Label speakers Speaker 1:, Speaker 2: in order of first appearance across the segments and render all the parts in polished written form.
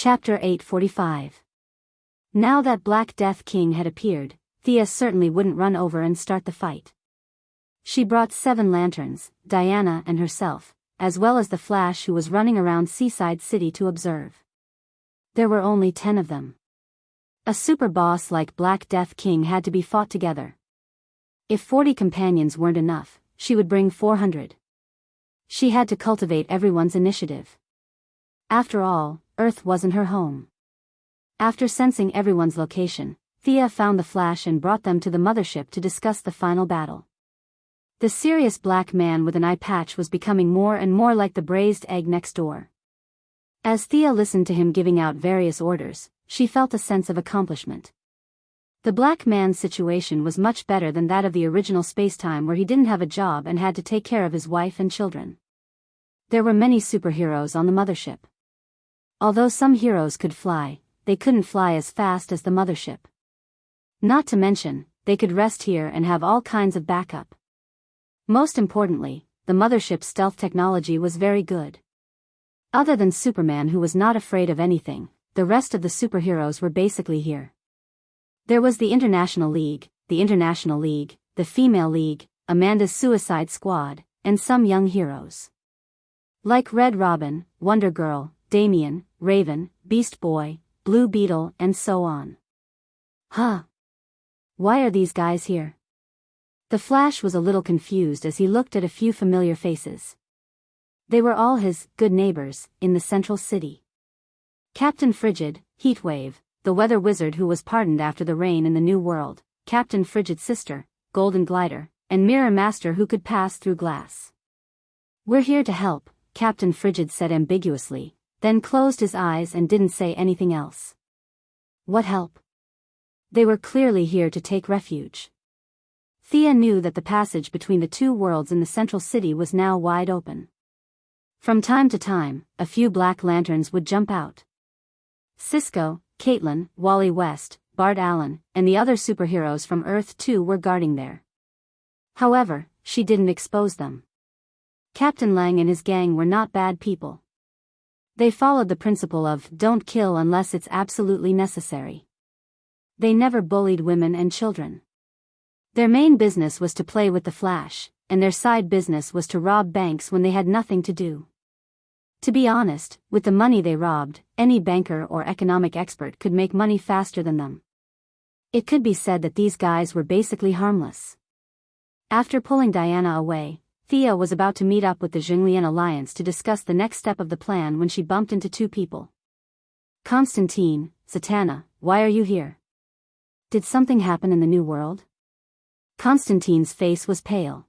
Speaker 1: Chapter 845. Now that Black Death King had appeared, Thea certainly wouldn't run over and start the fight. She brought 7 lanterns, Diana and herself, as well as the Flash who was running around Seaside City to observe. There were only 10 of them. A super boss like Black Death King had to be fought together. If 40 companions weren't enough, she would bring 400. She had to cultivate everyone's initiative. After all, Earth wasn't her home. After sensing everyone's location, Thea found the Flash and brought them to the mothership to discuss the final battle. The serious black man with an eye patch was becoming more and more like the braised egg next door. As Thea listened to him giving out various orders, she felt a sense of accomplishment. The black man's situation was much better than that of the original spacetime where he didn't have a job and had to take care of his wife and children. There were many superheroes on the mothership. Although some heroes could fly, they couldn't fly as fast as the mothership. Not to mention, they could rest here and have all kinds of backup. Most importantly, the mothership's stealth technology was very good. Other than Superman, who was not afraid of anything, the rest of the superheroes were basically here. There was the International League, the Female League, Amanda's Suicide Squad, and some young heroes. Like Red Robin, Wonder Girl, Damian, Raven, Beast Boy, Blue Beetle, and so on. Huh? Why are these guys here? The Flash was a little confused as he looked at a few familiar faces. They were all his good neighbors in the central city. Captain Frigid, Heatwave, the weather wizard who was pardoned after the rain in the New World, Captain Frigid's sister, Golden Glider, and Mirror Master who could pass through glass. "We're here to help," Captain Frigid said ambiguously, then closed his eyes and didn't say anything else. What help? They were clearly here to take refuge. Thea knew that the passage between the two worlds in the central city was now wide open. From time to time, a few black lanterns would jump out. Cisco, Caitlin, Wally West, Bart Allen, and the other superheroes from Earth 2 were guarding there. However, she didn't expose them. Captain Lang and his gang were not bad people. They followed the principle of don't kill unless it's absolutely necessary. They never bullied women and children. Their main business was to play with the Flash, and their side business was to rob banks when they had nothing to do. To be honest, with the money they robbed, any banker or economic expert could make money faster than them. It could be said that these guys were basically harmless. After pulling Diana away, Thea was about to meet up with the Zhenglian Alliance to discuss the next step of the plan when she bumped into 2 people. "Constantine, Zatanna, why are you here? Did something happen in the New World?" Constantine's face was pale.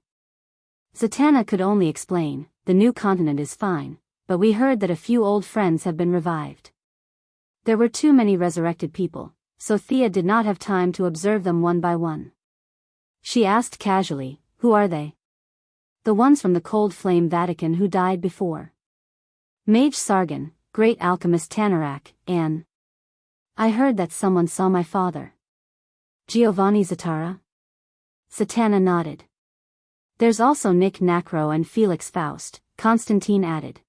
Speaker 1: Zatanna could only explain, "The new continent is fine, but we heard that a few old friends have been revived." There were too many resurrected people, so Thea did not have time to observe them one by one. She asked casually, "Who are they?" "The ones from the Cold Flame Vatican who died before. Mage Sargon, Great Alchemist Tanarak, and I heard that someone saw my father." "Giovanni Zatara?" Zatanna nodded. "There's also Nick Nacro and Felix Faust," Constantine added.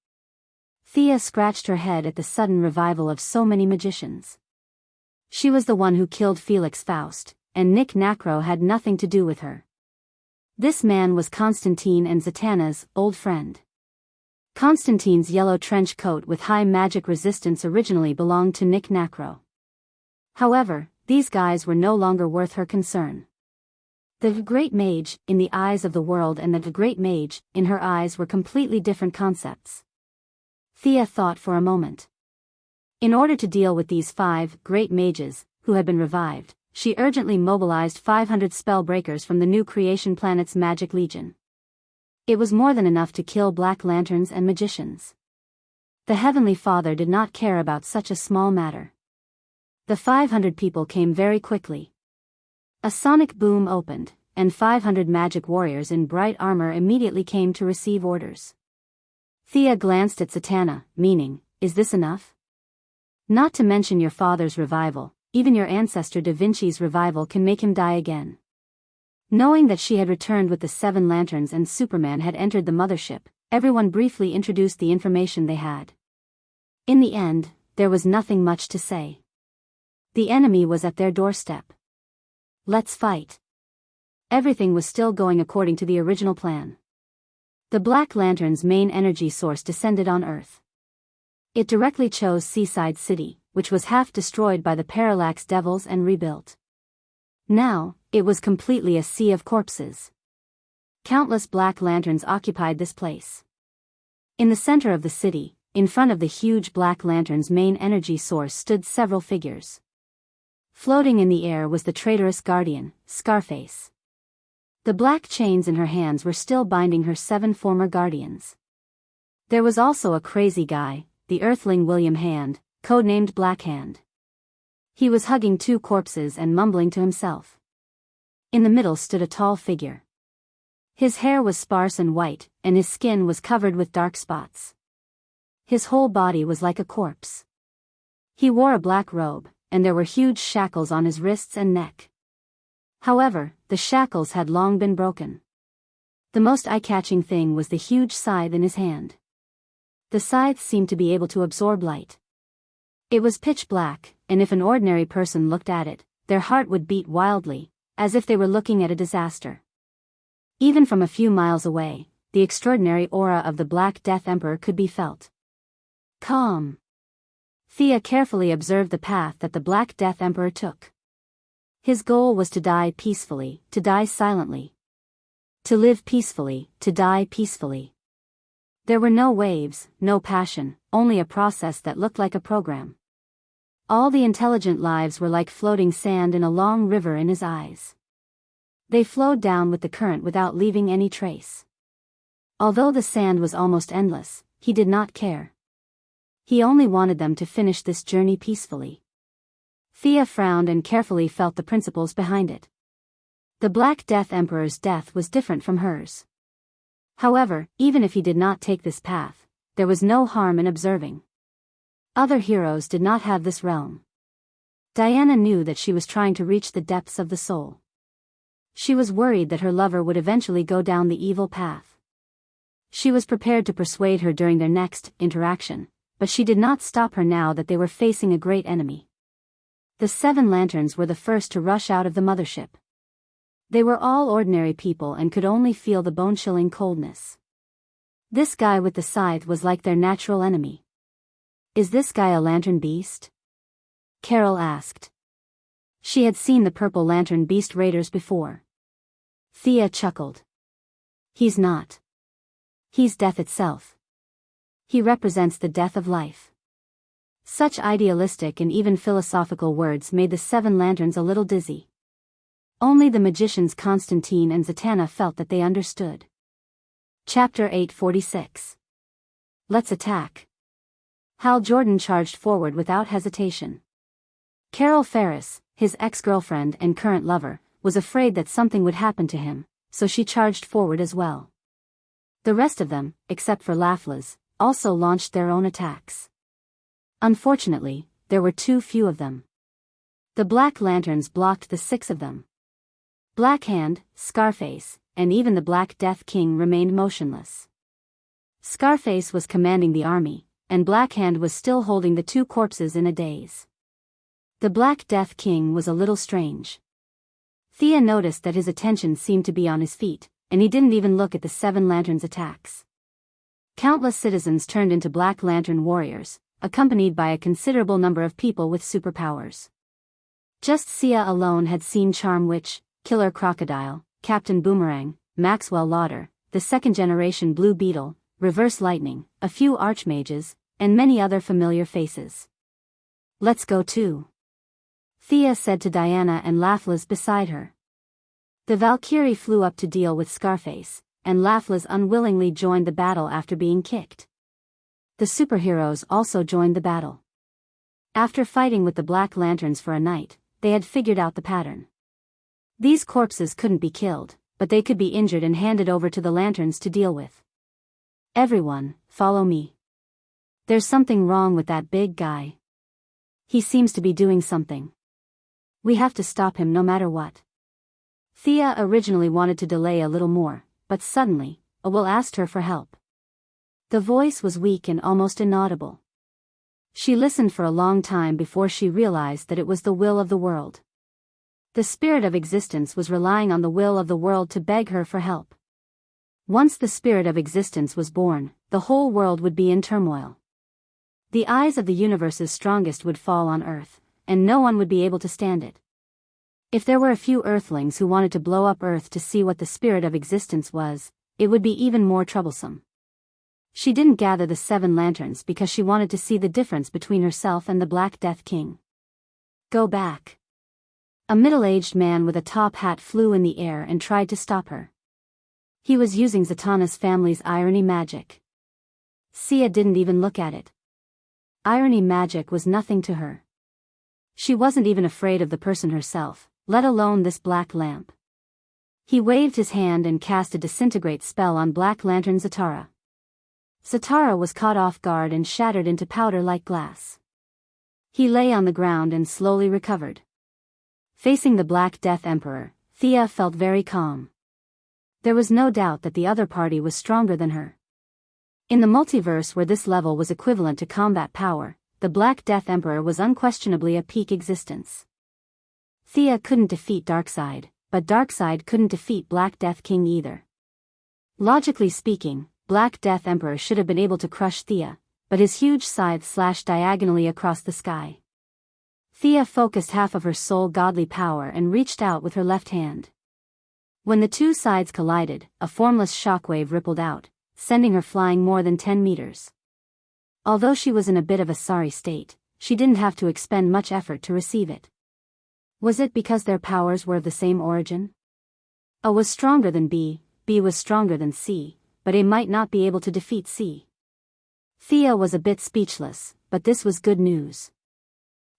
Speaker 1: Thea scratched her head at the sudden revival of so many magicians. She was the one who killed Felix Faust, and Nick Nacro had nothing to do with her. This man was Constantine and Zatanna's old friend. Constantine's yellow trench coat with high magic resistance originally belonged to Nick Nacro. However, these guys were no longer worth her concern. The Great Mage, in the eyes of the world, and the Great Mage, in her eyes, were completely different concepts. Thea thought for a moment. In order to deal with these 5 Great Mages, who had been revived, she urgently mobilized 500 spellbreakers from the new creation planet's Magic Legion. It was more than enough to kill Black Lanterns and magicians. The Heavenly Father did not care about such a small matter. The 500 people came very quickly. A sonic boom opened, and 500 magic warriors in bright armor immediately came to receive orders. Thea glanced at Zatanna, meaning, "Is this enough? Not to mention your father's revival. Even your ancestor Da Vinci's revival can make him die again." Knowing that she had returned with the 7 lanterns and Superman had entered the mothership, everyone briefly introduced the information they had. In the end, there was nothing much to say. The enemy was at their doorstep. Let's fight. Everything was still going according to the original plan. The Black Lantern's main energy source descended on Earth. It directly chose Seaside City, which was half destroyed by the Parallax Devils and rebuilt. Now, it was completely a sea of corpses. Countless Black Lanterns occupied this place. In the center of the city, in front of the huge Black Lantern's main energy source stood several figures. Floating in the air was the traitorous guardian, Scarface. The black chains in her hands were still binding her 7 former guardians. There was also a crazy guy, the Earthling William Hand, codenamed Black Hand. He was hugging 2 corpses and mumbling to himself. In the middle stood a tall figure. His hair was sparse and white, and his skin was covered with dark spots. His whole body was like a corpse. He wore a black robe, and there were huge shackles on his wrists and neck. However, the shackles had long been broken. The most eye-catching thing was the huge scythe in his hand. The scythe seemed to be able to absorb light. It was pitch black, and if an ordinary person looked at it, their heart would beat wildly, as if they were looking at a disaster. Even from a few miles away, the extraordinary aura of the Black Death Emperor could be felt. Calm. Thea carefully observed the path that the Black Death Emperor took. His goal was to die peacefully, to die silently. To live peacefully, to die peacefully. There were no waves, no passion, only a process that looked like a program. All the intelligent lives were like floating sand in a long river in his eyes. They flowed down with the current without leaving any trace. Although the sand was almost endless, he did not care. He only wanted them to finish this journey peacefully. Thea frowned and carefully felt the principles behind it. The Black Death Emperor's death was different from hers. However, even if he did not take this path, there was no harm in observing. Other heroes did not have this realm. Diana knew that she was trying to reach the depths of the soul. She was worried that her lover would eventually go down the evil path. She was prepared to persuade her during their next interaction, but she did not stop her now that they were facing a great enemy. The 7 lanterns were the first to rush out of the mothership. They were all ordinary people and could only feel the bone-chilling coldness. This guy with the scythe was like their natural enemy. Is this guy a lantern beast? Carol asked. She had seen the purple lantern beast raiders before. Thea chuckled. He's not. He's death itself. He represents the death of life. Such idealistic and even philosophical words made the 7 lanterns a little dizzy. Only the magicians Constantine and Zatanna felt that they understood. Chapter 846. Let's attack. Hal Jordan charged forward without hesitation. Carol Ferris, his ex-girlfriend and current lover, was afraid that something would happen to him, so she charged forward as well. The rest of them, except for Laflas, also launched their own attacks. Unfortunately, there were too few of them. The Black Lanterns blocked the 6 of them. Black Hand, Scarface, and even the Black Death King remained motionless. Scarface was commanding the army, and Black Hand was still holding the 2 corpses in a daze. The Black Death King was a little strange. Thea noticed that his attention seemed to be on his feet, and he didn't even look at the 7 lanterns' attacks. Countless citizens turned into Black Lantern warriors, accompanied by a considerable number of people with superpowers. Just Sia alone had seen Charm Witch, Killer Crocodile, Captain Boomerang, Maxwell Lauder, the 2nd-generation Blue Beetle, Reverse Lightning, a few Archmages, and many other familiar faces. Let's go too. Thea said to Diana and Laflas beside her. The Valkyrie flew up to deal with Scarface, and Laflas unwillingly joined the battle after being kicked. The superheroes also joined the battle. After fighting with the Black Lanterns for a night, they had figured out the pattern. These corpses couldn't be killed, but they could be injured and handed over to the lanterns to deal with. Everyone, follow me. There's something wrong with that big guy. He seems to be doing something. We have to stop him no matter what. Thea originally wanted to delay a little more, but suddenly, Will asked her for help. The voice was weak and almost inaudible. She listened for a long time before she realized that it was the will of the world. The spirit of existence was relying on the will of the world to beg her for help. Once the spirit of existence was born, the whole world would be in turmoil. The eyes of the universe's strongest would fall on Earth, and no one would be able to stand it. If there were a few Earthlings who wanted to blow up Earth to see what the spirit of existence was, it would be even more troublesome. She didn't gather the 7 lanterns because she wanted to see the difference between herself and the Black Death King. Go back. A middle-aged man with a top hat flew in the air and tried to stop her. He was using Zatanna's family's irony magic. Thea didn't even look at it. Irony magic was nothing to her. She wasn't even afraid of the person herself, let alone this black lamp. He waved his hand and cast a disintegrate spell on Black Lantern Zatara. Zatara was caught off guard and shattered into powder like glass. He lay on the ground and slowly recovered. Facing the Black Death Emperor, Thea felt very calm. There was no doubt that the other party was stronger than her. In the multiverse where this level was equivalent to combat power, the Black Death Emperor was unquestionably a peak existence. Thea couldn't defeat Darkseid, but Darkseid couldn't defeat Black Death King either. Logically speaking, Black Death Emperor should have been able to crush Thea, but his huge scythe slashed diagonally across the sky. Thea focused half of her soul godly power and reached out with her left hand. When the two sides collided, a formless shockwave rippled out, sending her flying more than 10 meters. Although she was in a bit of a sorry state, she didn't have to expend much effort to receive it. Was it because their powers were of the same origin? A was stronger than B was stronger than C, but A might not be able to defeat C. Thea was a bit speechless, but this was good news.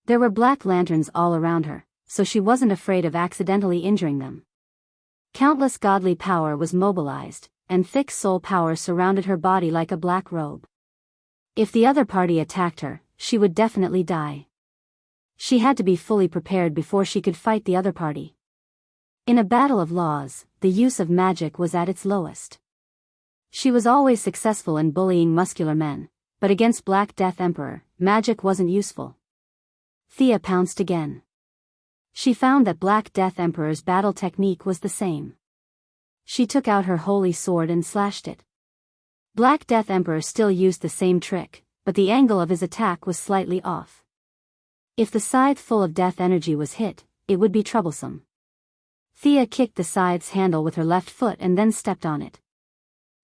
Speaker 1: There were black lanterns all around her, so she wasn't afraid of accidentally injuring them. Countless godly power was mobilized, and thick soul power surrounded her body like a black robe. If the other party attacked her, she would definitely die. She had to be fully prepared before she could fight the other party. In a battle of laws, the use of magic was at its lowest. She was always successful in bullying muscular men, but against Black Death Emperor, magic wasn't useful. Thea pounced again. She found that Black Death Emperor's battle technique was the same. She took out her holy sword and slashed it. Black Death Emperor still used the same trick, but the angle of his attack was slightly off. If the scythe full of death energy was hit, it would be troublesome. Thea kicked the scythe's handle with her left foot and then stepped on it.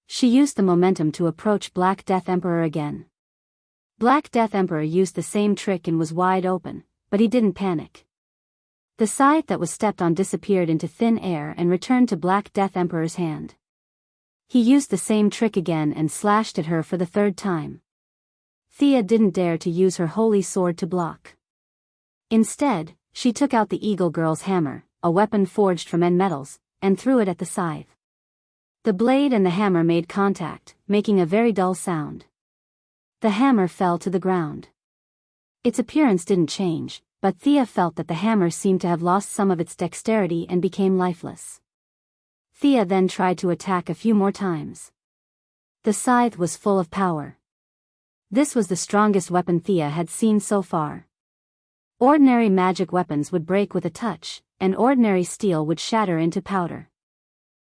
Speaker 1: She used the momentum to approach Black Death Emperor again. Black Death Emperor used the same trick and was wide open, but he didn't panic. The scythe that was stepped on disappeared into thin air and returned to Black Death Emperor's hand. He used the same trick again and slashed at her for the 3rd time. Thea didn't dare to use her holy sword to block. Instead, she took out the Eagle Girl's hammer, a weapon forged from end metals, and threw it at the scythe. The blade and the hammer made contact, making a very dull sound. The hammer fell to the ground. Its appearance didn't change, but Thea felt that the hammer seemed to have lost some of its dexterity and became lifeless. Thea then tried to attack a few more times. The scythe was full of power. This was the strongest weapon Thea had seen so far. Ordinary magic weapons would break with a touch, and ordinary steel would shatter into powder.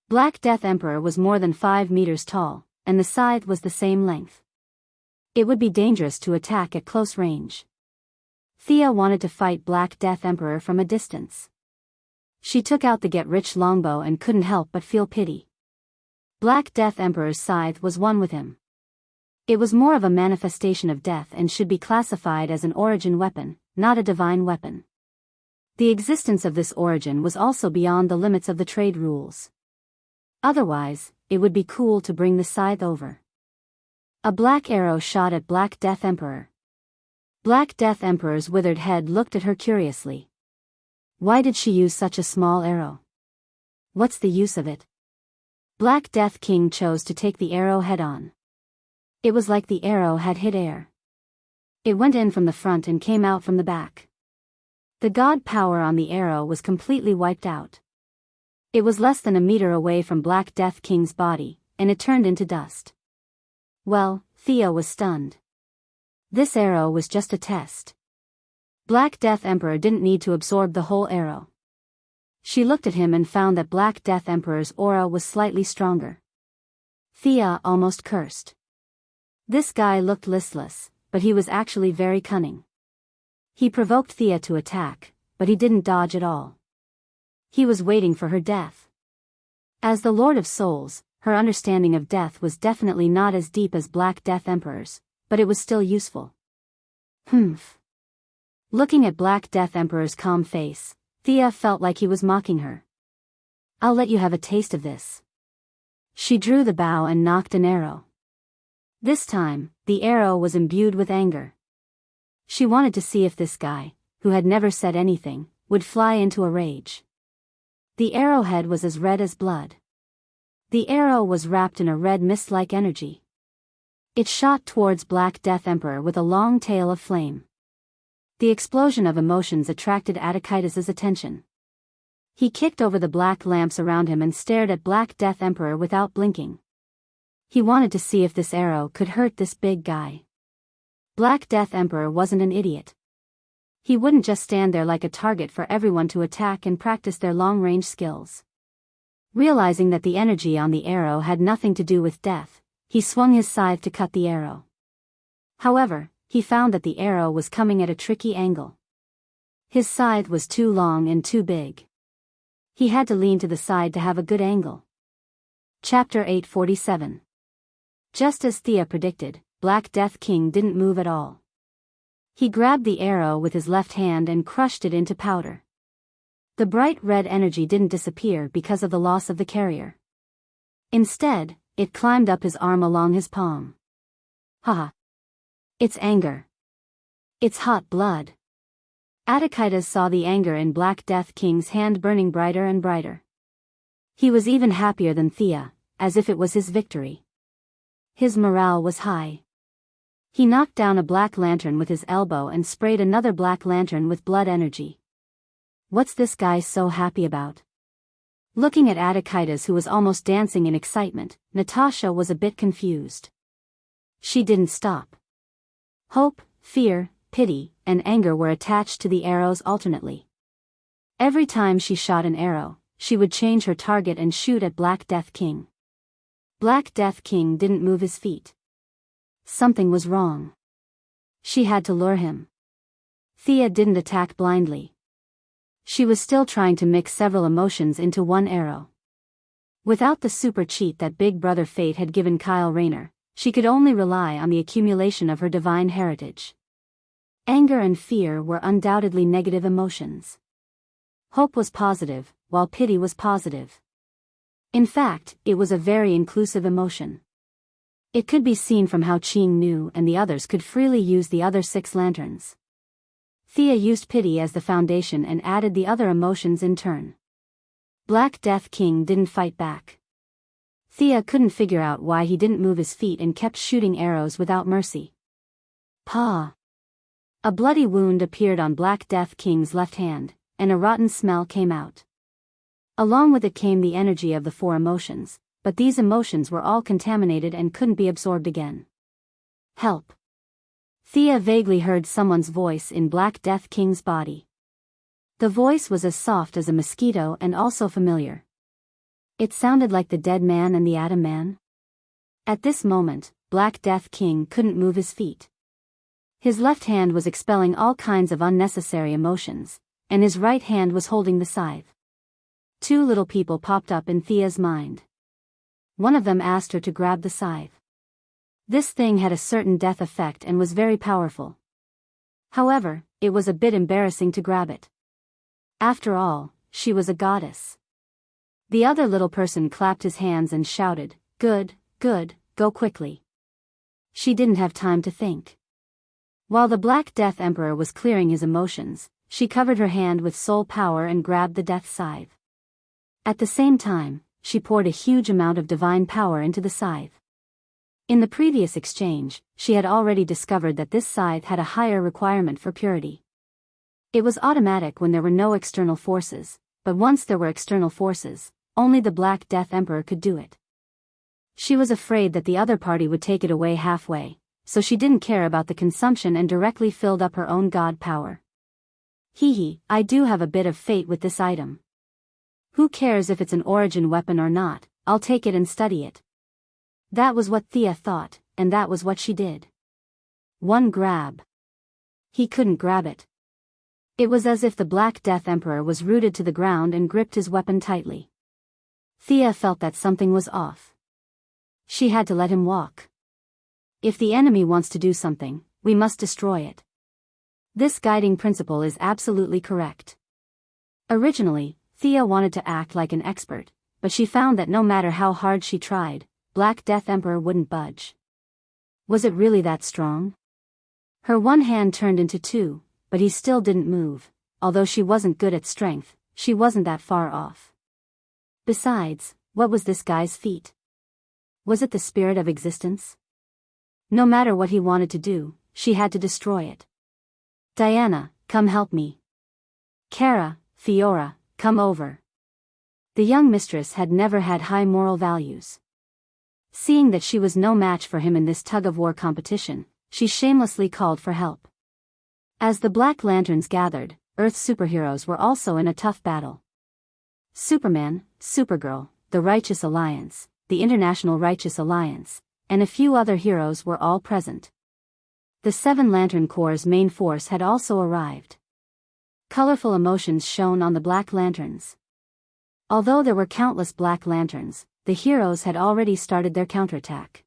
Speaker 1: Black Death Emperor was more than 5 meters tall, and the scythe was the same length. It would be dangerous to attack at close range. Thea wanted to fight Black Death Emperor from a distance. She took out the get-rich longbow and couldn't help but feel pity. Black Death Emperor's scythe was one with him. It was more of a manifestation of death and should be classified as an origin weapon, not a divine weapon. The existence of this origin was also beyond the limits of the trade rules. Otherwise, it would be cool to bring the scythe over. A black arrow shot at Black Death Emperor. Black Death Emperor's withered head looked at her curiously. Why did she use such a small arrow? What's the use of it? Black Death King chose to take the arrow head-on. It was like the arrow had hit air. It went in from the front and came out from the back. The god power on the arrow was completely wiped out. It was less than a meter away from Black Death King's body, and it turned into dust. Well, Thea was stunned. This arrow was just a test. Black Death Emperor didn't need to absorb the whole arrow. She looked at him and found that Black Death Emperor's aura was slightly stronger. Thea almost cursed. This guy looked listless, but he was actually very cunning. He provoked Thea to attack, but he didn't dodge at all. He was waiting for her death. As the Lord of Souls, her understanding of death was definitely not as deep as Black Death Emperor's, but it was still useful. Humph. Looking at Black Death Emperor's calm face, Thea felt like he was mocking her. I'll let you have a taste of this. She drew the bow and knocked an arrow. This time, the arrow was imbued with anger. She wanted to see if this guy, who had never said anything, would fly into a rage. The arrowhead was as red as blood. The arrow was wrapped in a red mist-like energy. It shot towards Black Death Emperor with a long tail of flame. The explosion of emotions attracted Attikitis' attention. He kicked over the black lamps around him and stared at Black Death Emperor without blinking. He wanted to see if this arrow could hurt this big guy. Black Death Emperor wasn't an idiot. He wouldn't just stand there like a target for everyone to attack and practice their long-range skills. Realizing that the energy on the arrow had nothing to do with death, he swung his scythe to cut the arrow. However, he found that the arrow was coming at a tricky angle. His scythe was too long and too big. He had to lean to the side to have a good angle. Chapter 847. Just as Thea predicted, Black Death King didn't move at all. He grabbed the arrow with his left hand and crushed it into powder. The bright red energy didn't disappear because of the loss of the carrier. Instead, it climbed up his arm along his palm. Haha. It's anger. It's hot blood. Attikitis saw the anger in Black Death King's hand burning brighter and brighter. He was even happier than Thea, as if it was his victory. His morale was high. He knocked down a black lantern with his elbow and sprayed another black lantern with blood energy. What's this guy so happy about? Looking at Attikitis, who was almost dancing in excitement, Natasha was a bit confused. She didn't stop. Hope, fear, pity, and anger were attached to the arrows alternately. Every time she shot an arrow, she would change her target and shoot at Black Death King. Black Death King didn't move his feet. Something was wrong. She had to lure him. Thea didn't attack blindly. She was still trying to mix several emotions into one arrow. Without the super cheat that Big Brother Fate had given Kyle Rayner, she could only rely on the accumulation of her divine heritage. Anger and fear were undoubtedly negative emotions. Hope was positive, while pity was positive. In fact, it was a very inclusive emotion. It could be seen from how Qing Nu and the others could freely use the other 6 lanterns. Thea used pity as the foundation and added the other emotions in turn. Black Death King didn't fight back. Thea couldn't figure out why he didn't move his feet and kept shooting arrows without mercy. Pa! A bloody wound appeared on Black Death King's left hand, and a rotten smell came out. Along with it came the energy of the 4 emotions, but these emotions were all contaminated and couldn't be absorbed again. Help! Thea vaguely heard someone's voice in Black Death King's body. The voice was as soft as a mosquito and also familiar. It sounded like the Dead Man and the Atom Man. At this moment, Black Death King couldn't move his feet. His left hand was expelling all kinds of unnecessary emotions, and his right hand was holding the scythe. 2 little people popped up in Thea's mind. One of them asked her to grab the scythe. This thing had a certain death effect and was very powerful. However, it was a bit embarrassing to grab it. After all, she was a goddess. The other little person clapped his hands and shouted, "Good, good, go quickly." She didn't have time to think. While the Black Death Emperor was clearing his emotions, she covered her hand with soul power and grabbed the death scythe. At the same time, she poured a huge amount of divine power into the scythe. In the previous exchange, she had already discovered that this scythe had a higher requirement for purity. It was automatic when there were no external forces, but once there were external forces, only the Black Death Emperor could do it. She was afraid that the other party would take it away halfway, so she didn't care about the consumption and directly filled up her own god power. Hee, I do have a bit of fate with this item. Who cares if it's an origin weapon or not, I'll take it and study it. That was what Thea thought, and that was what she did. One grab. He couldn't grab it. It was as if the Black Death Emperor was rooted to the ground and gripped his weapon tightly. Thea felt that something was off. She had to let him walk. If the enemy wants to do something, we must destroy it. This guiding principle is absolutely correct. Originally, Thea wanted to act like an expert, but she found that no matter how hard she tried, Black Death Emperor wouldn't budge. Was it really that strong? Her one hand turned into two, but he still didn't move. Although she wasn't good at strength, she wasn't that far off. Besides, what was this guy's feat? Was it the spirit of existence? No matter what he wanted to do, she had to destroy it. Diana, come help me. Cara, Fiora, come over. The young mistress had never had high moral values. Seeing that she was no match for him in this tug-of-war competition, she shamelessly called for help. As the Black Lanterns gathered, Earth superheroes were also in a tough battle. Superman, Supergirl, the Righteous Alliance, the International Righteous Alliance, and a few other heroes were all present. The Seven Lantern Corps' main force had also arrived. Colorful emotions shone on the Black Lanterns. Although there were countless Black Lanterns, the heroes had already started their counterattack.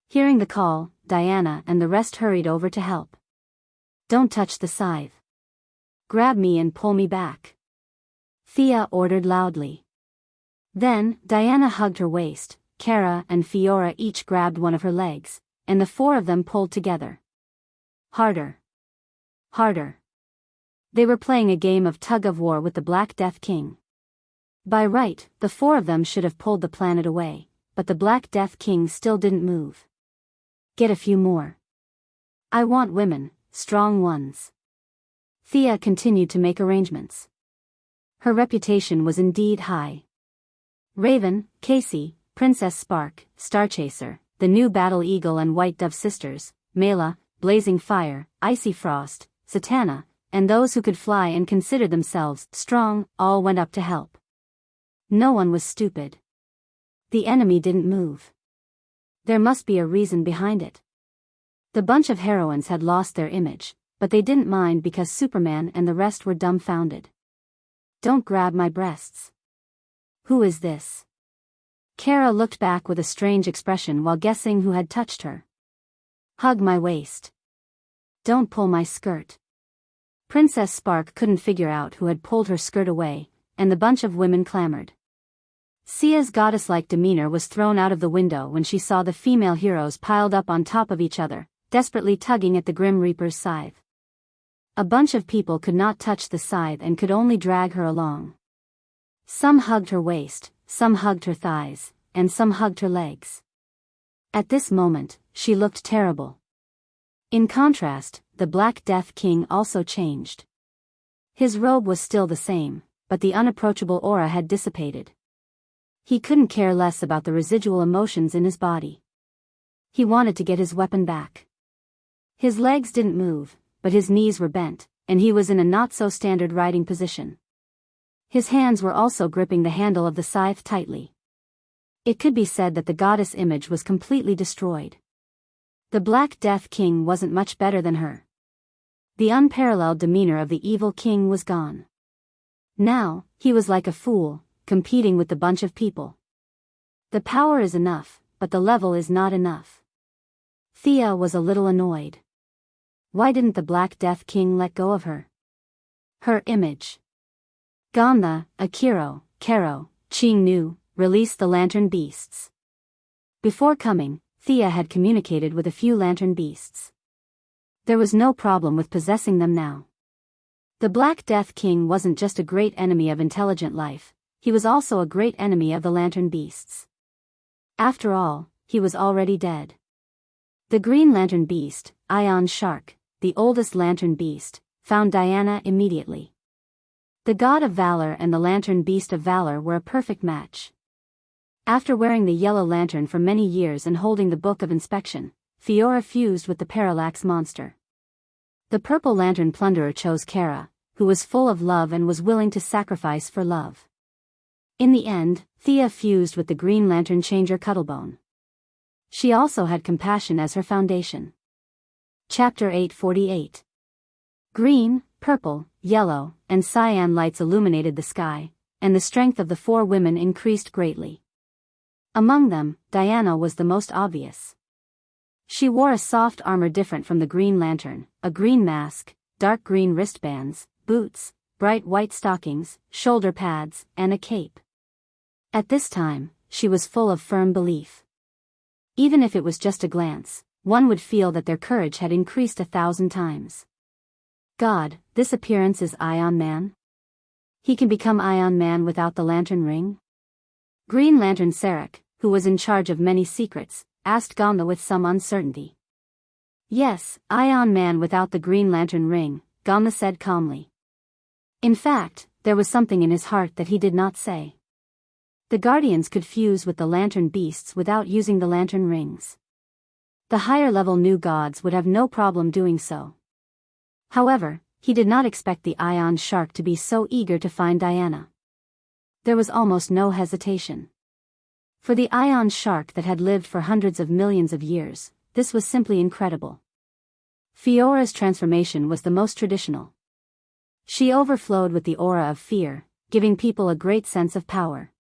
Speaker 1: Hearing the call, Diana and the rest hurried over to help. Don't touch the scythe. Grab me and pull me back. Thea ordered loudly. Then, Diana hugged her waist, Cara and Fiora each grabbed one of her legs, and the four of them pulled together. Harder. Harder. They were playing a game of tug-of-war with the Black Death King. By right, the four of them should have pulled the planet away, but the Black Death King still didn't move. Get a few more. I want women, strong ones. Thea continued to make arrangements. Her reputation was indeed high. Raven, Casey, Princess Spark, Starchaser, the new Battle Eagle and White Dove sisters, Mela, Blazing Fire, Icy Frost, Satana, and those who could fly and considered themselves strong, all went up to help. No one was stupid. The enemy didn't move. There must be a reason behind it. The bunch of heroines had lost their image, but they didn't mind because Superman and the rest were dumbfounded. Don't grab my breasts. Who is this? Cara looked back with a strange expression while guessing who had touched her. Hug my waist. Don't pull my skirt. Princess Spark couldn't figure out who had pulled her skirt away, and the bunch of women clamored. Sia's goddess-like demeanor was thrown out of the window when she saw the female heroes piled up on top of each other, desperately tugging at the Grim Reaper's scythe. A bunch of people could not touch the scythe and could only drag her along. Some hugged her waist, some hugged her thighs, and some hugged her legs. At this moment, she looked terrible. In contrast, the Black Death King also changed. His robe was still the same, but the unapproachable aura had dissipated. He couldn't care less about the residual emotions in his body. He wanted to get his weapon back. His legs didn't move, but his knees were bent, and he was in a not-so-standard riding position. His hands were also gripping the handle of the scythe tightly. It could be said that the goddess image was completely destroyed. The Black Death King wasn't much better than her. The unparalleled demeanor of the evil king was gone. Now, he was like a fool, competing with the bunch of people. The power is enough, but the level is not enough. Thea was a little annoyed. Why didn't the Black Death King let go of her? Her image. Gantha, Akiro, Kero, Ching Nu, released the lantern beasts. Before coming, Thea had communicated with a few lantern beasts. There was no problem with possessing them now. The Black Death King wasn't just a great enemy of intelligent life, he was also a great enemy of the lantern beasts. After all, he was already dead. The Green Lantern Beast, Ion Shark, the oldest lantern beast, found Diana immediately. The God of Valor and the Lantern Beast of Valor were a perfect match. After wearing the yellow lantern for many years and holding the Book of Inspection, Fiora fused with the parallax monster. The Purple Lantern Plunderer chose Kara, who was full of love and was willing to sacrifice for love. In the end, Thea fused with the Green Lantern Changer Cuttlebone. She also had compassion as her foundation. Chapter 848. Green, purple, yellow, and cyan lights illuminated the sky, and the strength of the four women increased greatly. Among them, Diana was the most obvious. She wore a soft armor different from the Green Lantern, a green mask, dark green wristbands, boots, bright white stockings, shoulder pads, and a cape. At this time, she was full of firm belief. Even if it was just a glance, one would feel that their courage had increased 1,000 times. God, this appearance is Ion Man? He can become Ion Man without the lantern ring? Green Lantern Sarek, who was in charge of many secrets, asked Ganda with some uncertainty. Yes, Ion Man without the Green Lantern ring, Ganda said calmly. In fact, there was something in his heart that he did not say. The Guardians could fuse with the Lantern Beasts without using the lantern rings. The higher-level new gods would have no problem doing so. However, he did not expect the Ion Shark to be so eager to find Diana. There was almost no hesitation. For the Ion Shark that had lived for hundreds of millions of years, this was simply incredible. Fiora's transformation was the most traditional. She overflowed with the aura of fear, giving people a great sense of power.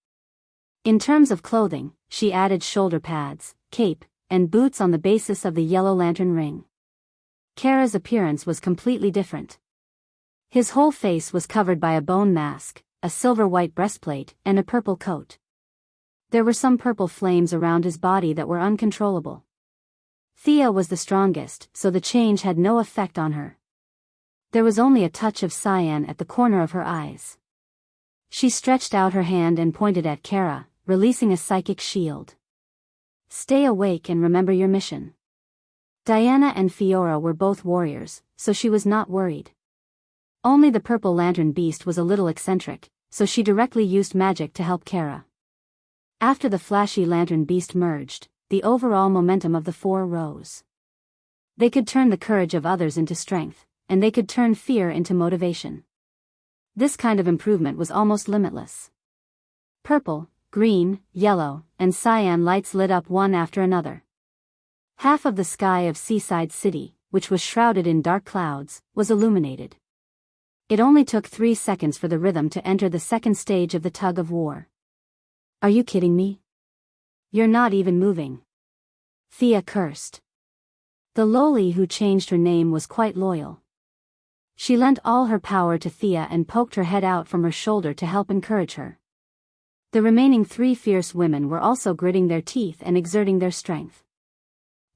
Speaker 1: In terms of clothing, she added shoulder pads, cape, and boots on the basis of the yellow lantern ring. Kara's appearance was completely different. His whole face was covered by a bone mask, a silver-white breastplate, and a purple coat. There were some purple flames around his body that were uncontrollable. Thea was the strongest, so the change had no effect on her. There was only a touch of cyan at the corner of her eyes. She stretched out her hand and pointed at Kara, releasing a psychic shield. Stay awake and remember your mission. Diana and Fiora were both warriors, so she was not worried. Only the Purple Lantern Beast was a little eccentric, so she directly used magic to help Kara. After the flashy Lantern Beast merged, the overall momentum of the four rose. They could turn the courage of others into strength, and they could turn fear into motivation. This kind of improvement was almost limitless. Purple, green, yellow, and cyan lights lit up one after another. Half of the sky of Seaside City, which was shrouded in dark clouds, was illuminated. It only took 3 seconds for the rhythm to enter the second stage of the tug-of-war. Are you kidding me? You're not even moving. Thea cursed. The loli who changed her name was quite loyal. She lent all her power to Thea and poked her head out from her shoulder to help encourage her. The remaining 3 fierce women were also gritting their teeth and exerting their strength.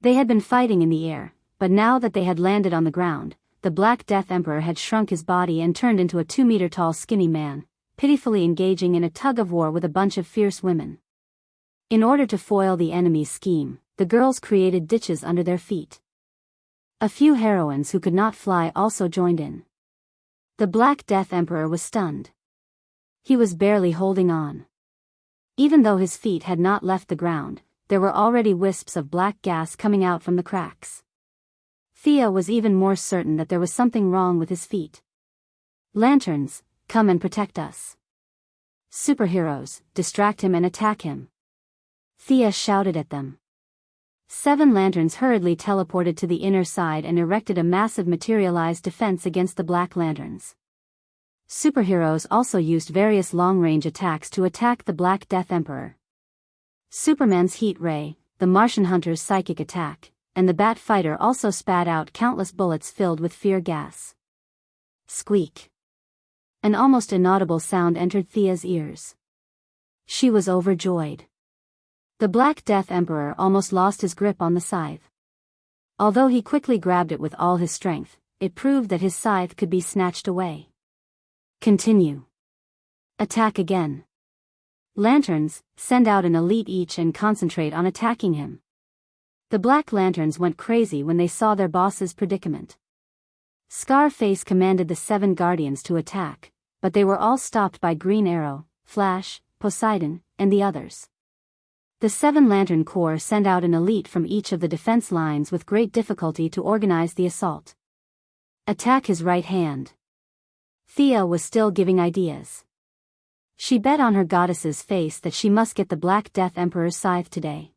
Speaker 1: They had been fighting in the air, but now that they had landed on the ground, the Black Death Emperor had shrunk his body and turned into a 2-meter-tall skinny man, pitifully engaging in a tug-of-war with a bunch of fierce women. In order to foil the enemy's scheme, the girls created ditches under their feet. A few heroines who could not fly also joined in. The Black Death Emperor was stunned. He was barely holding on. Even though his feet had not left the ground, there were already wisps of black gas coming out from the cracks. Thea was even more certain that there was something wrong with his feet. Lanterns, come and protect us. Superheroes, distract him and attack him. Thea shouted at them. 7 lanterns hurriedly teleported to the inner side and erected a massive materialized defense against the Black Lanterns. Superheroes also used various long-range attacks to attack the Black Death Emperor. Superman's heat ray, the Martian hunter's psychic attack, and the Bat Fighter also spat out countless bullets filled with fear gas. Squeak. An almost inaudible sound entered Thea's ears. She was overjoyed. The Black Death Emperor almost lost his grip on the scythe. Although he quickly grabbed it with all his strength, it proved that his scythe could be snatched away. Continue. Attack again. Lanterns, send out an elite each and concentrate on attacking him. The Black Lanterns went crazy when they saw their boss's predicament. Scarface commanded the 7 Guardians to attack, but they were all stopped by Green Arrow, Flash, Poseidon, and the others. The 7-lantern corps sent out an elite from each of the defense lines with great difficulty to organize the assault. Attack his right hand. Thea was still giving ideas. She bet on her goddess's face that she must get the Black Death Emperor's scythe today.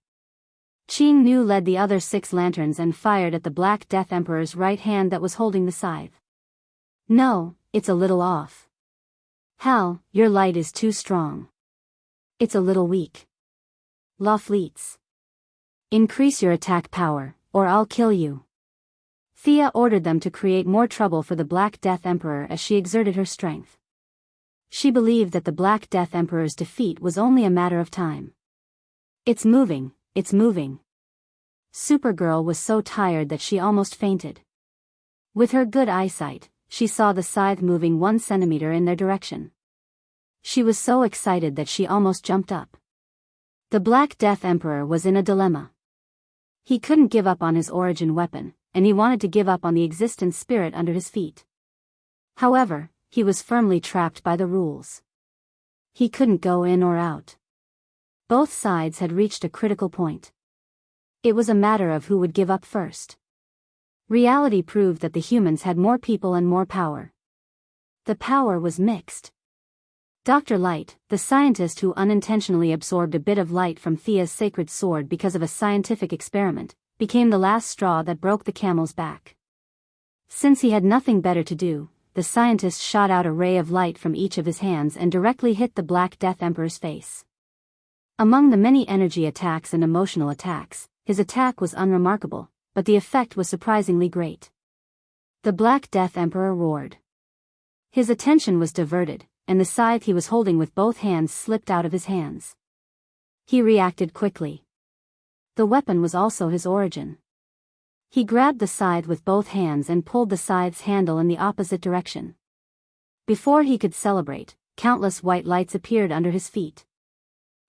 Speaker 1: Qing Nu led the other 6 lanterns and fired at the Black Death Emperor's right hand that was holding the scythe. No, it's a little off. Hal, your light is too strong. It's a little weak. La Fleets. Increase your attack power, or I'll kill you. Thea ordered them to create more trouble for the Black Death Emperor as she exerted her strength. She believed that the Black Death Emperor's defeat was only a matter of time. It's moving, it's moving. Supergirl was so tired that she almost fainted. With her good eyesight, she saw the scythe moving 1 centimeter in their direction. She was so excited that she almost jumped up. The Black Death Emperor was in a dilemma. He couldn't give up on his origin weapon, and he wanted to give up on the existence spirit under his feet. However, he was firmly trapped by the rules. He couldn't go in or out. Both sides had reached a critical point. It was a matter of who would give up first. Reality proved that the humans had more people and more power. The power was mixed. Dr. Light, the scientist who unintentionally absorbed a bit of light from Thea's sacred sword because of a scientific experiment, became the last straw that broke the camel's back. Since he had nothing better to do, the scientist shot out a ray of light from each of his hands and directly hit the Black Death Emperor's face. Among the many energy attacks and emotional attacks, his attack was unremarkable, but the effect was surprisingly great. The Black Death Emperor roared. His attention was diverted, and the scythe he was holding with both hands slipped out of his hands. He reacted quickly. The weapon was also his origin. He grabbed the scythe with both hands and pulled the scythe's handle in the opposite direction. Before he could celebrate, countless white lights appeared under his feet.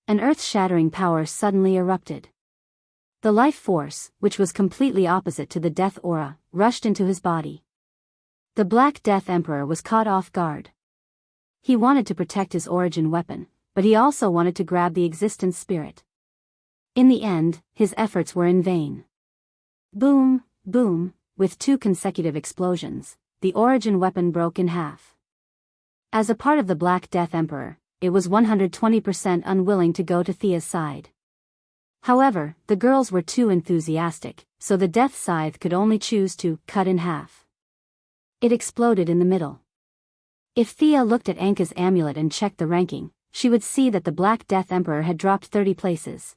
Speaker 1: An earth-shattering power suddenly erupted. The life force, which was completely opposite to the death aura, rushed into his body. The Black Death Emperor was caught off guard. He wanted to protect his origin weapon, but he also wanted to grab the existence spirit. In the end, his efforts were in vain. Boom, boom, with 2 consecutive explosions, the origin weapon broke in half. As a part of the Black Death Emperor, it was 120% unwilling to go to Thea's side. However, the girls were too enthusiastic, so the death scythe could only choose to cut in half. It exploded in the middle. If Thea looked at Anka's amulet and checked the ranking, she would see that the Black Death Emperor had dropped 30 places.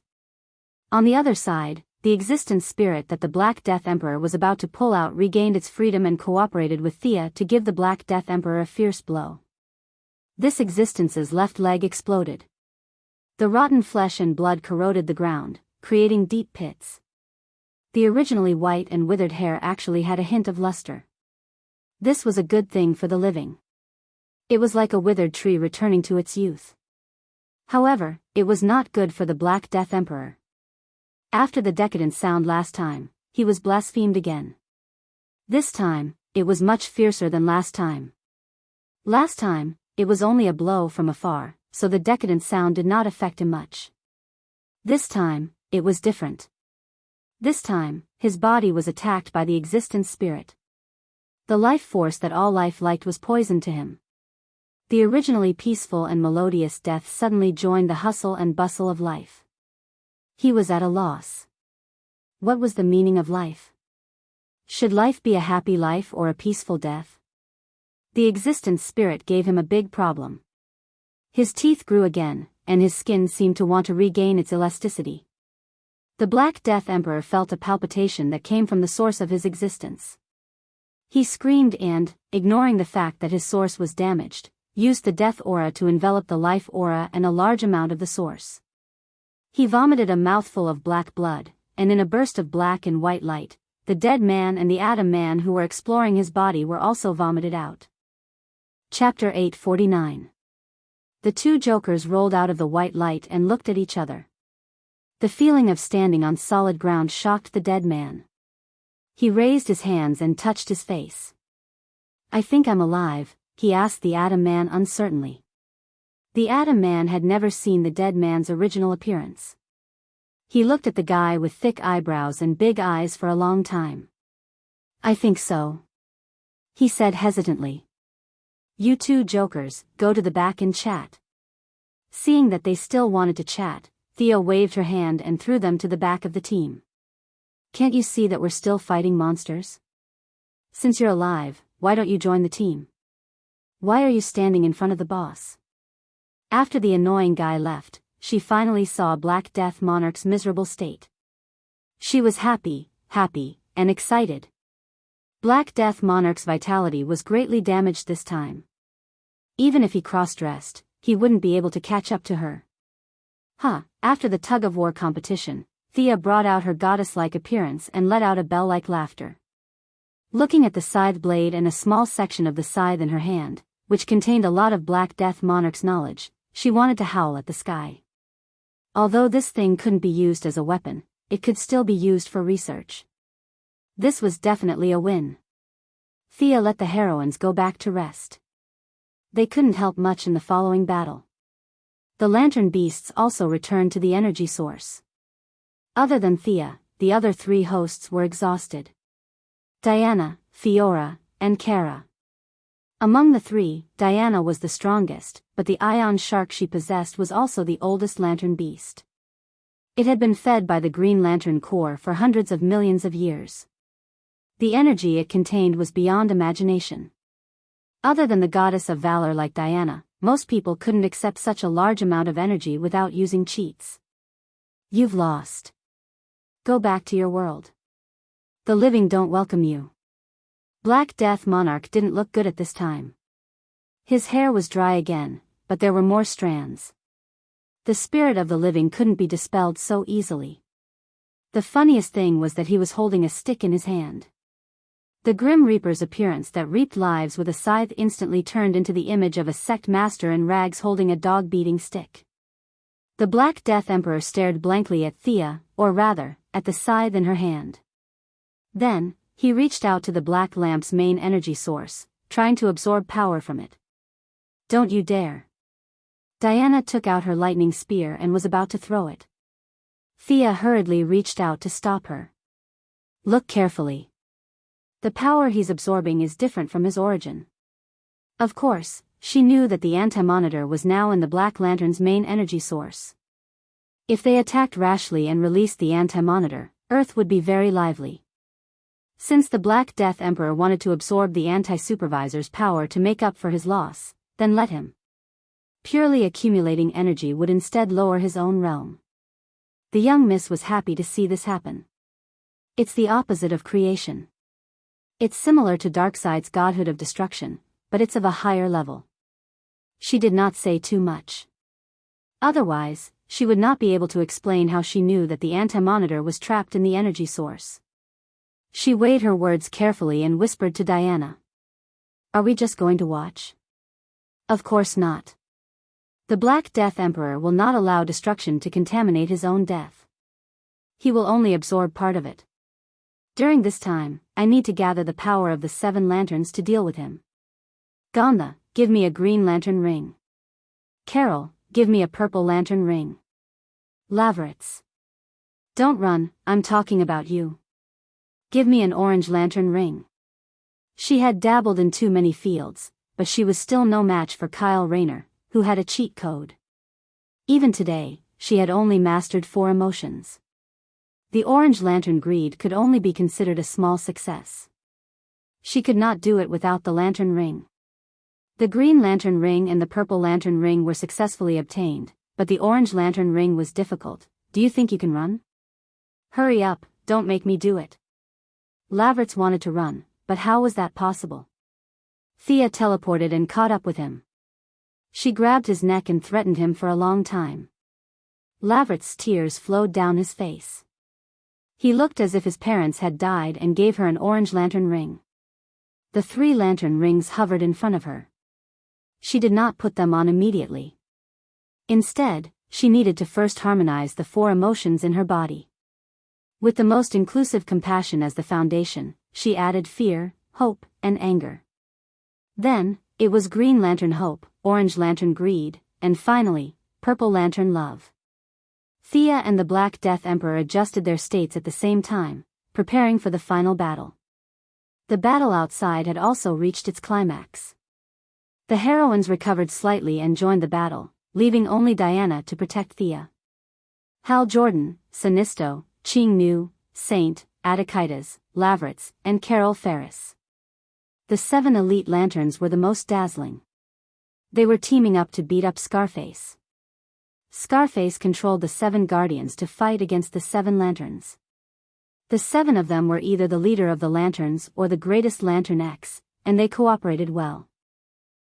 Speaker 1: On the other side, the existence spirit that the Black Death Emperor was about to pull out regained its freedom and cooperated with Thea to give the Black Death Emperor a fierce blow. This existence's left leg exploded. The rotten flesh and blood corroded the ground, creating deep pits. The originally white and withered hair actually had a hint of luster. This was a good thing for the living. It was like a withered tree returning to its youth. However, it was not good for the Black Death Emperor. After the decadent sound last time, he was blasphemed again. This time, it was much fiercer than last time. Last time, it was only a blow from afar, so the decadent sound did not affect him much. This time, it was different. This time, his body was attacked by the existence spirit. The life force that all life liked was poisoned to him. The originally peaceful and melodious death suddenly joined the hustle and bustle of life. He was at a loss. What was the meaning of life? Should life be a happy life or a peaceful death? The existence spirit gave him a big problem. His teeth grew again, and his skin seemed to want to regain its elasticity. The Black Death Emperor felt a palpitation that came from the source of his existence. He screamed and, ignoring the fact that his source was damaged, used the death aura to envelop the life aura and a large amount of the source. He vomited a mouthful of black blood, and in a burst of black and white light, the dead man and the Atom Man who were exploring his body were also vomited out. Chapter 849. The 2 jokers rolled out of the white light and looked at each other. The feeling of standing on solid ground shocked the dead man. He raised his hands and touched his face. "I think I'm alive," he asked the Atom Man uncertainly. The Atom Man had never seen the dead man's original appearance. He looked at the guy with thick eyebrows and big eyes for a long time. "I think so," he said hesitantly. "You two jokers, go to the back and chat." Seeing that they still wanted to chat, Thea waved her hand and threw them to the back of the team. "Can't you see that we're still fighting monsters? Since you're alive, why don't you join the team? Why are you standing in front of the boss?" After the annoying guy left, she finally saw Black Death Monarch's miserable state. She was happy, and excited. Black Death Monarch's vitality was greatly damaged this time. Even if he cross-dressed, he wouldn't be able to catch up to her. After the tug-of-war competition, Thea brought out her goddess-like appearance and let out a bell-like laughter. Looking at the scythe blade and a small section of the scythe in her hand, which contained a lot of Black Death Monarch's knowledge, she wanted to howl at the sky. Although this thing couldn't be used as a weapon, it could still be used for research. This was definitely a win. Thea let the heroines go back to rest. They couldn't help much in the following battle. The lantern beasts also returned to the energy source. Other than Thea, the other three hosts were exhausted. Diana, Fiora, and Kara. Among the three, Diana was the strongest, but the ion shark she possessed was also the oldest lantern beast. It had been fed by the Green Lantern Corps for hundreds of millions of years. The energy it contained was beyond imagination. Other than the goddess of valor like Diana, most people couldn't accept such a large amount of energy without using cheats. "You've lost. Go back to your world. The living don't welcome you." Black Death Monarch didn't look good at this time. His hair was dry again, but there were more strands. The spirit of the living couldn't be dispelled so easily. The funniest thing was that he was holding a stick in his hand. The Grim Reaper's appearance that reaped lives with a scythe instantly turned into the image of a sect master in rags holding a dog-beating stick. The Black Death Emperor stared blankly at Thea, or rather, at the scythe in her hand. Then, he reached out to the black lamp's main energy source, trying to absorb power from it. "Don't you dare." Diana took out her lightning spear and was about to throw it. Thea hurriedly reached out to stop her. "Look carefully. The power he's absorbing is different from his origin." Of course, she knew that the anti-monitor was now in the Black Lantern's main energy source. If they attacked rashly and released the anti-monitor, Earth would be very lively. Since the Black Death Emperor wanted to absorb the anti-supervisor's power to make up for his loss, then let him. Purely accumulating energy would instead lower his own realm. The young miss was happy to see this happen. It's the opposite of creation. It's similar to Darkseid's godhood of destruction, but it's of a higher level. She did not say too much. Otherwise, she would not be able to explain how she knew that the anti-monitor was trapped in the energy source. She weighed her words carefully and whispered to Diana. "Are we just going to watch?" "Of course not. The Black Death Emperor will not allow destruction to contaminate his own death. He will only absorb part of it. During this time, I need to gather the power of the 7 lanterns to deal with him. Ganda, give me a green lantern ring. Carol, give me a purple lantern ring. Lavritz. Don't run, I'm talking about you. Give me an orange lantern ring." She had dabbled in too many fields, but she was still no match for Kyle Rayner, who had a cheat code. Even today, she had only mastered 4 emotions. The orange lantern greed could only be considered a small success. She could not do it without the lantern ring. The green lantern ring and the purple lantern ring were successfully obtained, but the orange lantern ring was difficult. "Do you think you can run?" "Hurry up, don't make me do it." Lavritz wanted to run, but how was that possible? Thea teleported and caught up with him. She grabbed his neck and threatened him for a long time. Lavritz's tears flowed down his face. He looked as if his parents had died and gave her an orange lantern ring. The 3 lantern rings hovered in front of her. She did not put them on immediately. Instead, she needed to first harmonize the 4 emotions in her body. With the most inclusive compassion as the foundation, she added fear, hope, and anger. Then, it was green lantern hope, orange lantern greed, and finally, purple lantern love. Thea and the Black Death Emperor adjusted their states at the same time, preparing for the final battle. The battle outside had also reached its climax. The heroines recovered slightly and joined the battle, leaving only Diana to protect Thea. Hal Jordan, Sinisto, Ching Nu, Saint, Adachitas, Lavritz, and Carol Ferris. The 7 elite lanterns were the most dazzling. They were teaming up to beat up Scarface. Scarface controlled the 7 guardians to fight against the 7 lanterns. The 7 of them were either the leader of the lanterns or the greatest Lantern X, and they cooperated well.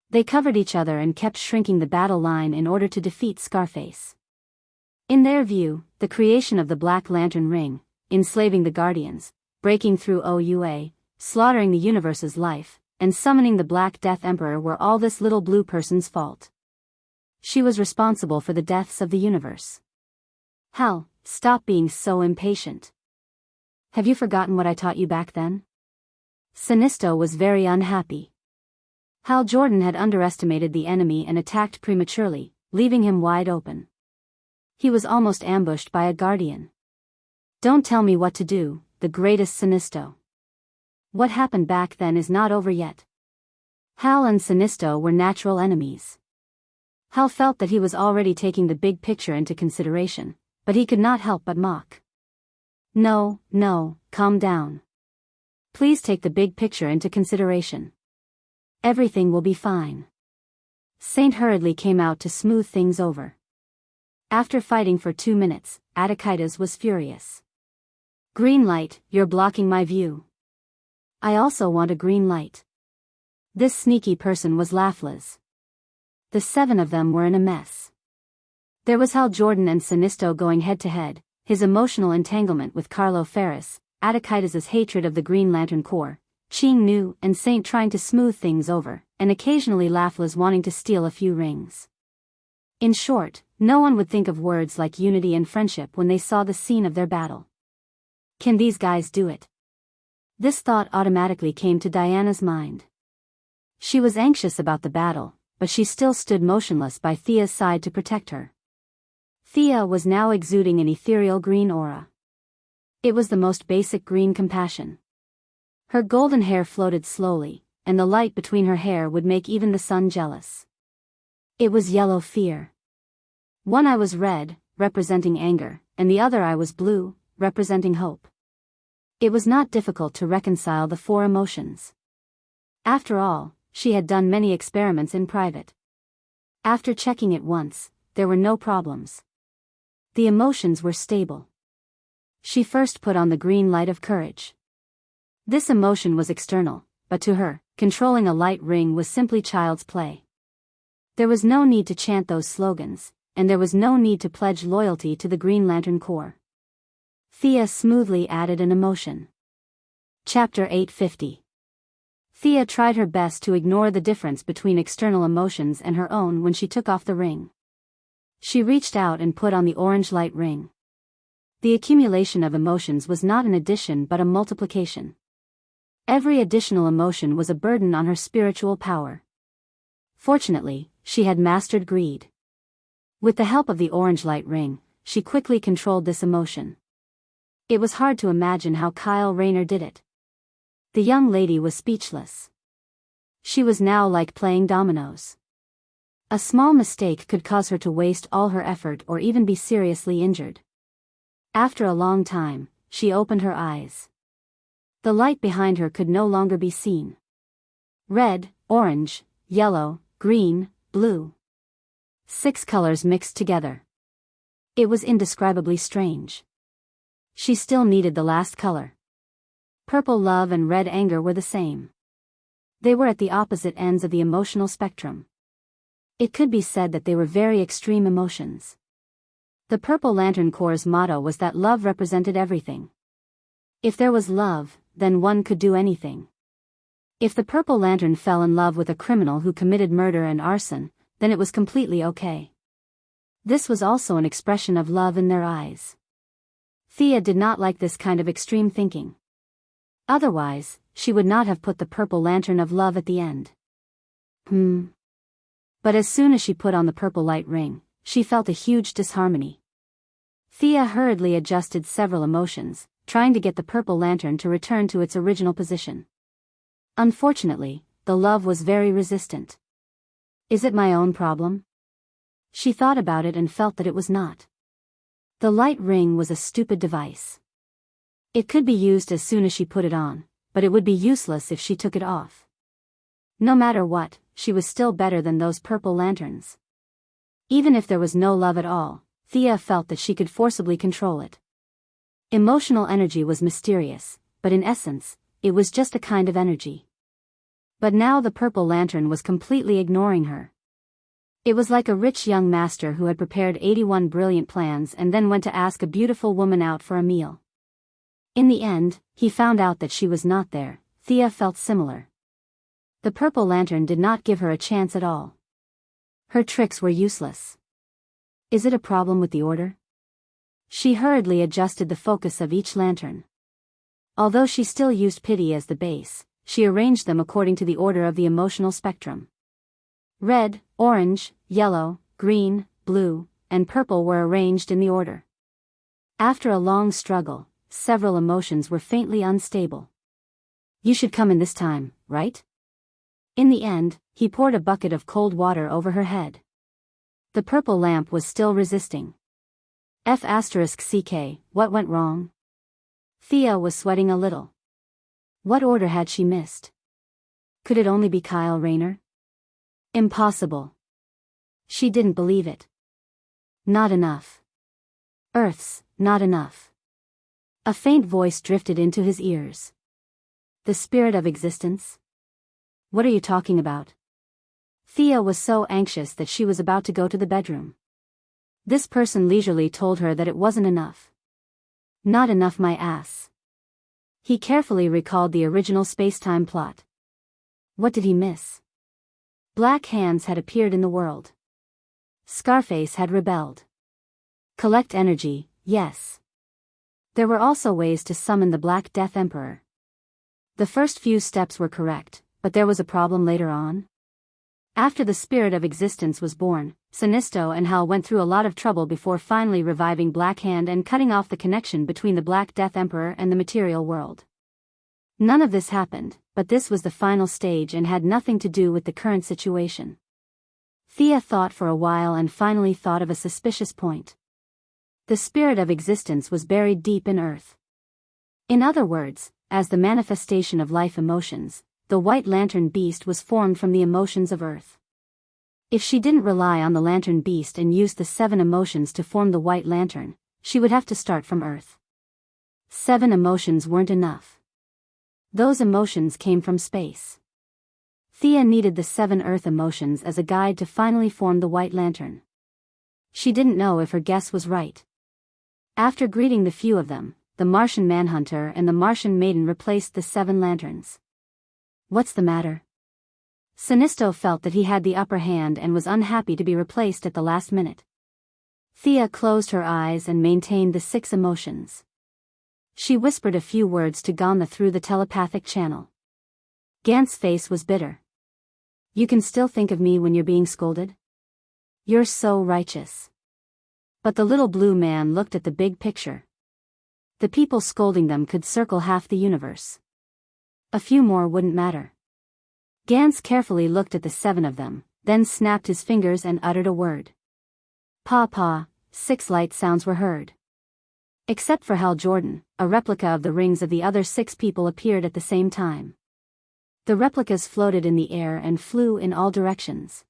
Speaker 1: They covered each other and kept shrinking the battle line in order to defeat Scarface. In their view, the creation of the Black Lantern Ring, enslaving the Guardians, breaking through OUA, slaughtering the universe's life, and summoning the Black Death Emperor were all this little blue person's fault. She was responsible for the deaths of the universe. Hal, stop being so impatient. Have you forgotten what I taught you back then? Sinisto was very unhappy. Hal Jordan had underestimated the enemy and attacked prematurely, leaving him wide open. He was almost ambushed by a guardian. Don't tell me what to do, the greatest Sinisto. What happened back then is not over yet. Hal and Sinisto were natural enemies. Hal felt that he was already taking the big picture into consideration, but he could not help but mock. No, calm down. Please take the big picture into consideration. Everything will be fine. Saint hurriedly came out to smooth things over. After fighting for 2 minutes, Adachitas was furious. Green light, you're blocking my view. I also want a green light. This sneaky person was Laflas. The 7 of them were in a mess. There was Hal Jordan and Sinisto going head to head, his emotional entanglement with Carlo Ferris, Adachitas' hatred of the Green Lantern Corps, Ching Nu and Saint trying to smooth things over, and occasionally Laflas wanting to steal a few rings. In short, no one would think of words like unity and friendship when they saw the scene of their battle. Can these guys do it? This thought automatically came to Diana's mind. She was anxious about the battle, but she still stood motionless by Thea's side to protect her. Thea was now exuding an ethereal green aura. It was the most basic green compassion. Her golden hair floated slowly, and the light between her hair would make even the sun jealous. It was yellow fear. One eye was red, representing anger, and the other eye was blue, representing hope. It was not difficult to reconcile the 4 emotions. After all, she had done many experiments in private. After checking it once, there were no problems. The emotions were stable. She first put on the green light of courage. This emotion was external, but to her, controlling a light ring was simply child's play. There was no need to chant those slogans, and there was no need to pledge loyalty to the Green Lantern Corps. Thea smoothly added an emotion. Chapter 850. Thea tried her best to ignore the difference between external emotions and her own when she took off the ring. She reached out and put on the orange light ring. The accumulation of emotions was not an addition but a multiplication. Every additional emotion was a burden on her spiritual power. Fortunately, she had mastered greed. With the help of the orange light ring, she quickly controlled this emotion. It was hard to imagine how Kyle Rayner did it. The young lady was speechless. She was now like playing dominoes. A small mistake could cause her to waste all her effort or even be seriously injured. After a long time, she opened her eyes. The light behind her could no longer be seen. Red, orange, yellow, green, blue. 6 colors mixed together. It was indescribably strange. She still needed the last color. Purple love and red anger were the same. They were at the opposite ends of the emotional spectrum. It could be said that they were very extreme emotions. The Purple Lantern Corps' motto was that love represented everything. If there was love, then one could do anything. If the Purple Lantern fell in love with a criminal who committed murder and arson, then it was completely okay. This was also an expression of love in their eyes. Thea did not like this kind of extreme thinking. Otherwise, she would not have put the purple lantern of love at the end. But as soon as she put on the purple light ring, she felt a huge disharmony. Thea hurriedly adjusted several emotions, trying to get the purple lantern to return to its original position. Unfortunately, the love was very resistant. Is it my own problem? She thought about it and felt that it was not. The light ring was a stupid device. It could be used as soon as she put it on, but it would be useless if she took it off. No matter what, she was still better than those purple lanterns. Even if there was no love at all, Thea felt that she could forcibly control it. Emotional energy was mysterious, but in essence, it was just a kind of energy. But now the purple lantern was completely ignoring her. It was like a rich young master who had prepared 81 brilliant plans and then went to ask a beautiful woman out for a meal. In the end, he found out that she was not there. Thea felt similar. The purple lantern did not give her a chance at all. Her tricks were useless. Is it a problem with the order? She hurriedly adjusted the focus of each lantern. Although she still used pity as the base, she arranged them according to the order of the emotional spectrum. Red, orange, yellow, green, blue, and purple were arranged in the order. After a long struggle, several emotions were faintly unstable. You should come in this time, right? In the end, he poured a bucket of cold water over her head. The purple lamp was still resisting. F***ck, what went wrong? Thea was sweating a little. What order had she missed? Could it only be Kyle Rayner? Impossible. She didn't believe it. Not enough. Earth's, not enough. A faint voice drifted into his ears. The spirit of existence? What are you talking about? Thea was so anxious that she was about to go to the bedroom. This person leisurely told her that it wasn't enough. Not enough, my ass. He carefully recalled the original space-time plot. What did he miss? Black hands had appeared in the world. Scarface had rebelled. Collect energy, yes. There were also ways to summon the Black Death Emperor. The first few steps were correct, but there was a problem later on. After the spirit of existence was born, Sinisto and Hal went through a lot of trouble before finally reviving Black Hand and cutting off the connection between the Black Death Emperor and the material world. None of this happened, but this was the final stage and had nothing to do with the current situation. Thea thought for a while and finally thought of a suspicious point. The spirit of existence was buried deep in Earth. In other words, as the manifestation of life emotions, the White Lantern Beast was formed from the emotions of Earth. If she didn't rely on the Lantern Beast and use the 7 emotions to form the White Lantern, she would have to start from Earth. 7 emotions weren't enough. Those emotions came from space. Thea needed the 7 Earth emotions as a guide to finally form the White Lantern. She didn't know if her guess was right. After greeting the few of them, the Martian Manhunter and the Martian Maiden replaced the 7 lanterns. What's the matter? Sinisto felt that he had the upper hand and was unhappy to be replaced at the last minute. Thea closed her eyes and maintained the 6 emotions. She whispered a few words to Gantha through the telepathic channel. Gant's face was bitter. You can still think of me when you're being scolded? You're so righteous. But the little blue man looked at the big picture. The people scolding them could circle half the universe. A few more wouldn't matter. Gantz carefully looked at the 7 of them, then snapped his fingers and uttered a word. Pa, 6 light sounds were heard. Except for Hal Jordan, a replica of the rings of the other 6 people appeared at the same time. The replicas floated in the air and flew in all directions.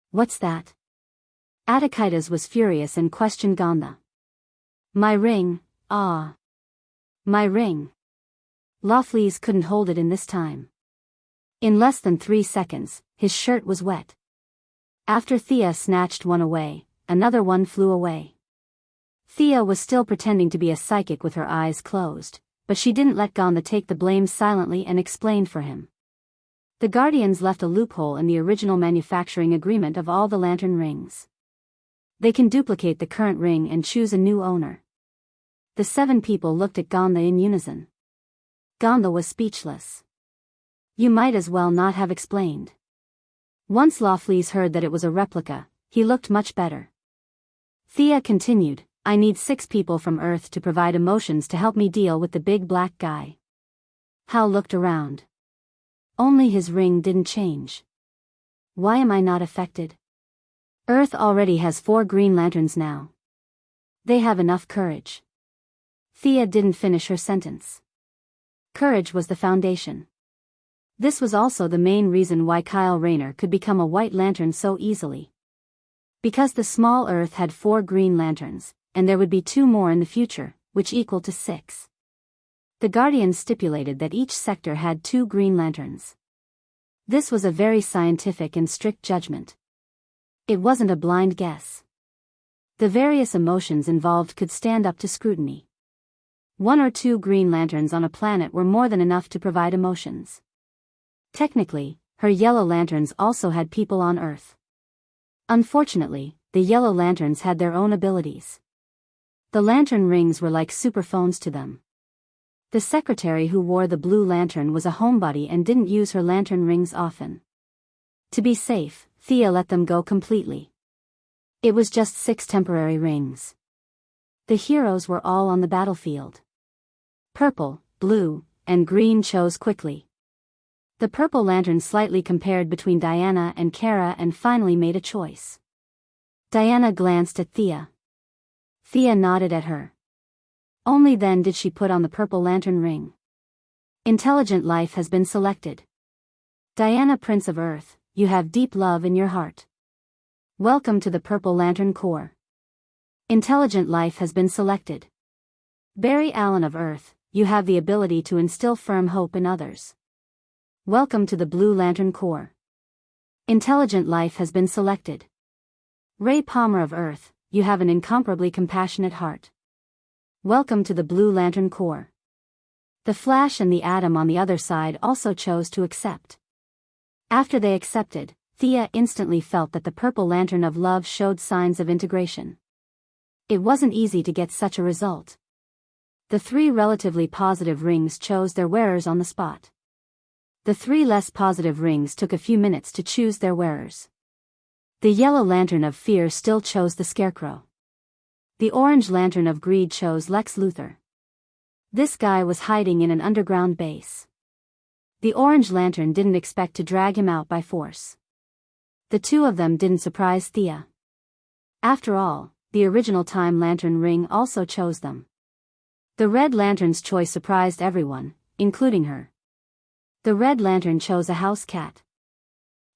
Speaker 1: What's that? Attikitas was furious and questioned Gantha. My ring, ah. My ring. Lawfleas couldn't hold it in this time. In less than 3 seconds, his shirt was wet. After Thea snatched one away, another one flew away. Thea was still pretending to be a psychic with her eyes closed, but she didn't let Gantha take the blame silently and explained for him. The Guardians left a loophole in the original manufacturing agreement of all the lantern rings. They can duplicate the current ring and choose a new owner. The 7 people looked at Gantha in unison. Gantha was speechless. You might as well not have explained. Once Lawfleas heard that it was a replica, he looked much better. Thea continued, I need 6 people from Earth to provide emotions to help me deal with the big black guy. Hal looked around. Only his ring didn't change. Why am I not affected? Earth already has 4 Green Lanterns now. They have enough courage. Thea didn't finish her sentence. Courage was the foundation. This was also the main reason why Kyle Rayner could become a White Lantern so easily. Because the small Earth had 4 Green Lanterns, and there would be 2 more in the future, which equaled to 6. The Guardians stipulated that each sector had 2 Green Lanterns. This was a very scientific and strict judgment. It wasn't a blind guess. The various emotions involved could stand up to scrutiny. 1 or 2 Green Lanterns on a planet were more than enough to provide emotions. Technically, her Yellow Lanterns also had people on Earth. Unfortunately, the Yellow Lanterns had their own abilities. The lantern rings were like superphones to them. The secretary who wore the blue lantern was a homebody and didn't use her lantern rings often. To be safe, Thea let them go completely. It was just 6 temporary rings. The heroes were all on the battlefield. Purple, blue, and green chose quickly. The purple lantern slightly compared between Diana and Kara and finally made a choice. Diana glanced at Thea. Thea nodded at her. Only then did she put on the purple lantern ring. Intelligent life has been selected. Diana, Prince of Earth, you have deep love in your heart. Welcome to the Purple Lantern Corps. Intelligent life has been selected. Barry Allen of Earth, you have the ability to instill firm hope in others. Welcome to the Blue Lantern Corps. Intelligent life has been selected. Ray Palmer of Earth, you have an incomparably compassionate heart. Welcome to the Blue Lantern Corps. The Flash and the Atom on the other side also chose to accept. After they accepted, Thea instantly felt that the Purple Lantern of Love showed signs of integration. It wasn't easy to get such a result. The 3 relatively positive rings chose their wearers on the spot. The 3 less positive rings took a few minutes to choose their wearers. The Yellow Lantern of Fear still chose the Scarecrow. The Orange Lantern of Greed chose Lex Luthor. This guy was hiding in an underground base. The Orange Lantern didn't expect to drag him out by force. The 2 of them didn't surprise Thea. After all, the original Time Lantern ring also chose them. The Red Lantern's choice surprised everyone, including her. The Red Lantern chose a house cat.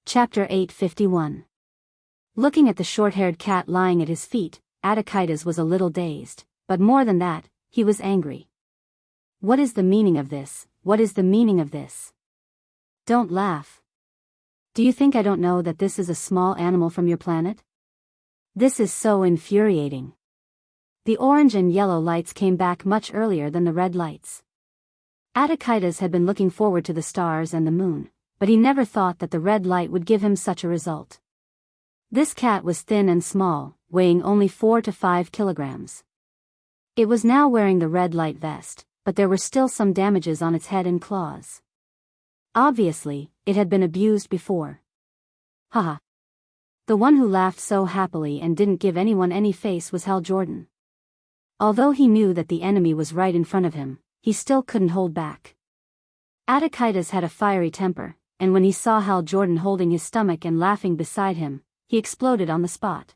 Speaker 1: Chapter 851. Looking at the short-haired cat lying at his feet, Attikitis was a little dazed, but more than that, he was angry. What is the meaning of this? What is the meaning of this? Don't laugh. Do you think I don't know that this is a small animal from your planet? This is so infuriating. The orange and yellow lights came back much earlier than the red lights. Attikitis had been looking forward to the stars and the moon, but he never thought that the red light would give him such a result. This cat was thin and small, weighing only 4 to 5 kilograms. It was now wearing the red light vest, but there were still some damages on its head and claws. Obviously, it had been abused before. Haha. The one who laughed so happily and didn't give anyone any face was Hal Jordan. Although he knew that the enemy was right in front of him, he still couldn't hold back. Attikitis had a fiery temper, and when he saw Hal Jordan holding his stomach and laughing beside him, he exploded on the spot.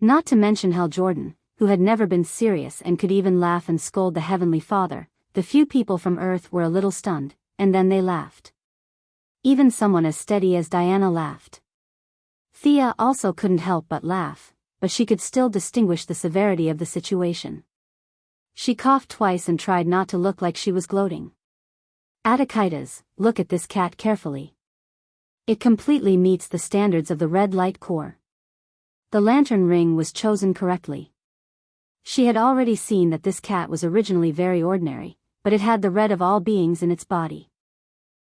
Speaker 1: Not to mention Hal Jordan, who had never been serious and could even laugh and scold the Heavenly Father, the few people from Earth were a little stunned, and then they laughed. Even someone as steady as Diana laughed. Thea also couldn't help but laugh, but she could still distinguish the severity of the situation. She coughed twice and tried not to look like she was gloating. Attikitis, look at this cat carefully. It completely meets the standards of the Red Light Corps. The lantern ring was chosen correctly. She had already seen that this cat was originally very ordinary, but it had the red of all beings in its body.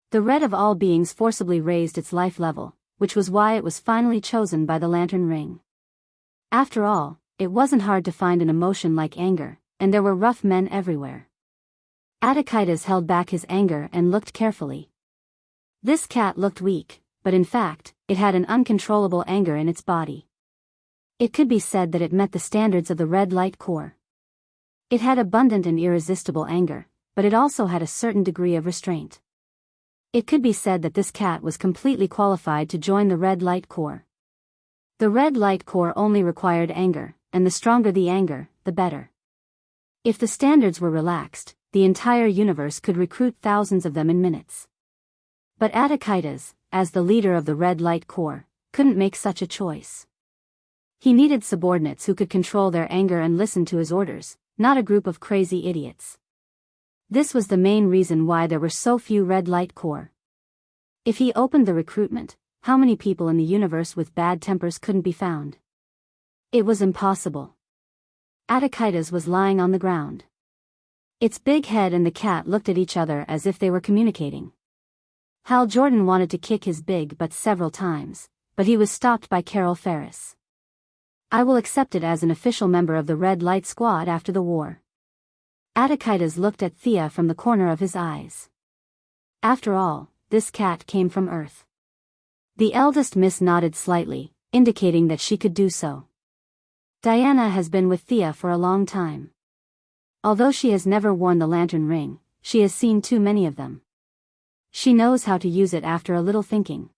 Speaker 1: The red of all beings forcibly raised its life level, which was why it was finally chosen by the lantern ring. After all, it wasn't hard to find an emotion like anger, and there were rough men everywhere. Attikitis held back his anger and looked carefully. This cat looked weak, but in fact, it had an uncontrollable anger in its body. It could be said that it met the standards of the red light core. It had abundant and irresistible anger, but it also had a certain degree of restraint. It could be said that this cat was completely qualified to join the red light core. The red light core only required anger, and the stronger the anger, the better. If the standards were relaxed, the entire universe could recruit thousands of them in minutes. But Atakaitas, as the leader of the red light core, couldn't make such a choice. He needed subordinates who could control their anger and listen to his orders, not a group of crazy idiots. This was the main reason why there were so few red light core. If he opened the recruitment, how many people in the universe with bad tempers couldn't be found? It was impossible. Atakaitas was lying on the ground. Its big head and the cat looked at each other as if they were communicating. Hal Jordan wanted to kick his big butt several times, but he was stopped by Carol Ferris. I will accept it as an official member of the Red Light Squad after the war. Atakaitas looked at Thea from the corner of his eyes. After all, this cat came from Earth. The eldest miss nodded slightly, indicating that she could do so. Diana has been with Thea for a long time. Although she has never worn the lantern ring, she has seen too many of them. She knows how to use it after a little thinking.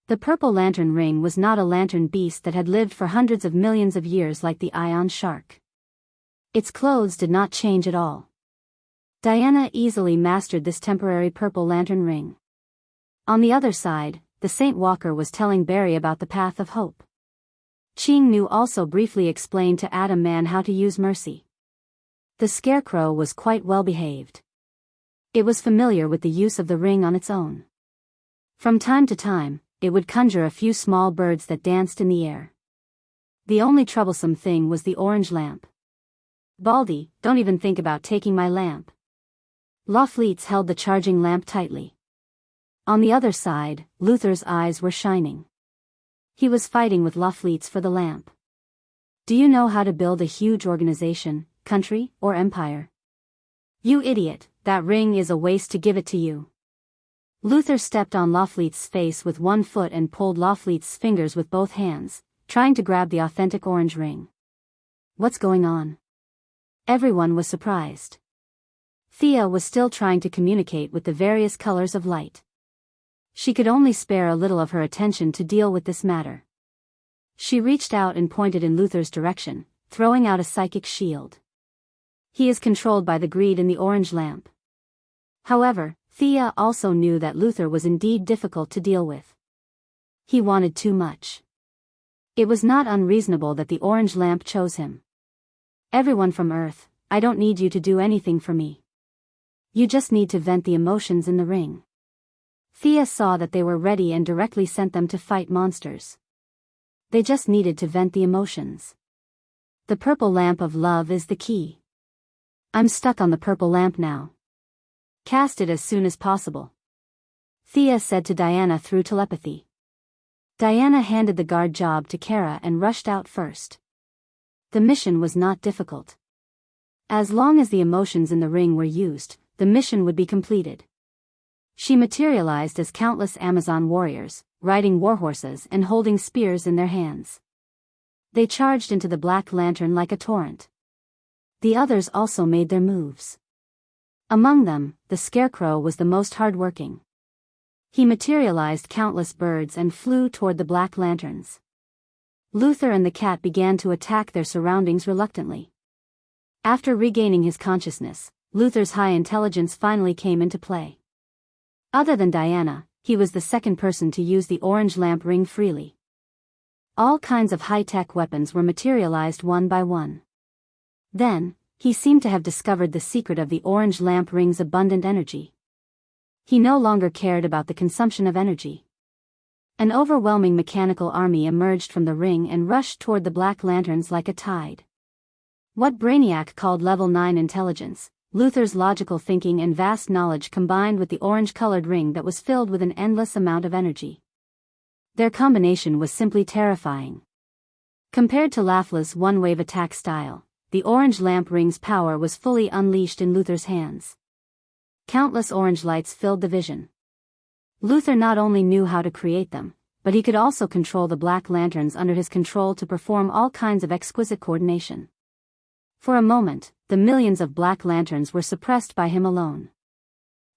Speaker 1: The purple lantern ring was not a lantern beast that had lived for hundreds of millions of years like the ion shark. Its clothes did not change at all. Diana easily mastered this temporary purple lantern ring. On the other side, the Saint Walker was telling Barry about the path of hope. Ching Nu also briefly explained to Adam Man how to use mercy. The scarecrow was quite well behaved. It was familiar with the use of the ring on its own. From time to time, it would conjure a few small birds that danced in the air. The only troublesome thing was the orange lamp. Baldy, don't even think about taking my lamp. Lawfleets held the charging lamp tightly. On the other side, Luther's eyes were shining. He was fighting with Lawfleets for the lamp. Do you know how to build a huge organization, country, or empire? You idiot, that ring is a waste to give it to you. Luther stepped on Lawfleet's face with one foot and pulled Lawfleet's fingers with both hands, trying to grab the authentic orange ring. What's going on? Everyone was surprised. Thea was still trying to communicate with the various colors of light. She could only spare a little of her attention to deal with this matter. She reached out and pointed in Luther's direction, throwing out a psychic shield. He is controlled by the greed in the orange lamp. However, Thea also knew that Luther was indeed difficult to deal with. He wanted too much. It was not unreasonable that the orange lamp chose him. Everyone from Earth, I don't need you to do anything for me. You just need to vent the emotions in the ring. Thea saw that they were ready and directly sent them to fight monsters. They just needed to vent the emotions. The purple lamp of love is the key. I'm stuck on the purple lamp now. Cast it as soon as possible. Thea said to Diana through telepathy. Diana handed the guard job to Kara and rushed out first. The mission was not difficult. As long as the emotions in the ring were used, the mission would be completed. She materialized as countless Amazon warriors, riding warhorses and holding spears in their hands. They charged into the black lantern like a torrent. The others also made their moves. Among them, the scarecrow was the most hardworking. He materialized countless birds and flew toward the black lanterns. Luther and the cat began to attack their surroundings reluctantly. After regaining his consciousness, Luther's high intelligence finally came into play. Other than Diana, he was the second person to use the orange lamp ring freely. All kinds of high-tech weapons were materialized one by one. Then, he seemed to have discovered the secret of the orange lamp ring's abundant energy. He no longer cared about the consumption of energy. An overwhelming mechanical army emerged from the ring and rushed toward the black lanterns like a tide. What Brainiac called Level 9 intelligence, Luther's logical thinking and vast knowledge combined with the orange-colored ring that was filled with an endless amount of energy. Their combination was simply terrifying. Compared to Lafla's one-wave attack style, the orange lamp ring's power was fully unleashed in Luther's hands. Countless orange lights filled the vision. Luther not only knew how to create them, but he could also control the black lanterns under his control to perform all kinds of exquisite coordination. For a moment, the millions of black lanterns were suppressed by him alone.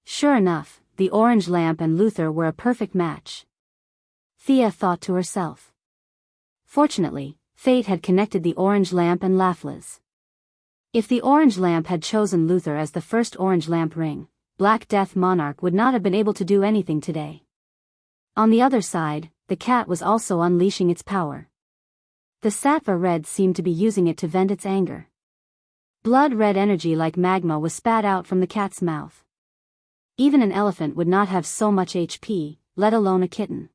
Speaker 1: Sure enough, the orange lamp and Luther were a perfect match. Thea thought to herself. Fortunately, fate had connected the orange lamp and Lafla's. If the orange lamp had chosen Luther as the first orange lamp ring, Black Death Monarch would not have been able to do anything today. On the other side, the cat was also unleashing its power. The Sattva Red seemed to be using it to vent its anger. Blood-red energy like magma was spat out from the cat's mouth. Even an elephant would not have so much HP, let alone a kitten.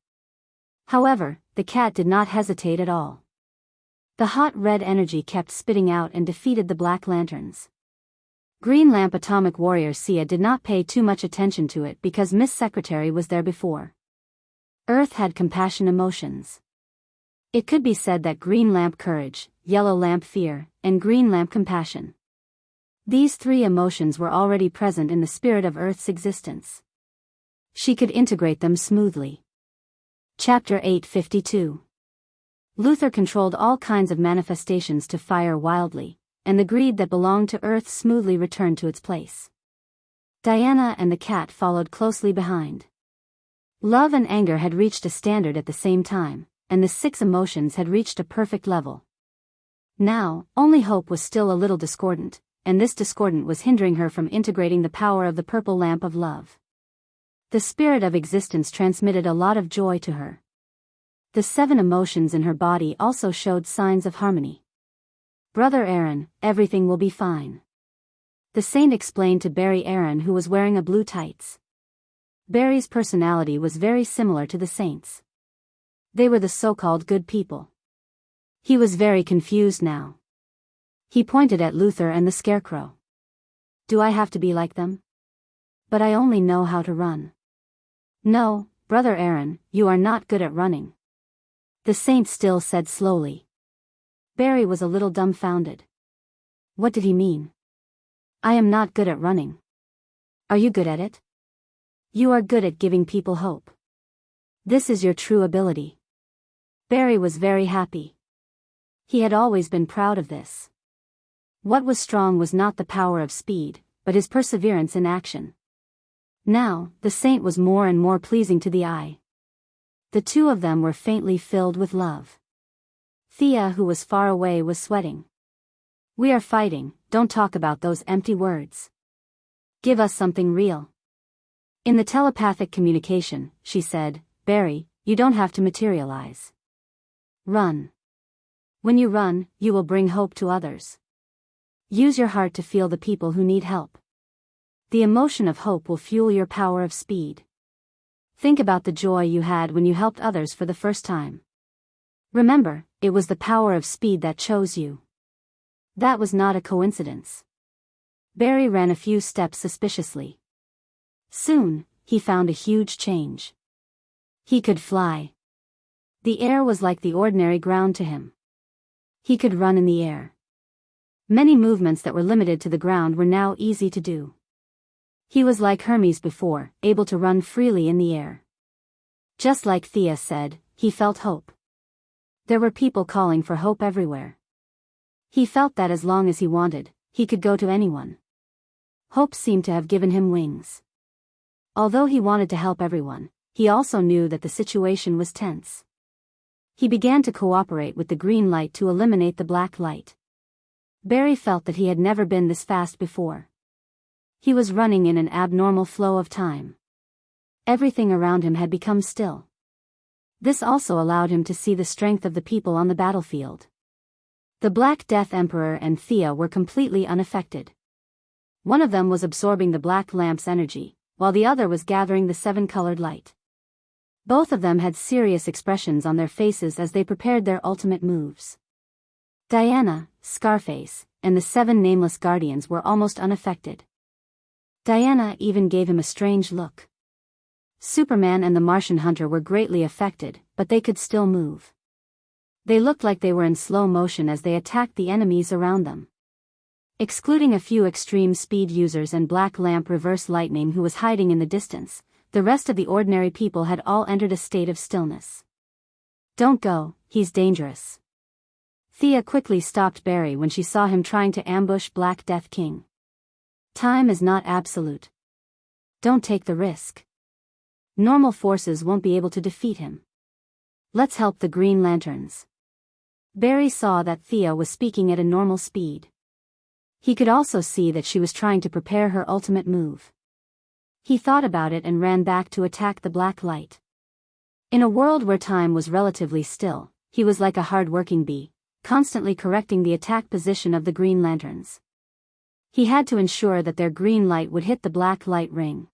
Speaker 1: However, the cat did not hesitate at all. The hot red energy kept spitting out and defeated the black lanterns. Green Lamp Atomic Warrior Sia did not pay too much attention to it because Miss Secretary was there before. Earth had compassion emotions. It could be said that Green Lamp Courage, Yellow Lamp Fear, and Green Lamp Compassion. These three emotions were already present in the spirit of Earth's existence. She could integrate them smoothly. Chapter 852. Luther controlled all kinds of manifestations to fire wildly, and the greed that belonged to Earth smoothly returned to its place. Diana and the cat followed closely behind. Love and anger had reached a standard at the same time, and the 6 emotions had reached a perfect level. Now, only hope was still a little discordant, and this discordant was hindering her from integrating the power of the purple lamp of love. The spirit of existence transmitted a lot of joy to her. The 7 emotions in her body also showed signs of harmony. Brother Aaron, everything will be fine. The saint explained to Barry Aaron, who was wearing a blue tights. Barry's personality was very similar to the saint's. They were the so-called good people. He was very confused now. He pointed at Luther and the Scarecrow. Do I have to be like them? But I only know how to run. No, Brother Aaron, you are not good at running. The saint still said slowly. Barry was a little dumbfounded. What did he mean? I am not good at running. Are you good at it? You are good at giving people hope. This is your true ability. Barry was very happy. He had always been proud of this. What was strong was not the power of speed, but his perseverance in action. Now, the saint was more and more pleasing to the eye. The two of them were faintly filled with love. Thea, who was far away, was sweating. We are fighting, don't talk about those empty words. Give us something real. In the telepathic communication, she said, Barry, you don't have to materialize. Run. When you run, you will bring hope to others. Use your heart to feel the people who need help. The emotion of hope will fuel your power of speed. Think about the joy you had when you helped others for the first time. Remember, it was the power of speed that chose you. That was not a coincidence. Barry ran a few steps suspiciously. Soon, he found a huge change. He could fly. The air was like the ordinary ground to him. He could run in the air. Many movements that were limited to the ground were now easy to do. He was like Hermes before, able to run freely in the air. Just like Thea said, he felt hope. There were people calling for hope everywhere. He felt that as long as he wanted, he could go to anyone. Hope seemed to have given him wings. Although he wanted to help everyone, he also knew that the situation was tense. He began to cooperate with the green light to eliminate the black light. Barry felt that he had never been this fast before. He was running in an abnormal flow of time. Everything around him had become still. This also allowed him to see the strength of the people on the battlefield. The Black Death Emperor and Thea were completely unaffected. One of them was absorbing the black lamp's energy, while the other was gathering the 7-colored light. Both of them had serious expressions on their faces as they prepared their ultimate moves. Diana, Scarface, and the 7 nameless guardians were almost unaffected. Diana even gave him a strange look. Superman and the Martian Hunter were greatly affected, but they could still move. They looked like they were in slow motion as they attacked the enemies around them. Excluding a few extreme speed users and Black Lamp Reverse Lightning who was hiding in the distance, the rest of the ordinary people had all entered a state of stillness. Don't go, he's dangerous. Thea quickly stopped Barry when she saw him trying to ambush Black Death King. Time is not absolute. Don't take the risk. Normal forces won't be able to defeat him. Let's help the Green Lanterns. Barry saw that Thea was speaking at a normal speed. He could also see that she was trying to prepare her ultimate move. He thought about it and ran back to attack the black light. In a world where time was relatively still, he was like a hard-working bee, constantly correcting the attack position of the Green Lanterns. He had to ensure that their green light would hit the black light ring.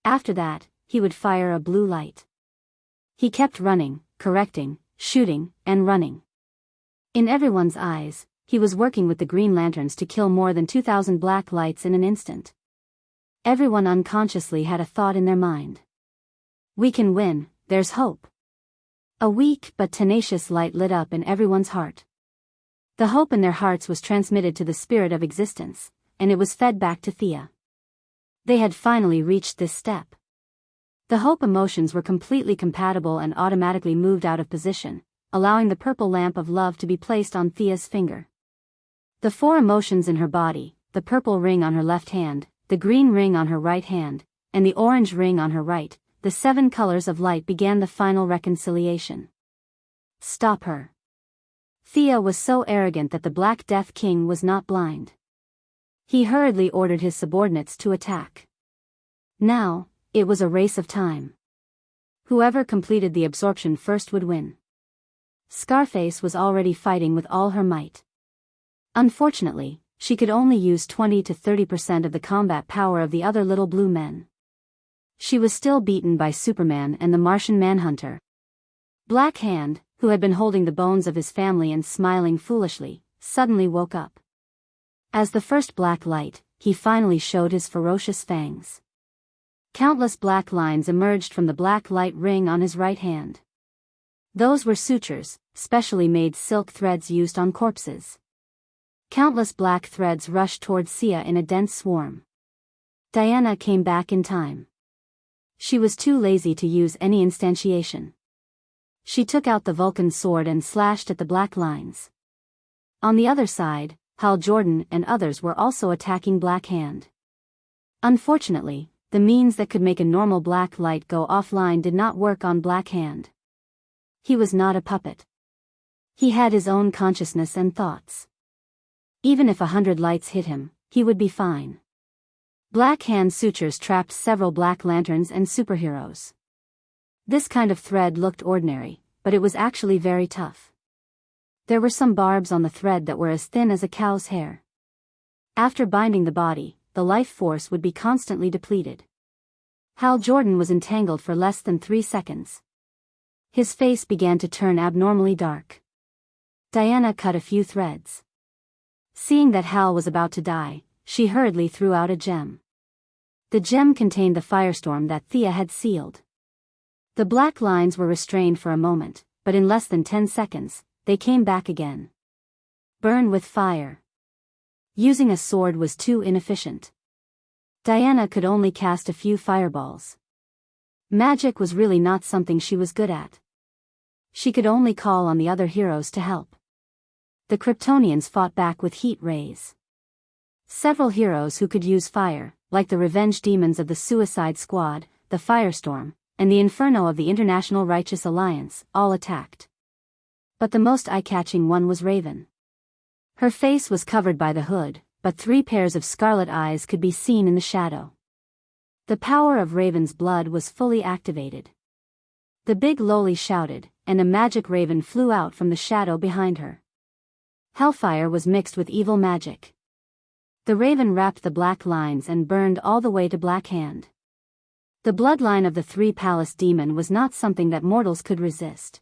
Speaker 1: After that, he would fire a blue light. He kept running, correcting, shooting, and running. In everyone's eyes, he was working with the Green Lanterns to kill more than 2,000 black lights in an instant. Everyone unconsciously had a thought in their mind. We can win, there's hope. A weak but tenacious light lit up in everyone's heart. The hope in their hearts was transmitted to the spirit of existence, and it was fed back to Thea. They had finally reached this step. The hope emotions were completely compatible and automatically moved out of position, allowing the purple lamp of love to be placed on Thea's finger. The 4 emotions in her body, the purple ring on her left hand, the green ring on her right hand, and the orange ring on her right, the 7 colors of light began the final reconciliation. Stop her. Thea was so arrogant that the Black Death King was not blind. He hurriedly ordered his subordinates to attack. Now, it was a race of time. Whoever completed the absorption first would win. Scarface was already fighting with all her might. Unfortunately, she could only use 20 to 30% of the combat power of the other little blue men. She was still beaten by Superman and the Martian Manhunter. Black Hand, who had been holding the bones of his family and smiling foolishly, suddenly woke up. As the first black light, he finally showed his ferocious fangs. Countless black lines emerged from the black light ring on his right hand. Those were sutures, specially made silk threads used on corpses. Countless black threads rushed toward Sia in a dense swarm. Diana came back in time. She was too lazy to use any instantiation. She took out the Vulcan sword and slashed at the black lines. On the other side, Hal Jordan and others were also attacking Black Hand. Unfortunately, the means that could make a normal black light go offline did not work on Black Hand. He was not a puppet. He had his own consciousness and thoughts. Even if 100 lights hit him, he would be fine. Black Hand sutures trapped several Black Lanterns and superheroes. This kind of thread looked ordinary, but it was actually very tough. There were some barbs on the thread that were as thin as a cow's hair. After binding the body, the life force would be constantly depleted. Hal Jordan was entangled for less than 3 seconds. His face began to turn abnormally dark. Diana cut a few threads. Seeing that Hal was about to die, she hurriedly threw out a gem. The gem contained the firestorm that Thea had sealed. The black lines were restrained for a moment, but in less than 10 seconds, they came back again. Burn with fire. Using a sword was too inefficient. Diana could only cast a few fireballs. Magic was really not something she was good at. She could only call on the other heroes to help. The Kryptonians fought back with heat rays. Several heroes who could use fire, like the Revenge Demons of the Suicide Squad, the Firestorm, and the Inferno of the International Righteous Alliance, all attacked. But the most eye-catching one was Raven. Her face was covered by the hood, but 3 pairs of scarlet eyes could be seen in the shadow. The power of Raven's blood was fully activated. The big lowly shouted, and a magic raven flew out from the shadow behind her. Hellfire was mixed with evil magic. The raven wrapped the black lines and burned all the way to Black Hand. The bloodline of the 3 Palace Demon was not something that mortals could resist.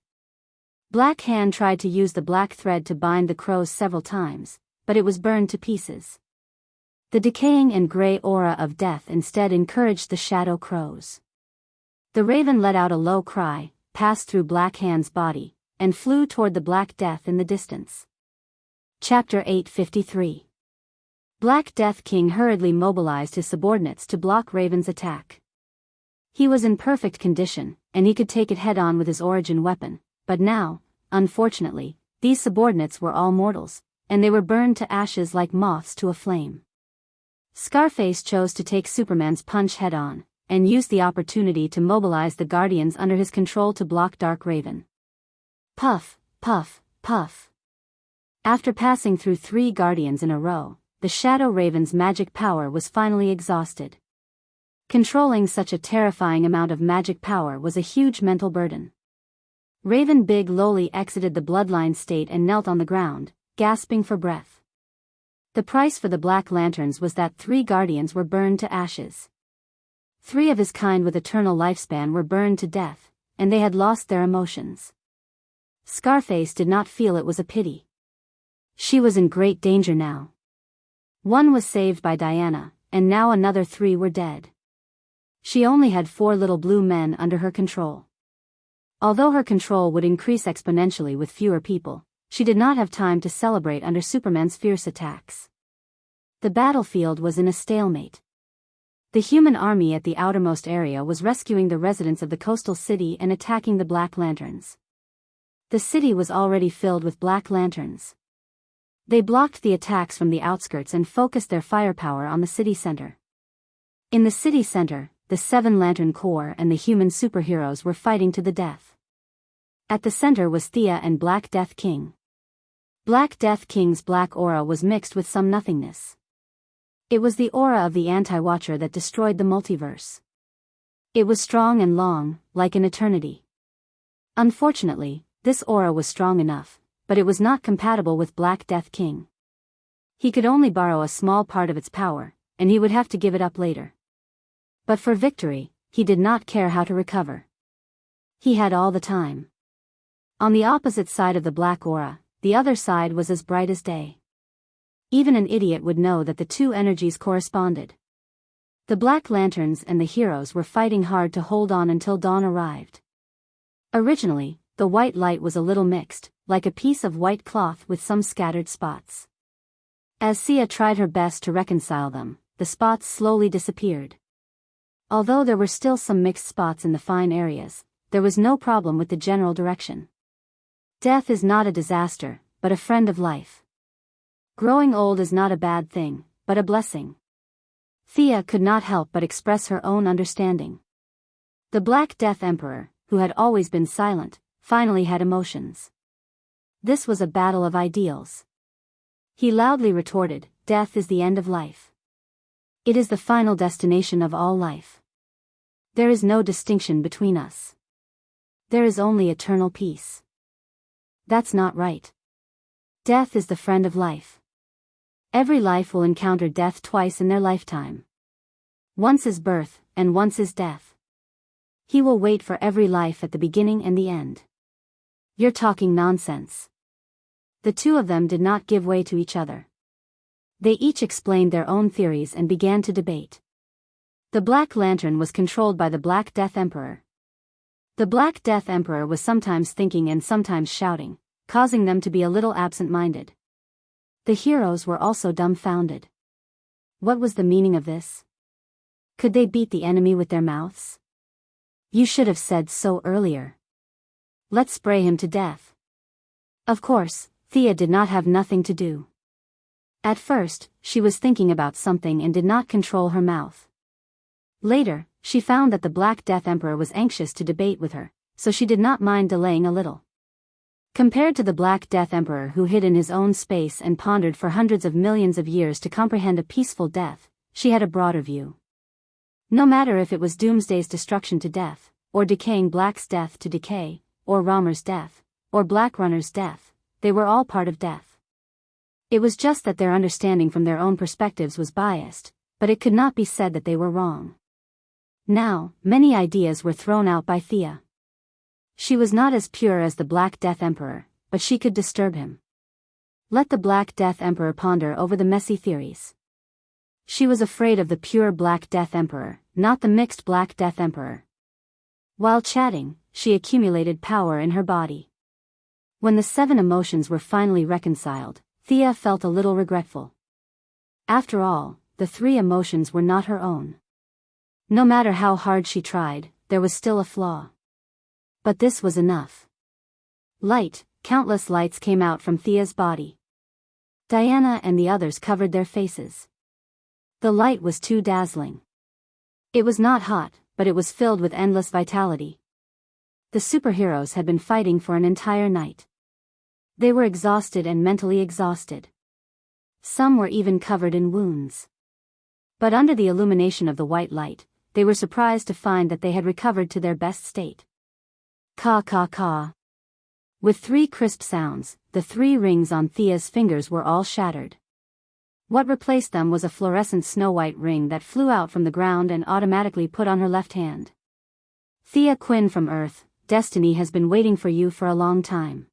Speaker 1: Black Hand tried to use the black thread to bind the crows several times, but it was burned to pieces. The decaying and gray aura of death instead encouraged the shadow crows. The raven let out a low cry, passed through Black Hand's body, and flew toward the Black Death in the distance. Chapter 853. Black Death King hurriedly mobilized his subordinates to block Raven's attack. He was in perfect condition, and he could take it head-on with his origin weapon, but now, unfortunately, these subordinates were all mortals, and they were burned to ashes like moths to a flame. Scarface chose to take Superman's punch head-on, and used the opportunity to mobilize the Guardians under his control to block Dark Raven. Puff, puff, puff. After passing through 3 Guardians in a row, the Shadow Raven's magic power was finally exhausted. Controlling such a terrifying amount of magic power was a huge mental burden. Raven Big lowly exited the bloodline state and knelt on the ground, gasping for breath. The price for the Black Lanterns was that 3 Guardians were burned to ashes. 3 of his kind with eternal lifespan were burned to death, and they had lost their emotions. Scarface did not feel it was a pity. She was in great danger now. 1 was saved by Diana, and now another 3 were dead. She only had 4 little blue men under her control. Although her control would increase exponentially with fewer people, she did not have time to celebrate under Superman's fierce attacks. The battlefield was in a stalemate. The human army at the outermost area was rescuing the residents of the coastal city and attacking the Black Lanterns. The city was already filled with Black Lanterns. They blocked the attacks from the outskirts and focused their firepower on the city center. In the city center, the 7 Lantern Corps and the human superheroes were fighting to the death. At the center was Thea and Black Death King. Black Death King's black aura was mixed with some nothingness. It was the aura of the Anti-Watcher that destroyed the multiverse. It was strong and long, like an eternity. Unfortunately, this aura was strong enough, but it was not compatible with Black Death King. He could only borrow a small part of its power, and he would have to give it up later. But for victory, he did not care how to recover. He had all the time. On the opposite side of the black aura, the other side was as bright as day. Even an idiot would know that the 2 energies corresponded. The Black Lanterns and the heroes were fighting hard to hold on until dawn arrived. Originally, the white light was a little mixed, like a piece of white cloth with some scattered spots. As Sia tried her best to reconcile them, the spots slowly disappeared. Although there were still some mixed spots in the fine areas, there was no problem with the general direction. Death is not a disaster, but a friend of life. Growing old is not a bad thing, but a blessing. Thea could not help but express her own understanding. The Black Death Emperor, who had always been silent, finally had emotions. This was a battle of ideals. He loudly retorted, "Death is the end of life. It is the final destination of all life. There is no distinction between us. There is only eternal peace." That's not right. Death is the friend of life. Every life will encounter death twice in their lifetime. Once is birth, and once is death. He will wait for every life at the beginning and the end. You're talking nonsense. The 2 of them did not give way to each other. They each explained their own theories and began to debate. The Black Lantern was controlled by the Black Death Emperor. The Black Death Emperor was sometimes thinking and sometimes shouting, causing them to be a little absent-minded. The heroes were also dumbfounded. What was the meaning of this? Could they beat the enemy with their mouths? You should have said so earlier. Let's spray him to death. Of course, Thea did not have nothing to do. At first, she was thinking about something and did not control her mouth. Later, she found that the Black Death Emperor was anxious to debate with her, so she did not mind delaying a little. Compared to the Black Death Emperor who hid in his own space and pondered for hundreds of millions of years to comprehend a peaceful death, she had a broader view. No matter if it was Doomsday's destruction to death, or decaying Black's death to decay, or Romer's death, or Black Runner's death, they were all part of death. It was just that their understanding from their own perspectives was biased, but it could not be said that they were wrong. Now, many ideas were thrown out by Thea. She was not as pure as the Black Death Emperor, but she could disturb him. Let the Black Death Emperor ponder over the messy theories. She was afraid of the pure Black Death Emperor, not the mixed Black Death Emperor. While chatting, she accumulated power in her body. When the 7 emotions were finally reconciled, Thea felt a little regretful. After all, the 3 emotions were not her own. No matter how hard she tried, there was still a flaw. But this was enough. Light, countless lights came out from Thea's body. Diana and the others covered their faces. The light was too dazzling. It was not hot, but it was filled with endless vitality. The superheroes had been fighting for an entire night. They were exhausted and mentally exhausted. Some were even covered in wounds. But under the illumination of the white light, they were surprised to find that they had recovered to their best state. Caw caw caw. With 3 crisp sounds, the 3 rings on Thea's fingers were all shattered. What replaced them was a fluorescent snow-white ring that flew out from the ground and automatically put on her left hand. Thea Quinn from Earth, destiny has been waiting for you for a long time.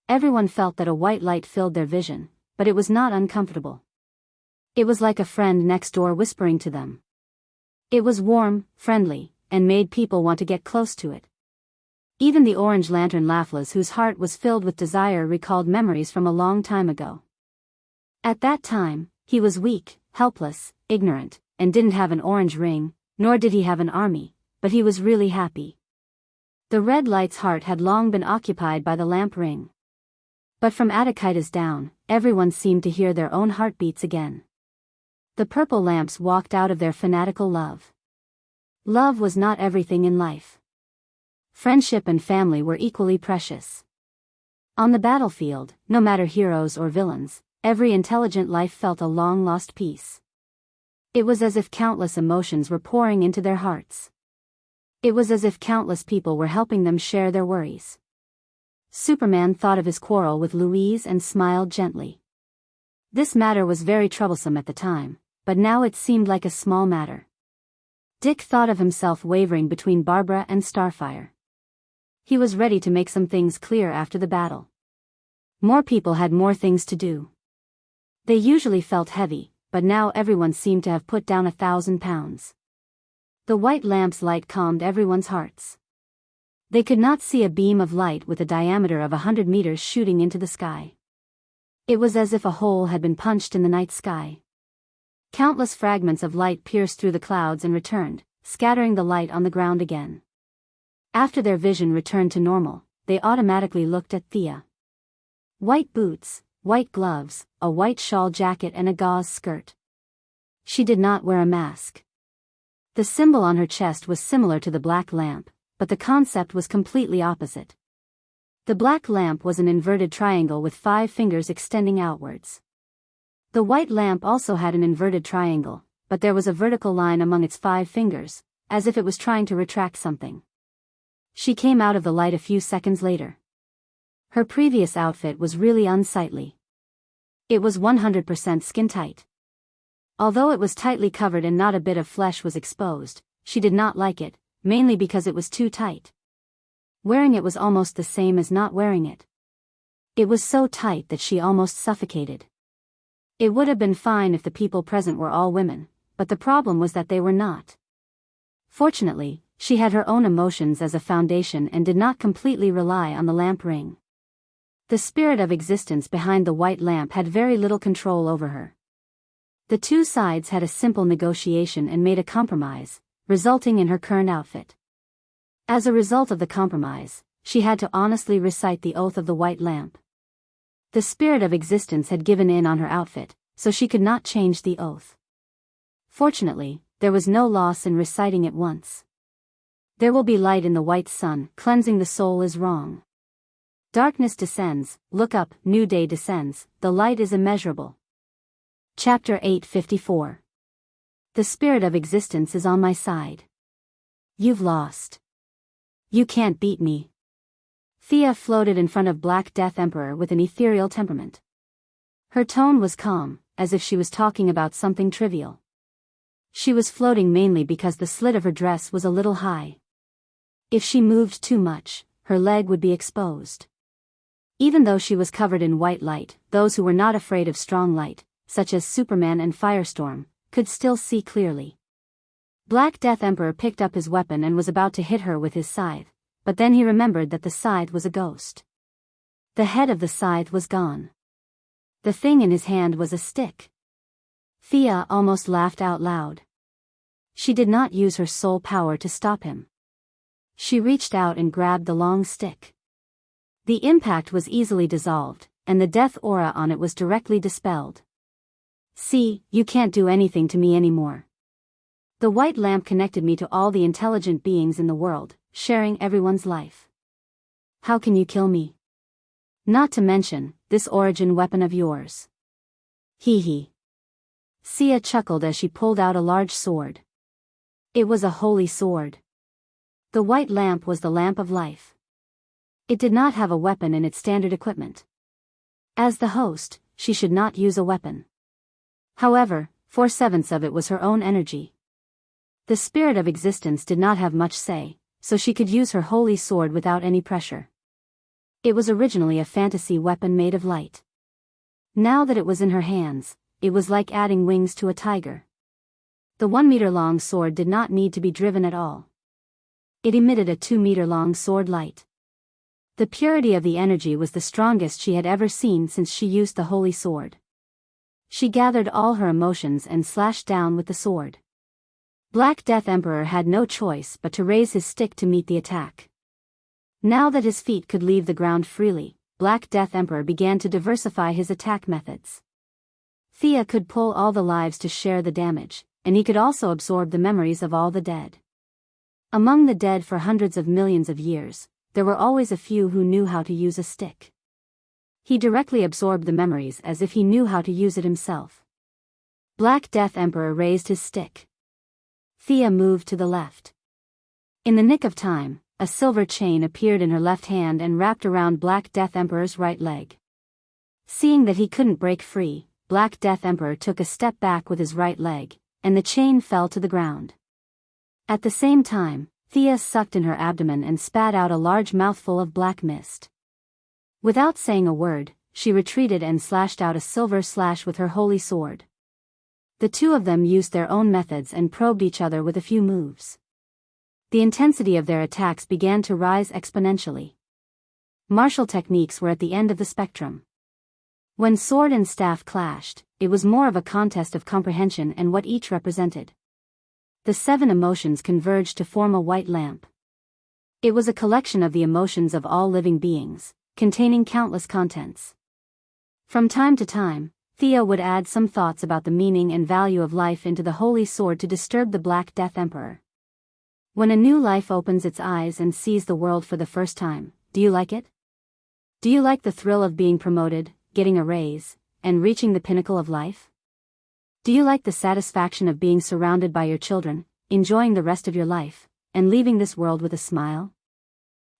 Speaker 1: Everyone felt that a white light filled their vision, but it was not uncomfortable. It was like a friend next door whispering to them. It was warm, friendly, and made people want to get close to it. Even the orange lantern Laughless, whose heart was filled with desire, recalled memories from a long time ago. At that time, he was weak, helpless, ignorant, and didn't have an orange ring, nor did he have an army, but he was really happy. The red light's heart had long been occupied by the lamp ring. But from Attikitas down, everyone seemed to hear their own heartbeats again. The purple lamps walked out of their fanatical love. Love was not everything in life. Friendship and family were equally precious. On the battlefield, no matter heroes or villains, every intelligent life felt a long-lost peace. It was as if countless emotions were pouring into their hearts. It was as if countless people were helping them share their worries. Superman thought of his quarrel with Louise and smiled gently. This matter was very troublesome at the time, but now it seemed like a small matter. Dick thought of himself wavering between Barbara and Starfire. He was ready to make some things clear after the battle. More people had more things to do. They usually felt heavy, but now everyone seemed to have put down 1,000 pounds. The white lamp's light calmed everyone's hearts. They could not see a beam of light with a diameter of 100 meters shooting into the sky. It was as if a hole had been punched in the night sky. Countless fragments of light pierced through the clouds and returned, scattering the light on the ground again. After their vision returned to normal, they automatically looked at Thea. White boots, white gloves, a white shawl jacket and a gauze skirt. She did not wear a mask. The symbol on her chest was similar to the black lamp, but the concept was completely opposite. The black lamp was an inverted triangle with 5 fingers extending outwards. The white lamp also had an inverted triangle, but there was a vertical line among its 5 fingers, as if it was trying to retract something. She came out of the light a few seconds later. Her previous outfit was really unsightly. It was 100% skin-tight. Although it was tightly covered and not a bit of flesh was exposed, she did not like it, mainly because it was too tight. Wearing it was almost the same as not wearing it. It was so tight that she almost suffocated. It would have been fine if the people present were all women, but the problem was that they were not. Fortunately, she had her own emotions as a foundation and did not completely rely on the lamp ring. The spirit of existence behind the white lamp had very little control over her. The 2 sides had a simple negotiation and made a compromise, resulting in her current outfit. As a result of the compromise, she had to honestly recite the oath of the white lamp. The spirit of existence had given in on her outfit, so she could not change the oath. Fortunately, there was no loss in reciting it once. There will be light in the white sun, cleansing the soul is wrong. Darkness descends, look up, new day descends, the light is immeasurable. Chapter 854. The spirit of existence is on my side. You've lost. You can't beat me. Thea floated in front of Black Death Emperor with an ethereal temperament. Her tone was calm, as if she was talking about something trivial. She was floating mainly because the slit of her dress was a little high. If she moved too much, her leg would be exposed. Even though she was covered in white light, those who were not afraid of strong light, such as Superman and Firestorm, could still see clearly. Black Death Emperor picked up his weapon and was about to hit her with his scythe, but then he remembered that the scythe was a ghost. The head of the scythe was gone. The thing in his hand was a stick. Thea almost laughed out loud. She did not use her soul power to stop him. She reached out and grabbed the long stick. The impact was easily dissolved, and the death aura on it was directly dispelled. "See, you can't do anything to me anymore. The white lamp connected me to all the intelligent beings in the world, sharing everyone's life. How can you kill me? Not to mention, this origin weapon of yours." Hee hee. Sia chuckled as she pulled out a large sword. It was a holy sword. The white lamp was the lamp of life. It did not have a weapon in its standard equipment. As the host, she should not use a weapon. However, 4/7 of it was her own energy. The spirit of existence did not have much say, so she could use her holy sword without any pressure. It was originally a fantasy weapon made of light. Now that it was in her hands, it was like adding wings to a tiger. The 1-meter-long sword did not need to be driven at all. It emitted a 2-meter-long sword light. The purity of the energy was the strongest she had ever seen since she used the holy sword. She gathered all her emotions and slashed down with the sword. Black Death Emperor had no choice but to raise his stick to meet the attack. Now that his feet could leave the ground freely, Black Death Emperor began to diversify his attack methods. Thea could pull all the lives to share the damage, and he could also absorb the memories of all the dead. Among the dead for hundreds of millions of years, there were always a few who knew how to use a stick. He directly absorbed the memories as if he knew how to use it himself. Black Death Emperor raised his stick. Thea moved to the left. In the nick of time, a silver chain appeared in her left hand and wrapped around Black Death Emperor's right leg. Seeing that he couldn't break free, Black Death Emperor took a step back with his right leg, and the chain fell to the ground. At the same time, Thea sucked in her abdomen and spat out a large mouthful of black mist. Without saying a word, she retreated and slashed out a silver slash with her holy sword. The two of them used their own methods and probed each other with a few moves. The intensity of their attacks began to rise exponentially. Martial techniques were at the end of the spectrum. When sword and staff clashed, it was more of a contest of comprehension and what each represented. The 7 emotions converged to form a white lamp. It was a collection of the emotions of all living beings, containing countless contents. From time to time, Thea would add some thoughts about the meaning and value of life into the holy sword to disturb the Black Death Emperor. When a new life opens its eyes and sees the world for the first time, do you like it? Do you like the thrill of being promoted, getting a raise, and reaching the pinnacle of life? Do you like the satisfaction of being surrounded by your children, enjoying the rest of your life, and leaving this world with a smile?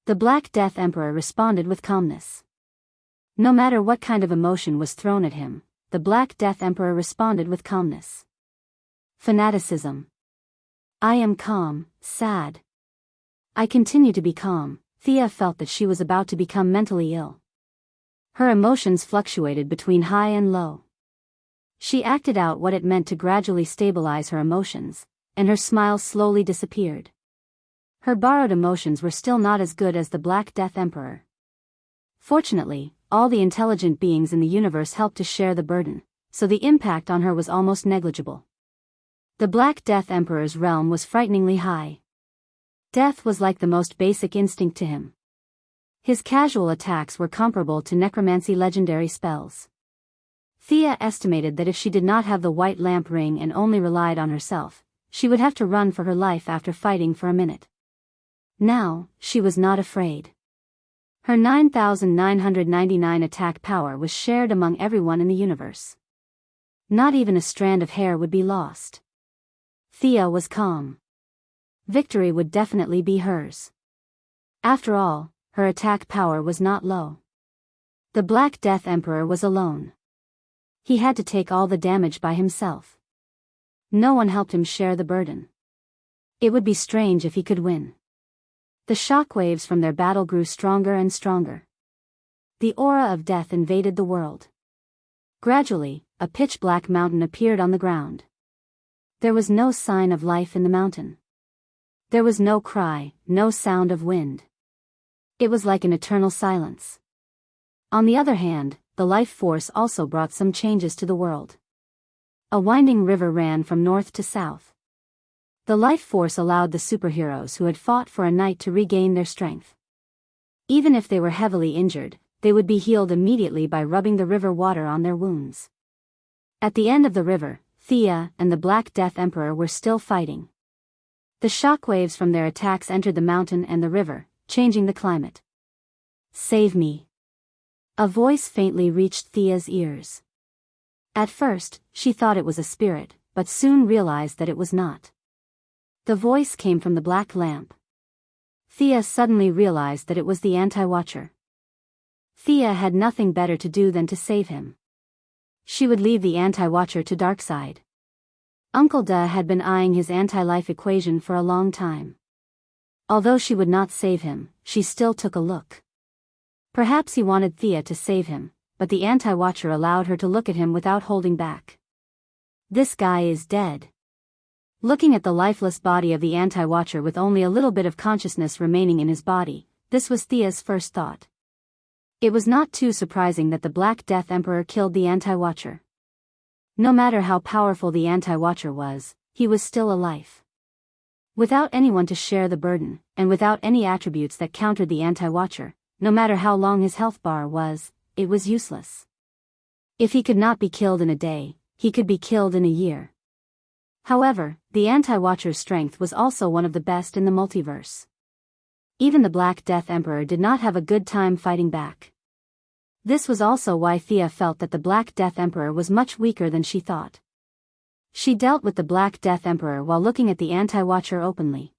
Speaker 1: The Black Death Emperor responded with calmness. No matter what kind of emotion was thrown at him, the Black Death Emperor responded with calmness. Fanaticism. I am calm, sad. I continue to be calm. Thea felt that she was about to become mentally ill. Her emotions fluctuated between high and low. She acted out what it meant to gradually stabilize her emotions, and her smile slowly disappeared. Her borrowed emotions were still not as good as the Black Death Emperor. Fortunately, all the intelligent beings in the universe helped to share the burden, so the impact on her was almost negligible. The Black Death Emperor's realm was frighteningly high. Death was like the most basic instinct to him. His casual attacks were comparable to necromancy legendary spells. Thea estimated that if she did not have the white lamp ring and only relied on herself, she would have to run for her life after fighting for a minute. Now, she was not afraid. Her 9,999 attack power was shared among everyone in the universe. Not even a strand of hair would be lost. Thea was calm. Victory would definitely be hers. After all, her attack power was not low. The Black Death Emperor was alone. He had to take all the damage by himself. No one helped him share the burden. It would be strange if he could win. The shockwaves from their battle grew stronger and stronger. The aura of death invaded the world. Gradually, a pitch-black mountain appeared on the ground. There was no sign of life in the mountain. There was no cry, no sound of wind. It was like an eternal silence. On the other hand, the life force also brought some changes to the world. A winding river ran from north to south. The life force allowed the superheroes who had fought for a night to regain their strength. Even if they were heavily injured, they would be healed immediately by rubbing the river water on their wounds. At the end of the river, Thea and the Black Death Emperor were still fighting. The shockwaves from their attacks entered the mountain and the river, changing the climate. "Save me." A voice faintly reached Thea's ears. At first, she thought it was a spirit, but soon realized that it was not. The voice came from the black lamp. Thea suddenly realized that it was the Anti-Watcher. Thea had nothing better to do than to save him. She would leave the Anti-Watcher to Darkside. Uncle Da had been eyeing his anti-life equation for a long time. Although she would not save him, she still took a look. Perhaps he wanted Thea to save him, but the Anti-Watcher allowed her to look at him without holding back. "This guy is dead." Looking at the lifeless body of the Anti-Watcher with only a little bit of consciousness remaining in his body, this was Thea's first thought. It was not too surprising that the Black Death Emperor killed the Anti-Watcher. No matter how powerful the Anti-Watcher was, he was still alive. Without anyone to share the burden, and without any attributes that countered the Anti-Watcher, no matter how long his health bar was, it was useless. If he could not be killed in a day, he could be killed in a year. However, the Anti-Watcher's strength was also one of the best in the multiverse. Even the Black Death Emperor did not have a good time fighting back. This was also why Thea felt that the Black Death Emperor was much weaker than she thought. She dealt with the Black Death Emperor while looking at the Anti-Watcher openly.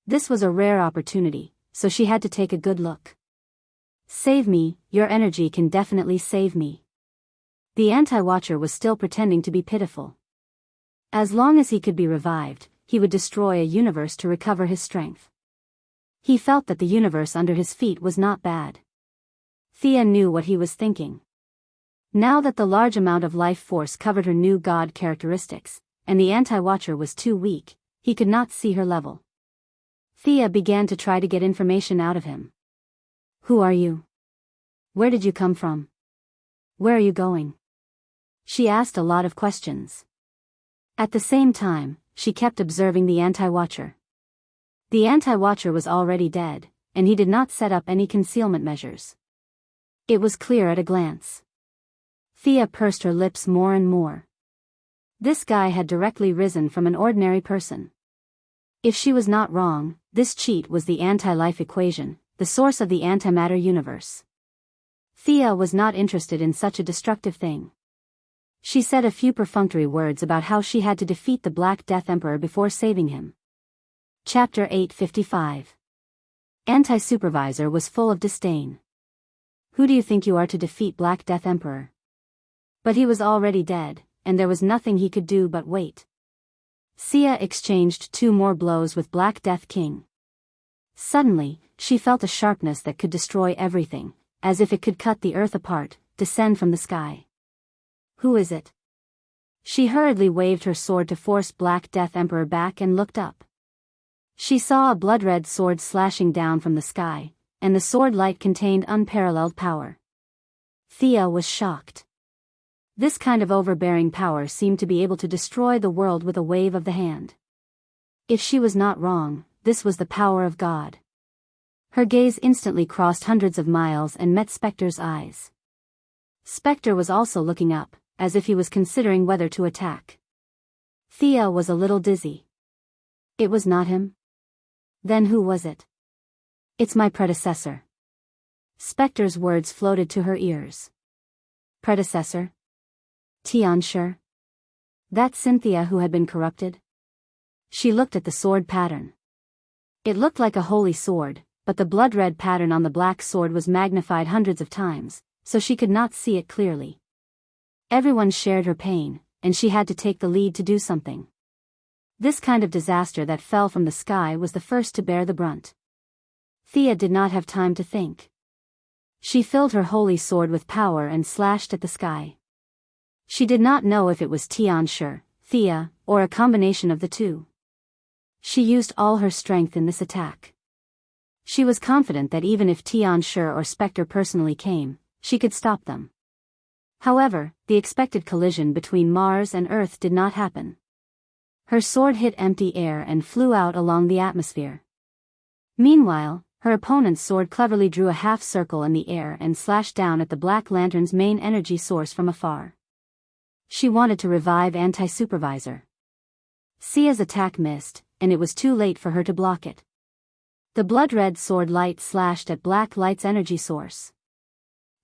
Speaker 1: This was a rare opportunity, so she had to take a good look. "Save me, your energy can definitely save me." The Anti-Watcher was still pretending to be pitiful. As long as he could be revived, he would destroy a universe to recover his strength. He felt that the universe under his feet was not bad. Thea knew what he was thinking. Now that the large amount of life force covered her new god characteristics, and the Anti-Watcher was too weak, he could not see her level. Thea began to try to get information out of him. "Who are you? Where did you come from? Where are you going?" She asked a lot of questions. At the same time, she kept observing the Anti-Watcher. The Anti-Watcher was already dead, and he did not set up any concealment measures. It was clear at a glance. Thea pursed her lips more and more. This guy had directly risen from an ordinary person. If she was not wrong, this cheat was the anti-life equation, the source of the antimatter universe. Thea was not interested in such a destructive thing. She said a few perfunctory words about how she had to defeat the Black Death Emperor before saving him. Chapter 855. Anti-Supervisor was full of disdain. "Who do you think you are to defeat Black Death Emperor?" But he was already dead, and there was nothing he could do but wait. Thea exchanged 2 more blows with Black Death King. Suddenly, she felt a sharpness that could destroy everything, as if it could cut the earth apart, descend from the sky. "Who is it?" She hurriedly waved her sword to force Black Death Emperor back and looked up. She saw a blood-red sword slashing down from the sky, and the sword light contained unparalleled power. Thea was shocked. This kind of overbearing power seemed to be able to destroy the world with a wave of the hand. If she was not wrong, this was the power of God. Her gaze instantly crossed hundreds of miles and met Spectre's eyes. Spectre was also looking up, as if he was considering whether to attack. Thea was a little dizzy. It was not him? Then who was it? "It's my predecessor." Spectre's words floated to her ears. Predecessor? Tianshi? That Cynthia who had been corrupted? She looked at the sword pattern. It looked like a holy sword, but the blood-red pattern on the black sword was magnified hundreds of times, so she could not see it clearly. Everyone shared her pain, and she had to take the lead to do something. This kind of disaster that fell from the sky was the first to bear the brunt. Thea did not have time to think. She filled her holy sword with power and slashed at the sky. She did not know if it was Tianshi, Thea, or a combination of the two. She used all her strength in this attack. She was confident that even if Tianshi or Spectre personally came, she could stop them. However, the expected collision between Mars and Earth did not happen. Her sword hit empty air and flew out along the atmosphere. Meanwhile, Her opponent's sword cleverly drew a half circle in the air and slashed down at the Black Lantern's main energy source from afar. She wanted to revive Anti-Supervisor. Thea's attack missed, and it was too late for her to block it. The blood-red sword light slashed at Black Light's energy source.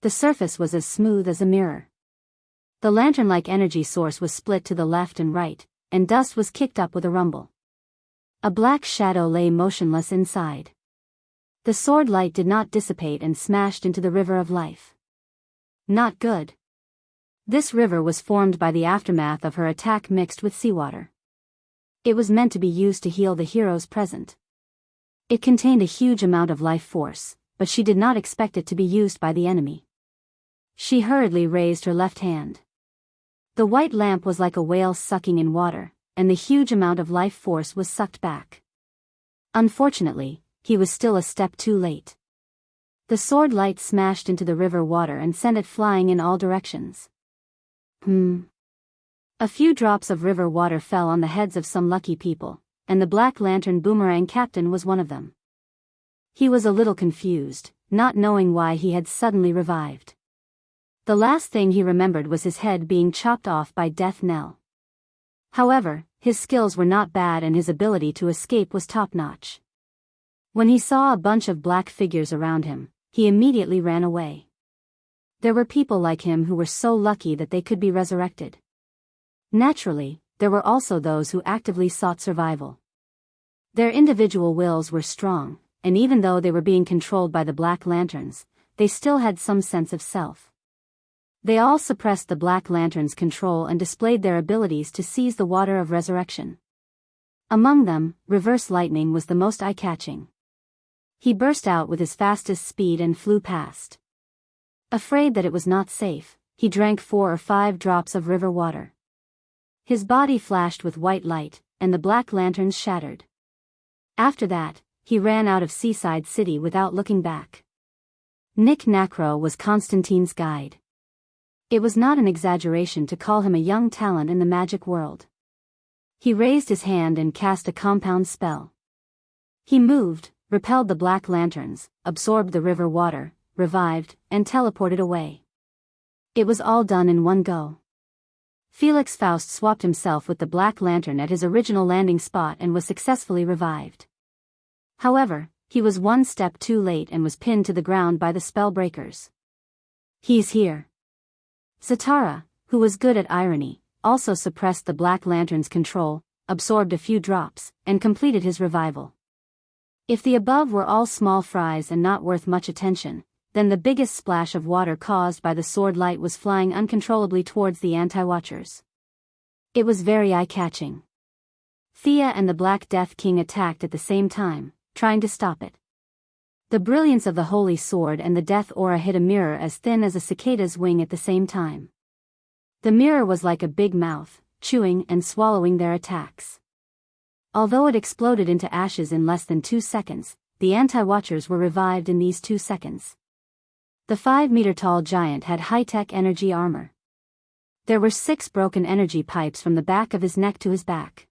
Speaker 1: The surface was as smooth as a mirror. The lantern-like energy source was split to the left and right, and dust was kicked up with a rumble. A black shadow lay motionless inside. The sword light did not dissipate and smashed into the river of life. Not good. This river was formed by the aftermath of her attack mixed with seawater. It was meant to be used to heal the heroes present. It contained a huge amount of life force, but she did not expect it to be used by the enemy. She hurriedly raised her left hand. The white lamp was like a whale sucking in water, and the huge amount of life force was sucked back. Unfortunately, he was still a step too late. The sword light smashed into the river water and sent it flying in all directions. A few drops of river water fell on the heads of some lucky people, and the Black Lantern Boomerang Captain was one of them. He was a little confused, not knowing why he had suddenly revived. The last thing he remembered was his head being chopped off by Death Knell. However, his skills were not bad and his ability to escape was top-notch. When he saw a bunch of black figures around him, he immediately ran away. There were people like him who were so lucky that they could be resurrected. Naturally, there were also those who actively sought survival. Their individual wills were strong, and even though they were being controlled by the Black Lanterns, they still had some sense of self. They all suppressed the Black Lantern's control and displayed their abilities to seize the water of resurrection. Among them, Reverse Lightning was the most eye-catching. He burst out with his fastest speed and flew past. Afraid that it was not safe, he drank 4 or 5 drops of river water. His body flashed with white light, and the Black Lanterns shattered. After that, he ran out of Seaside City without looking back. Nick Nacro was Constantine's guide. It was not an exaggeration to call him a young talent in the magic world. He raised his hand and cast a compound spell. He moved, repelled the Black Lanterns, absorbed the river water, revived, and teleported away. It was all done in one go. Felix Faust swapped himself with the Black Lantern at his original landing spot and was successfully revived. However, he was one step too late and was pinned to the ground by the spellbreakers. He's here. Zatara, who was good at irony, also suppressed the Black Lantern's control, absorbed a few drops, and completed his revival. If the above were all small fries and not worth much attention, then the biggest splash of water caused by the sword light was flying uncontrollably towards the anti-watchers. It was very eye-catching. Thea and the Black Death King attacked at the same time, trying to stop it. The brilliance of the holy sword and the death aura hit a mirror as thin as a cicada's wing at the same time. The mirror was like a big mouth, chewing and swallowing their attacks. Although it exploded into ashes in less than 2 seconds, the anti-watchers were revived in these 2 seconds. The 5-meter-tall giant had high-tech energy armor. There were 6 broken energy pipes from the back of his neck to his back.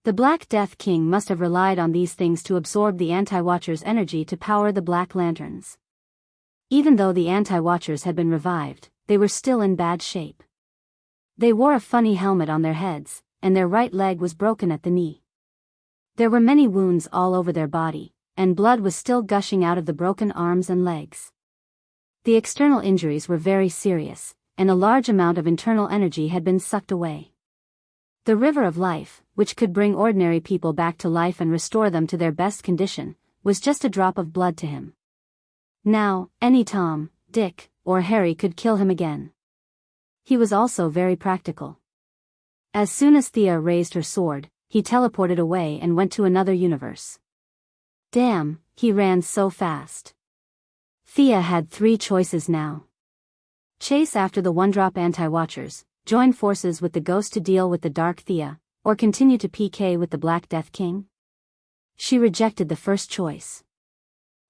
Speaker 1: The Black Death King must have relied on these things to absorb the anti-watchers' energy to power the Black Lanterns. Even though the anti-watchers had been revived, they were still in bad shape. They wore a funny helmet on their heads, and their right leg was broken at the knee. There were many wounds all over their body, and blood was still gushing out of the broken arms and legs. The external injuries were very serious, and a large amount of internal energy had been sucked away. The River of Life, which could bring ordinary people back to life and restore them to their best condition, was just a drop of blood to him. Now, any Tom, Dick, or Harry could kill him again. He was also very practical. As soon as Thea raised her sword, he teleported away and went to another universe. Damn, he ran so fast. Thea had 3 choices now. Chase after the one-drop anti-watchers, join forces with the ghost to deal with the Dark Thea, or continue to PK with the Black Death King? She rejected the first choice.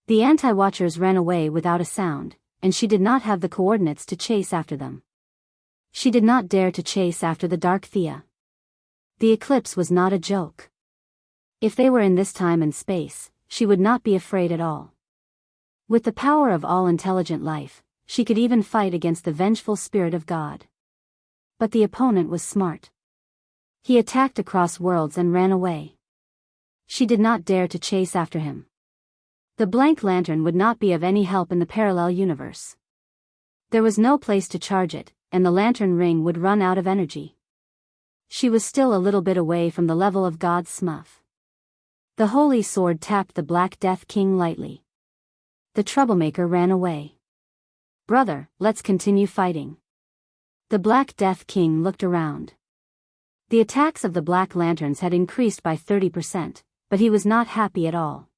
Speaker 1: The anti-watchers ran away without a sound, and she did not have the coordinates to chase after them. She did not dare to chase after the Dark Thea. The eclipse was not a joke. If they were in this time and space, she would not be afraid at all. With the power of all intelligent life, she could even fight against the vengeful spirit of God. But the opponent was smart. He attacked across worlds and ran away. She did not dare to chase after him. The blank lantern would not be of any help in the parallel universe. There was no place to charge it, and the lantern ring would run out of energy. She was still a little bit away from the level of God's smuff. The holy sword tapped the Black Death King lightly. The troublemaker ran away. "Brother, let's continue fighting." The Black Death King looked around. The attacks of the Black Lanterns had increased by 30%, but he was not happy at all.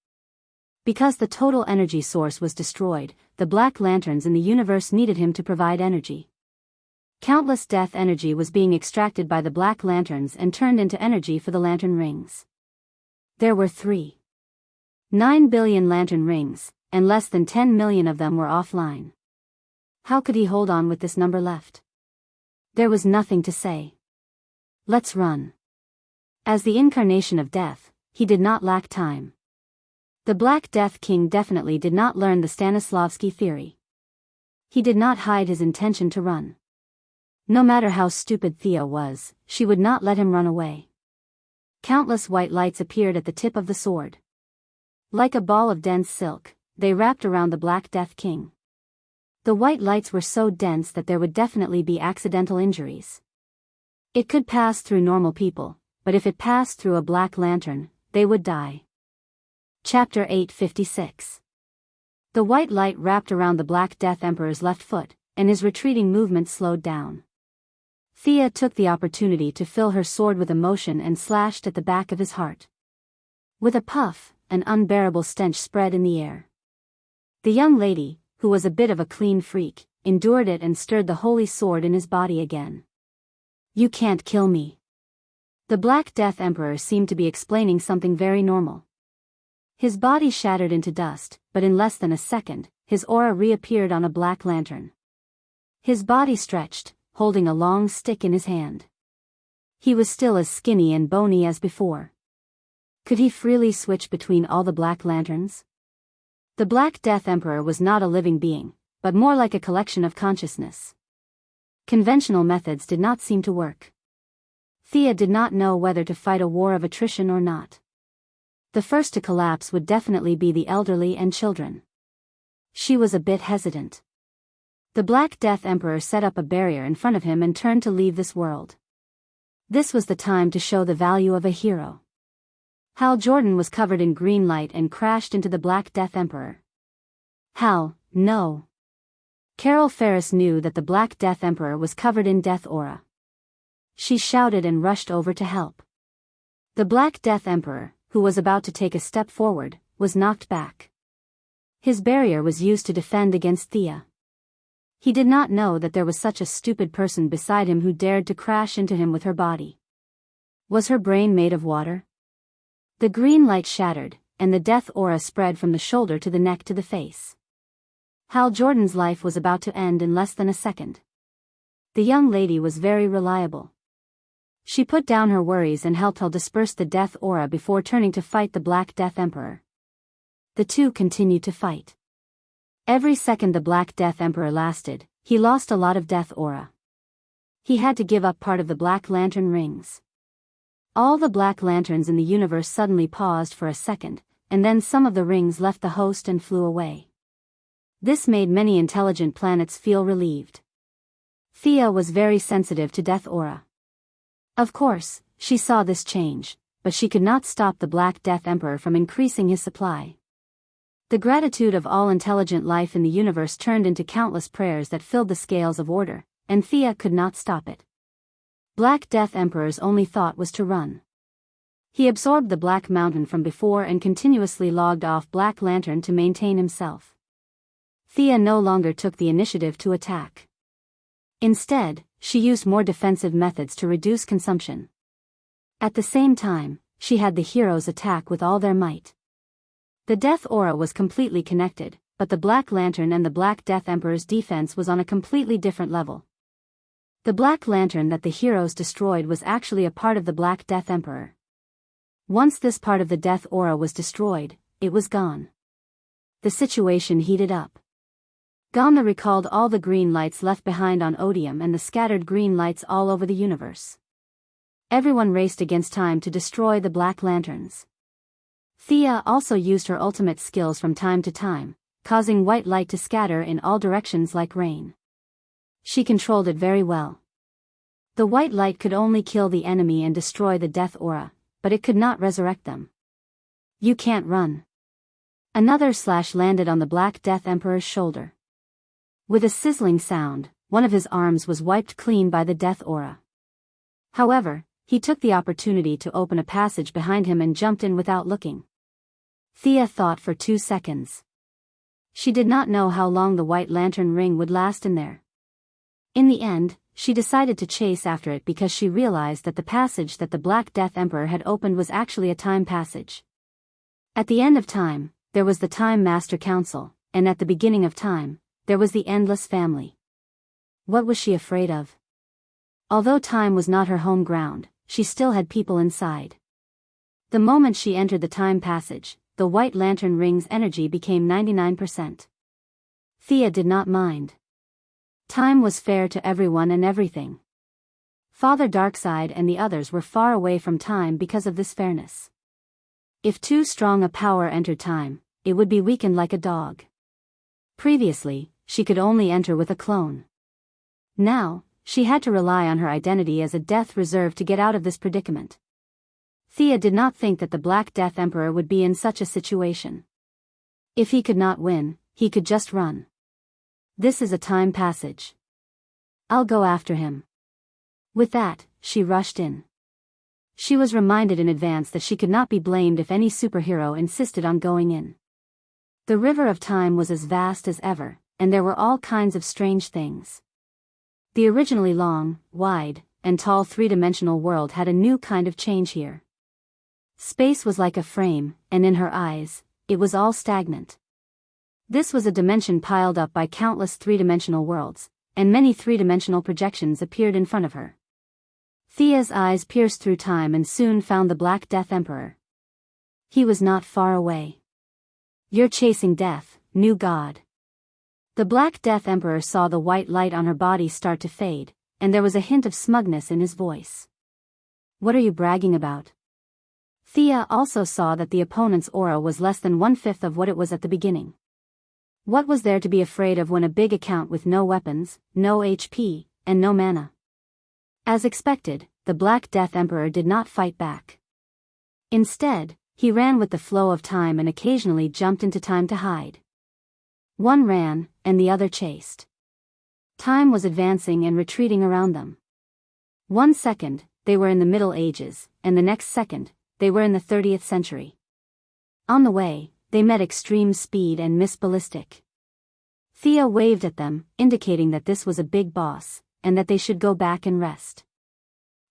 Speaker 1: Because the total energy source was destroyed, the Black Lanterns in the universe needed him to provide energy. Countless death energy was being extracted by the Black Lanterns and turned into energy for the lantern rings. There were 3.9 billion lantern rings, and less than 10 million of them were offline. How could he hold on with this number left? There was nothing to say. Let's run. As the incarnation of death, he did not lack time. The Black Death King definitely did not learn the Stanislavski theory. He did not hide his intention to run. No matter how stupid Thea was, she would not let him run away. Countless white lights appeared at the tip of the sword. Like a ball of dense silk, they wrapped around the Black Death King. The white lights were so dense that there would definitely be accidental injuries. It could pass through normal people, but if it passed through a Black Lantern, they would die. Chapter 856. The white light wrapped around the Black Death Emperor's left foot, and his retreating movement slowed down. Thea took the opportunity to fill her sword with emotion and slashed at the back of his heart. With a puff, an unbearable stench spread in the air. The young lady, who was a bit of a clean freak, endured it and stirred the holy sword in his body again. "You can't kill me." The Black Death Emperor seemed to be explaining something very normal. His body shattered into dust, but in less than a second, his aura reappeared on a black lantern. His body stretched, holding a long stick in his hand. He was still as skinny and bony as before. Could he freely switch between all the Black Lanterns? The Black Death Emperor was not a living being, but more like a collection of consciousness. Conventional methods did not seem to work. Thea did not know whether to fight a war of attrition or not. The first to collapse would definitely be the elderly and children. She was a bit hesitant. The Black Death Emperor set up a barrier in front of him and turned to leave this world. This was the time to show the value of a hero. Hal Jordan was covered in green light and crashed into the Black Death Emperor. Hal, no. Carol Ferris knew that the Black Death Emperor was covered in death aura. She shouted and rushed over to help. The Black Death Emperor, who was about to take a step forward, was knocked back. His barrier was used to defend against Thea. He did not know that there was such a stupid person beside him who dared to crash into him with her body. Was her brain made of water? The green light shattered, and the death aura spread from the shoulder to the neck to the face. Hal Jordan's life was about to end in less than a second. The young lady was very reliable. She put down her worries and helped Hal disperse the death aura before turning to fight the Black Death Emperor. The two continued to fight. Every second the Black Death Emperor lasted, he lost a lot of death aura. He had to give up part of the Black Lantern rings. All the Black Lanterns in the universe suddenly paused for a second, and then some of the rings left the host and flew away. This made many intelligent planets feel relieved. Thea was very sensitive to death aura. Of course, she saw this change, but she could not stop the Black Death Emperor from increasing his supply. The gratitude of all intelligent life in the universe turned into countless prayers that filled the scales of order, and Thea could not stop it. Black Death Emperor's only thought was to run. He absorbed the Black Mountain from before and continuously logged off Black Lantern to maintain himself. Thea no longer took the initiative to attack. Instead, she used more defensive methods to reduce consumption. At the same time, she had the heroes attack with all their might. The death aura was completely connected, but the Black Lantern and the Black Death Emperor's defense was on a completely different level. The Black Lantern that the heroes destroyed was actually a part of the Black Death Emperor. Once this part of the death aura was destroyed, it was gone. The situation heated up. Gamma recalled all the green lights left behind on Odium and the scattered green lights all over the universe. Everyone raced against time to destroy the black lanterns. Thea also used her ultimate skills from time to time, causing white light to scatter in all directions like rain. She controlled it very well. The white light could only kill the enemy and destroy the death aura, but it could not resurrect them. You can't run. Another slash landed on the Black Death Emperor's shoulder. With a sizzling sound, one of his arms was wiped clean by the death aura. However, he took the opportunity to open a passage behind him and jumped in without looking. Thea thought for 2 seconds. She did not know how long the White Lantern ring would last in there. In the end, she decided to chase after it because she realized that the passage that the Black Death Emperor had opened was actually a time passage. At the end of time, there was the Time Master Council, and at the beginning of time, there was the Endless Family. What was she afraid of? Although time was not her home ground, she still had people inside. The moment she entered the time passage, the White Lantern ring's energy became 99%. Thea did not mind. Time was fair to everyone and everything. Father Darkseid and the others were far away from time because of this fairness. If too strong a power entered time, it would be weakened like a dog. Previously, she could only enter with a clone. Now, she had to rely on her identity as a death reserve to get out of this predicament. Thea did not think that the Black Death Emperor would be in such a situation. If he could not win, he could just run. This is a time passage. I'll go after him. With that, she rushed in. She was reminded in advance that she could not be blamed if any superhero insisted on going in. The river of time was as vast as ever, and there were all kinds of strange things. The originally long, wide, and tall three-dimensional world had a new kind of change here. Space was like a frame, and in her eyes, it was all stagnant. This was a dimension piled up by countless three-dimensional worlds, and many three-dimensional projections appeared in front of her. Thea's eyes pierced through time and soon found the Black Death Emperor. He was not far away. You're chasing death, new god. The Black Death Emperor saw the white light on her body start to fade, and there was a hint of smugness in his voice. What are you bragging about? Thea also saw that the opponent's aura was less than 1/5 of what it was at the beginning. What was there to be afraid of when a big account with no weapons, no HP, and no mana? As expected, the Black Death Emperor did not fight back. Instead, he ran with the flow of time and occasionally jumped into time to hide. One ran, and the other chased. Time was advancing and retreating around them. 1 second, they were in the Middle Ages, and the next second, they were in the 30th century. On the way, they met extreme speed and missed ballistic. Thea waved at them, indicating that this was a big boss, and that they should go back and rest.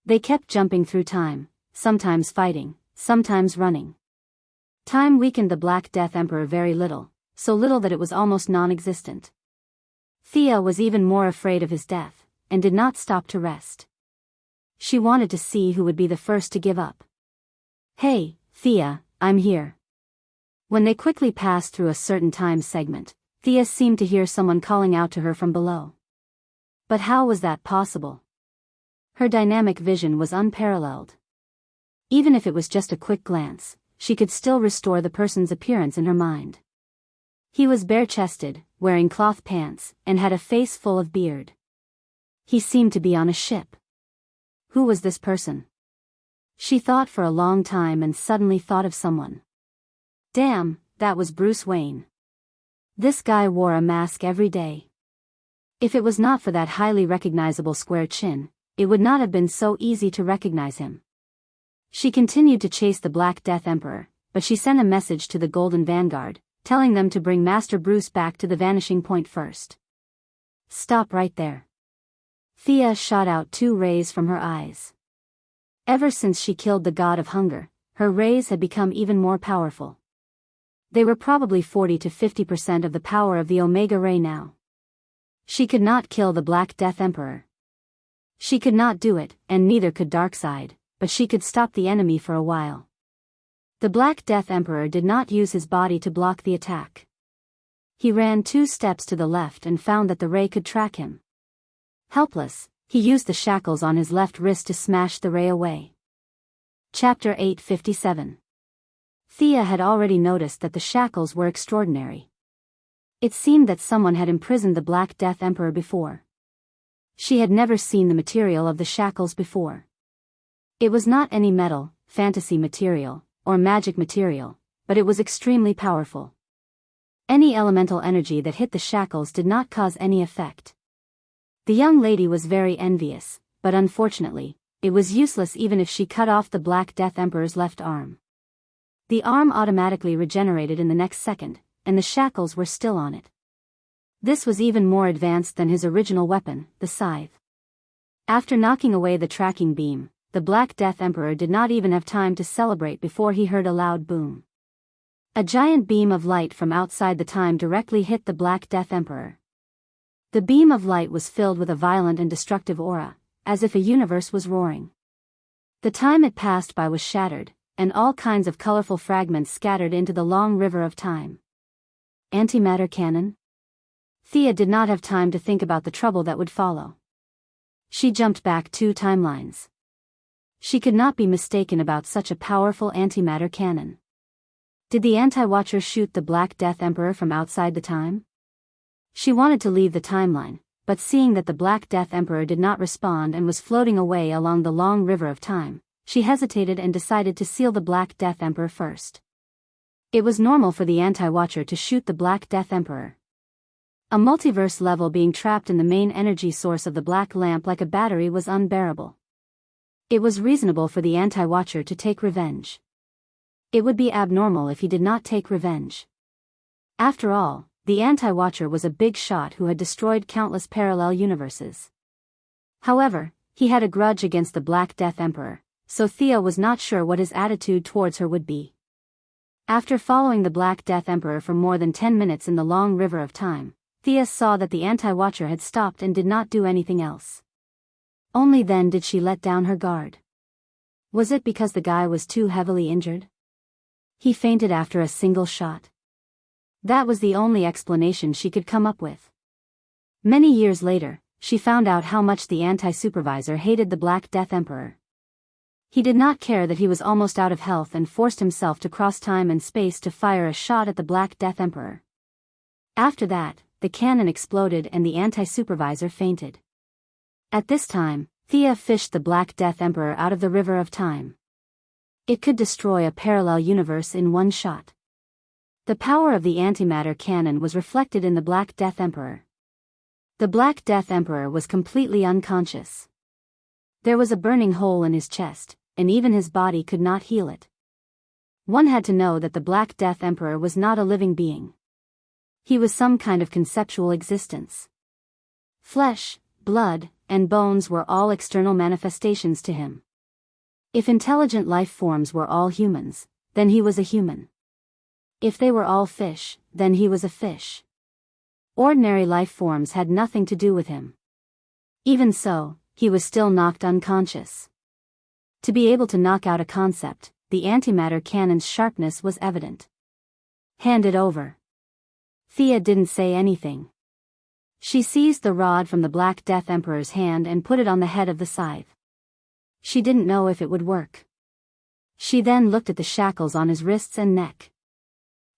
Speaker 1: They kept jumping through time, sometimes fighting, sometimes running. Time weakened the Black Death Emperor very little, so little that it was almost non-existent. Thea was even more afraid of his death, and did not stop to rest. She wanted to see who would be the first to give up. Hey, Thea, I'm here. When they quickly passed through a certain time segment, Thea seemed to hear someone calling out to her from below. But how was that possible? Her dynamic vision was unparalleled. Even if it was just a quick glance, she could still restore the person's appearance in her mind. He was bare-chested, wearing cloth pants, and had a face full of beard. He seemed to be on a ship. Who was this person? She thought for a long time and suddenly thought of someone. Damn, that was Bruce Wayne. This guy wore a mask every day. If it was not for that highly recognizable square chin, it would not have been so easy to recognize him. She continued to chase the Black Death Emperor, but she sent a message to the Golden Vanguard, telling them to bring Master Bruce back to the vanishing point first. Stop right there. Thea shot out 2 rays from her eyes. Ever since she killed the god of hunger, her rays had become even more powerful. They were probably 40 to 50% of the power of the Omega Ray now. She could not kill the Black Death Emperor. She could not do it, and neither could Darkseid, but she could stop the enemy for a while. The Black Death Emperor did not use his body to block the attack. He ran 2 steps to the left and found that the ray could track him. Helpless, he used the shackles on his left wrist to smash the ray away. Chapter 857. Thea had already noticed that the shackles were extraordinary. It seemed that someone had imprisoned the Black Death Emperor before. She had never seen the material of the shackles before. It was not any metal, fantasy material, or magic material, but it was extremely powerful. Any elemental energy that hit the shackles did not cause any effect. The young lady was very envious, but unfortunately, it was useless even if she cut off the Black Death Emperor's left arm. The arm automatically regenerated in the next second, and the shackles were still on it. This was even more advanced than his original weapon, the scythe. After knocking away the tracking beam, the Black Death Emperor did not even have time to celebrate before he heard a loud boom. A giant beam of light from outside the time directly hit the Black Death Emperor. The beam of light was filled with a violent and destructive aura, as if a universe was roaring. The time it passed by was shattered, and all kinds of colorful fragments scattered into the long river of time. Antimatter cannon? Thea did not have time to think about the trouble that would follow. She jumped back 2 timelines. She could not be mistaken about such a powerful antimatter cannon. Did the Anti-Watcher shoot the Black Death Emperor from outside the time? She wanted to leave the timeline, but seeing that the Black Death Emperor did not respond and was floating away along the long river of time, she hesitated and decided to seal the Black Death Emperor first. It was normal for the Anti-Watcher to shoot the Black Death Emperor. A multiverse level being trapped in the main energy source of the black lamp like a battery was unbearable. It was reasonable for the Anti-Watcher to take revenge. It would be abnormal if he did not take revenge. After all, the Anti-Watcher was a big shot who had destroyed countless parallel universes. However, he had a grudge against the Black Death Emperor, so Thea was not sure what his attitude towards her would be. After following the Black Death Emperor for more than 10 minutes in the long river of time, Thea saw that the Anti-Watcher had stopped and did not do anything else. Only then did she let down her guard. Was it because the guy was too heavily injured? He fainted after a single shot. That was the only explanation she could come up with. Many years later, she found out how much the anti-supervisor hated the Black Death Emperor. He did not care that he was almost out of health and forced himself to cross time and space to fire a shot at the Black Death Emperor. After that, the cannon exploded and the anti-supervisor fainted. At this time, Thea fished the Black Death Emperor out of the river of time. It could destroy a parallel universe in one shot. The power of the antimatter cannon was reflected in the Black Death Emperor. The Black Death Emperor was completely unconscious. There was a burning hole in his chest, and even his body could not heal it. One had to know that the Black Death Emperor was not a living being. He was some kind of conceptual existence. Flesh, blood, and bones were all external manifestations to him. If intelligent life forms were all humans, then he was a human. If they were all fish, then he was a fish. Ordinary life forms had nothing to do with him. Even so, he was still knocked unconscious. To be able to knock out a concept, the antimatter cannon's sharpness was evident. Hand it over. Thea didn't say anything. She seized the rod from the Black Death Emperor's hand and put it on the head of the scythe. She didn't know if it would work. She then looked at the shackles on his wrists and neck.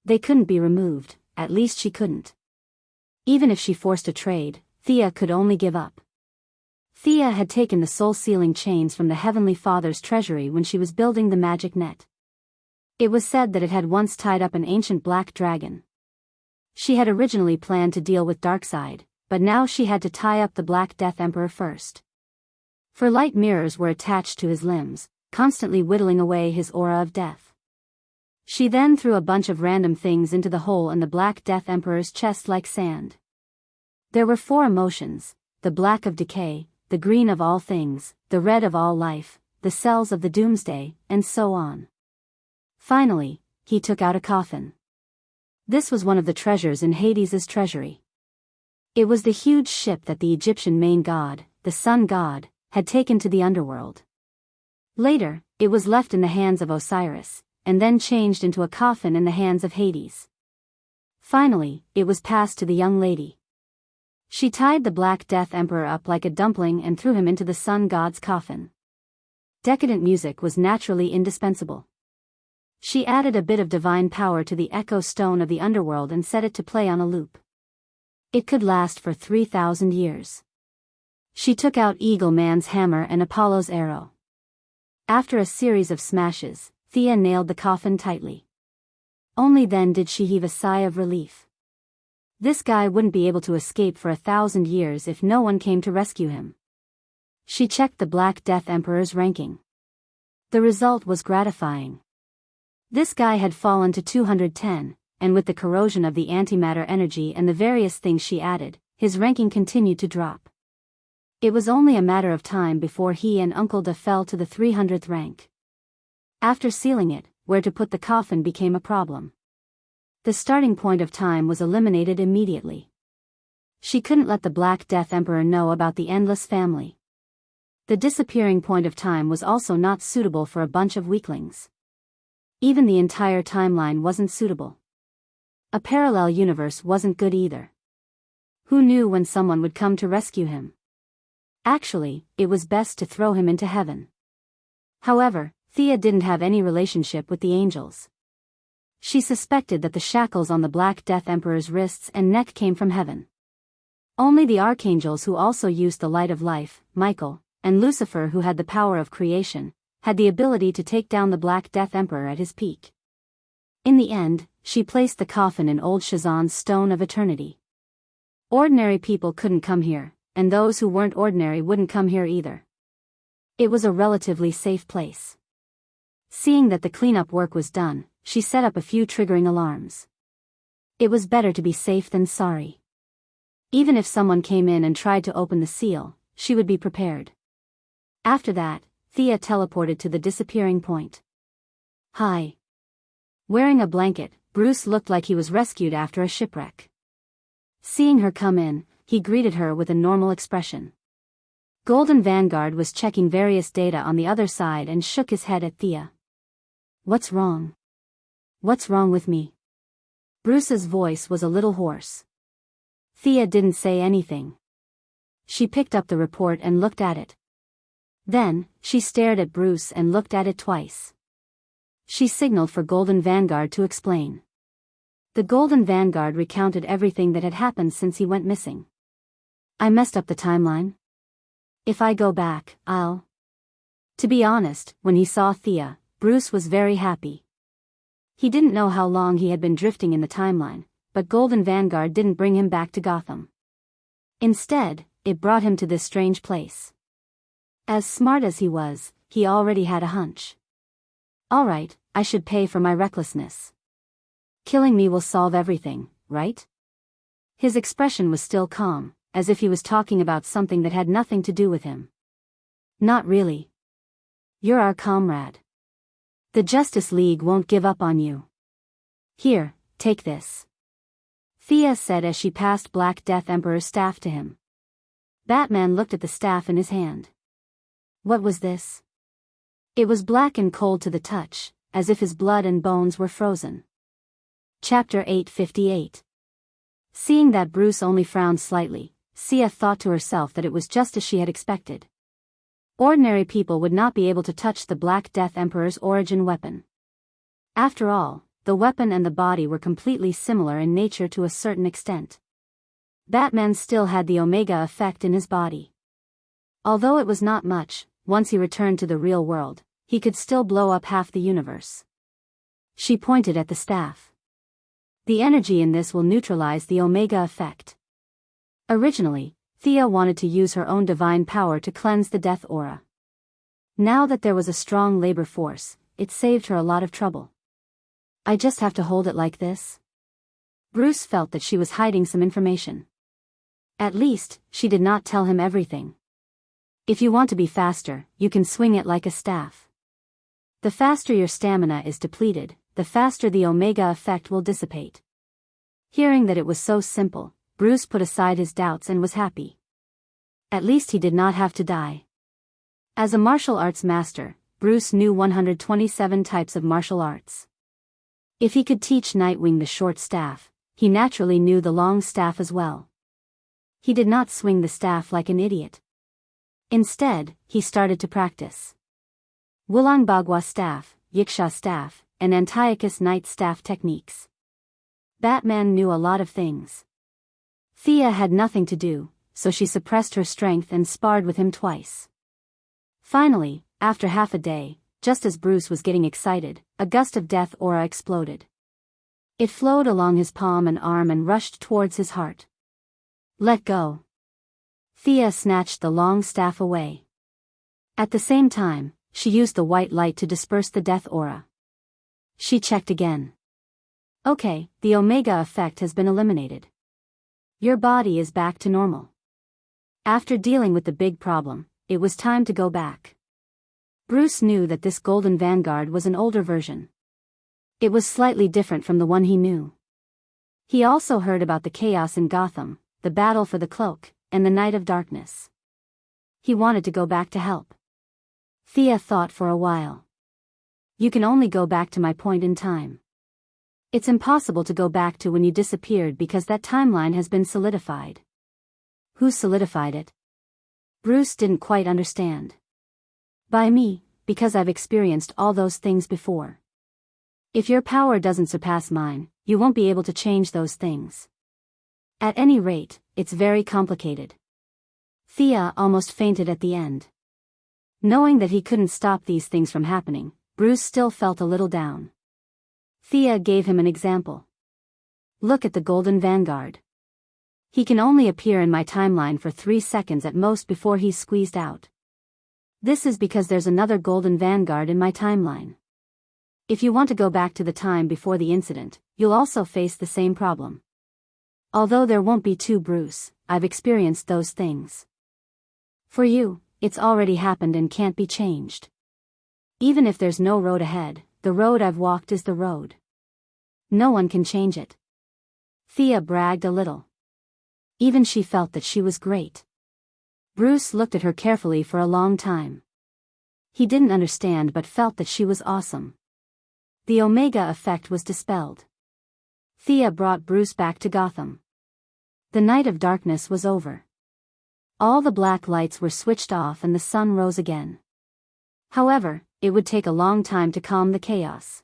Speaker 1: They couldn't be removed, at least she couldn't. Even if she forced a trade, Thea could only give up. Thea had taken the soul-sealing chains from the Heavenly Father's treasury when she was building the magic net. It was said that it had once tied up an ancient black dragon. She had originally planned to deal with Darkseid, but now she had to tie up the Black Death Emperor first. For light mirrors were attached to his limbs, constantly whittling away his aura of death. She then threw a bunch of random things into the hole in the Black Death Emperor's chest like sand. There were 4 emotions, the black of decay, the green of all things, the red of all life, the cells of the doomsday, and so on. Finally, he took out a coffin. This was one of the treasures in Hades's treasury. It was the huge ship that the Egyptian main god, the sun god, had taken to the underworld. Later, it was left in the hands of Osiris, and then changed into a coffin in the hands of Hades. Finally, it was passed to the young lady. She tied the Black Death Emperor up like a dumpling and threw him into the sun god's coffin. Decadent music was naturally indispensable. She added a bit of divine power to the echo stone of the underworld and set it to play on a loop. It could last for 3,000 years. She took out Eagle Man's hammer and Apollo's arrow. After a series of smashes, Thea nailed the coffin tightly. Only then did she heave a sigh of relief. This guy wouldn't be able to escape for 1,000 years if no one came to rescue him. She checked the Black Death Emperor's ranking. The result was gratifying. This guy had fallen to 210, and with the corrosion of the antimatter energy and the various things she added, his ranking continued to drop. It was only a matter of time before he and Uncle Da fell to the 300th rank. After sealing it, where to put the coffin became a problem. The starting point of time was eliminated immediately. She couldn't let the Black Death Emperor know about the Endless family. The disappearing point of time was also not suitable for a bunch of weaklings. Even the entire timeline wasn't suitable. A parallel universe wasn't good either. Who knew when someone would come to rescue him? Actually, it was best to throw him into heaven. However, Thea didn't have any relationship with the angels. She suspected that the shackles on the Black Death Emperor's wrists and neck came from heaven. Only the archangels, who also used the light of life, Michael, and Lucifer, who had the power of creation, had the ability to take down the Black Death Emperor at his peak. In the end, she placed the coffin in old Shazan's Stone of Eternity. Ordinary people couldn't come here, and those who weren't ordinary wouldn't come here either. It was a relatively safe place. Seeing that the cleanup work was done, she set up a few triggering alarms. It was better to be safe than sorry. Even if someone came in and tried to open the seal, she would be prepared. After that, Thea teleported to the disappearing point. Hi. Wearing a blanket, Bruce looked like he was rescued after a shipwreck. Seeing her come in, he greeted her with a normal expression. Golden Vanguard was checking various data on the other side and shook his head at Thea. What's wrong? What's wrong with me? Bruce's voice was a little hoarse. Thea didn't say anything. She picked up the report and looked at it. Then, she stared at Bruce and looked at it twice. She signaled for Golden Vanguard to explain. The Golden Vanguard recounted everything that had happened since he went missing. I messed up the timeline. If I go back, I'll... To be honest, when he saw Thea, Bruce was very happy. He didn't know how long he had been drifting in the timeline, but Golden Vanguard didn't bring him back to Gotham. Instead, it brought him to this strange place. As smart as he was, he already had a hunch. All right, I should pay for my recklessness. Killing me will solve everything, right? His expression was still calm, as if he was talking about something that had nothing to do with him. Not really. You're our comrade. The Justice League won't give up on you. Here, take this. Thea said as she passed Black Death Emperor's staff to him. Batman looked at the staff in his hand. What was this? It was black and cold to the touch, as if his blood and bones were frozen. Chapter 858. Seeing that Bruce only frowned slightly, Thea thought to herself that it was just as she had expected. Ordinary people would not be able to touch the Black Death Emperor's origin weapon. After all, the weapon and the body were completely similar in nature to a certain extent. Batman still had the Omega effect in his body. Although it was not much, once he returned to the real world, he could still blow up half the universe. She pointed at the staff. The energy in this will neutralize the Omega effect. Originally, Thea wanted to use her own divine power to cleanse the death aura. Now that there was a strong labor force, it saved her a lot of trouble. I just have to hold it like this? Bruce felt that she was hiding some information. At least, she did not tell him everything. If you want to be faster, you can swing it like a staff. The faster your stamina is depleted, the faster the Omega effect will dissipate. Hearing that it was so simple, Bruce put aside his doubts and was happy. At least he did not have to die. As a martial arts master, Bruce knew 127 types of martial arts. If he could teach Nightwing the short staff, he naturally knew the long staff as well. He did not swing the staff like an idiot. Instead, he started to practice Wulang Bagua staff, Yiksha staff, and Antiochus Knight staff techniques. Batman knew a lot of things. Thea had nothing to do, so she suppressed her strength and sparred with him twice. Finally, after half a day, just as Bruce was getting excited, a gust of death aura exploded. It flowed along his palm and arm and rushed towards his heart. Let go. Thea snatched the long staff away. At the same time, she used the white light to disperse the death aura. She checked again. Okay, the Omega effect has been eliminated. Your body is back to normal. After dealing with the big problem, it was time to go back. Bruce knew that this Golden Vanguard was an older version. It was slightly different from the one he knew. He also heard about the chaos in Gotham, the battle for the cloak, and the Night of Darkness. He wanted to go back to help. Thea thought for a while. You can only go back to my point in time. It's impossible to go back to when you disappeared because that timeline has been solidified. Who solidified it? Bruce didn't quite understand. By me, because I've experienced all those things before. If your power doesn't surpass mine, you won't be able to change those things. At any rate, it's very complicated. Thea almost fainted at the end. Knowing that he couldn't stop these things from happening, Bruce still felt a little down. Thea gave him an example. Look at the Golden Vanguard. He can only appear in my timeline for 3 seconds at most before he's squeezed out. This is because there's another Golden Vanguard in my timeline. If you want to go back to the time before the incident, you'll also face the same problem. Although there won't be two Bruce, I've experienced those things. For you, it's already happened and can't be changed. Even if there's no road ahead, the road I've walked is the road. No one can change it. Thea bragged a little. Even she felt that she was great. Bruce looked at her carefully for a long time. He didn't understand but felt that she was awesome. The Omega effect was dispelled. Thea brought Bruce back to Gotham. The Night of Darkness was over. All the black lights were switched off and the sun rose again. However, it would take a long time to calm the chaos.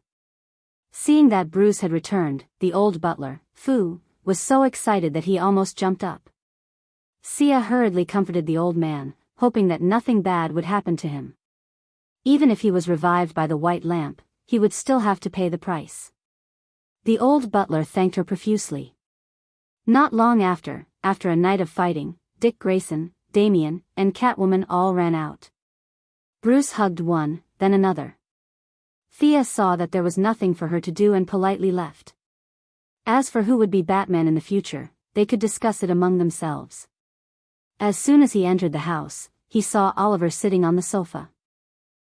Speaker 1: Seeing that Bruce had returned, the old butler, Fu, was so excited that he almost jumped up. Sia hurriedly comforted the old man, hoping that nothing bad would happen to him. Even if he was revived by the white lamp, he would still have to pay the price. The old butler thanked her profusely. Not long after a night of fighting, Dick Grayson, Damian, and Catwoman all ran out. Bruce hugged one, then another. Thea saw that there was nothing for her to do and politely left. As for who would be Batman in the future, they could discuss it among themselves. As soon as he entered the house, he saw Oliver sitting on the sofa.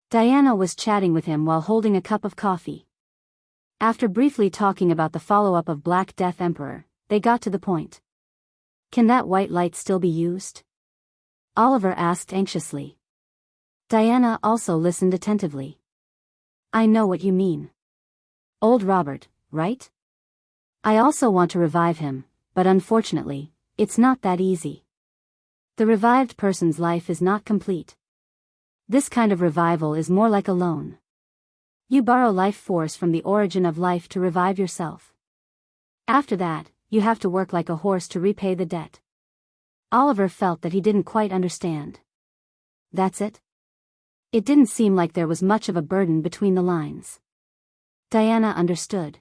Speaker 1: Diana was chatting with him while holding a cup of coffee. After briefly talking about the follow-up of Black Death Emperor, they got to the point. Can that white light still be used? Oliver asked anxiously. Diana also listened attentively. I know what you mean. Old Robert, right? I also want to revive him, but unfortunately, it's not that easy. The revived person's life is not complete. This kind of revival is more like a loan. You borrow life force from the origin of life to revive yourself. After that, you have to work like a horse to repay the debt. Oliver felt that he didn't quite understand. That's it? It didn't seem like there was much of a burden between the lines. Diana understood.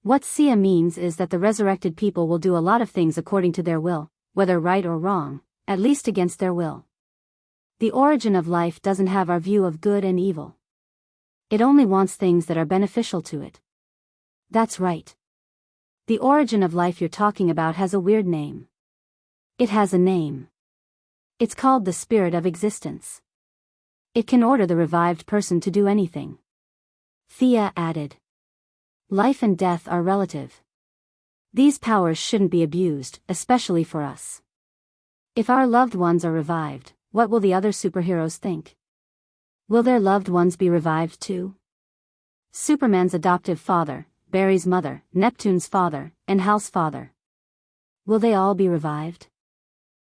Speaker 1: What Sia means is that the resurrected people will do a lot of things according to their will, whether right or wrong, at least against their will. The origin of life doesn't have our view of good and evil. It only wants things that are beneficial to it. That's right. The origin of life you're talking about has a weird name. It has a name. It's called the spirit of existence. It can order the revived person to do anything. Thea added. Life and death are relative. These powers shouldn't be abused, especially for us. If our loved ones are revived, what will the other superheroes think? Will their loved ones be revived too? Superman's adoptive father, Barry's mother, Neptune's father, and Hal's father. Will they all be revived?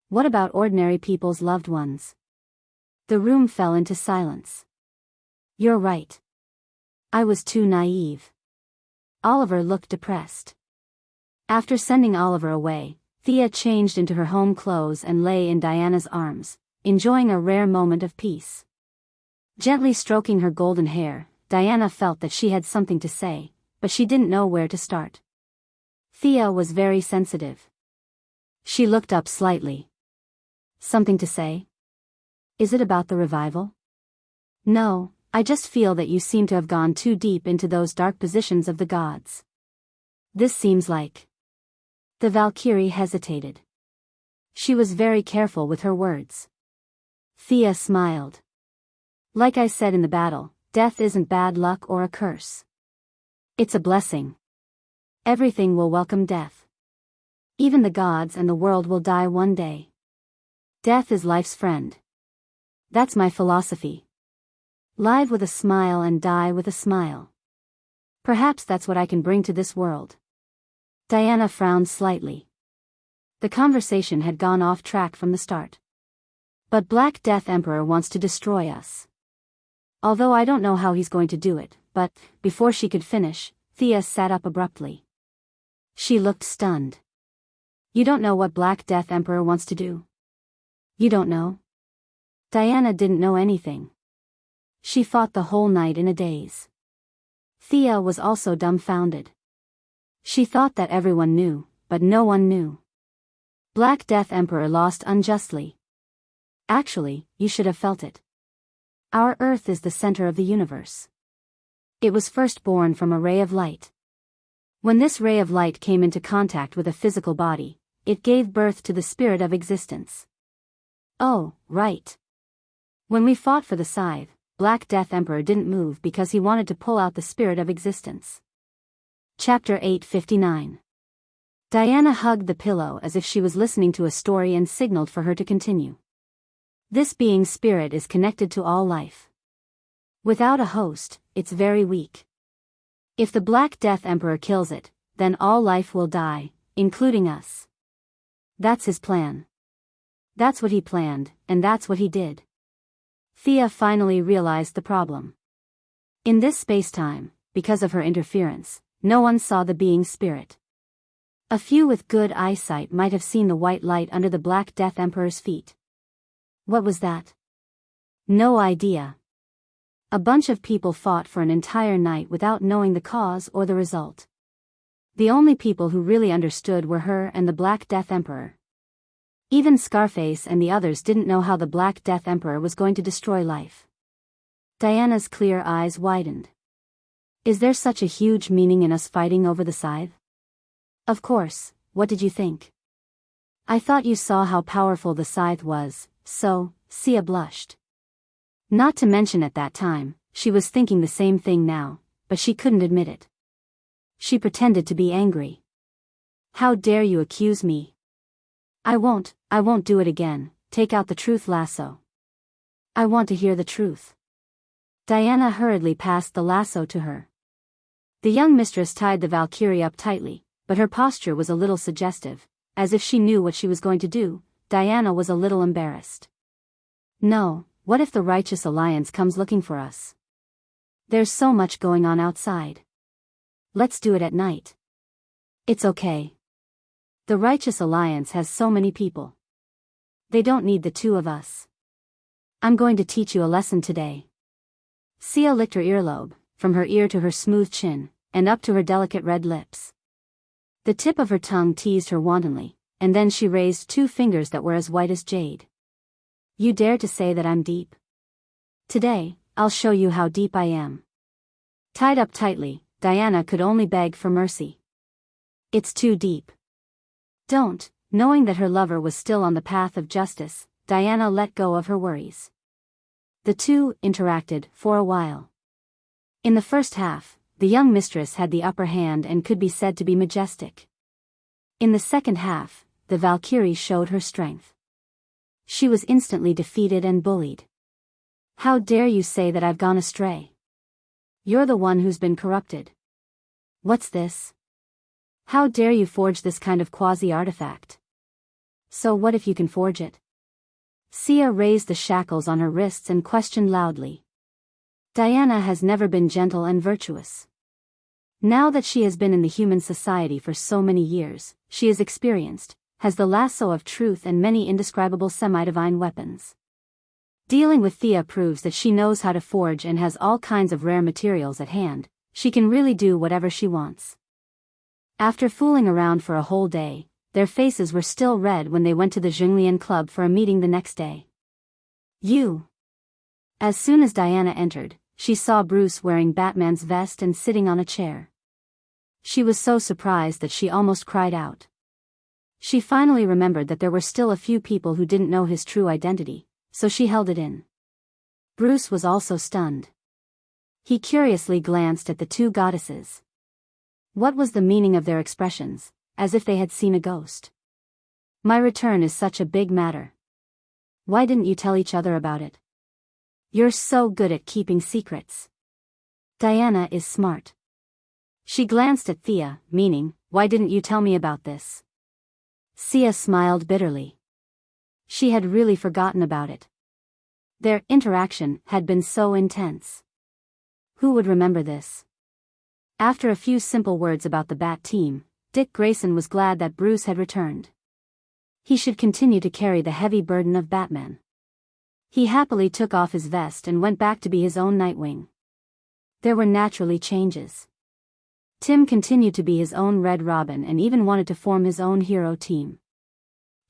Speaker 1: What about ordinary people's loved ones? The room fell into silence. You're right. I was too naive. Oliver looked depressed. After sending Oliver away, Thea changed into her home clothes and lay in Diana's arms, enjoying a rare moment of peace. Gently stroking her golden hair, Diana felt that she had something to say, but she didn't know where to start. Thea was very sensitive. She looked up slightly. Something to say? Is it about the revival? No, I just feel that you seem to have gone too deep into those dark positions of the gods. This seems like... The Valkyrie hesitated. She was very careful with her words. Thea smiled. Like I said in the battle, death isn't bad luck or a curse. It's a blessing. Everything will welcome death. Even the gods and the world will die one day. Death is life's friend. That's my philosophy. Live with a smile and die with a smile. Perhaps that's what I can bring to this world. Diana frowned slightly. The conversation had gone off track from the start. But Black Death Emperor wants to destroy us. Although I don't know how he's going to do it, but, before she could finish, Thea sat up abruptly. She looked stunned. You don't know what Black Death Emperor wants to do? You don't know? Diana didn't know anything. She fought the whole night in a daze. Thea was also dumbfounded. She thought that everyone knew, but no one knew. Black Death Emperor lost unjustly. Actually, you should have felt it. Our Earth is the center of the universe. It was first born from a ray of light. When this ray of light came into contact with a physical body, it gave birth to the spirit of existence. Oh, right. When we fought for the scythe, Black Death Emperor didn't move because he wanted to pull out the spirit of existence. Chapter 859. Diana hugged the pillow as if she was listening to a story and signaled for her to continue. This being's spirit is connected to all life. Without a host, it's very weak. If the Black Death Emperor kills it, then all life will die, including us. That's his plan. That's what he planned, and that's what he did. Thea finally realized the problem. In this space-time, because of her interference, no one saw the being's spirit. A few with good eyesight might have seen the white light under the Black Death Emperor's feet. What was that? No idea. A bunch of people fought for an entire night without knowing the cause or the result. The only people who really understood were her and the Black Death Emperor. Even Scarface and the others didn't know how the Black Death Emperor was going to destroy life. Diana's clear eyes widened. Is there such a huge meaning in us fighting over the scythe? Of course, what did you think? I thought you saw how powerful the scythe was, so, Sia blushed. Not to mention at that time, she was thinking the same thing now, but she couldn't admit it. She pretended to be angry. How dare you accuse me? I won't do it again. Take out the truth lasso. I want to hear the truth. Diana hurriedly passed the lasso to her. The young mistress tied the Valkyrie up tightly, but her posture was a little suggestive, as if she knew what she was going to do. Diana was a little embarrassed. No, what if the Righteous Alliance comes looking for us? There's so much going on outside. Let's do it at night. It's okay. The Righteous Alliance has so many people. They don't need the two of us. I'm going to teach you a lesson today. Sia licked her earlobe, from her ear to her smooth chin, and up to her delicate red lips. The tip of her tongue teased her wantonly, and then she raised two fingers that were as white as jade. You dare to say that I'm deep? Today, I'll show you how deep I am. Tied up tightly, Diana could only beg for mercy. It's too deep. Don't. Knowing that her lover was still on the path of justice, Diana let go of her worries. The two interacted for a while. In the first half, the young mistress had the upper hand and could be said to be majestic. In the second half, the Valkyrie showed her strength. She was instantly defeated and bullied. How dare you say that I've gone astray? You're the one who's been corrupted. What's this? How dare you forge this kind of quasi-artifact? So what if you can forge it? Sia raised the shackles on her wrists and questioned loudly. Diana has never been gentle and virtuous. Now that she has been in the human society for so many years, she is experienced, has the lasso of truth and many indescribable semi-divine weapons. Dealing with Thea proves that she knows how to forge and has all kinds of rare materials at hand. She can really do whatever she wants. After fooling around for a whole day, their faces were still red when they went to the Zhonglian Club for a meeting the next day. You. As soon as Diana entered, she saw Bruce wearing Batman's vest and sitting on a chair. She was so surprised that she almost cried out. She finally remembered that there were still a few people who didn't know his true identity, so she held it in. Bruce was also stunned. He curiously glanced at the two goddesses. What was the meaning of their expressions, as if they had seen a ghost? My return is such a big matter. Why didn't you tell each other about it? You're so good at keeping secrets. Diana is smart. She glanced at Thea, meaning, why didn't you tell me about this? Sia smiled bitterly. She had really forgotten about it. Their interaction had been so intense. Who would remember this? After a few simple words about the Bat team, Dick Grayson was glad that Bruce had returned. He should continue to carry the heavy burden of Batman. He happily took off his vest and went back to be his own Nightwing. There were naturally changes. Tim continued to be his own Red Robin and even wanted to form his own hero team.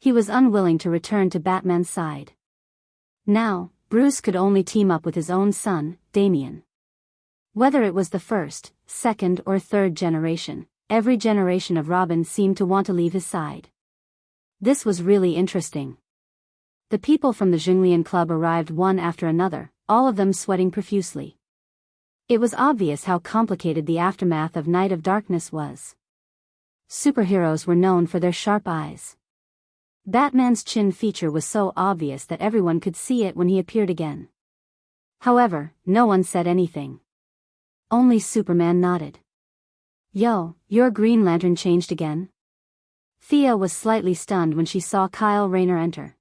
Speaker 1: He was unwilling to return to Batman's side. Now, Bruce could only team up with his own son, Damian. Whether it was the first, second or third generation, every generation of Robin seemed to want to leave his side. This was really interesting. The people from the Zhonglian Club arrived one after another, all of them sweating profusely. It was obvious how complicated the aftermath of Night of Darkness was. Superheroes were known for their sharp eyes. Batman's chin feature was so obvious that everyone could see it when he appeared again. However, no one said anything. Only Superman nodded. Yo, your Green Lantern changed again? Thea was slightly stunned when she saw Kyle Rayner enter.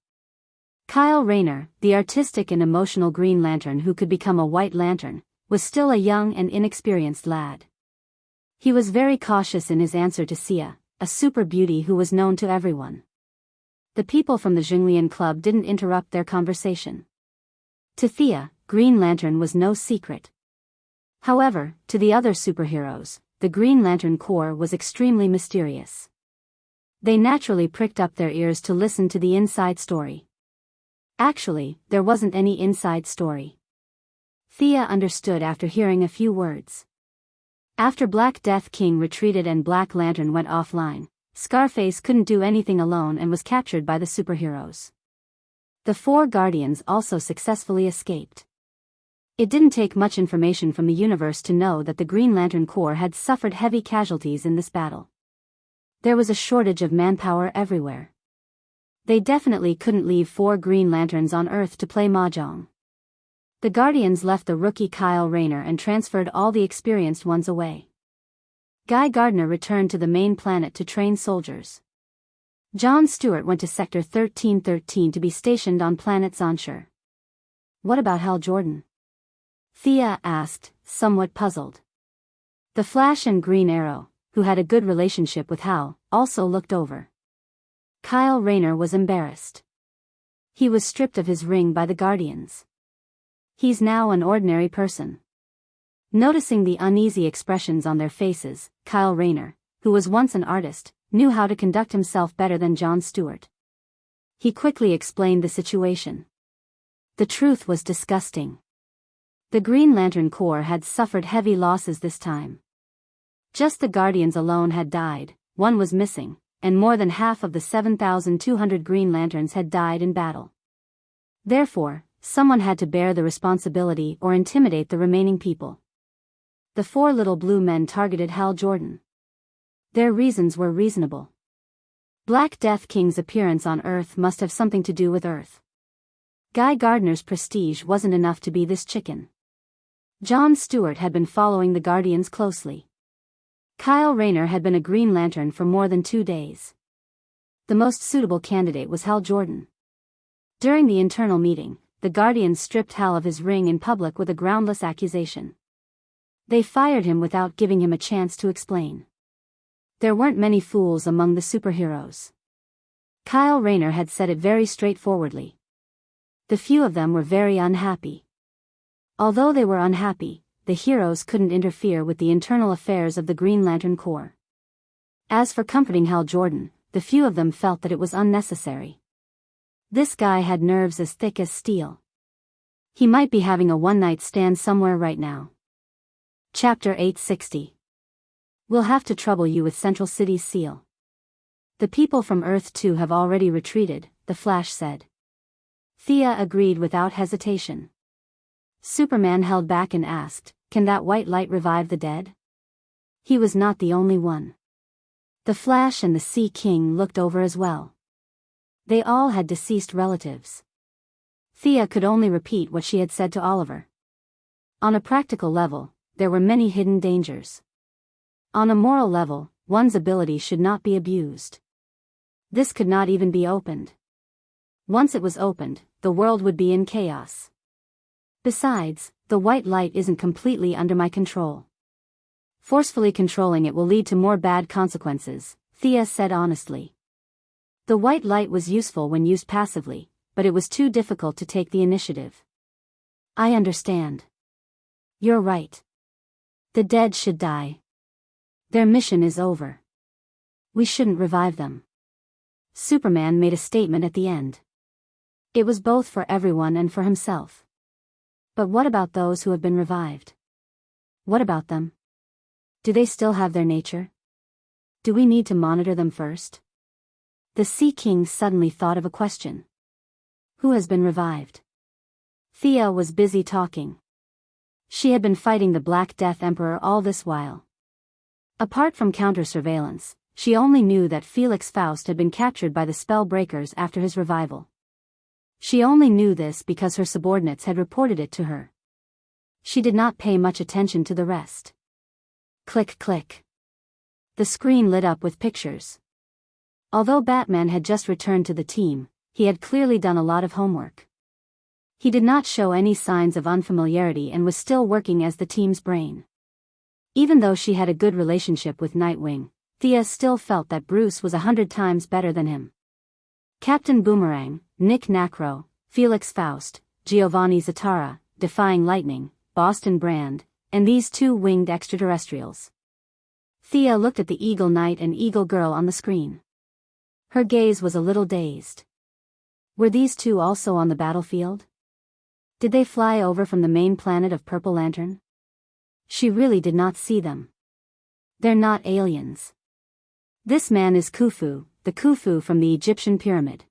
Speaker 1: Kyle Rayner, the artistic and emotional Green Lantern who could become a White Lantern, was still a young and inexperienced lad. He was very cautious in his answer to Sia, a super beauty who was known to everyone. The people from the Zhonglian Club didn't interrupt their conversation. To Thea, Green Lantern was no secret. However, to the other superheroes, the Green Lantern Corps was extremely mysterious. They naturally pricked up their ears to listen to the inside story. Actually, there wasn't any inside story. Thea understood after hearing a few words. After Black Death King retreated and Black Lantern went offline, Scarface couldn't do anything alone and was captured by the superheroes. The four Guardians also successfully escaped. It didn't take much information from the universe to know that the Green Lantern Corps had suffered heavy casualties in this battle. There was a shortage of manpower everywhere. They definitely couldn't leave 4 Green Lanterns on Earth to play mahjong. The Guardians left the rookie Kyle Rayner and transferred all the experienced ones away. Guy Gardner returned to the main planet to train soldiers. John Stewart went to Sector 1313 to be stationed on planet Zonshur. What about Hal Jordan? Thea asked, somewhat puzzled. The Flash and Green Arrow, who had a good relationship with Hal, also looked over. Kyle Rayner was embarrassed. He was stripped of his ring by the Guardians. He's now an ordinary person. Noticing the uneasy expressions on their faces, Kyle Rayner, who was once an artist, knew how to conduct himself better than John Stewart. He quickly explained the situation. The truth was disgusting. The Green Lantern Corps had suffered heavy losses this time. Just the Guardians alone had died, one was missing, and more than half of the 7,200 Green Lanterns had died in battle. Therefore, someone had to bear the responsibility or intimidate the remaining people. The 4 little blue men targeted Hal Jordan. Their reasons were reasonable. Black Death King's appearance on Earth must have something to do with Earth. Guy Gardner's prestige wasn't enough to be this chicken. Jon Stewart had been following the Guardians closely. Kyle Rayner had been a Green Lantern for more than 2 days. The most suitable candidate was Hal Jordan. During the internal meeting, the Guardians stripped Hal of his ring in public with a groundless accusation. They fired him without giving him a chance to explain. There weren't many fools among the superheroes. Kyle Rayner had said it very straightforwardly. The few of them were very unhappy. Although they were unhappy, the heroes couldn't interfere with the internal affairs of the Green Lantern Corps. As for comforting Hal Jordan, the few of them felt that it was unnecessary. This guy had nerves as thick as steel. He might be having a one-night stand somewhere right now. Chapter 860. We'll have to trouble you with Central City's seal. The people from Earth 2 have already retreated, the Flash said. Thea agreed without hesitation. Superman held back and asked, "Can that white light revive the dead?" He was not the only one. The Flash and the Sea King looked over as well. They all had deceased relatives. Thea could only repeat what she had said to Oliver. On a practical level, there were many hidden dangers. On a moral level, one's ability should not be abused. This could not even be opened. Once it was opened, the world would be in chaos. Besides, the white light isn't completely under my control. Forcefully controlling it will lead to more bad consequences, Thea said honestly. The white light was useful when used passively, but it was too difficult to take the initiative. I understand. You're right. The dead should die. Their mission is over. We shouldn't revive them. Superman made a statement at the end. It was both for everyone and for himself. But what about those who have been revived? What about them? Do they still have their nature? Do we need to monitor them first? The Sea King suddenly thought of a question. Who has been revived? Thea was busy talking. She had been fighting the Black Death Emperor all this while. Apart from counter-surveillance, she only knew that Felix Faust had been captured by the Spellbreakers after his revival. She only knew this because her subordinates had reported it to her. She did not pay much attention to the rest. Click click. The screen lit up with pictures. Although Batman had just returned to the team, he had clearly done a lot of homework. He did not show any signs of unfamiliarity and was still working as the team's brain. Even though she had a good relationship with Nightwing, Thea still felt that Bruce was 100 times better than him. Captain Boomerang, Nick Nacro, Felix Faust, Giovanni Zatara, Defying Lightning, Boston Brand, and these 2 winged extraterrestrials. Thea looked at the Eagle Knight and Eagle Girl on the screen. Her gaze was a little dazed. Were these 2 also on the battlefield? Did they fly over from the main planet of Purple Lantern? She really did not see them. They're not aliens. This man is Khufu, the Khufu from the Egyptian pyramid.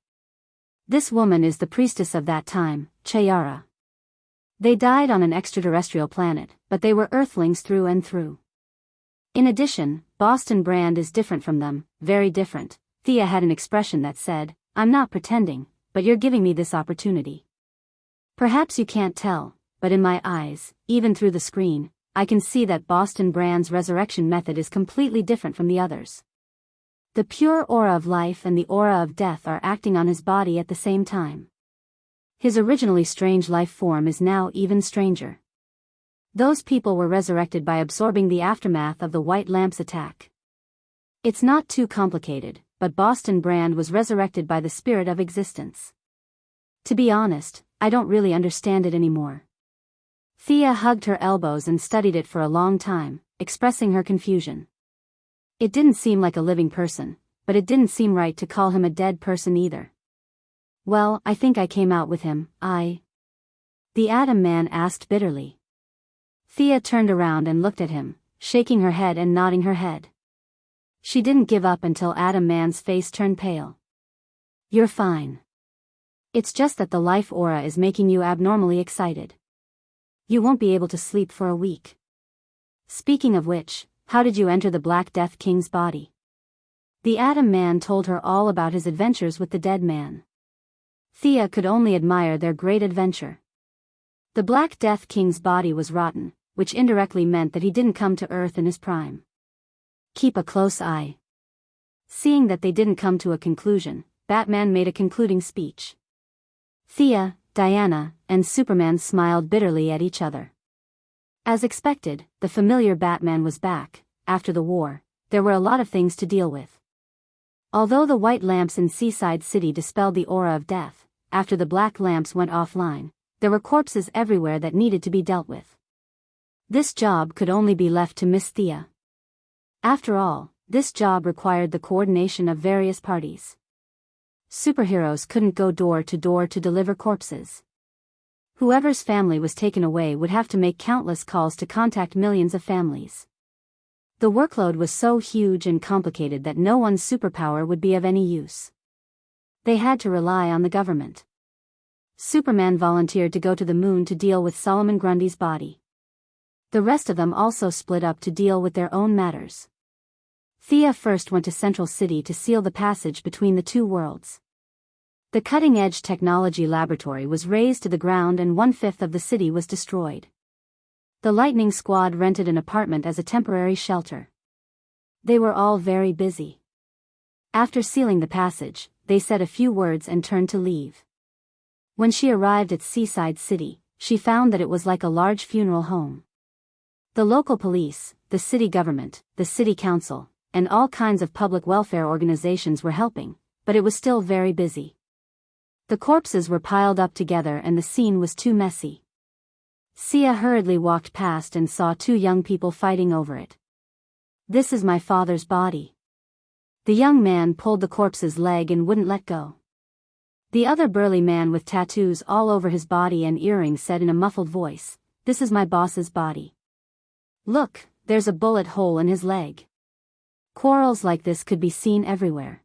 Speaker 1: This woman is the priestess of that time, Chayara. They died on an extraterrestrial planet, but they were Earthlings through and through. In addition, Boston Brand is different from them, very different. Thea had an expression that said, "I'm not pretending, but you're giving me this opportunity." Perhaps you can't tell, but in my eyes, even through the screen, I can see that Boston Brand's resurrection method is completely different from the others. The pure aura of life and the aura of death are acting on his body at the same time. His originally strange life form is now even stranger. Those people were resurrected by absorbing the aftermath of the White Lamp's attack. It's not too complicated, but Boston Brand was resurrected by the spirit of existence. To be honest, I don't really understand it anymore. Thea hugged her elbows and studied it for a long time, expressing her confusion. It didn't seem like a living person, but it didn't seem right to call him a dead person either. Well, I think I came out with him, The Atom Man asked bitterly. Thea turned around and looked at him, shaking her head and nodding her head. She didn't give up until Atom Man's face turned pale. You're fine. It's just that the life aura is making you abnormally excited. You won't be able to sleep for a week. Speaking of which, how did you enter the Black Death King's body? The Atom Man told her all about his adventures with the dead man. Thea could only admire their great adventure. The Black Death King's body was rotten, which indirectly meant that he didn't come to Earth in his prime. Keep a close eye. Seeing that they didn't come to a conclusion, Batman made a concluding speech. Thea, Diana, and Superman smiled bitterly at each other. As expected, the familiar Batman was back. After the war, there were a lot of things to deal with. Although the white lamps in Seaside City dispelled the aura of death, after the black lamps went offline, there were corpses everywhere that needed to be dealt with. This job could only be left to Miss Thea. After all, this job required the coordination of various parties. Superheroes couldn't go door to deliver corpses. Whoever's family was taken away would have to make countless calls to contact millions of families. The workload was so huge and complicated that no one's superpower would be of any use. They had to rely on the government. Superman volunteered to go to the moon to deal with Solomon Grundy's body. The rest of them also split up to deal with their own matters. Thea first went to Central City to seal the passage between the two worlds. The cutting-edge technology laboratory was razed to the ground and 1/5 of the city was destroyed. The Lightning Squad rented an apartment as a temporary shelter. They were all very busy. After sealing the passage, they said a few words and turned to leave. When she arrived at Seaside City, she found that it was like a large funeral home. The local police, the city government, the city council, and all kinds of public welfare organizations were helping, but it was still very busy. The corpses were piled up together and the scene was too messy. Sia hurriedly walked past and saw two young people fighting over it. "This is my father's body." The young man pulled the corpse's leg and wouldn't let go. The other burly man with tattoos all over his body and earrings said in a muffled voice, "This is my boss's body. Look, there's a bullet hole in his leg." Quarrels like this could be seen everywhere.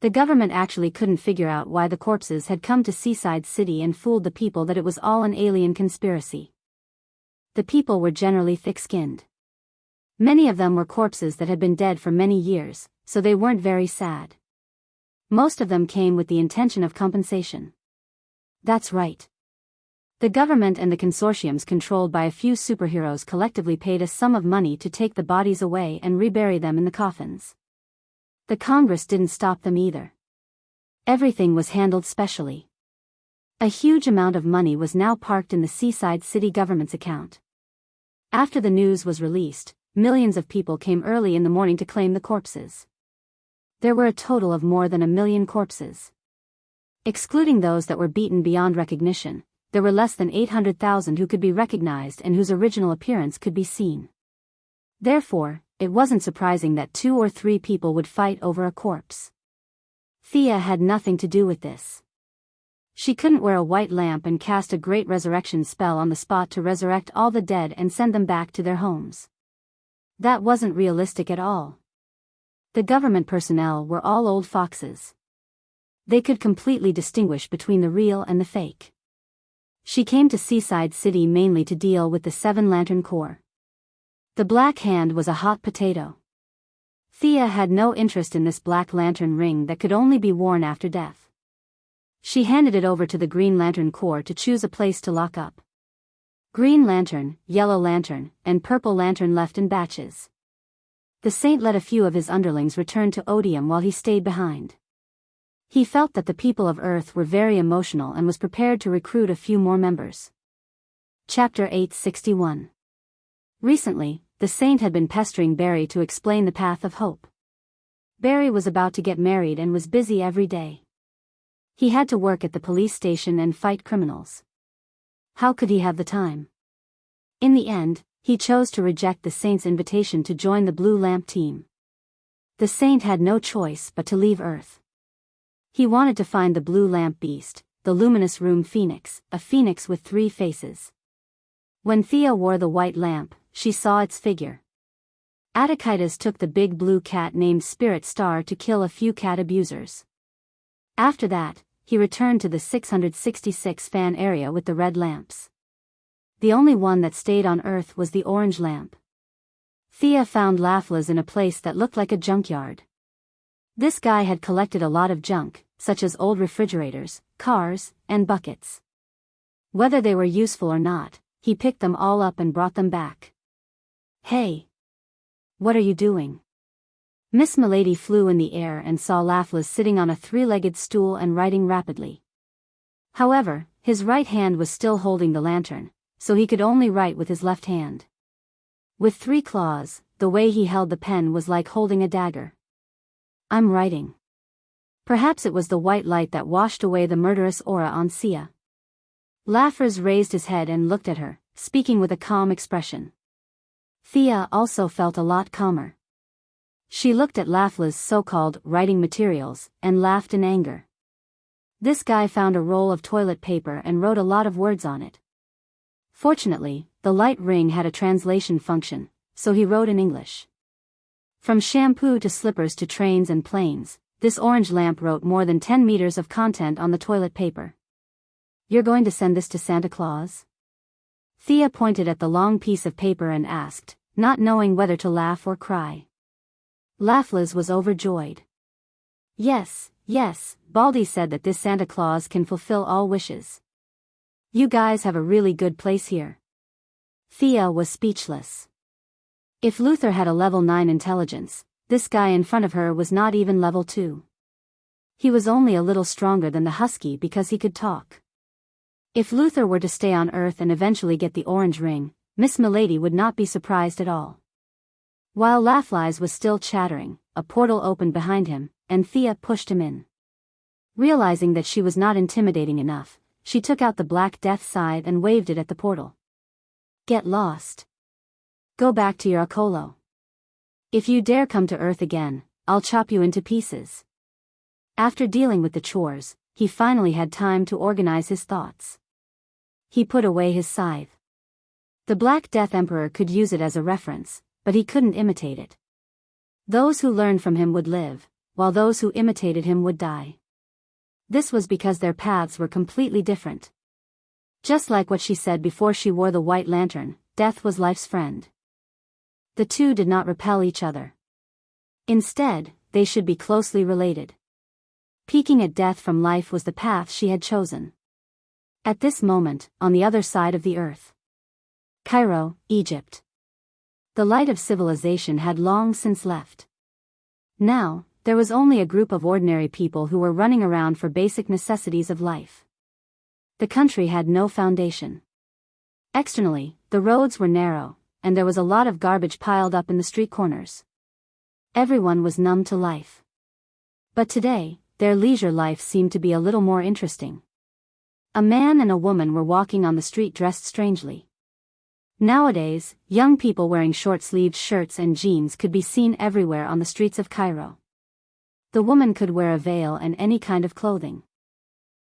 Speaker 1: The government actually couldn't figure out why the corpses had come to Seaside City and fooled the people that it was all an alien conspiracy. The people were generally thick-skinned. Many of them were corpses that had been dead for many years, so they weren't very sad. Most of them came with the intention of compensation. That's right. The government and the consortiums controlled by a few superheroes collectively paid a sum of money to take the bodies away and rebury them in the coffins. The Congress didn't stop them either. Everything was handled specially. A huge amount of money was now parked in the Seaside City government's account. After the news was released, millions of people came early in the morning to claim the corpses. There were a total of more than 1 million corpses. Excluding those that were beaten beyond recognition, there were less than 800,000 who could be recognized and whose original appearance could be seen. Therefore, it wasn't surprising that 2 or 3 people would fight over a corpse. Thea had nothing to do with this. She couldn't wear a white lamp and cast a great resurrection spell on the spot to resurrect all the dead and send them back to their homes. That wasn't realistic at all. The government personnel were all old foxes. They could completely distinguish between the real and the fake. She came to Seaside City mainly to deal with the 7 Lantern Corps. The Black Hand was a hot potato. Thea had no interest in this Black Lantern ring that could only be worn after death. She handed it over to the Green Lantern Corps to choose a place to lock up. Green Lantern, Yellow Lantern, and Purple Lantern left in batches. The Saint let a few of his underlings return to Odium while he stayed behind. He felt that the people of Earth were very emotional and was prepared to recruit a few more members. Chapter 861. Recently, the Saint had been pestering Barry to explain the path of hope. Barry was about to get married and was busy every day. He had to work at the police station and fight criminals. How could he have the time? In the end, he chose to reject the Saint's invitation to join the Blue Lamp team. The Saint had no choice but to leave Earth. He wanted to find the Blue Lamp Beast, the Luminous Room Phoenix, a phoenix with 3 faces. When Thea wore the white lamp, she saw its figure. Attikitis took the big blue cat named Spirit Star to kill a few cat abusers. After that, he returned to the 666 fan area with the red lamps. The only one that stayed on Earth was the orange lamp. Thea found Laughless in a place that looked like a junkyard. This guy had collected a lot of junk, such as old refrigerators, cars, and buckets. Whether they were useful or not, he picked them all up and brought them back. "Hey! What are you doing?" Miss Milady flew in the air and saw Laffles sitting on a three-legged stool and writing rapidly. However, his right hand was still holding the lantern, so he could only write with his left hand. With 3 claws, the way he held the pen was like holding a dagger. "I'm writing." Perhaps it was the white light that washed away the murderous aura on Sia. Laffles raised his head and looked at her, speaking with a calm expression. Thea also felt a lot calmer. She looked at Laffles' so-called writing materials, and laughed in anger. This guy found a roll of toilet paper and wrote a lot of words on it. Fortunately, the light ring had a translation function, so he wrote in English. From shampoo to slippers to trains and planes, this orange lamp wrote more than 10 meters of content on the toilet paper. "You're going to send this to Santa Claus?" Thea pointed at the long piece of paper and asked, not knowing whether to laugh or cry. Laffles was overjoyed. Yes, Baldy said that this Santa Claus can fulfill all wishes. You guys have a really good place here. Thea was speechless. If Luther had a level 9 intelligence, this guy in front of her was not even level 2. He was only a little stronger than the husky because he could talk. If Luther were to stay on Earth and eventually get the orange ring, Miss Milady would not be surprised at all. While Laffles was still chattering, a portal opened behind him, and Thea pushed him in. Realizing that she was not intimidating enough, she took out the Black Death scythe and waved it at the portal. "Get lost. Go back to your Akolo. If you dare come to Earth again, I'll chop you into pieces." After dealing with the chores, he finally had time to organize his thoughts. He put away his scythe. The Black Death Emperor could use it as a reference, but he couldn't imitate it. Those who learned from him would live, while those who imitated him would die. This was because their paths were completely different. Just like what she said before she wore the white lantern, death was life's friend. The two did not repel each other. Instead, they should be closely related. Peeking at death from life was the path she had chosen. At this moment, on the other side of the earth. Cairo, Egypt. The light of civilization had long since left. Now, there was only a group of ordinary people who were running around for basic necessities of life. The country had no foundation. Externally, the roads were narrow, and there was a lot of garbage piled up in the street corners. Everyone was numb to life. But today, their leisure life seemed to be a little more interesting. A man and a woman were walking on the street dressed strangely. Nowadays, young people wearing short-sleeved shirts and jeans could be seen everywhere on the streets of Cairo. The woman could wear a veil and any kind of clothing.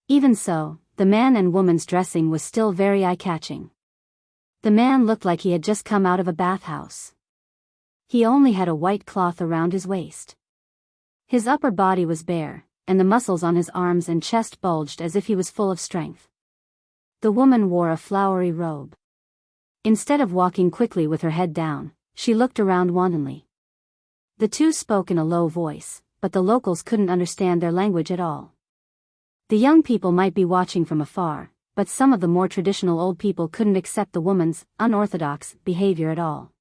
Speaker 1: Even so, the man and woman's dressing was still very eye-catching. The man looked like he had just come out of a bathhouse. He only had a white cloth around his waist. His upper body was bare, and the muscles on his arms and chest bulged as if he was full of strength. The woman wore a flowery robe. Instead of walking quickly with her head down, she looked around wantonly. The two spoke in a low voice, but the locals couldn't understand their language at all. The young people might be watching from afar, but some of the more traditional old people couldn't accept the woman's unorthodox behavior at all.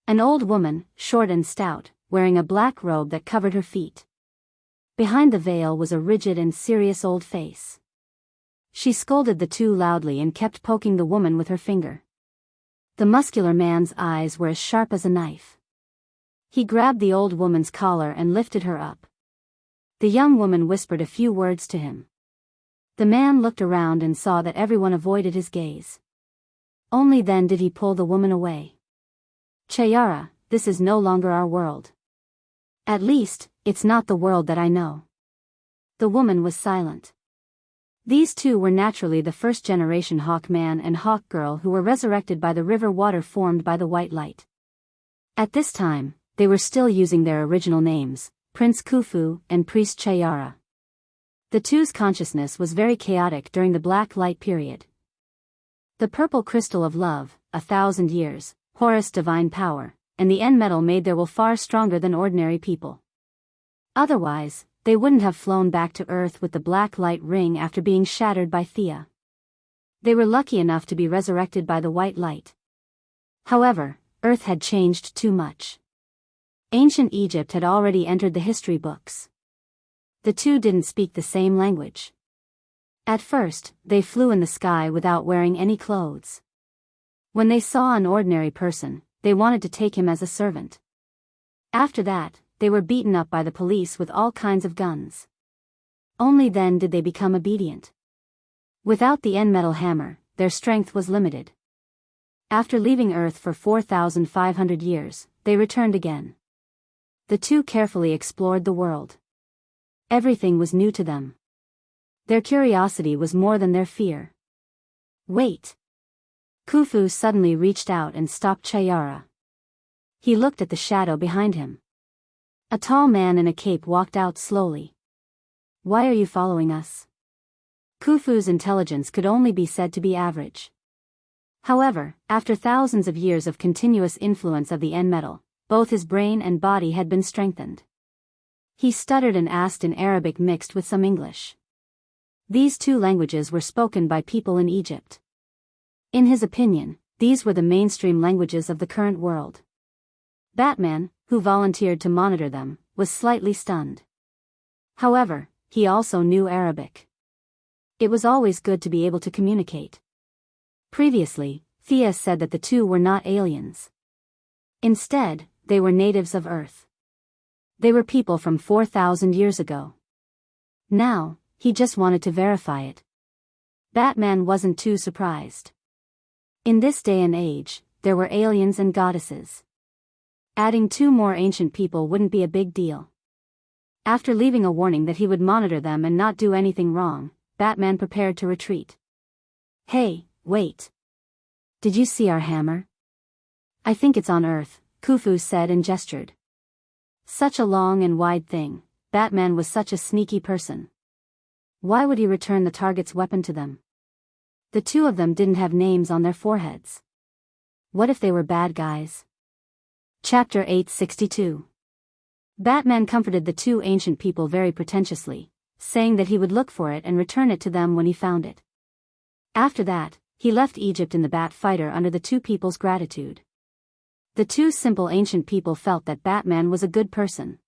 Speaker 1: An old woman, short and stout, wearing a black robe that covered her feet. Behind the veil was a rigid and serious old face. She scolded the two loudly and kept poking the woman with her finger. The muscular man's eyes were as sharp as a knife. He grabbed the old woman's collar and lifted her up. The young woman whispered a few words to him. The man looked around and saw that everyone avoided his gaze. Only then did he pull the woman away. "Chayara, this is no longer our world. At least, it's not the world that I know." The woman was silent. These two were naturally the first-generation Hawk Man and Hawk Girl who were resurrected by the river water formed by the white light. At this time, they were still using their original names, Prince Khufu and Priest Chayara. The two's consciousness was very chaotic during the Black Light period. The purple crystal of love, 1,000 years, Horus divine power, and the N metal made their will far stronger than ordinary people. Otherwise, they wouldn't have flown back to Earth with the black light ring after being shattered by Thea. They were lucky enough to be resurrected by the white light. However, Earth had changed too much. Ancient Egypt had already entered the history books. The two didn't speak the same language. At first, they flew in the sky without wearing any clothes. When they saw an ordinary person, they wanted to take him as a servant. After that, they were beaten up by the police with all kinds of guns. Only then did they become obedient. Without the end-metal hammer, their strength was limited. After leaving Earth for 4,500 years, they returned again. The two carefully explored the world. Everything was new to them. Their curiosity was more than their fear. Wait! Khufu suddenly reached out and stopped Chayara. He looked at the shadow behind him. A tall man in a cape walked out slowly. Why are you following us? Khufu's intelligence could only be said to be average. However, after thousands of years of continuous influence of the end-metal, both his brain and body had been strengthened. He stuttered and asked in Arabic mixed with some English. These two languages were spoken by people in Egypt. In his opinion, these were the mainstream languages of the current world. Batman, who volunteered to monitor them, was slightly stunned. However, he also knew Arabic. It was always good to be able to communicate. Previously, Thea said that the two were not aliens. Instead, they were natives of Earth. They were people from 4,000 years ago. Now, he just wanted to verify it. Batman wasn't too surprised. In this day and age, there were aliens and goddesses. Adding two more ancient people wouldn't be a big deal. After leaving a warning that he would monitor them and not do anything wrong, Batman prepared to retreat. Hey, wait. Did you see our hammer? I think it's on Earth, Khufu said and gestured. Such a long and wide thing, Batman was such a sneaky person. Why would he return the target's weapon to them? The two of them didn't have names on their foreheads. What if they were bad guys? Chapter 862. Batman comforted the two ancient people very pretentiously, saying that he would look for it and return it to them when he found it. After that, he left Egypt in the Bat Fighter under the two people's gratitude. The two simple ancient people felt that Batman was a good person.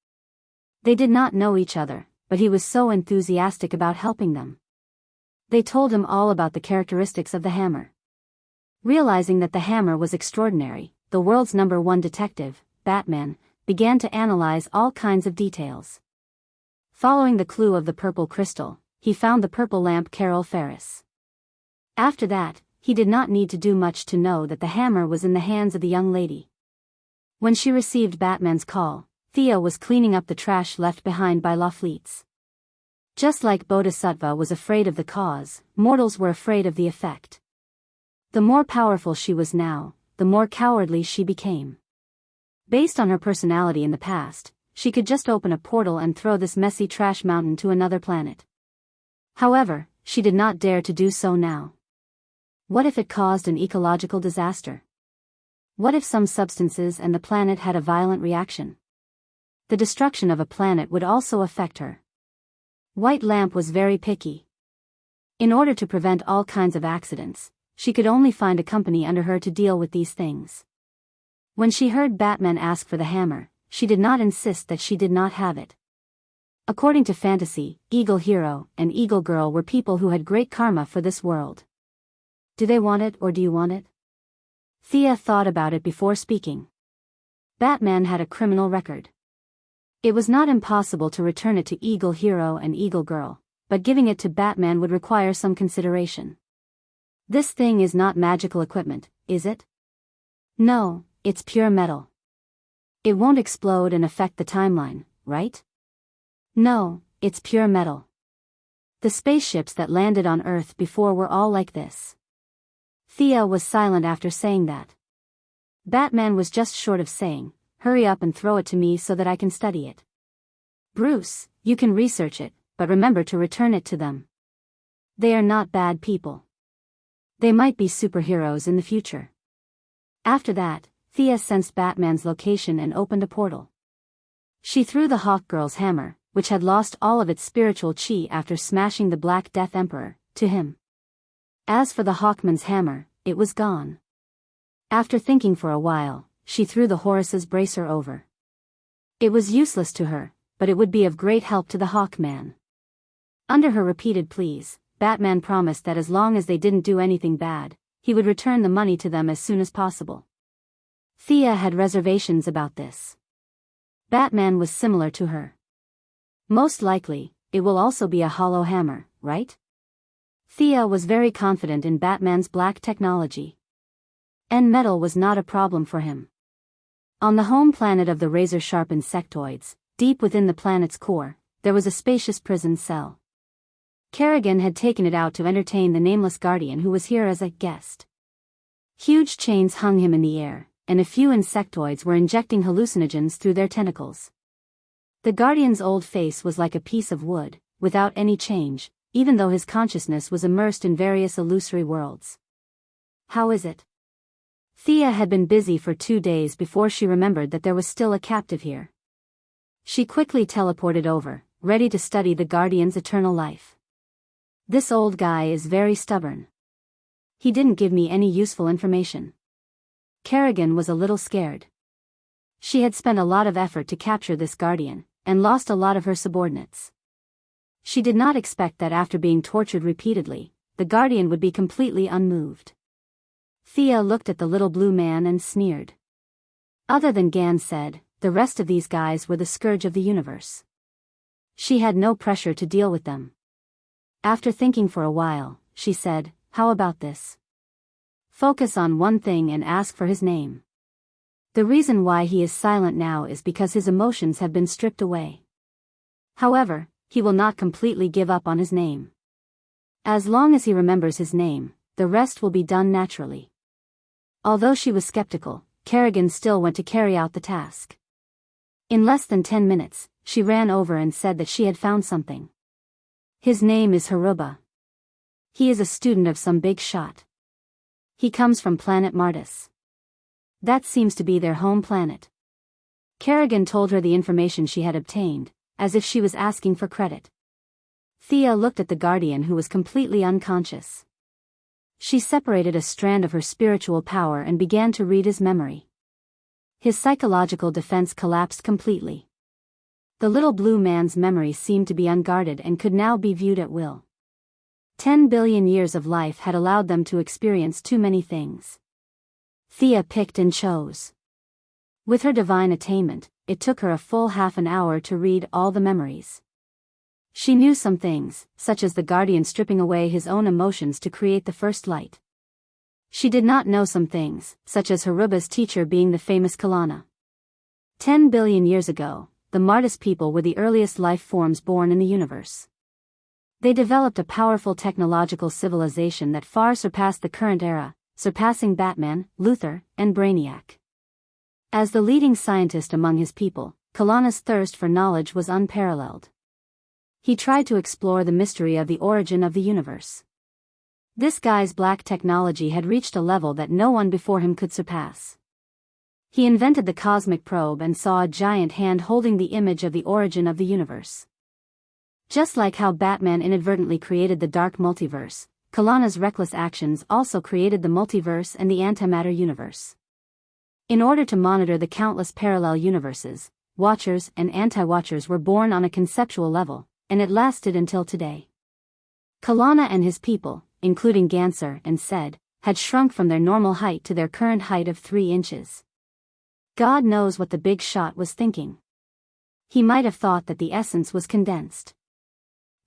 Speaker 1: They did not know each other, but he was so enthusiastic about helping them. They told him all about the characteristics of the hammer. Realizing that the hammer was extraordinary, the world's #1 detective, Batman, began to analyze all kinds of details. Following the clue of the purple crystal, he found the purple lamp Carol Ferris. After that, he did not need to do much to know that the hammer was in the hands of the young lady. When she received Batman's call, Thea was cleaning up the trash left behind by Lafleets. Just like Bodhisattva was afraid of the cause, mortals were afraid of the effect. The more powerful she was now, the more cowardly she became. Based on her personality in the past, she could just open a portal and throw this messy trash mountain to another planet. However, she did not dare to do so now. What if it caused an ecological disaster? What if some substances and the planet had a violent reaction? The destruction of a planet would also affect her. White Lamp was very picky. In order to prevent all kinds of accidents, she could only find a company under her to deal with these things. When she heard Batman ask for the hammer, she did not insist that she did not have it. According to fantasy, Eagle Hero and Eagle Girl were people who had great karma for this world. Do they want it or do you want it? Thea thought about it before speaking. Batman had a criminal record. It was not impossible to return it to Eagle Hero and Eagle Girl, but giving it to Batman would require some consideration. This thing is not magical equipment, is it? No, it's pure metal. It won't explode and affect the timeline, right? No, it's pure metal. The spaceships that landed on Earth before were all like this. Thea was silent after saying that. Batman was just short of saying, "Hurry up and throw it to me so that I can study it." Bruce, you can research it, but remember to return it to them. They are not bad people. They might be superheroes in the future. After that, Thea sensed Batman's location and opened a portal. She threw the Hawk Girl's hammer, which had lost all of its spiritual chi after smashing the Black Death Emperor, to him. As for the Hawkman's hammer, it was gone. After thinking for a while, she threw the Horus's bracer over. It was useless to her, but it would be of great help to the Hawkman. Under her repeated pleas, Batman promised that as long as they didn't do anything bad, he would return the money to them as soon as possible. Thea had reservations about this. Batman was similar to her. Most likely, it will also be a hollow hammer, right? Thea was very confident in Batman's black technology. And metal was not a problem for him. On the home planet of the razor-sharp insectoids, deep within the planet's core, there was a spacious prison cell. Kerrigan had taken it out to entertain the nameless guardian who was here as a guest. Huge chains hung him in the air, and a few insectoids were injecting hallucinogens through their tentacles. The guardian's old face was like a piece of wood, without any change, even though his consciousness was immersed in various illusory worlds. How is it? Thea had been busy for 2 days before she remembered that there was still a captive here. She quickly teleported over, ready to study the guardian's eternal life. This old guy is very stubborn. He didn't give me any useful information. Kerrigan was a little scared. She had spent a lot of effort to capture this guardian, and lost a lot of her subordinates. She did not expect that after being tortured repeatedly, the guardian would be completely unmoved. Thea looked at the little blue man and sneered. Other than Gan said, the rest of these guys were the scourge of the universe. She had no pressure to deal with them. After thinking for a while, she said, "How about this? Focus on one thing and ask for his name." The reason why he is silent now is because his emotions have been stripped away. However, he will not completely give up on his name. As long as he remembers his name, the rest will be done naturally. Although she was skeptical, Kerrigan still went to carry out the task. In less than 10 minutes, she ran over and said that she had found something. His name is Haruba. He is a student of some big shot. He comes from planet Mardis. That seems to be their home planet. Kerrigan told her the information she had obtained, as if she was asking for credit. Thea looked at the guardian who was completely unconscious. She separated a strand of her spiritual power and began to read his memory. His psychological defense collapsed completely. The little blue man's memory seemed to be unguarded and could now be viewed at will. 10 billion years of life had allowed them to experience too many things. Thea picked and chose. With her divine attainment, it took her a full half an hour to read all the memories. She knew some things, such as the guardian stripping away his own emotions to create the first light. She did not know some things, such as Haruba's teacher being the famous Kalana. 10 billion years ago, the Mardis people were the earliest life forms born in the universe. They developed a powerful technological civilization that far surpassed the current era, surpassing Batman, Luthor, and Brainiac. As the leading scientist among his people, Kalana's thirst for knowledge was unparalleled. He tried to explore the mystery of the origin of the universe. This guy's black technology had reached a level that no one before him could surpass. He invented the cosmic probe and saw a giant hand holding the image of the origin of the universe. Just like how Batman inadvertently created the dark multiverse, Kalana's reckless actions also created the multiverse and the antimatter universe. In order to monitor the countless parallel universes, Watchers and Anti-Watchers were born on a conceptual level, and it lasted until today. Kalana and his people, including Ganser and Sed, had shrunk from their normal height to their current height of 3 inches. God knows what the big shot was thinking. He might have thought that the essence was condensed.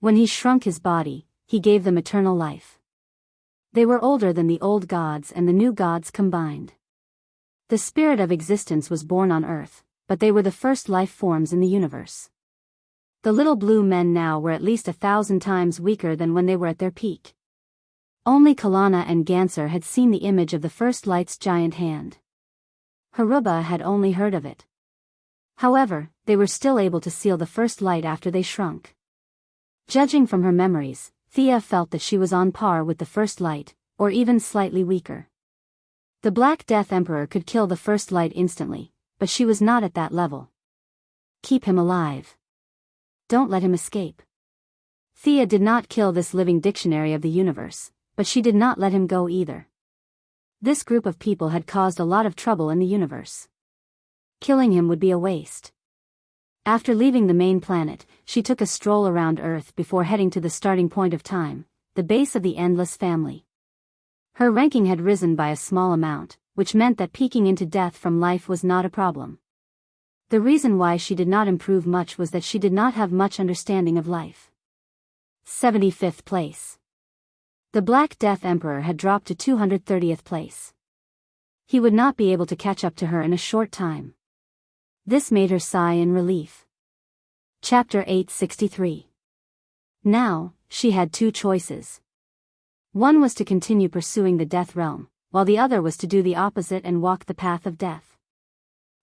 Speaker 1: When he shrunk his body, he gave them eternal life. They were older than the old gods and the new gods combined. The spirit of existence was born on Earth, but they were the first life forms in the universe. The little blue men now were at least 1,000 times weaker than when they were at their peak. Only Kalana and Ganser had seen the image of the first light's giant hand. Haruba had only heard of it. However, they were still able to seal the first light after they shrunk. Judging from her memories, Thea felt that she was on par with the first light, or even slightly weaker. The Black Death Emperor could kill the first light instantly, but she was not at that level. Keep him alive. Don't let him escape. Thea did not kill this living dictionary of the universe, but she did not let him go either. This group of people had caused a lot of trouble in the universe. Killing him would be a waste. After leaving the main planet, she took a stroll around Earth before heading to the starting point of time, the base of the Endless family. Her ranking had risen by a small amount, which meant that peeking into death from life was not a problem. The reason why she did not improve much was that she did not have much understanding of life. 75th place. The Black Death Emperor had dropped to 230th place. He would not be able to catch up to her in a short time. This made her sigh in relief. Chapter 863. Now, she had two choices. One was to continue pursuing the death realm, while the other was to do the opposite and walk the path of death.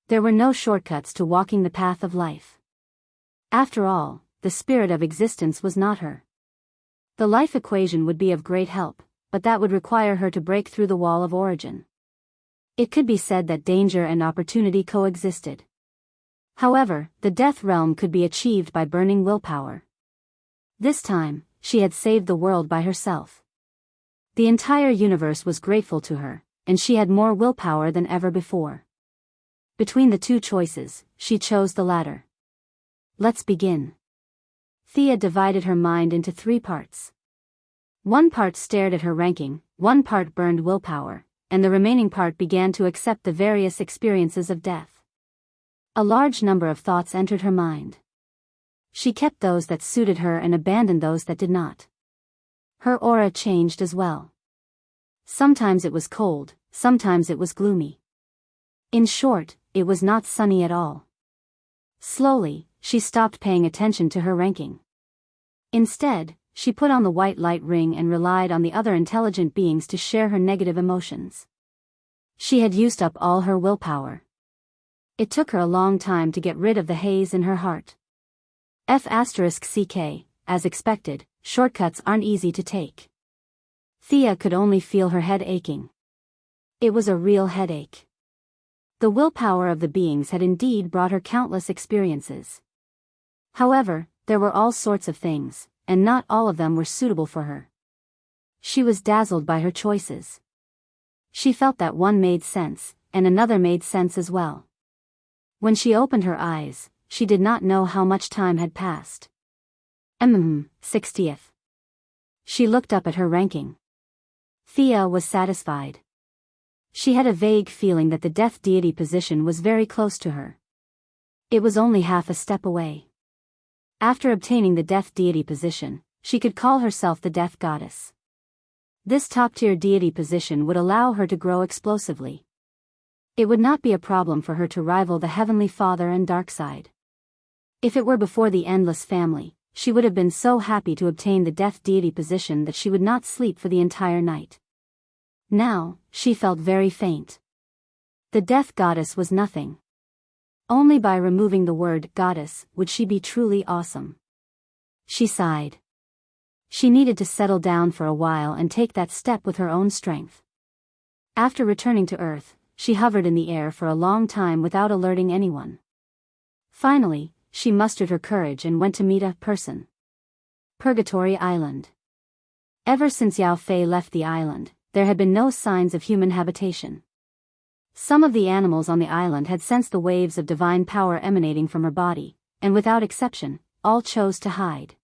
Speaker 1: There were no shortcuts to walking the path of life. After all, the spirit of existence was not her. The life equation would be of great help, but that would require her to break through the wall of origin. It could be said that danger and opportunity coexisted. However, the death realm could be achieved by burning willpower. This time, she had saved the world by herself. The entire universe was grateful to her, and she had more willpower than ever before. Between the two choices, she chose the latter. Let's begin. Thea divided her mind into 3 parts. One part stared at her ranking, one part burned willpower, and the remaining part began to accept the various experiences of death. A large number of thoughts entered her mind. She kept those that suited her and abandoned those that did not. Her aura changed as well. Sometimes it was cold, sometimes it was gloomy. In short, it was not sunny at all. Slowly, she stopped paying attention to her ranking. Instead, she put on the white light ring and relied on the other intelligent beings to share her negative emotions. She had used up all her willpower. It took her a long time to get rid of the haze in her heart. F***ck, as expected, shortcuts aren't easy to take. Thea could only feel her head aching. It was a real headache. The willpower of the beings had indeed brought her countless experiences. However, there were all sorts of things, and not all of them were suitable for her. She was dazzled by her choices. She felt that one made sense, and another made sense as well. When she opened her eyes, she did not know how much time had passed. 60th. She looked up at her ranking. Thea was satisfied. She had a vague feeling that the death deity position was very close to her. It was only half a step away. After obtaining the death deity position, she could call herself the death goddess. This top-tier deity position would allow her to grow explosively. It would not be a problem for her to rival the Heavenly Father and Darkside. If it were before the Endless family, she would have been so happy to obtain the death deity position that she would not sleep for the entire night. Now, she felt very faint. The death goddess was nothing. Only by removing the word goddess would she be truly awesome. She sighed. She needed to settle down for a while and take that step with her own strength. After returning to Earth, she hovered in the air for a long time without alerting anyone. Finally, she mustered her courage and went to meet a person. Purgatory Island. Ever since Yao Fei left the island, there had been no signs of human habitation. Some of the animals on the island had sensed the waves of divine power emanating from her body, and without exception, all chose to hide.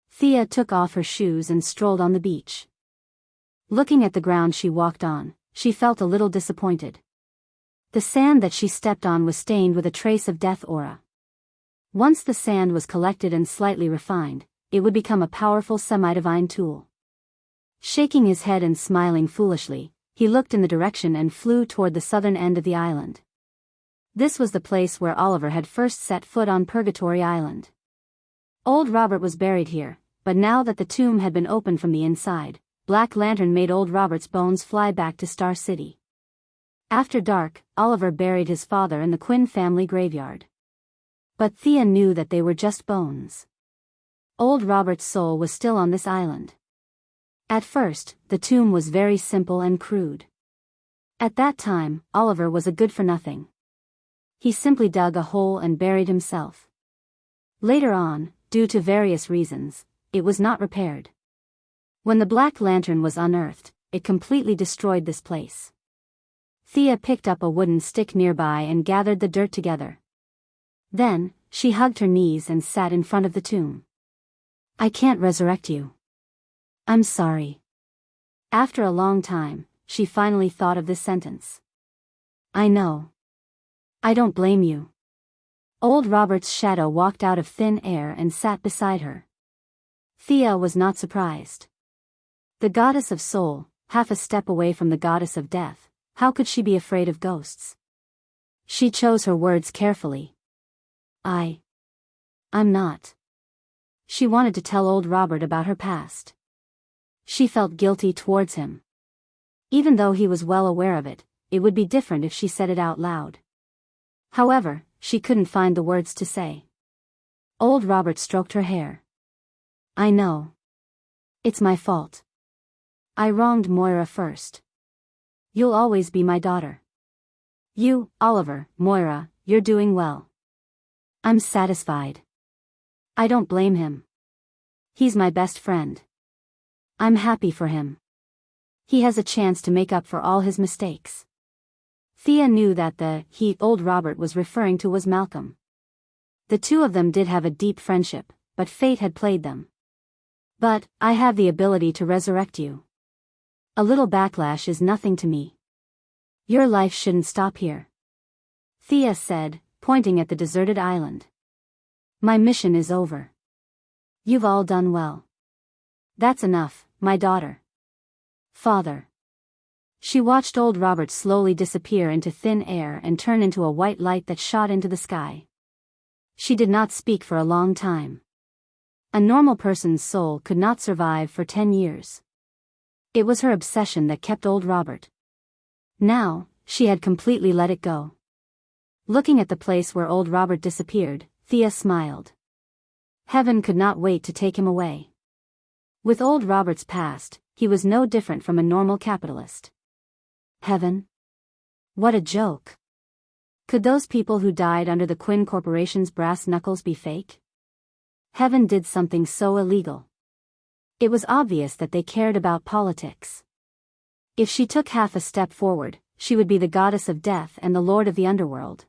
Speaker 1: Thea took off her shoes and strolled on the beach. Looking at the ground she walked on, she felt a little disappointed. The sand that she stepped on was stained with a trace of death aura. Once the sand was collected and slightly refined, it would become a powerful semi-divine tool. Shaking his head and smiling foolishly, he looked in the direction and flew toward the southern end of the island. This was the place where Oliver had first set foot on Purgatory Island. Old Robert was buried here, but now that the tomb had been opened from the inside, Black Lantern made old Robert's bones fly back to Star City. After dark, Oliver buried his father in the Quinn family graveyard. But Thea knew that they were just bones. Old Robert's soul was still on this island. At first, the tomb was very simple and crude. At that time, Oliver was a good-for-nothing. He simply dug a hole and buried himself. Later on, due to various reasons, it was not repaired. When the black lantern was unearthed, it completely destroyed this place. Thea picked up a wooden stick nearby and gathered the dirt together. Then, she hugged her knees and sat in front of the tomb. I can't resurrect you. I'm sorry. After a long time, she finally thought of this sentence. I know. I don't blame you. Old Robert's shadow walked out of thin air and sat beside her. Thea was not surprised. The goddess of soul, half a step away from the goddess of death, how could she be afraid of ghosts? She chose her words carefully. I'm not. She wanted to tell old Robert about her past. She felt guilty towards him. Even though he was well aware of it, it would be different if she said it out loud. However, she couldn't find the words to say. Old Robert stroked her hair. I know. It's my fault. I wronged Moira first. You'll always be my daughter. You, Oliver, Moira, you're doing well. I'm satisfied. I don't blame him. He's my best friend. I'm happy for him. He has a chance to make up for all his mistakes. Thea knew that the old Robert was referring to was Malcolm. The two of them did have a deep friendship, but fate had played them. But, I have the ability to resurrect you. A little backlash is nothing to me. Your life shouldn't stop here. Thea said, pointing at the deserted island. My mission is over. You've all done well. That's enough, my daughter. Father. She watched old Robert slowly disappear into thin air and turn into a white light that shot into the sky. She did not speak for a long time. A normal person's soul could not survive for 10 years. It was her obsession that kept old Robert. Now, she had completely let it go. Looking at the place where old Robert disappeared, Thea smiled. Heaven could not wait to take him away. With old Robert's past, he was no different from a normal capitalist. Heaven? What a joke. Could those people who died under the Quinn Corporation's brass knuckles be fake? Heaven did something so illegal. It was obvious that they cared about politics. If she took half a step forward, she would be the goddess of death and the lord of the underworld.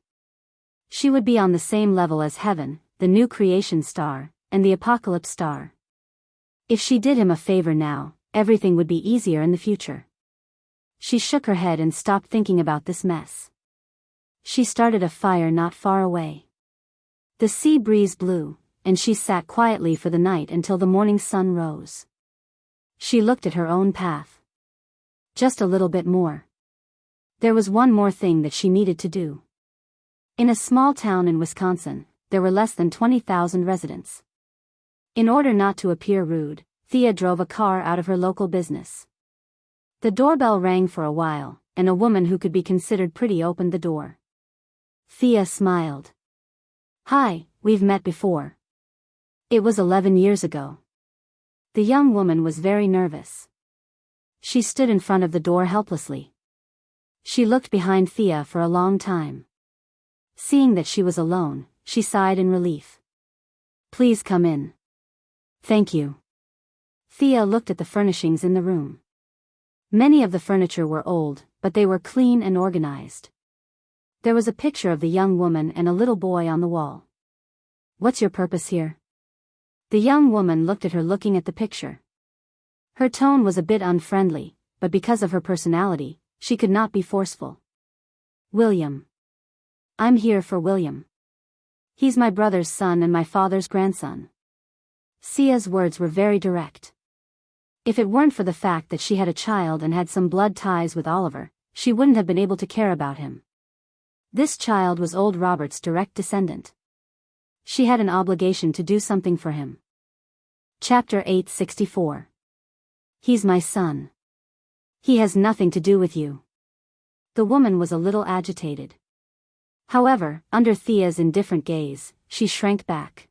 Speaker 1: She would be on the same level as Heaven, the new creation star, and the apocalypse star. If she did him a favor now, everything would be easier in the future. She shook her head and stopped thinking about this mess. She started a fire not far away. The sea breeze blew, and she sat quietly for the night until the morning sun rose. She looked at her own path. Just a little bit more. There was one more thing that she needed to do. In a small town in Wisconsin, there were less than 20,000 residents. In order not to appear rude, Thea drove a car out of her local business. The doorbell rang for a while, and a woman who could be considered pretty opened the door. Thea smiled. Hi, we've met before. It was 11 years ago. The young woman was very nervous. She stood in front of the door helplessly. She looked behind Thea for a long time. Seeing that she was alone, she sighed in relief. Please come in. Thank you. Thea looked at the furnishings in the room. Many of the furniture were old, but they were clean and organized. There was a picture of the young woman and a little boy on the wall. What's your purpose here? The young woman looked at her looking at the picture. Her tone was a bit unfriendly, but because of her personality, she could not be forceful. William. I'm here for William. He's my brother's son and my father's grandson. Thea's words were very direct. If it weren't for the fact that she had a child and had some blood ties with Oliver, she wouldn't have been able to care about him. This child was old Robert's direct descendant. She had an obligation to do something for him. Chapter 864. He's my son. He has nothing to do with you. The woman was a little agitated. However, under Thea's indifferent gaze, she shrank back.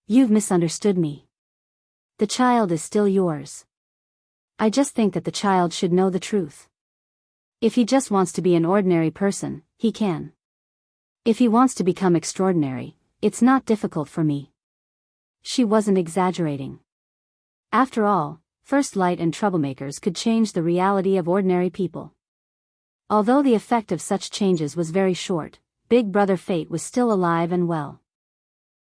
Speaker 1: You've misunderstood me. The child is still yours. I just think that the child should know the truth. If he just wants to be an ordinary person, he can. If he wants to become extraordinary, it's not difficult for me. She wasn't exaggerating. After all, first light and troublemakers could change the reality of ordinary people. Although the effect of such changes was very short, Big Brother Fate was still alive and well.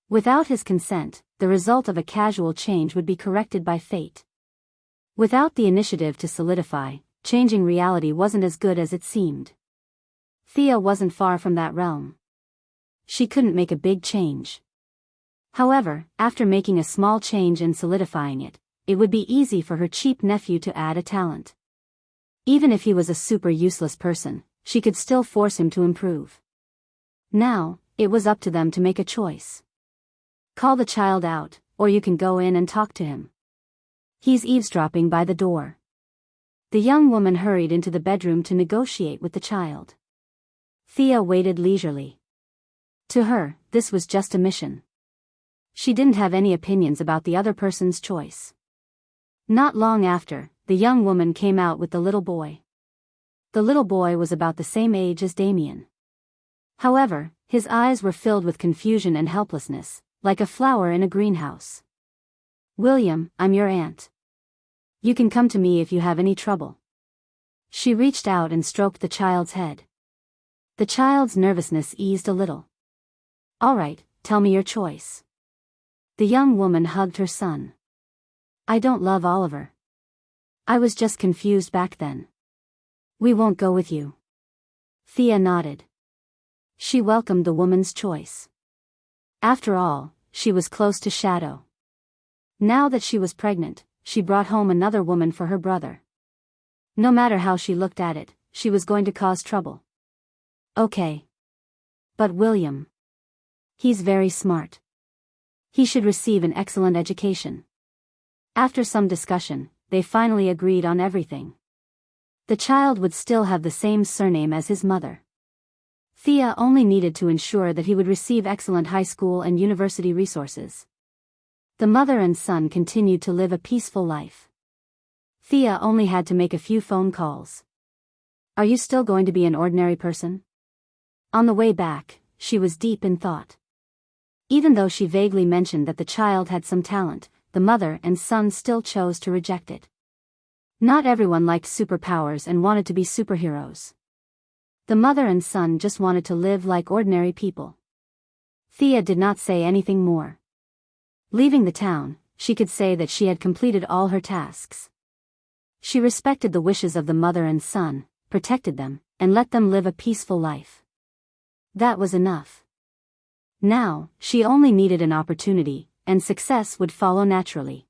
Speaker 1: Without his consent, the result of a casual change would be corrected by fate. Without the initiative to solidify, changing reality wasn't as good as it seemed. Thea wasn't far from that realm. She couldn't make a big change. However, after making a small change and solidifying it, it would be easy for her cheap nephew to add a talent. Even if he was a super useless person, she could still force him to improve. Now, it was up to them to make a choice. Call the child out, or you can go in and talk to him. He's eavesdropping by the door. The young woman hurried into the bedroom to negotiate with the child. Thea waited leisurely. To her, this was just a mission. She didn't have any opinions about the other person's choice. Not long after, the young woman came out with the little boy. The little boy was about the same age as Damien. However, his eyes were filled with confusion and helplessness, like a flower in a greenhouse. "William, I'm your aunt. You can come to me if you have any trouble." She reached out and stroked the child's head. The child's nervousness eased a little. "All right, tell me your choice." The young woman hugged her son. "I don't love Oliver. I was just confused back then." "We won't go with you." Thea nodded. She welcomed the woman's choice. After all, she was close to Shadow. Now that she was pregnant, she brought home another woman for her brother. No matter how she looked at it, she was going to cause trouble. Okay. But William. He's very smart. He should receive an excellent education. After some discussion, they finally agreed on everything. The child would still have the same surname as his mother. Thea only needed to ensure that he would receive excellent high school and university resources. The mother and son continued to live a peaceful life. Thea only had to make a few phone calls. "Are you still going to be an ordinary person?" On the way back, she was deep in thought. Even though she vaguely mentioned that the child had some talent, the mother and son still chose to reject it. Not everyone liked superpowers and wanted to be superheroes. The mother and son just wanted to live like ordinary people. Thea did not say anything more. Leaving the town, she could say that she had completed all her tasks. She respected the wishes of the mother and son, protected them, and let them live a peaceful life. That was enough. Now, she only needed an opportunity, and success would follow naturally.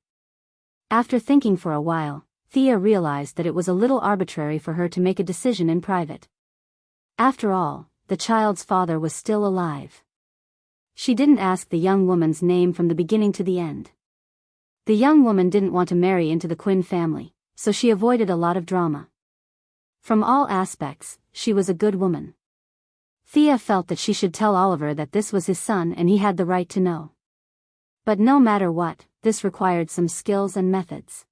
Speaker 1: After thinking for a while, Thea realized that it was a little arbitrary for her to make a decision in private. After all, the child's father was still alive. She didn't ask the young woman's name from the beginning to the end. The young woman didn't want to marry into the Quinn family, so she avoided a lot of drama. From all aspects, she was a good woman. Thea felt that she should tell Oliver that this was his son and he had the right to know. But no matter what, this required some skills and methods.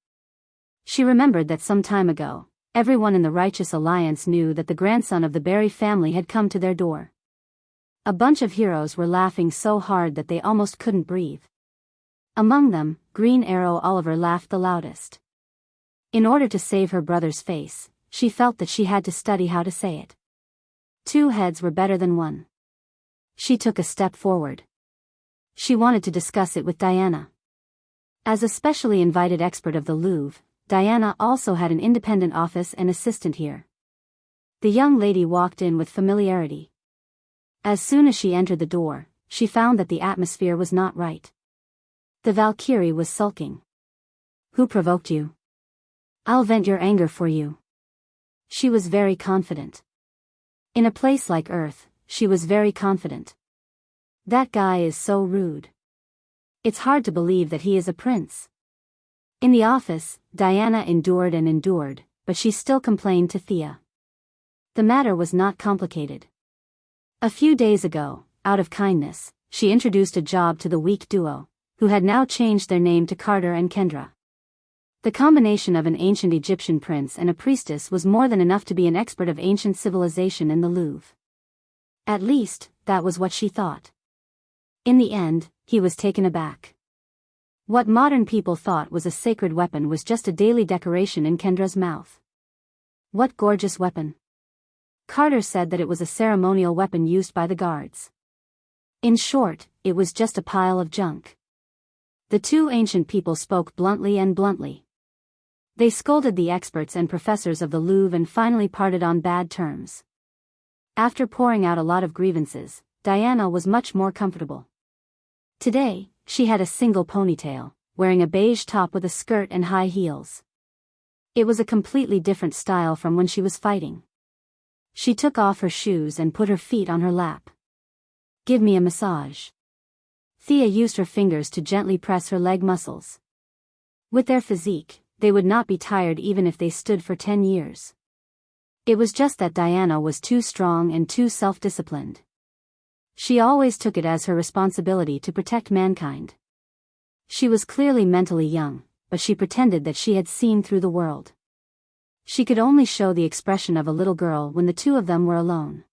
Speaker 1: She remembered that some time ago, everyone in the Righteous Alliance knew that the grandson of the Barry family had come to their door. A bunch of heroes were laughing so hard that they almost couldn't breathe. Among them, Green Arrow Oliver laughed the loudest. In order to save her brother's face, she felt that she had to study how to say it. Two heads were better than one. She took a step forward. She wanted to discuss it with Diana. As a specially invited expert of the Louvre, Diana also had an independent office and assistant here. The young lady walked in with familiarity. As soon as she entered the door, she found that the atmosphere was not right. The Valkyrie was sulking. "Who provoked you? I'll vent your anger for you." She was very confident. In a place like Earth, she was very confident. "That guy is so rude. It's hard to believe that he is a prince." In the office, Diana endured and endured, but she still complained to Thea. The matter was not complicated. A few days ago, out of kindness, she introduced a job to the weak duo, who had now changed their name to Carter and Kendra. The combination of an ancient Egyptian prince and a priestess was more than enough to be an expert of ancient civilization in the Louvre. At least, that was what she thought. In the end, he was taken aback. What modern people thought was a sacred weapon was just a daily decoration in Kendra's mouth. What gorgeous weapon! Carter said that it was a ceremonial weapon used by the guards. In short, it was just a pile of junk. The two ancient people spoke bluntly and bluntly. They scolded the experts and professors of the Louvre and finally parted on bad terms. After pouring out a lot of grievances, Diana was much more comfortable. Today, she had a single ponytail, wearing a beige top with a skirt and high heels. It was a completely different style from when she was fighting. She took off her shoes and put her feet on her lap. "Give me a massage." Thea used her fingers to gently press her leg muscles. With their physique, they would not be tired even if they stood for 10 years. It was just that Diana was too strong and too self-disciplined. She always took it as her responsibility to protect mankind. She was clearly mentally young, but she pretended that she had seen through the world. She could only show the expression of a little girl when the two of them were alone.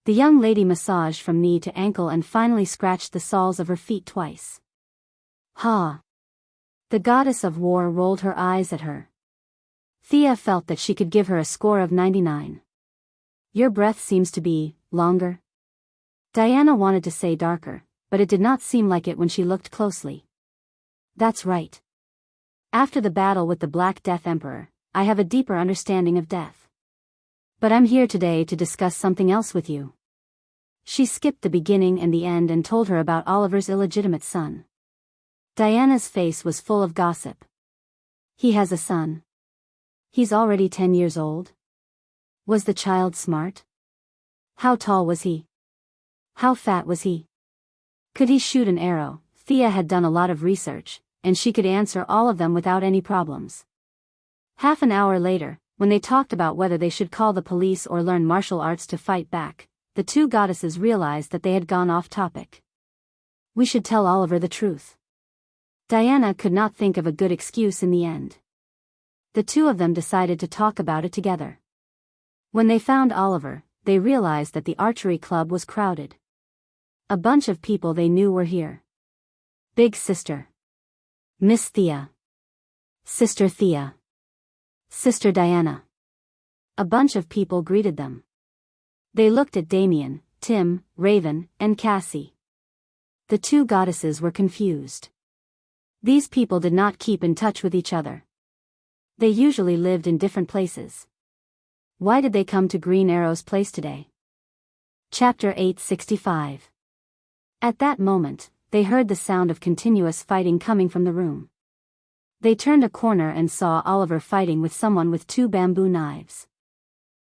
Speaker 1: The young lady massaged from knee to ankle and finally scratched the soles of her feet twice. "Ha!" The goddess of war rolled her eyes at her. Thea felt that she could give her a score of 99. "Your breath seems to be longer." Diana wanted to say darker, but it did not seem like it when she looked closely. "That's right. After the battle with the Black Death Emperor, I have a deeper understanding of death. But I'm here today to discuss something else with you." She skipped the beginning and the end and told her about Oliver's illegitimate son. Diana's face was full of gossip. "He has a son. He's already 10 years old? Was the child smart? How tall was he? How fat was he? Could he shoot an arrow?" Thea had done a lot of research, and she could answer all of them without any problems. Half an hour later, when they talked about whether they should call the police or learn martial arts to fight back, the two goddesses realized that they had gone off topic. "We should tell Oliver the truth." Diana could not think of a good excuse in the end. The two of them decided to talk about it together. When they found Oliver, they realized that the archery club was crowded. A bunch of people they knew were here. Big Sister, Miss Thea, Sister Thea, Sister Diana. A bunch of people greeted them. They looked at Damien, Tim, Raven, and Cassie. The two goddesses were confused. These people did not keep in touch with each other. They usually lived in different places. Why did they come to Green Arrow's place today? Chapter 865. At that moment, they heard the sound of continuous fighting coming from the room. They turned a corner and saw Oliver fighting with someone with 2 bamboo knives.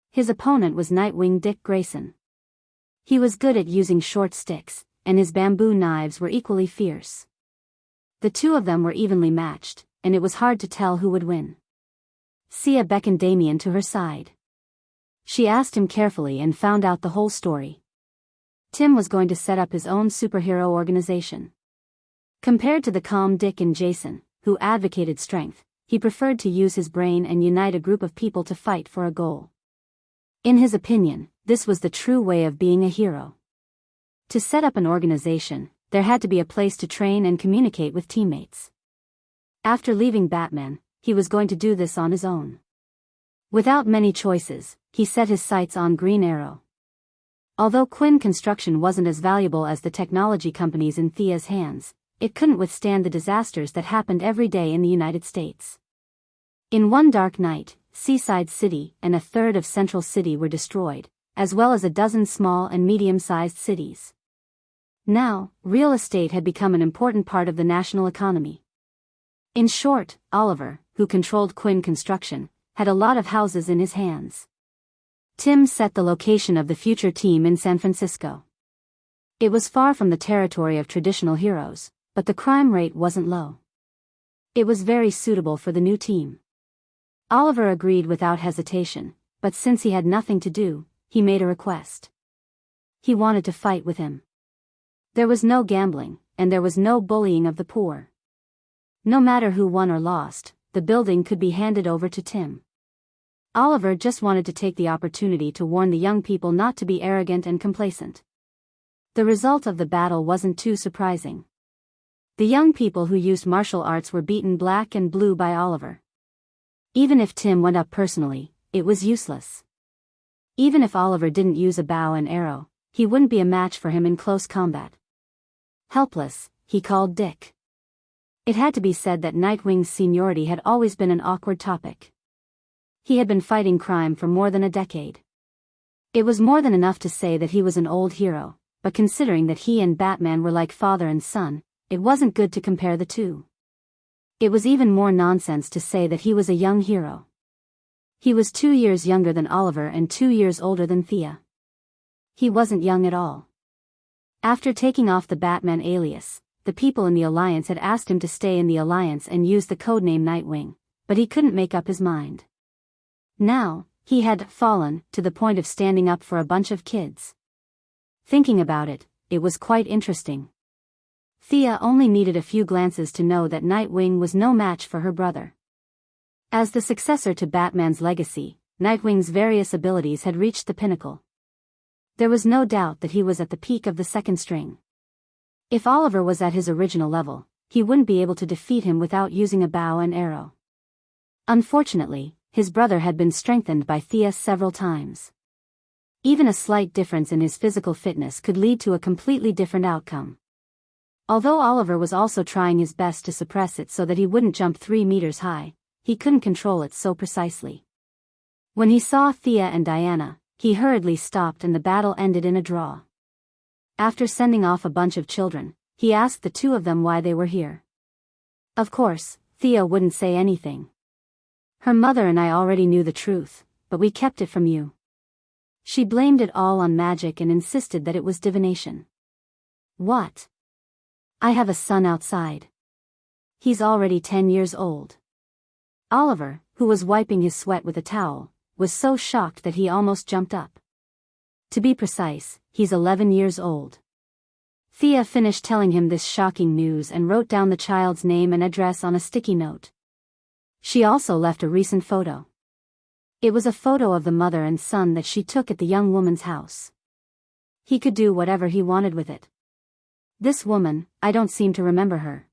Speaker 1: His opponent was Nightwing Dick Grayson. He was good at using short sticks, and his bamboo knives were equally fierce. The two of them were evenly matched, and it was hard to tell who would win. Sia beckoned Damien to her side. She asked him carefully and found out the whole story. Tim was going to set up his own superhero organization. Compared to the calm Dick and Jason, who advocated strength, he preferred to use his brain and unite a group of people to fight for a goal. In his opinion, this was the true way of being a hero. To set up an organization, there had to be a place to train and communicate with teammates. After leaving Batman, he was going to do this on his own. Without many choices, he set his sights on Green Arrow. Although Quinn Construction wasn't as valuable as the technology companies in Thea's hands, it couldn't withstand the disasters that happened every day in the United States. In one dark night, Seaside City and a third of Central City were destroyed, as well as a dozen small and medium-sized cities. Now, real estate had become an important part of the national economy. In short, Oliver, who controlled Quinn Construction, had a lot of houses in his hands. Tim set the location of the future team in San Francisco. It was far from the territory of traditional heroes, but the crime rate wasn't low. It was very suitable for the new team. Oliver agreed without hesitation, but since he had nothing to do, he made a request. He wanted to fight with him. There was no gambling, and there was no bullying of the poor. No matter who won or lost, the building could be handed over to Tim. Oliver just wanted to take the opportunity to warn the young people not to be arrogant and complacent. The result of the battle wasn't too surprising. The young people who used martial arts were beaten black and blue by Oliver. Even if Tim went up personally, it was useless. Even if Oliver didn't use a bow and arrow, he wouldn't be a match for him in close combat. Helpless, he called Dick. It had to be said that Nightwing's seniority had always been an awkward topic. He had been fighting crime for more than a decade. It was more than enough to say that he was an old hero, but considering that he and Batman were like father and son, it wasn't good to compare the two. It was even more nonsense to say that he was a young hero. He was 2 years younger than Oliver and 2 years older than Thea. He wasn't young at all. After taking off the Batman alias, the people in the Alliance had asked him to stay in the Alliance and use the codename Nightwing, but he couldn't make up his mind. Now, he had fallen to the point of standing up for a bunch of kids. Thinking about it, it was quite interesting. Thea only needed a few glances to know that Nightwing was no match for her brother. As the successor to Batman's legacy, Nightwing's various abilities had reached the pinnacle. There was no doubt that he was at the peak of the second string. If Oliver was at his original level, he wouldn't be able to defeat him without using a bow and arrow. Unfortunately, his brother had been strengthened by Thea several times. Even a slight difference in his physical fitness could lead to a completely different outcome. Although Oliver was also trying his best to suppress it so that he wouldn't jump 3 meters high, he couldn't control it so precisely. When he saw Thea and Diana, he hurriedly stopped and the battle ended in a draw. After sending off a bunch of children, he asked the two of them why they were here. Of course, Thea wouldn't say anything. Her mother and I already knew the truth, but we kept it from you. She blamed it all on magic and insisted that it was divination. What? I have a son outside. He's already 10 years old. Oliver, who was wiping his sweat with a towel, was so shocked that he almost jumped up. To be precise, he's 11 years old. Thea finished telling him this shocking news and wrote down the child's name and address on a sticky note. She also left a recent photo. It was a photo of the mother and son that she took at the young woman's house. He could do whatever he wanted with it. This woman, I don't seem to remember her.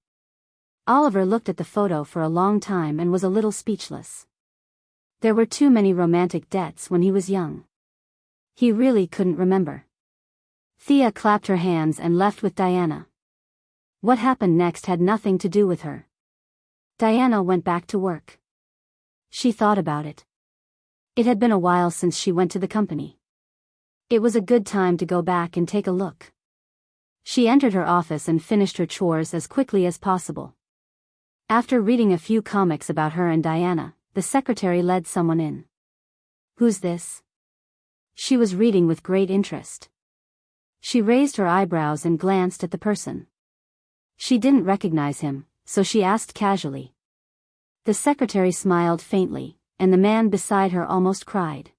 Speaker 1: Oliver looked at the photo for a long time and was a little speechless. There were too many romantic debts when he was young. He really couldn't remember. Thea clapped her hands and left with Diana. What happened next had nothing to do with her. Diana went back to work. She thought about it. It had been a while since she went to the company. It was a good time to go back and take a look. She entered her office and finished her chores as quickly as possible. After reading a few comics about her and Diana, the secretary led someone in. Who's this? She was reading with great interest. She raised her eyebrows and glanced at the person. She didn't recognize him, so she asked casually. The secretary smiled faintly, and the man beside her almost cried.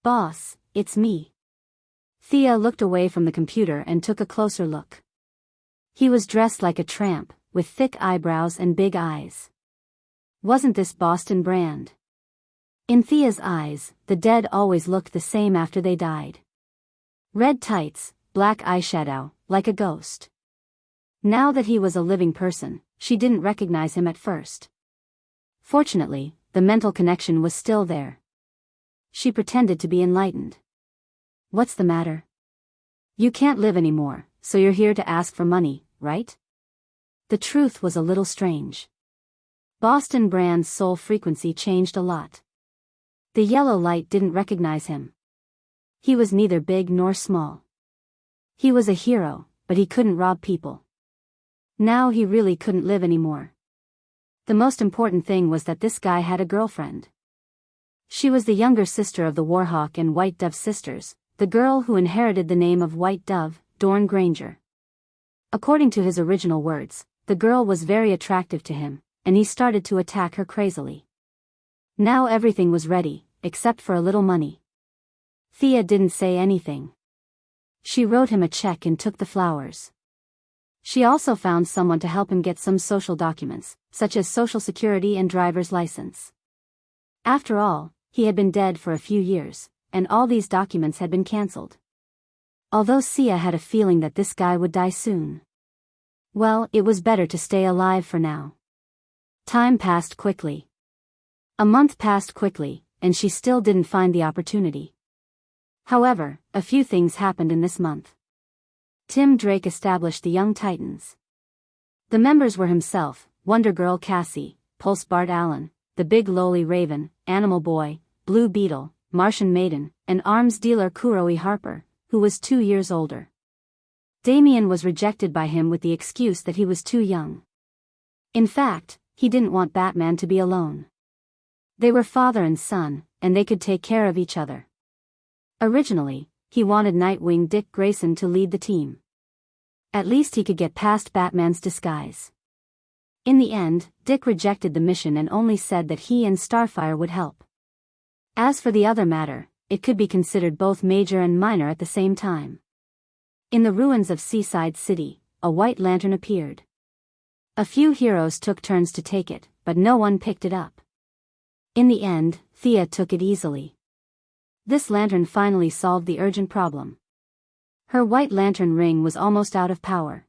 Speaker 1: Boss, it's me. Thea looked away from the computer and took a closer look. He was dressed like a tramp, with thick eyebrows and big eyes. Wasn't this Boston Brand? In Thea's eyes, the dead always looked the same after they died. Red tights, black eyeshadow, like a ghost. Now that he was a living person, she didn't recognize him at first. Fortunately, the mental connection was still there. She pretended to be enlightened. What's the matter? You can't live anymore, so you're here to ask for money, right? The truth was a little strange. Boston Brand's soul frequency changed a lot. The yellow light didn't recognize him. He was neither big nor small. He was a hero, but he couldn't rob people. Now he really couldn't live anymore. The most important thing was that this guy had a girlfriend. She was the younger sister of the Warhawk and White Dove sisters, the girl who inherited the name of White Dove, Dorn Granger. According to his original words, the girl was very attractive to him, and he started to attack her crazily. Now everything was ready, except for a little money. Thea didn't say anything. She wrote him a check and took the flowers. She also found someone to help him get some social documents, such as Social Security and driver's license. After all, he had been dead for a few years, and all these documents had been cancelled. Although Sia had a feeling that this guy would die soon. Well, it was better to stay alive for now. Time passed quickly. A month passed quickly, and she still didn't find the opportunity. However, a few things happened in this month. Tim Drake established the Young Titans. The members were himself, Wonder Girl Cassie, Pulse Bart Allen, the Big Lowly Raven, Animal Boy, Blue Beetle, Martian Maiden, and arms dealer Kuroe Harper, who was 2 years older. Damien was rejected by him with the excuse that he was too young. In fact, he didn't want Batman to be alone. They were father and son, and they could take care of each other. Originally, he wanted Nightwing Dick Grayson to lead the team. At least he could get past Batman's disguise. In the end, Dick rejected the mission and only said that he and Starfire would help. As for the other matter, it could be considered both major and minor at the same time. In the ruins of Seaside City, a white lantern appeared. A few heroes took turns to take it, but no one picked it up. In the end, Thea took it easily. This lantern finally solved the urgent problem. Her white lantern ring was almost out of power.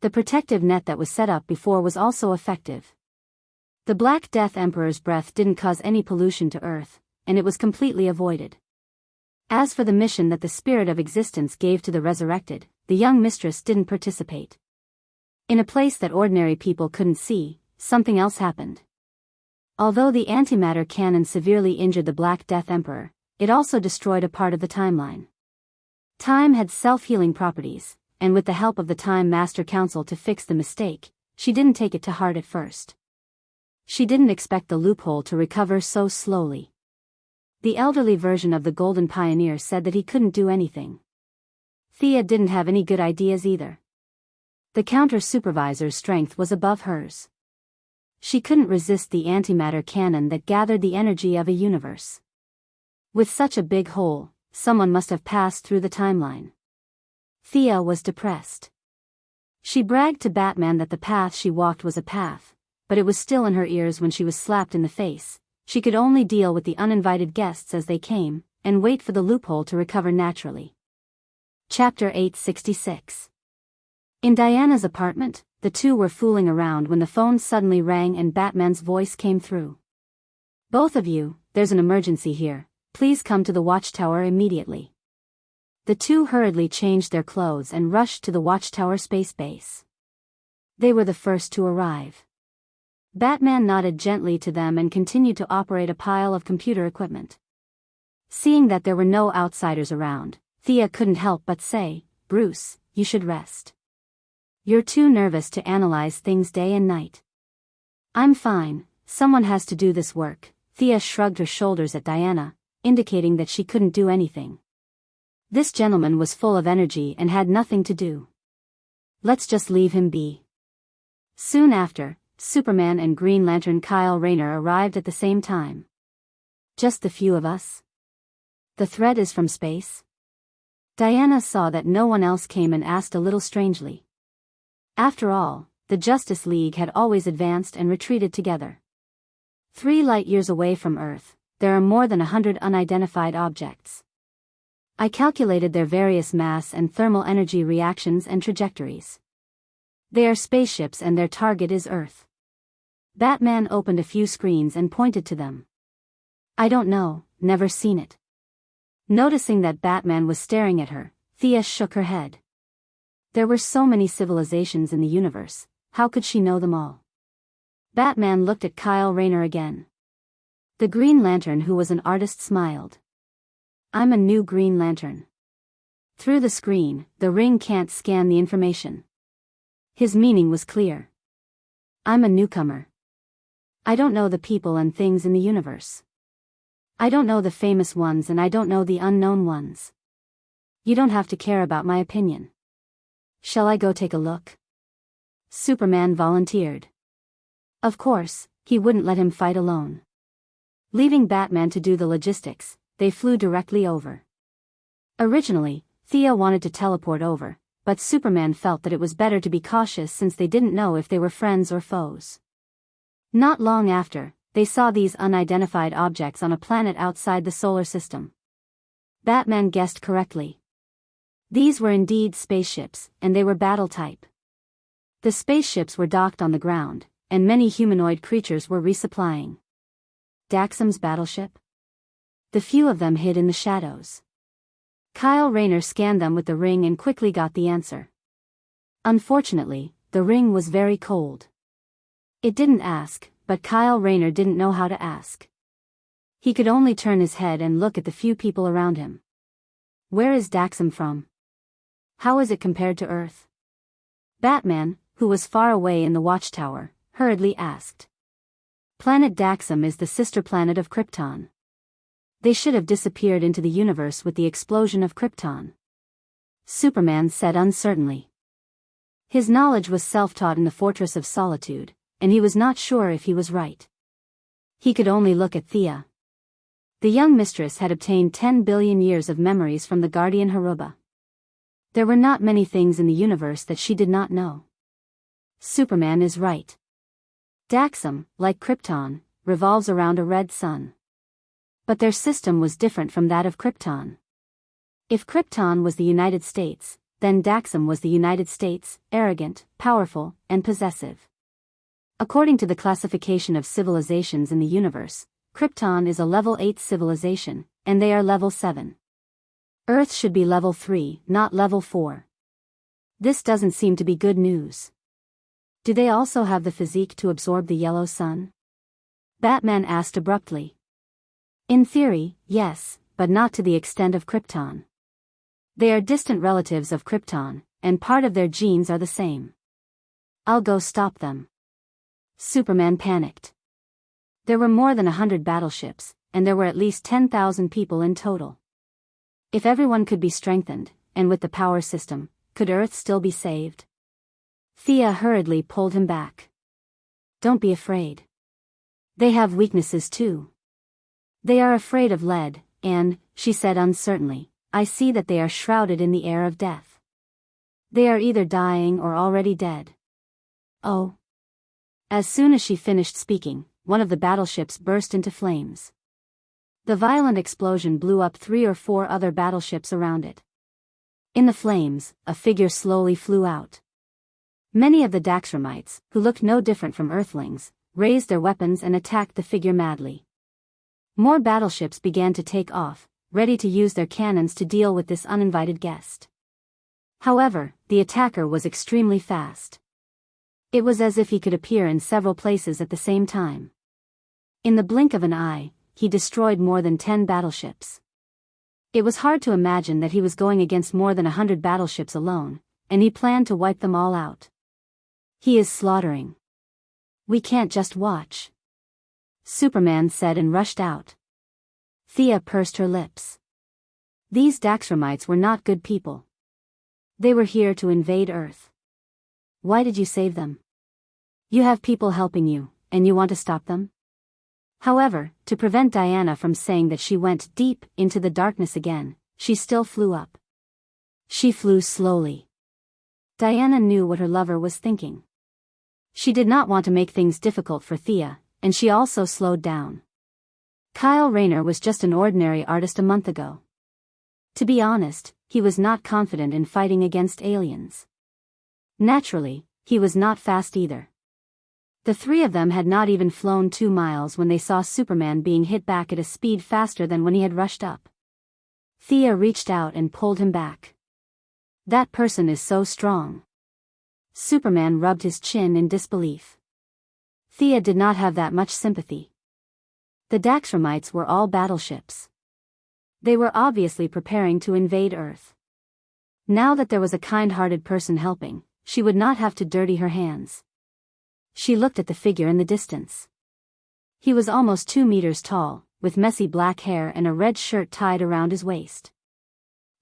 Speaker 1: The protective net that was set up before was also effective. The Black Death Emperor's breath didn't cause any pollution to Earth, and it was completely avoided. As for the mission that the Spirit of Existence gave to the resurrected, the young mistress didn't participate. In a place that ordinary people couldn't see, something else happened. Although the antimatter cannon severely injured the Black Death Emperor, it also destroyed a part of the timeline. Time had self-healing properties, and with the help of the Time Master Council to fix the mistake, she didn't take it to heart at first. She didn't expect the loophole to recover so slowly. The elderly version of the Golden Pioneer said that he couldn't do anything. Thea didn't have any good ideas either. The counter-supervisor's strength was above hers. She couldn't resist the antimatter cannon that gathered the energy of a universe. With such a big hole, someone must have passed through the timeline. Thea was depressed. She bragged to Batman that the path she walked was a path, but it was still in her ears when she was slapped in the face. She could only deal with the uninvited guests as they came, and wait for the loophole to recover naturally. Chapter 866. In Diana's apartment, the two were fooling around when the phone suddenly rang and Batman's voice came through. "Both of you, there's an emergency here. Please come to the Watchtower immediately." The two hurriedly changed their clothes and rushed to the Watchtower space base. They were the first to arrive. Batman nodded gently to them and continued to operate a pile of computer equipment. Seeing that there were no outsiders around, Thea couldn't help but say, "Bruce, you should rest. You're too nervous to analyze things day and night." "I'm fine, someone has to do this work." Thea shrugged her shoulders at Diana, indicating that she couldn't do anything. This gentleman was full of energy and had nothing to do. Let's just leave him be. Soon after, Superman and Green Lantern Kyle Rayner arrived at the same time. "Just the few of us? The threat is from space?" Diana saw that no one else came and asked a little strangely. After all, the Justice League had always advanced and retreated together. 3 light-years away from Earth, there are more than 100 unidentified objects. I calculated their various mass and thermal energy reactions and trajectories. They are spaceships and their target is Earth. Batman opened a few screens and pointed to them. "I don't know, never seen it." Noticing that Batman was staring at her, Thea shook her head. There were so many civilizations in the universe, how could she know them all? Batman looked at Kyle Rayner again. The Green Lantern, who was an artist, smiled. "I'm a new Green Lantern." Through the screen, the ring can't scan the information. His meaning was clear. "I'm a newcomer. I don't know the people and things in the universe. I don't know the famous ones and I don't know the unknown ones. You don't have to care about my opinion. Shall I go take a look?" Superman volunteered. Of course, he wouldn't let him fight alone. Leaving Batman to do the logistics, they flew directly over. Originally, Thea wanted to teleport over, but Superman felt that it was better to be cautious since they didn't know if they were friends or foes. Not long after, they saw these unidentified objects on a planet outside the solar system. Batman guessed correctly. These were indeed spaceships, and they were battle type. The spaceships were docked on the ground, and many humanoid creatures were resupplying. Daxam's battleship? The few of them hid in the shadows. Kyle Rayner scanned them with the ring and quickly got the answer. Unfortunately, the ring was very cold. It didn't ask, but Kyle Rayner didn't know how to ask. He could only turn his head and look at the few people around him. Where is Daxam from? How is it compared to Earth? Batman, who was far away in the watchtower, hurriedly asked. Planet Daxam is the sister planet of Krypton. They should have disappeared into the universe with the explosion of Krypton. Superman said uncertainly. His knowledge was self-taught in the Fortress of Solitude, and he was not sure if he was right. He could only look at Thea. The young mistress had obtained 10 billion years of memories from the guardian Haruba. There were not many things in the universe that she did not know. Superman is right. Daxam, like Krypton, revolves around a red sun. But their system was different from that of Krypton. If Krypton was the United States, then Daxam was the United States, arrogant, powerful, and possessive. According to the classification of civilizations in the universe, Krypton is a level 8 civilization, and they are level 7. Earth should be level 3, not level 4. This doesn't seem to be good news. Do they also have the physique to absorb the yellow sun? Batman asked abruptly. In theory, yes, but not to the extent of Krypton. They are distant relatives of Krypton, and part of their genes are the same. I'll go stop them. Superman panicked. There were more than 100 battleships, and there were at least 10,000 people in total. If everyone could be strengthened, and with the power system, could Earth still be saved? Thea hurriedly pulled him back. Don't be afraid. They have weaknesses too. They are afraid of lead, and, she said uncertainly, I see that they are shrouded in the air of death. They are either dying or already dead. Oh. As soon as she finished speaking, one of the battleships burst into flames. The violent explosion blew up 3 or 4 other battleships around it. In the flames, a figure slowly flew out. Many of the Daxramites, who looked no different from Earthlings, raised their weapons and attacked the figure madly. More battleships began to take off, ready to use their cannons to deal with this uninvited guest. However, the attacker was extremely fast. It was as if he could appear in several places at the same time. In the blink of an eye, he destroyed more than 10 battleships. It was hard to imagine that he was going against more than 100 battleships alone, and he planned to wipe them all out. He is slaughtering. We can't just watch. Superman said and rushed out. Thea pursed her lips. These Daxramites were not good people. They were here to invade Earth. Why did you save them? You have people helping you, and you want to stop them? However, to prevent Diana from saying that she went deep into the darkness again, she still flew up. She flew slowly. Diana knew what her lover was thinking. She did not want to make things difficult for Thea, and she also slowed down. Kyle Rayner was just an ordinary artist a month ago. To be honest, he was not confident in fighting against aliens. Naturally, he was not fast either. The 3 of them had not even flown 2 miles when they saw Superman being hit back at a speed faster than when he had rushed up. Thea reached out and pulled him back. That person is so strong. Superman rubbed his chin in disbelief. Thea did not have that much sympathy. The Daxramites were all battleships. They were obviously preparing to invade Earth. Now that there was a kind-hearted person helping, she would not have to dirty her hands. She looked at the figure in the distance. He was almost 2 meters tall, with messy black hair and a red shirt tied around his waist.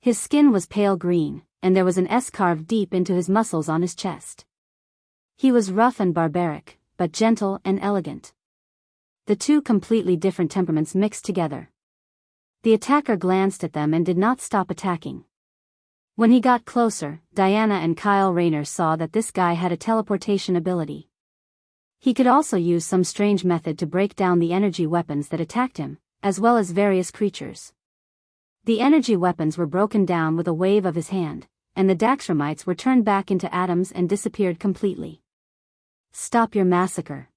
Speaker 1: His skin was pale green, and there was an S carved deep into his muscles on his chest. He was rough and barbaric, but gentle and elegant. The 2 completely different temperaments mixed together. The attacker glanced at them and did not stop attacking. When he got closer, Diana and Kyle Rayner saw that this guy had a teleportation ability. He could also use some strange method to break down the energy weapons that attacked him, as well as various creatures. The energy weapons were broken down with a wave of his hand, and the Daxramites were turned back into atoms and disappeared completely. "Stop your massacre."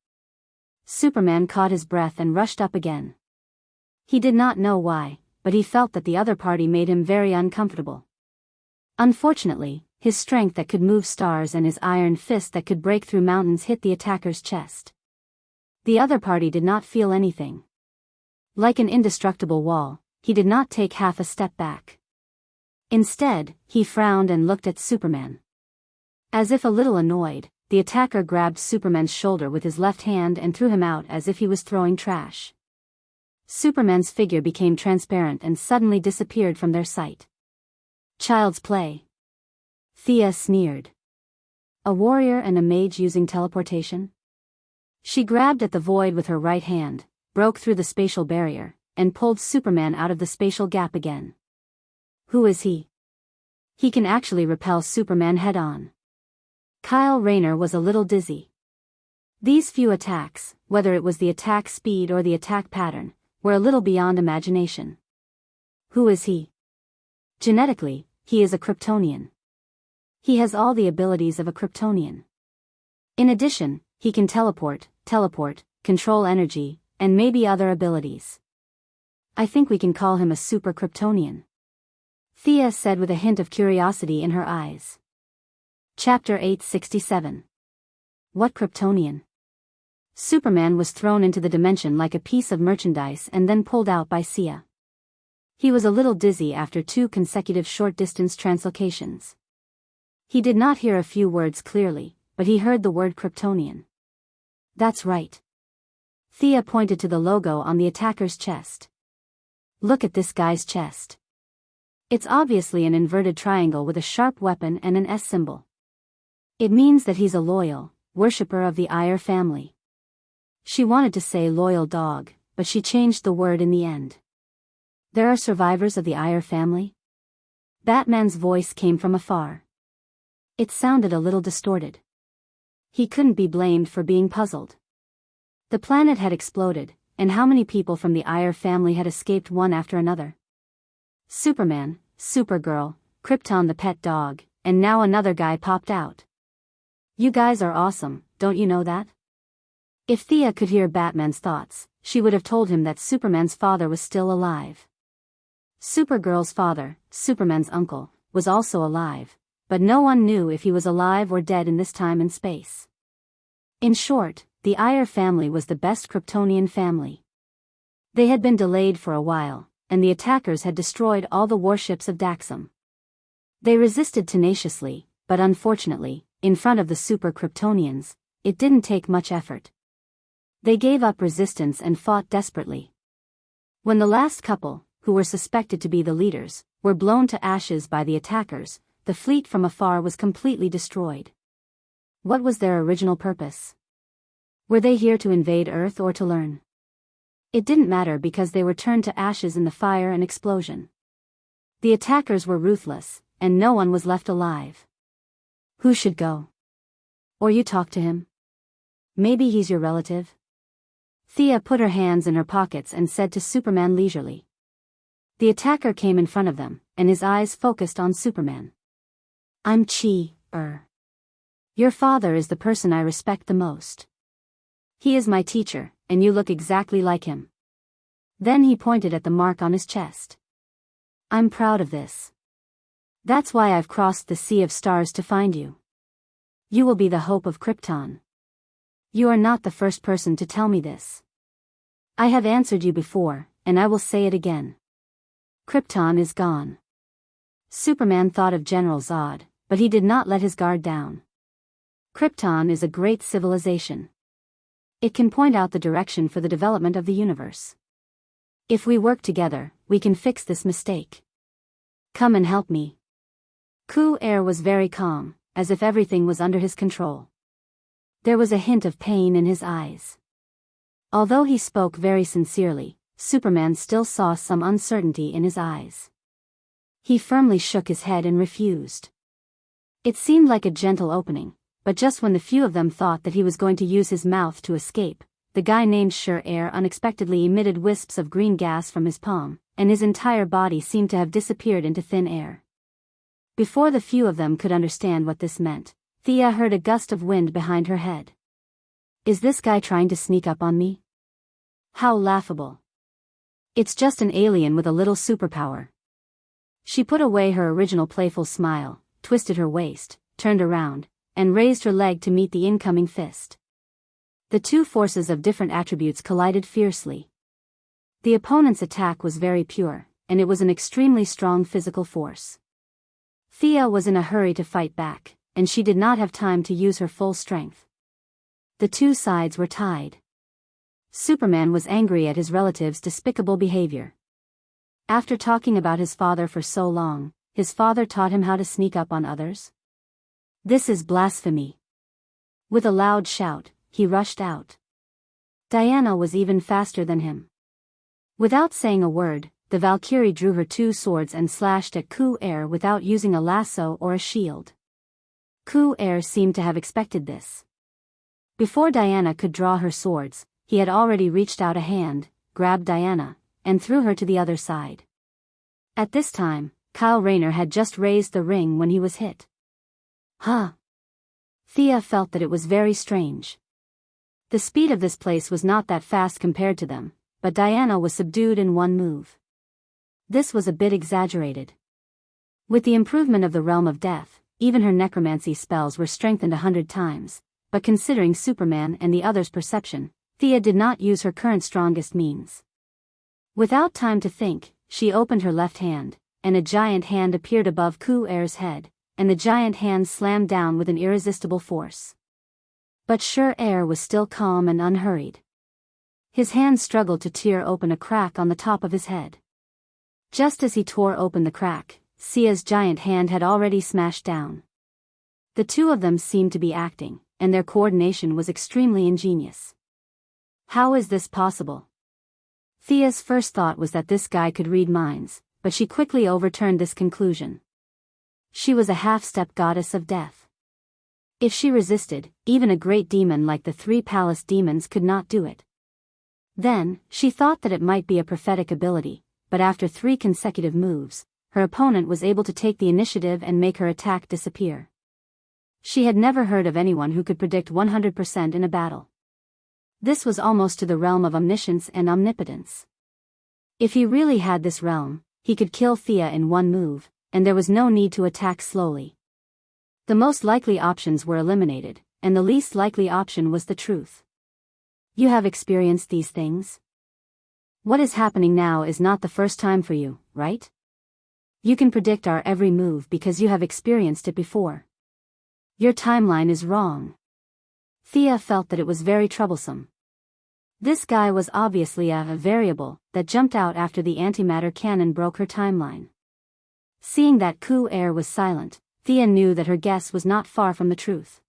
Speaker 1: Superman caught his breath and rushed up again. He did not know why, but he felt that the other party made him very uncomfortable. Unfortunately, his strength that could move stars and his iron fist that could break through mountains hit the attacker's chest. The other party did not feel anything. Like an indestructible wall, he did not take half a step back. Instead, he frowned and looked at Superman. As if a little annoyed, the attacker grabbed Superman's shoulder with his left hand and threw him out as if he was throwing trash. Superman's figure became transparent and suddenly disappeared from their sight. "Child's play." Thea sneered. "A warrior and a mage using teleportation?" She grabbed at the void with her right hand, broke through the spatial barrier, and pulled Superman out of the spatial gap again. Who is he? He can actually repel Superman head-on. Kyle Rayner was a little dizzy. These few attacks, whether it was the attack speed or the attack pattern, were a little beyond imagination. Who is he? Genetically, he is a Kryptonian. He has all the abilities of a Kryptonian. In addition, he can teleport, control energy, and maybe other abilities. I think we can call him a super Kryptonian. Thea said with a hint of curiosity in her eyes. Chapter 867. What Kryptonian? Superman was thrown into the dimension like a piece of merchandise and then pulled out by Sia. He was a little dizzy after 2 consecutive short-distance translocations. He did not hear a few words clearly, but he heard the word Kryptonian. That's right. Thea pointed to the logo on the attacker's chest. Look at this guy's chest. It's obviously an inverted triangle with a sharp weapon and an S symbol. It means that he's a loyal worshipper of the Iyer family. She wanted to say loyal dog, but she changed the word in the end. There are survivors of the Iyer family? Batman's voice came from afar. It sounded a little distorted. He couldn't be blamed for being puzzled. The planet had exploded, and how many people from the Iyer family had escaped one after another? Superman, Supergirl, Krypton the pet dog, and now another guy popped out. You guys are awesome, don't you know that? If Thea could hear Batman's thoughts, she would have told him that Superman's father was still alive. Supergirl's father, Superman's uncle, was also alive, but no one knew if he was alive or dead in this time and space. In short, the Iyer family was the best Kryptonian family. They had been delayed for a while, and the attackers had destroyed all the warships of Daxam. They resisted tenaciously, but unfortunately, in front of the super Kryptonians, it didn't take much effort. They gave up resistance and fought desperately. When the last couple, who were suspected to be the leaders, were blown to ashes by the attackers, the fleet from afar was completely destroyed. What was their original purpose? Were they here to invade Earth or to learn? It didn't matter because they were turned to ashes in the fire and explosion. The attackers were ruthless, and no one was left alive. Who should go? Or you talk to him? Maybe he's your relative? Thea put her hands in her pockets and said to Superman leisurely. The attacker came in front of them, and his eyes focused on Superman. I'm Chi-er. Your father is the person I respect the most. He is my teacher, and you look exactly like him. Then he pointed at the mark on his chest. I'm proud of this. That's why I've crossed the sea of stars to find you. You will be the hope of Krypton. You are not the first person to tell me this. I have answered you before, and I will say it again. Krypton is gone. Superman thought of General Zod, but he did not let his guard down. Krypton is a great civilization. It can point out the direction for the development of the universe. If we work together, we can fix this mistake. Come and help me. Ku-er was very calm, as if everything was under his control. There was a hint of pain in his eyes. Although he spoke very sincerely, Superman still saw some uncertainty in his eyes. He firmly shook his head and refused. It seemed like a gentle opening, but just when the few of them thought that he was going to use his mouth to escape, the guy named Sure-Air unexpectedly emitted wisps of green gas from his palm, and his entire body seemed to have disappeared into thin air. Before the few of them could understand what this meant, Thea heard a gust of wind behind her head. Is this guy trying to sneak up on me? How laughable. It's just an alien with a little superpower. She put away her original playful smile, twisted her waist, turned around, and raised her leg to meet the incoming fist. The two forces of different attributes collided fiercely. The opponent's attack was very pure, and it was an extremely strong physical force. Thea was in a hurry to fight back, and she did not have time to use her full strength. The two sides were tied. Superman was angry at his relative's despicable behavior. After talking about his father for so long, his father taught him how to sneak up on others? This is blasphemy. With a loud shout, he rushed out. Diana was even faster than him. Without saying a word, the Valkyrie drew her two swords and slashed at Ku-Er without using a lasso or a shield. Ku-Er seemed to have expected this. Before Diana could draw her swords, he had already reached out a hand, grabbed Diana, and threw her to the other side. At this time, Kyle Rayner had just raised the ring when he was hit. Huh. Thea felt that it was very strange. The speed of this place was not that fast compared to them, but Diana was subdued in one move. This was a bit exaggerated. With the improvement of the realm of death, even her necromancy spells were strengthened 100 times, but considering Superman and the others' perception, Thea did not use her current strongest means. Without time to think, she opened her left hand, and a giant hand appeared above Ku-Er's head, and the giant hand slammed down with an irresistible force. But Sure-Er was still calm and unhurried. His hand struggled to tear open a crack on the top of his head. Just as he tore open the crack, Sia's giant hand had already smashed down. The two of them seemed to be acting, and their coordination was extremely ingenious. How is this possible? Thea's first thought was that this guy could read minds, but she quickly overturned this conclusion. She was a half-step goddess of death. If she resisted, even a great demon like the three palace demons could not do it. Then, she thought that it might be a prophetic ability, but after 3 consecutive moves, her opponent was able to take the initiative and make her attack disappear. She had never heard of anyone who could predict 100% in a battle. This was almost to the realm of omniscience and omnipotence. If he really had this realm, he could kill Thea in one move, and there was no need to attack slowly. The most likely options were eliminated, and the least likely option was the truth. You have experienced these things? What is happening now is not the first time for you, right? You can predict our every move because you have experienced it before. Your timeline is wrong. Thea felt that it was very troublesome. This guy was obviously a variable that jumped out after the antimatter cannon broke her timeline. Seeing that Ku-Er was silent, Thea knew that her guess was not far from the truth.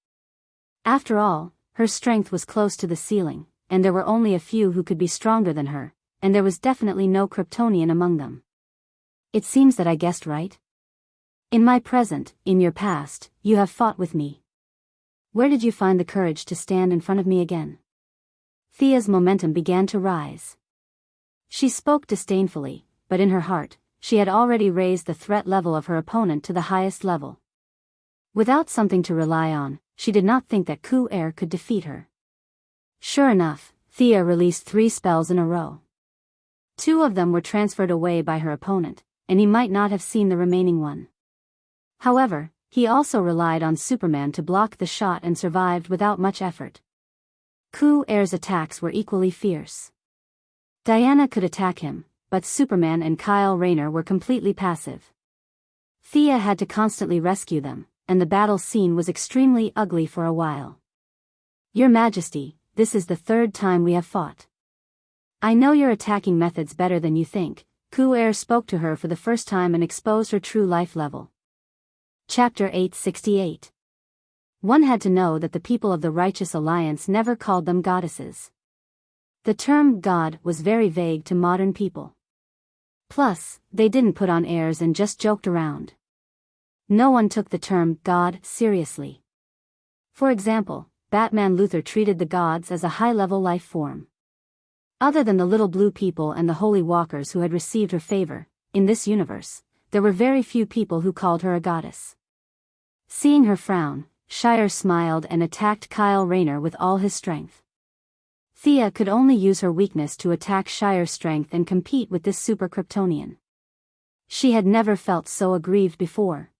Speaker 1: After all, her strength was close to the ceiling, and there were only a few who could be stronger than her, and there was definitely no Kryptonian among them. It seems that I guessed right. In my present, in your past, you have fought with me. Where did you find the courage to stand in front of me again? Thea's momentum began to rise. She spoke disdainfully, but in her heart, she had already raised the threat level of her opponent to the highest level. Without something to rely on, she did not think that Ku-Er could defeat her. Sure enough, Thea released 3 spells in a row. 2 of them were transferred away by her opponent, and he might not have seen the remaining one. However, he also relied on Superman to block the shot and survived without much effort. Ku-Er's attacks were equally fierce. Diana could attack him, but Superman and Kyle Rayner were completely passive. Thea had to constantly rescue them, and the battle scene was extremely ugly for a while. Your Majesty, this is the 3rd time we have fought. I know your attacking methods better than you think. Ku-Er spoke to her for the first time and exposed her true life level. Chapter 868. One had to know that the people of the Righteous Alliance never called them goddesses. The term god was very vague to modern people. Plus, they didn't put on airs and just joked around. No one took the term god seriously. For example, Batman Luthor treated the gods as a high-level life form. Other than the little blue people and the holy walkers who had received her favor, in this universe, there were very few people who called her a goddess. Seeing her frown, Shire smiled and attacked Kyle Rayner with all his strength. Thea could only use her weakness to attack Shire's strength and compete with this super Kryptonian. She had never felt so aggrieved before.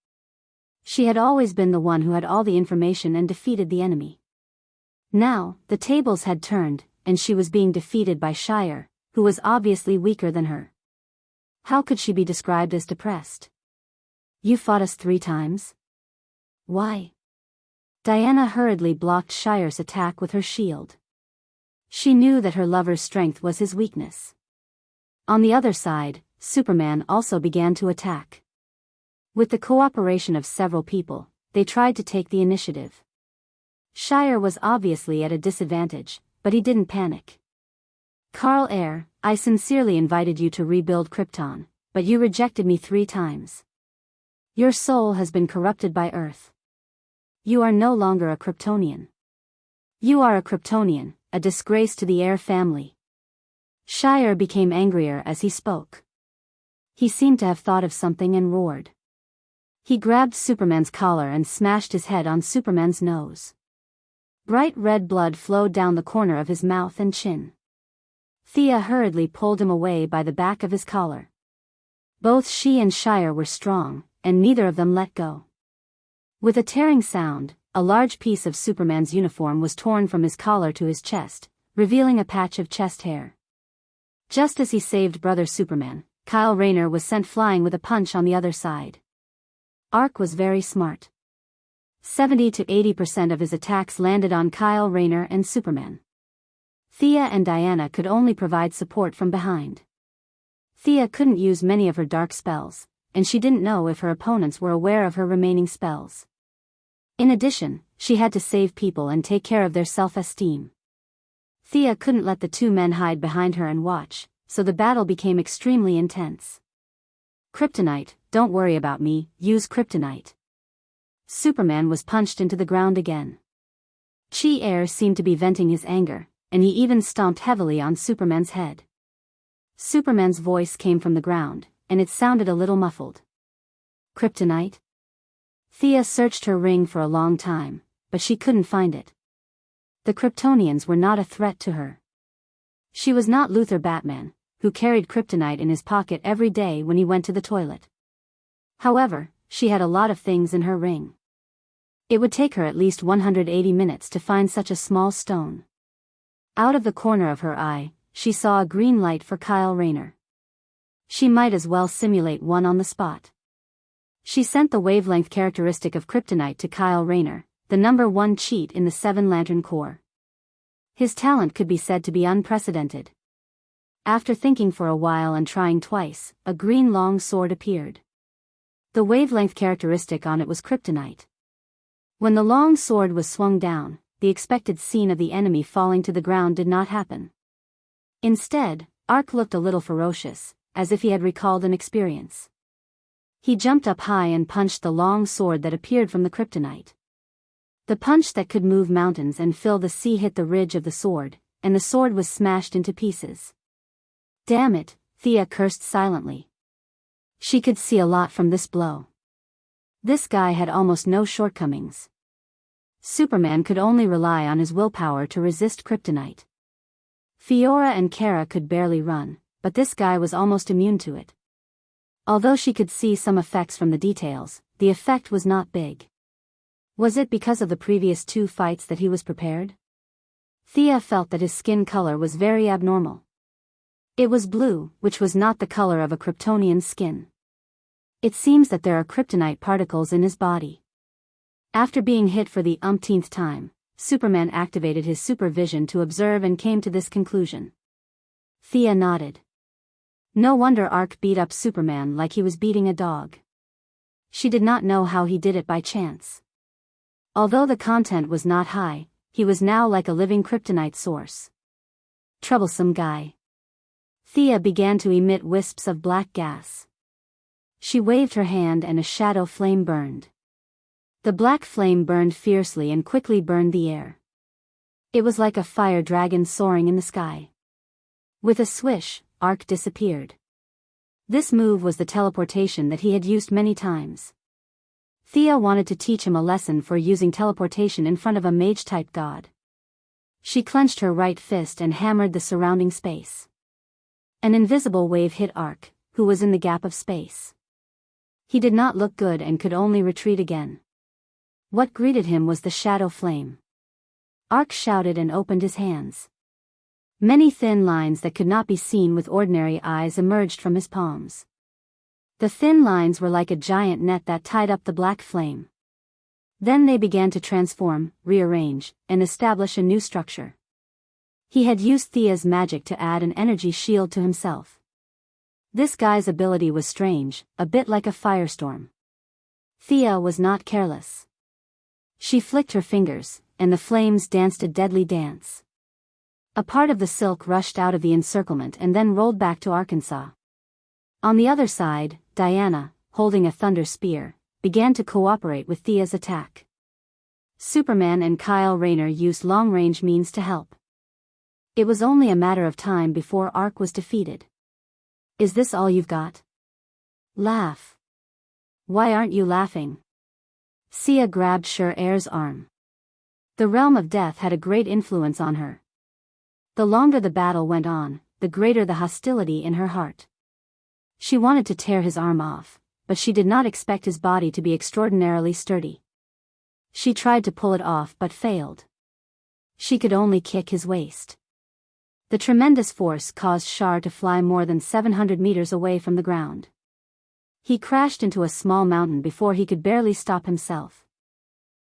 Speaker 1: She had always been the one who had all the information and defeated the enemy. Now, the tables had turned, and she was being defeated by Shire, who was obviously weaker than her. How could she be described as depressed? You fought us 3 times? Why? Diana hurriedly blocked Shire's attack with her shield. She knew that her lover's strength was his weakness. On the other side, Superman also began to attack. With the cooperation of several people, they tried to take the initiative. Shire was obviously at a disadvantage, but he didn't panic. Carl Air, I sincerely invited you to rebuild Krypton, but you rejected me 3 times. Your soul has been corrupted by Earth. You are no longer a Kryptonian. You are a Kryptonian, a disgrace to the Air family. Shire became angrier as he spoke. He seemed to have thought of something and roared. He grabbed Superman's collar and smashed his head on Superman's nose. Bright red blood flowed down the corner of his mouth and chin. Thea hurriedly pulled him away by the back of his collar. Both she and Shire were strong, and neither of them let go. With a tearing sound, a large piece of Superman's uniform was torn from his collar to his chest, revealing a patch of chest hair. Just as he saved brother Superman, Kyle Rayner was sent flying with a punch on the other side. Ark was very smart. 70 to 80% of his attacks landed on Kyle Rayner and Superman. Thea and Diana could only provide support from behind. Thea couldn't use many of her dark spells, and she didn't know if her opponents were aware of her remaining spells. In addition, she had to save people and take care of their self-esteem. Thea couldn't let the 2 men hide behind her and watch, so the battle became extremely intense. Kryptonite, don't worry about me, use kryptonite. Superman was punched into the ground again. Chi Air seemed to be venting his anger, and he even stomped heavily on Superman's head. Superman's voice came from the ground, and it sounded a little muffled. Kryptonite? Thea searched her ring for a long time, but she couldn't find it. The Kryptonians were not a threat to her. She was not Luthor Batman, who carried kryptonite in his pocket every day when he went to the toilet. However, she had a lot of things in her ring. It would take her at least 180 minutes to find such a small stone. Out of the corner of her eye, she saw a green light for Kyle Rayner. She might as well simulate one on the spot. She sent the wavelength characteristic of kryptonite to Kyle Rayner, the number 1 cheat in the 7 Lantern Corps. His talent could be said to be unprecedented. After thinking for a while and trying twice, a green long sword appeared. The wavelength characteristic on it was kryptonite. When the long sword was swung down, the expected scene of the enemy falling to the ground did not happen. Instead, Ark looked a little ferocious, as if he had recalled an experience. He jumped up high and punched the long sword that appeared from the kryptonite. The punch that could move mountains and fill the sea hit the ridge of the sword, and the sword was smashed into pieces. Damn it, Thea cursed silently. She could see a lot from this blow. This guy had almost no shortcomings. Superman could only rely on his willpower to resist kryptonite. Fiora and Kara could barely run, but this guy was almost immune to it. Although she could see some effects from the details, the effect was not big. Was it because of the previous 2 fights that he was prepared? Thea felt that his skin color was very abnormal. It was blue, which was not the color of a Kryptonian's skin. It seems that there are kryptonite particles in his body. After being hit for the umpteenth time, Superman activated his supervision to observe and came to this conclusion. Thea nodded. No wonder Ark beat up Superman like he was beating a dog. She did not know how he did it by chance. Although the content was not high, he was now like a living kryptonite source. Troublesome guy. Thea began to emit wisps of black gas. She waved her hand and a shadow flame burned. The black flame burned fiercely and quickly burned the air. It was like a fire dragon soaring in the sky. With a swish, Ark disappeared. This move was the teleportation that he had used many times. Thea wanted to teach him a lesson for using teleportation in front of a mage-type god. She clenched her right fist and hammered the surrounding space. An invisible wave hit Ark, who was in the gap of space. He did not look good and could only retreat again. What greeted him was the shadow flame. Ark shouted and opened his hands. Many thin lines that could not be seen with ordinary eyes emerged from his palms. The thin lines were like a giant net that tied up the black flame. Then they began to transform, rearrange, and establish a new structure. He had used Thea's magic to add an energy shield to himself. This guy's ability was strange, a bit like a firestorm. Thea was not careless. She flicked her fingers, and the flames danced a deadly dance. A part of the silk rushed out of the encirclement and then rolled back to Arkansas. On the other side, Diana, holding a thunder spear, began to cooperate with Thea's attack. Superman and Kyle Rayner used long-range means to help. It was only a matter of time before Ark was defeated. Is this all you've got? Laugh. Why aren't you laughing? Sia grabbed Sher-Air's arm. The realm of death had a great influence on her. The longer the battle went on, the greater the hostility in her heart. She wanted to tear his arm off, but she did not expect his body to be extraordinarily sturdy. She tried to pull it off but failed. She could only kick his waist. The tremendous force caused Shar to fly more than 700 meters away from the ground. He crashed into a small mountain before he could barely stop himself.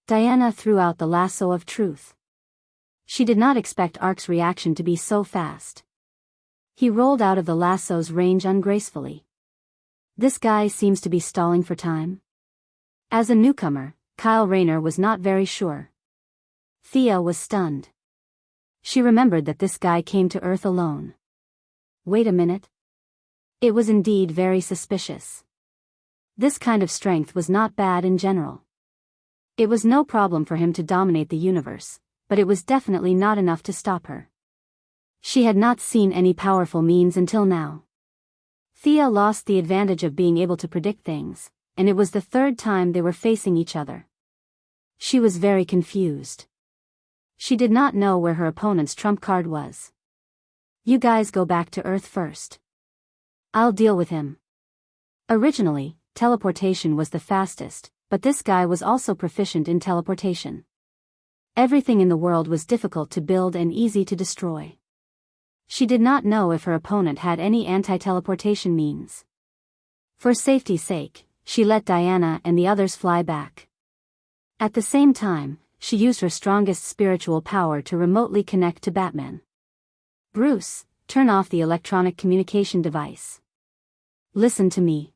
Speaker 1: Diana threw out the lasso of truth. She did not expect Ark's reaction to be so fast. He rolled out of the lasso's range ungracefully. This guy seems to be stalling for time. As a newcomer, Kyle Rayner was not very sure. Thea was stunned. She remembered that this guy came to Earth alone. Wait a minute. It was indeed very suspicious. This kind of strength was not bad in general. It was no problem for him to dominate the universe, but it was definitely not enough to stop her. She had not seen any powerful means until now. Thea lost the advantage of being able to predict things, and it was the third time they were facing each other. She was very confused. She did not know where her opponent's trump card was. You guys go back to Earth first. I'll deal with him. Originally, teleportation was the fastest, but this guy was also proficient in teleportation. Everything in the world was difficult to build and easy to destroy. She did not know if her opponent had any anti-teleportation means. For safety's sake, she let Diana and the others fly back. At the same time, she used her strongest spiritual power to remotely connect to Batman. Bruce, turn off the electronic communication device. Listen to me.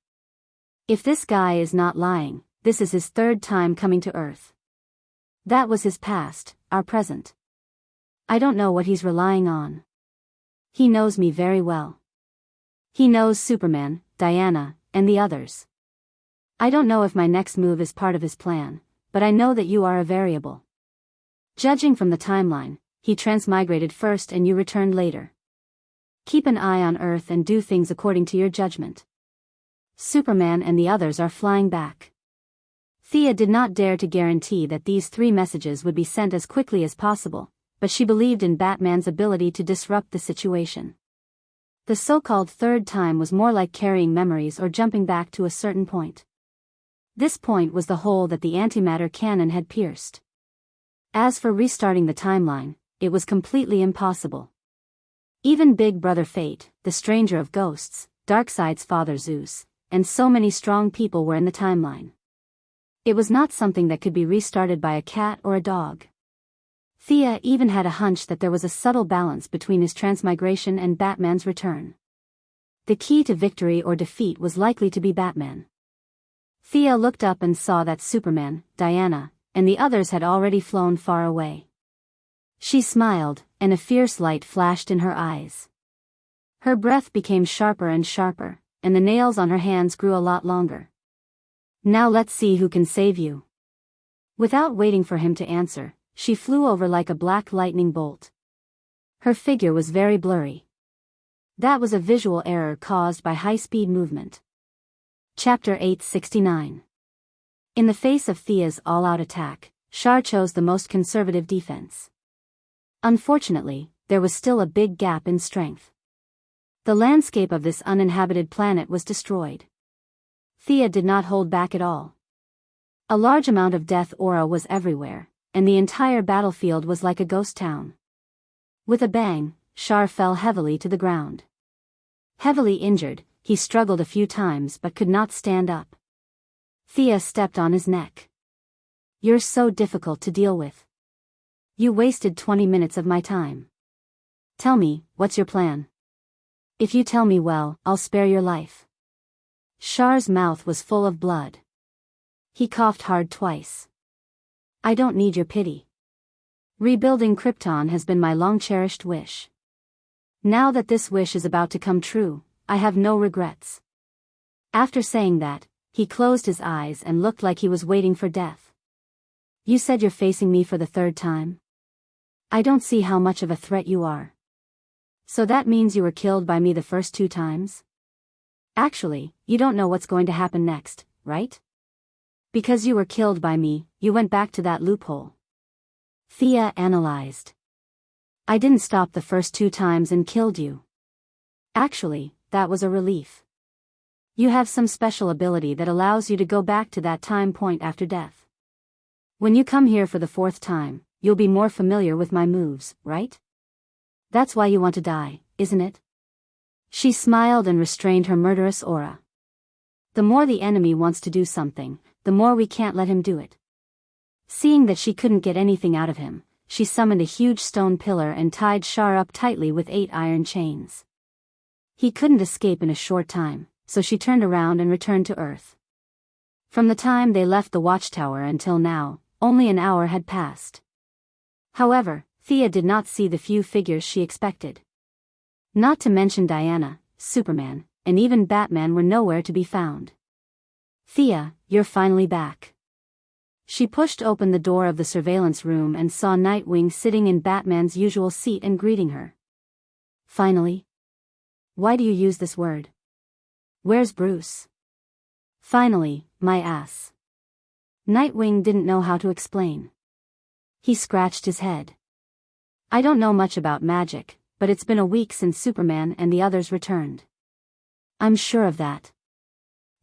Speaker 1: If this guy is not lying, this is his third time coming to Earth. That was his past, our present. I don't know what he's relying on. He knows me very well. He knows Superman, Diana, and the others. I don't know if my next move is part of his plan, but I know that you are a variable. Judging from the timeline, he transmigrated first and you returned later. Keep an eye on Earth and do things according to your judgment. Superman and the others are flying back. Thea did not dare to guarantee that these 3 messages would be sent as quickly as possible, but she believed in Batman's ability to disrupt the situation. The so-called third time was more like carrying memories or jumping back to a certain point. This point was the hole that the antimatter cannon had pierced. As for restarting the timeline, it was completely impossible. Even Big Brother Fate, the Stranger of Ghosts, Darkseid's father Zeus, and so many strong people were in the timeline. It was not something that could be restarted by a cat or a dog. Thea even had a hunch that there was a subtle balance between his transmigration and Batman's return. The key to victory or defeat was likely to be Batman. Thea looked up and saw that Superman, Diana, and the others had already flown far away. She smiled, and a fierce light flashed in her eyes. Her breath became sharper and sharper, and the nails on her hands grew a lot longer. Now let's see who can save you. Without waiting for him to answer, she flew over like a black lightning bolt. Her figure was very blurry. That was a visual error caused by high-speed movement. Chapter 869. In the face of Thea's all-out attack, Shar chose the most conservative defense. Unfortunately, there was still a big gap in strength. The landscape of this uninhabited planet was destroyed. Thea did not hold back at all. A large amount of death aura was everywhere, and the entire battlefield was like a ghost town. With a bang, Shar fell heavily to the ground. Heavily injured, he struggled a few times but could not stand up. Thea stepped on his neck. "You're so difficult to deal with. You wasted 20 minutes of my time. Tell me, what's your plan? If you tell me well, I'll spare your life." Shar's mouth was full of blood. He coughed hard twice. "I don't need your pity. Rebuilding Krypton has been my long-cherished wish. Now that this wish is about to come true, I have no regrets." After saying that, he closed his eyes and looked like he was waiting for death. "You said you're facing me for the third time? I don't see how much of a threat you are. So that means you were killed by me the first 2 times? Actually, you don't know what's going to happen next, right? Because you were killed by me, you went back to that loophole." Thea analyzed. "I didn't stop the first 2 times and killed you. Actually, that was a relief. You have some special ability that allows you to go back to that time point after death. When you come here for the 4th time, you'll be more familiar with my moves, right? That's why you want to die, isn't it?" She smiled and restrained her murderous aura. "The more the enemy wants to do something, the more we can't let him do it." Seeing that she couldn't get anything out of him, she summoned a huge stone pillar and tied Shar up tightly with 8 iron chains. He couldn't escape in a short time, so she turned around and returned to Earth. From the time they left the watchtower until now, only an hour had passed. However, Thea did not see the few figures she expected. Not to mention Diana, Superman, and even Batman were nowhere to be found. "Thea, you're finally back." She pushed open the door of the surveillance room and saw Nightwing sitting in Batman's usual seat and greeting her. "Finally? Why do you use this word? Where's Bruce?" "Finally, my ass." Nightwing didn't know how to explain. He scratched his head. "I don't know much about magic, but it's been a week since Superman and the others returned." "I'm sure of that."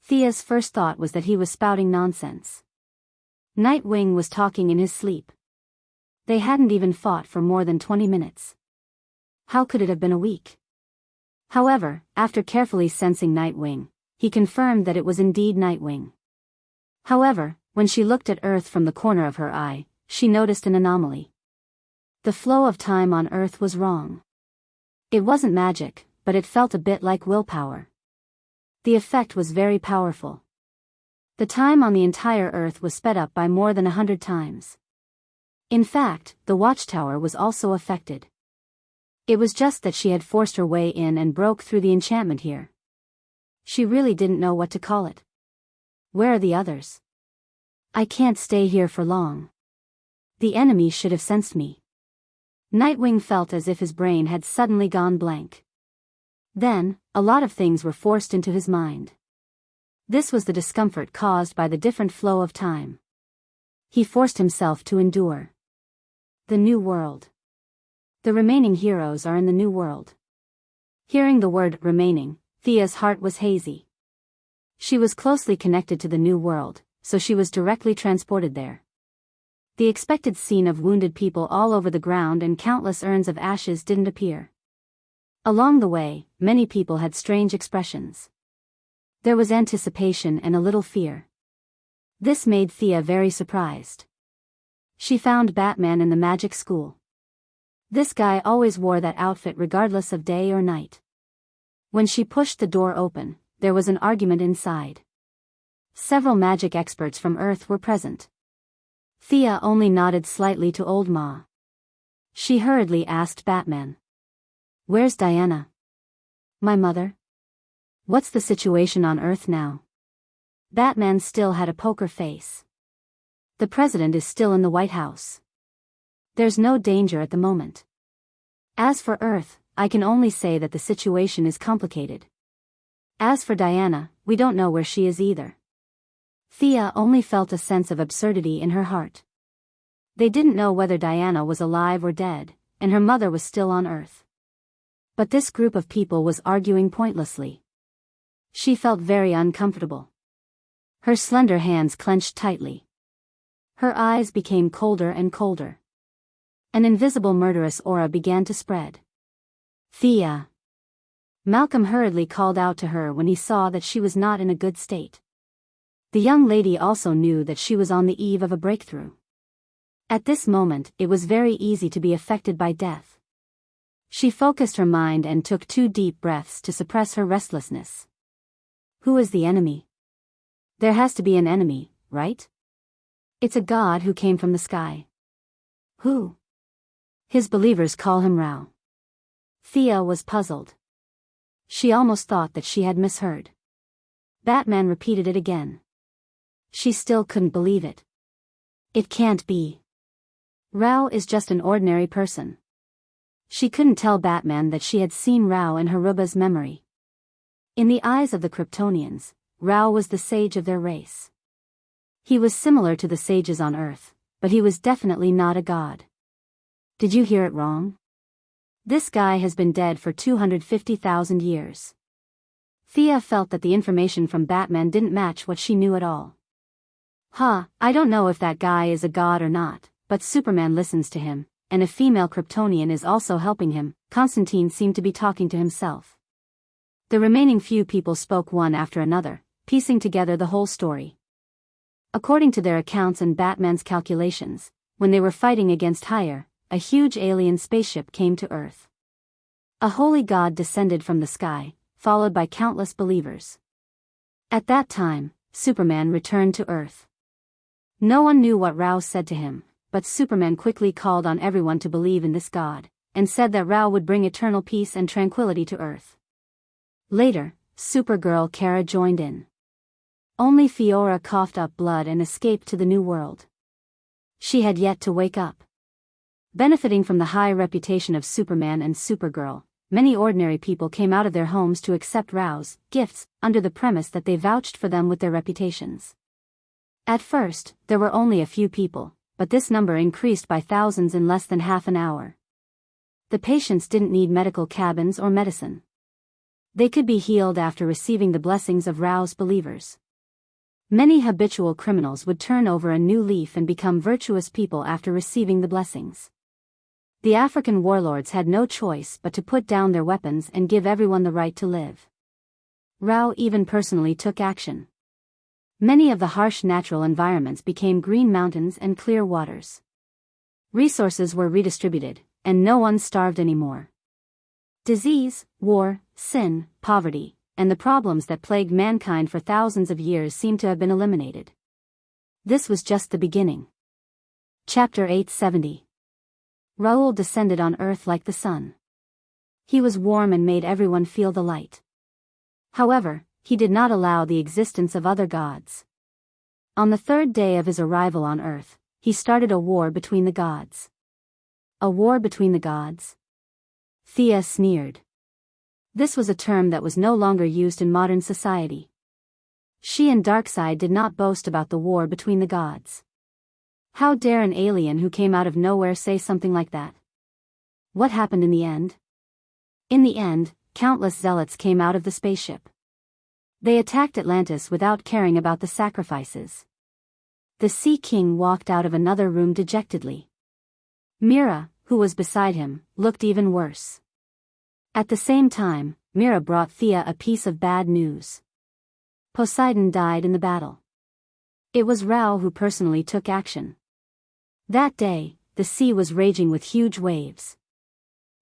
Speaker 1: Thea's first thought was that he was spouting nonsense. Nightwing was talking in his sleep. They hadn't even fought for more than 20 minutes. How could it have been a week? However, after carefully sensing Nightwing, he confirmed that it was indeed Nightwing. However, when she looked at Earth from the corner of her eye, she noticed an anomaly. The flow of time on Earth was wrong. It wasn't magic, but it felt a bit like willpower. The effect was very powerful. The time on the entire Earth was sped up by more than 100 times. In fact, the watchtower was also affected. It was just that she had forced her way in and broke through the enchantment here. She really didn't know what to call it. "Where are the others? I can't stay here for long. The enemy should have sensed me." Nightwing felt as if his brain had suddenly gone blank. Then, a lot of things were forced into his mind. This was the discomfort caused by the different flow of time. He forced himself to endure. The new world. The remaining heroes are in the new world. Hearing the word remaining, Thea's heart was hazy. She was closely connected to the new world, so she was directly transported there. The expected scene of wounded people all over the ground and countless urns of ashes didn't appear. Along the way, many people had strange expressions. There was anticipation and a little fear. This made Thea very surprised. She found Batman in the magic school. This guy always wore that outfit regardless of day or night. When she pushed the door open, there was an argument inside. Several magic experts from Earth were present. Thea only nodded slightly to Old Ma. She hurriedly asked Batman. "Where's Diana?" "My mother?" "What's the situation on Earth now?" Batman still had a poker face. "The president is still in the White House. There's no danger at the moment. As for Earth, I can only say that the situation is complicated. As for Diana, we don't know where she is either. Thea only felt a sense of absurdity in her heart. They didn't know whether Diana was alive or dead, and her mother was still on Earth. But this group of people was arguing pointlessly. She felt very uncomfortable. Her slender hands clenched tightly. Her eyes became colder and colder. An invisible murderous aura began to spread. Thea. Malcolm hurriedly called out to her when he saw that she was not in a good state. The young lady also knew that she was on the eve of a breakthrough. At this moment, it was very easy to be affected by death. She focused her mind and took 2 deep breaths to suppress her restlessness. Who is the enemy? There has to be an enemy, right? It's a god who came from the sky. Who? His believers call him Ra. Thea was puzzled. She almost thought that she had misheard. Batman repeated it again. She still couldn't believe it. It can't be. Ra is just an ordinary person. She couldn't tell Batman that she had seen Ra in Haruba's memory. In the eyes of the Kryptonians, Ra was the sage of their race. He was similar to the sages on Earth, but he was definitely not a god. Did you hear it wrong? This guy has been dead for 250,000 years. Thea felt that the information from Batman didn't match what she knew at all. I don't know if that guy is a god or not, but Superman listens to him, and a female Kryptonian is also helping him. Constantine seemed to be talking to himself. The remaining few people spoke one after another, piecing together the whole story. According to their accounts and Batman's calculations, when they were fighting against Hire, a huge alien spaceship came to Earth. A holy god descended from the sky, followed by countless believers. At that time, Superman returned to Earth. No one knew what Ra said to him, but Superman quickly called on everyone to believe in this god, and said that Ra would bring eternal peace and tranquility to Earth. Later, Supergirl Kara joined in. Only Fiora coughed up blood and escaped to the new world. She had yet to wake up. Benefiting from the high reputation of Superman and Supergirl, many ordinary people came out of their homes to accept Ra's gifts, under the premise that they vouched for them with their reputations. At first, there were only a few people, but this number increased by thousands in less than half an hour. The patients didn't need medical cabins or medicine. They could be healed after receiving the blessings of Ra's believers. Many habitual criminals would turn over a new leaf and become virtuous people after receiving the blessings. The African warlords had no choice but to put down their weapons and give everyone the right to live. Ra even personally took action. Many of the harsh natural environments became green mountains and clear waters. Resources were redistributed, and no one starved anymore. Disease, war, sin, poverty, and the problems that plagued mankind for thousands of years seemed to have been eliminated. This was just the beginning. Chapter 870. Raoul descended on Earth like the sun. He was warm and made everyone feel the light. However, he did not allow the existence of other gods. On the 3rd day of his arrival on Earth, he started a war between the gods. A war between the gods? Thea sneered. This was a term that was no longer used in modern society. She and Darkseid did not boast about the war between the gods. How dare an alien who came out of nowhere say something like that? What happened in the end? In the end, countless zealots came out of the spaceship. They attacked Atlantis without caring about the sacrifices. The Sea King walked out of another room dejectedly. Mira, who was beside him, looked even worse. At the same time, Mira brought Thea a piece of bad news. Poseidon died in the battle. It was Ra who personally took action. That day, the sea was raging with huge waves.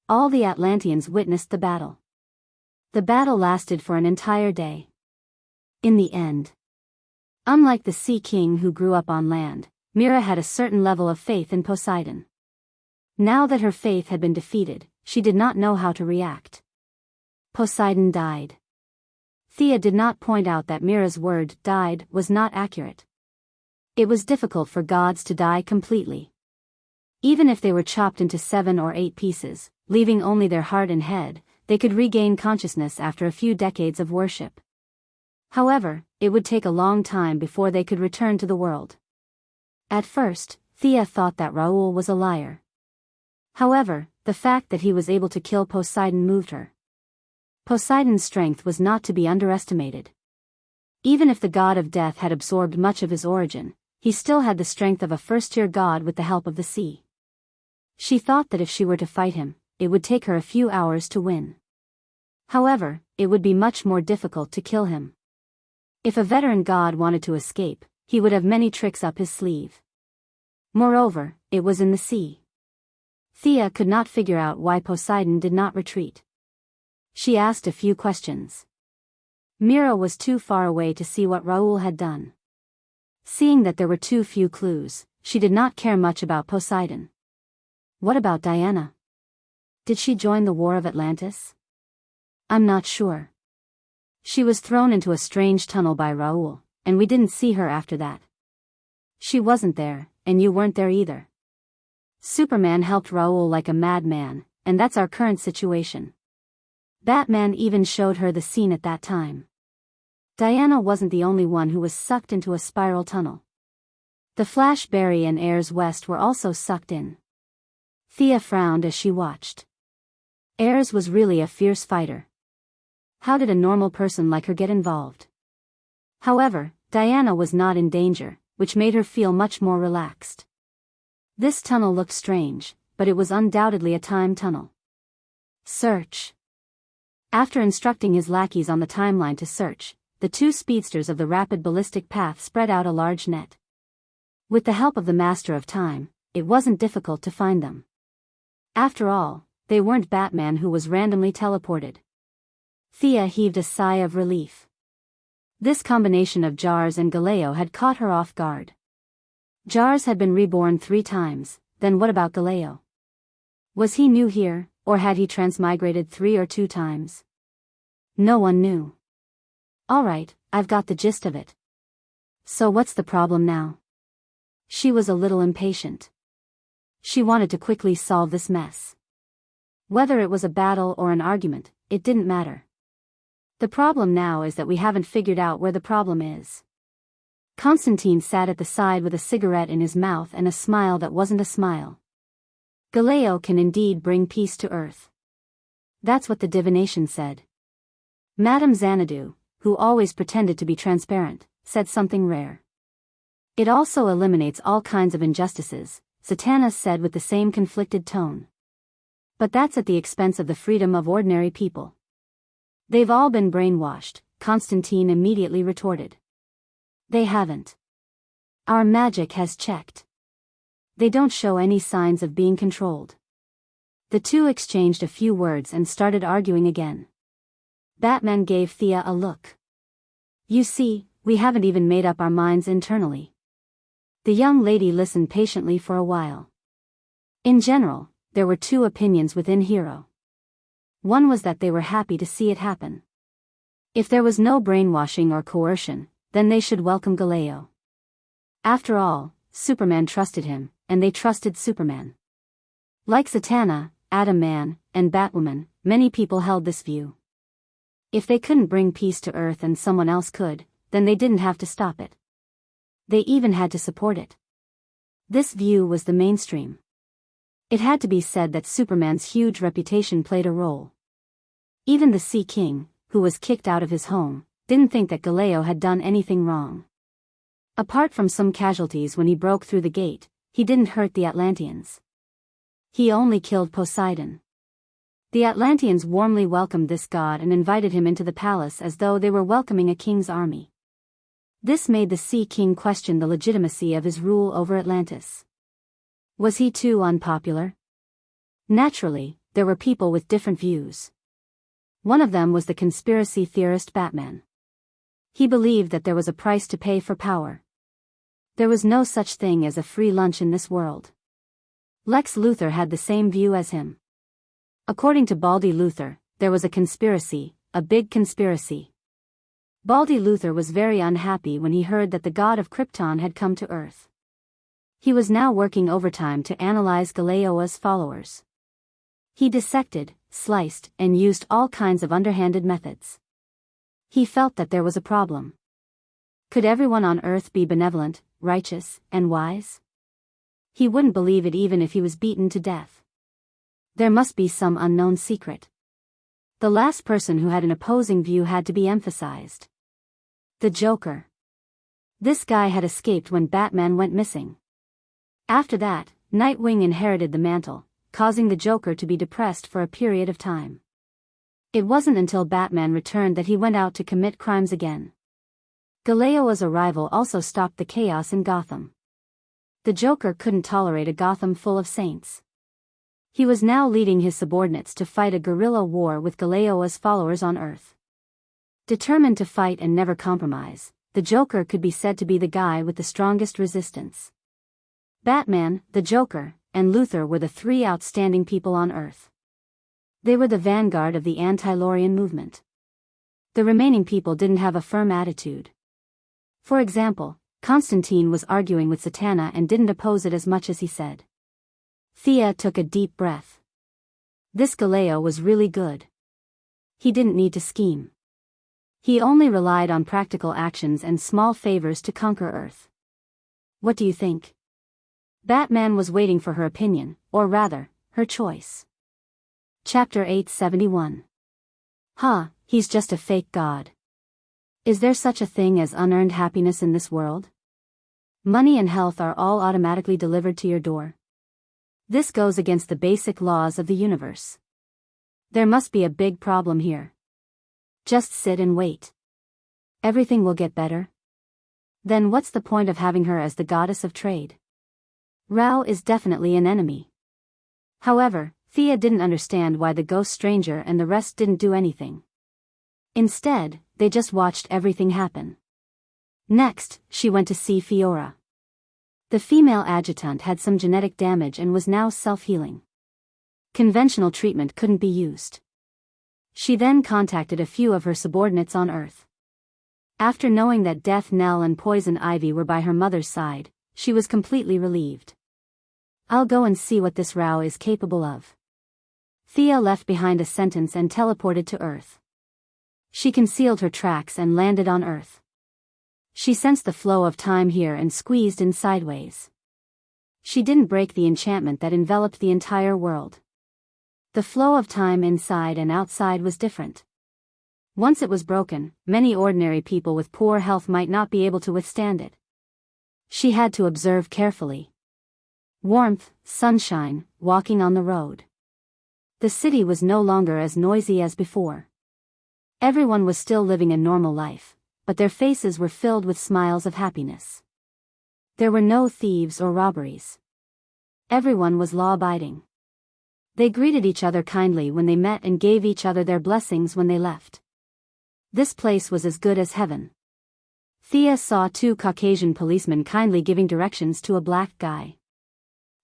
Speaker 1: All the Atlanteans witnessed the battle. The battle lasted for an entire day. In the end, unlike the Sea King who grew up on land, Mira had a certain level of faith in Poseidon. Now that her faith had been defeated, she did not know how to react. Poseidon died. Thea did not point out that Mira's word, died, was not accurate. It was difficult for gods to die completely. Even if they were chopped into 7 or 8 pieces, leaving only their heart and head, they could regain consciousness after a few decades of worship. However, it would take a long time before they could return to the world. At first, Thea thought that Raoul was a liar. However, the fact that he was able to kill Poseidon moved her. Poseidon's strength was not to be underestimated. Even if the god of death had absorbed much of his origin, he still had the strength of a first-tier god with the help of the sea. She thought that if she were to fight him, it would take her a few hours to win. However, it would be much more difficult to kill him. If a veteran god wanted to escape, he would have many tricks up his sleeve. Moreover, it was in the sea. Thea could not figure out why Poseidon did not retreat. She asked a few questions. Mira was too far away to see what Raoul had done. Seeing that there were too few clues, she did not care much about Poseidon. What about Diana? Did she join the War of Atlantis? I'm not sure. She was thrown into a strange tunnel by Raoul, and we didn't see her after that. She wasn't there, and you weren't there either. Superman helped Raoul like a madman, and that's our current situation. Batman even showed her the scene at that time. Diana wasn't the only one who was sucked into a spiral tunnel. The Flash, Barry and Ayres West were also sucked in. Thea frowned as she watched. Ayres was really a fierce fighter. How did a normal person like her get involved? However, Diana was not in danger, which made her feel much more relaxed. This tunnel looked strange, but it was undoubtedly a time tunnel. Search. After instructing his lackeys on the timeline to search, the 2 speedsters of the rapid ballistic path spread out a large net. With the help of the Master of Time, it wasn't difficult to find them. After all, they weren't Batman who was randomly teleported. Thea heaved a sigh of relief. This combination of Jars and Galileo had caught her off guard. Jars had been reborn 3 times, then what about Galileo? Was he new here, or had he transmigrated 3 or 2 times? No one knew. Alright, I've got the gist of it. So what's the problem now? She was a little impatient. She wanted to quickly solve this mess. Whether it was a battle or an argument, it didn't matter. The problem now is that we haven't figured out where the problem is. Constantine sat at the side with a cigarette in his mouth and a smile that wasn't a smile. Galileo can indeed bring peace to Earth. That's what the divination said. Madame Xanadu, who always pretended to be transparent, said something rare. It also eliminates all kinds of injustices, Satana said with the same conflicted tone. But that's at the expense of the freedom of ordinary people. They've all been brainwashed, Constantine immediately retorted. They haven't. Our magic has checked. They don't show any signs of being controlled. The 2 exchanged a few words and started arguing again. Batman gave Thea a look. You see, we haven't even made up our minds internally. The young lady listened patiently for a while. In general, there were 2 opinions within Hero. One was that they were happy to see it happen. If there was no brainwashing or coercion, then they should welcome Galileo. After all, Superman trusted him, and they trusted Superman. Like Zatanna, Atom Man, and Batwoman, many people held this view. If they couldn't bring peace to Earth and someone else could, then they didn't have to stop it. They even had to support it. This view was the mainstream. It had to be said that Superman's huge reputation played a role. Even the Sea King, who was kicked out of his home, didn't think that Galileo had done anything wrong. Apart from some casualties when he broke through the gate, he didn't hurt the Atlanteans. He only killed Poseidon. The Atlanteans warmly welcomed this god and invited him into the palace as though they were welcoming a king's army. This made the Sea King question the legitimacy of his rule over Atlantis. Was he too unpopular? Naturally, there were people with different views. One of them was the conspiracy theorist Batman. He believed that there was a price to pay for power. There was no such thing as a free lunch in this world. Lex Luthor had the same view as him. According to Baldy Luthor, there was a conspiracy, a big conspiracy. Baldy Luthor was very unhappy when he heard that the god of Krypton had come to Earth. He was now working overtime to analyze Galeoa's followers. He dissected, sliced, and used all kinds of underhanded methods. He felt that there was a problem. Could everyone on Earth be benevolent, righteous, and wise? He wouldn't believe it even if he was beaten to death. There must be some unknown secret. The last person who had an opposing view had to be emphasized. The Joker. This guy had escaped when Batman went missing. After that, Nightwing inherited the mantle, causing the Joker to be depressed for a period of time. It wasn't until Batman returned that he went out to commit crimes again. Galeoa's arrival also stopped the chaos in Gotham. The Joker couldn't tolerate a Gotham full of saints. He was now leading his subordinates to fight a guerrilla war with Galeoa's followers on Earth. Determined to fight and never compromise, the Joker could be said to be the guy with the strongest resistance. Batman, the Joker, and Luthor were the three outstanding people on Earth. They were the vanguard of the anti-Lorian movement. The remaining people didn't have a firm attitude. For example, Constantine was arguing with Satana and didn't oppose it as much as he said. Thea took a deep breath. This Galeo was really good. He didn't need to scheme. He only relied on practical actions and small favors to conquer Earth. What do you think? Batman was waiting for her opinion, or rather, her choice. Chapter 871. He's just a fake god. Is there such a thing as unearned happiness in this world? Money and health are all automatically delivered to your door. This goes against the basic laws of the universe. There must be a big problem here. Just sit and wait. Everything will get better. Then what's the point of having her as the goddess of trade? Rao is definitely an enemy. However, Thea didn't understand why the ghost stranger and the rest didn't do anything. Instead, they just watched everything happen. Next, she went to see Fiora. The female adjutant had some genetic damage and was now self-healing. Conventional treatment couldn't be used. She then contacted a few of her subordinates on Earth. After knowing that Death Knell and Poison Ivy were by her mother's side, she was completely relieved. I'll go and see what this Rao is capable of. Thea left behind a sentence and teleported to Earth. She concealed her tracks and landed on Earth. She sensed the flow of time here and squeezed in sideways. She didn't break the enchantment that enveloped the entire world. The flow of time inside and outside was different. Once it was broken, many ordinary people with poor health might not be able to withstand it. She had to observe carefully. Warmth, sunshine, walking on the road. The city was no longer as noisy as before. Everyone was still living a normal life, but their faces were filled with smiles of happiness. There were no thieves or robberies. Everyone was law-abiding. They greeted each other kindly when they met and gave each other their blessings when they left. This place was as good as heaven. Thea saw two Caucasian policemen kindly giving directions to a black guy.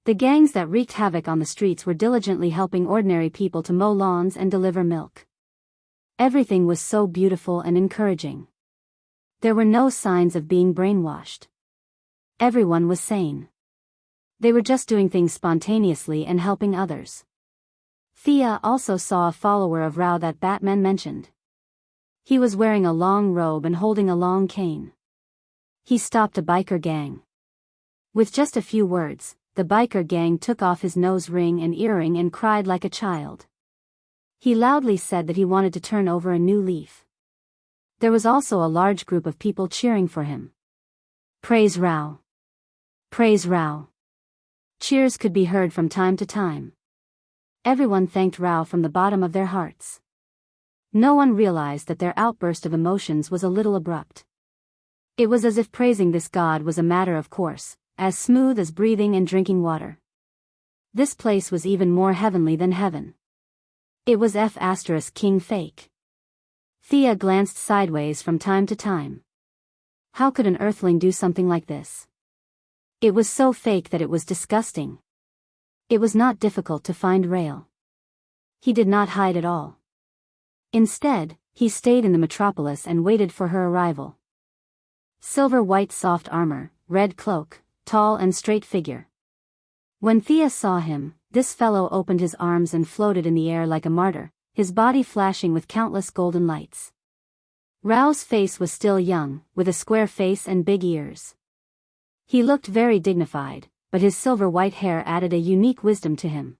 Speaker 1: The gangs that wreaked havoc on the streets were diligently helping ordinary people to mow lawns and deliver milk. Everything was so beautiful and encouraging. There were no signs of being brainwashed. Everyone was sane. They were just doing things spontaneously and helping others. Thea also saw a follower of Rao that Batman mentioned. He was wearing a long robe and holding a long cane. He stopped a biker gang. With just a few words, the biker gang took off his nose ring and earring and cried like a child. He loudly said that he wanted to turn over a new leaf. There was also a large group of people cheering for him. Praise Rao! Praise Rao! Cheers could be heard from time to time. Everyone thanked Rao from the bottom of their hearts. No one realized that their outburst of emotions was a little abrupt. It was as if praising this god was a matter of course, as smooth as breathing and drinking water. This place was even more heavenly than heaven. It was King fake. Thea glanced sideways from time to time. How could an earthling do something like this? It was so fake that it was disgusting. It was not difficult to find Rail. He did not hide at all. Instead, he stayed in the metropolis and waited for her arrival. Silver white soft armor, red cloak, tall and straight figure. When Thea saw him, this fellow opened his arms and floated in the air like a martyr, his body flashing with countless golden lights. Rao's face was still young, with a square face and big ears. He looked very dignified, but his silver white hair added a unique wisdom to him.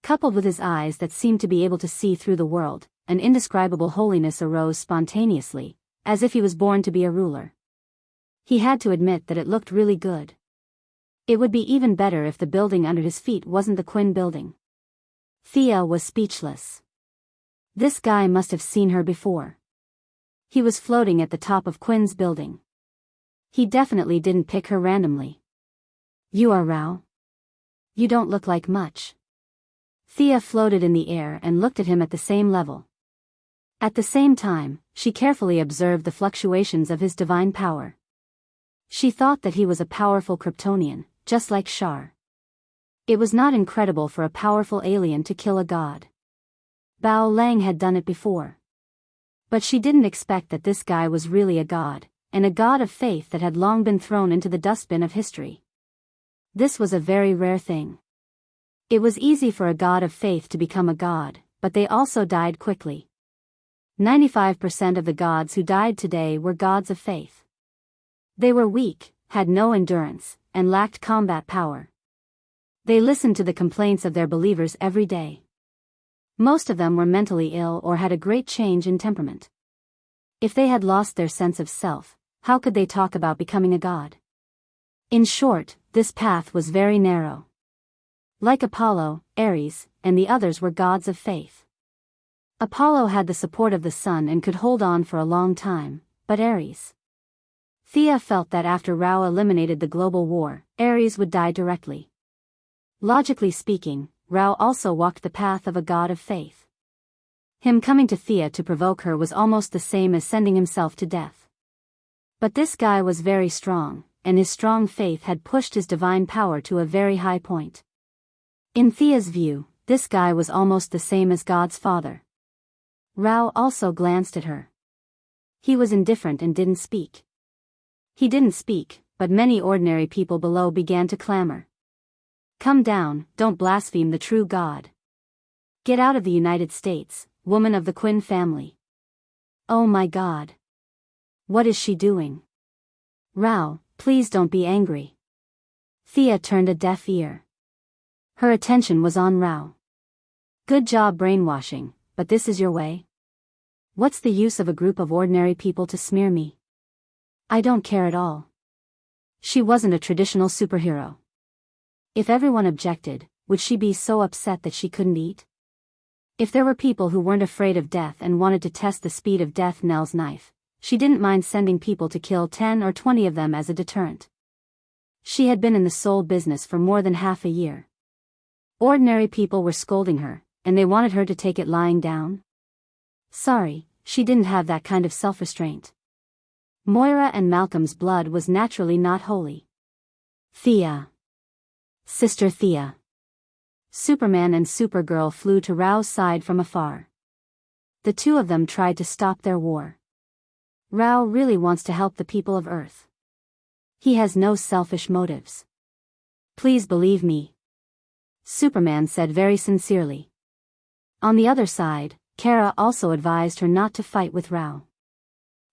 Speaker 1: Coupled with his eyes that seemed to be able to see through the world, an indescribable holiness arose spontaneously, as if he was born to be a ruler. He had to admit that it looked really good. It would be even better if the building under his feet wasn't the Quinn building. Thea was speechless. This guy must have seen her before. He was floating at the top of Quinn's building. He definitely didn't pick her randomly. You are Rao? You don't look like much. Thea floated in the air and looked at him at the same level. At the same time, she carefully observed the fluctuations of his divine power. She thought that he was a powerful Kryptonian, just like Shar. It was not incredible for a powerful alien to kill a god. Bao Lang had done it before. But she didn't expect that this guy was really a god, and a god of faith that had long been thrown into the dustbin of history. This was a very rare thing. It was easy for a god of faith to become a god, but they also died quickly. 95% of the gods who died today were gods of faith. They were weak, had no endurance, and lacked combat power. They listened to the complaints of their believers every day. Most of them were mentally ill or had a great change in temperament. If they had lost their sense of self, how could they talk about becoming a god? In short, this path was very narrow. Like Apollo, Ares, and the others were gods of faith. Apollo had the support of the sun and could hold on for a long time, but Ares. Thea felt that after Rao eliminated the global war, Ares would die directly. Logically speaking, Rao also walked the path of a god of faith. Him coming to Thea to provoke her was almost the same as sending himself to death. But this guy was very strong, and his strong faith had pushed his divine power to a very high point. In Thea's view, this guy was almost the same as God's father. Rao also glanced at her. He was indifferent and didn't speak. He didn't speak, but many ordinary people below began to clamor. Come down, don't blaspheme the true God. Get out of the United States, woman of the Quinn family. Oh my God. What is she doing? Rao, please don't be angry. Thea turned a deaf ear. Her attention was on Rao. Good job brainwashing, but this is your way? What's the use of a group of ordinary people to smear me? I don't care at all. She wasn't a traditional superhero. If everyone objected, would she be so upset that she couldn't eat? If there were people who weren't afraid of death and wanted to test the speed of Death Knell's knife, she didn't mind sending people to kill 10 or 20 of them as a deterrent. She had been in the soul business for more than half a year. Ordinary people were scolding her, and they wanted her to take it lying down? Sorry, she didn't have that kind of self-restraint. Moira and Malcolm's blood was naturally not holy. Thea. Sister Thea. Superman and Supergirl flew to Rao's side from afar. The two of them tried to stop their war. Rao really wants to help the people of Earth. He has no selfish motives. Please believe me. Superman said very sincerely. On the other side, Kara also advised her not to fight with Rao.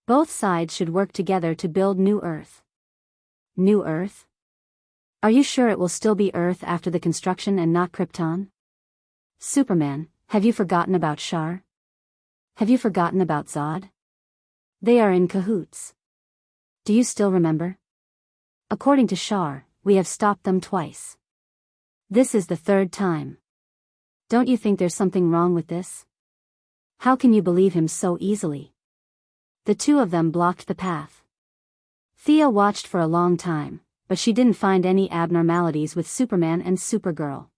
Speaker 1: Both sides should work together to build New Earth. New Earth? Are you sure it will still be Earth after the construction and not Krypton? Superman, have you forgotten about Shar? Have you forgotten about Zod? They are in cahoots. Do you still remember? According to Shar, we have stopped them twice. This is the third time. Don't you think there's something wrong with this? How can you believe him so easily? The two of them blocked the path. Thea watched for a long time, but she didn't find any abnormalities with Superman and Supergirl.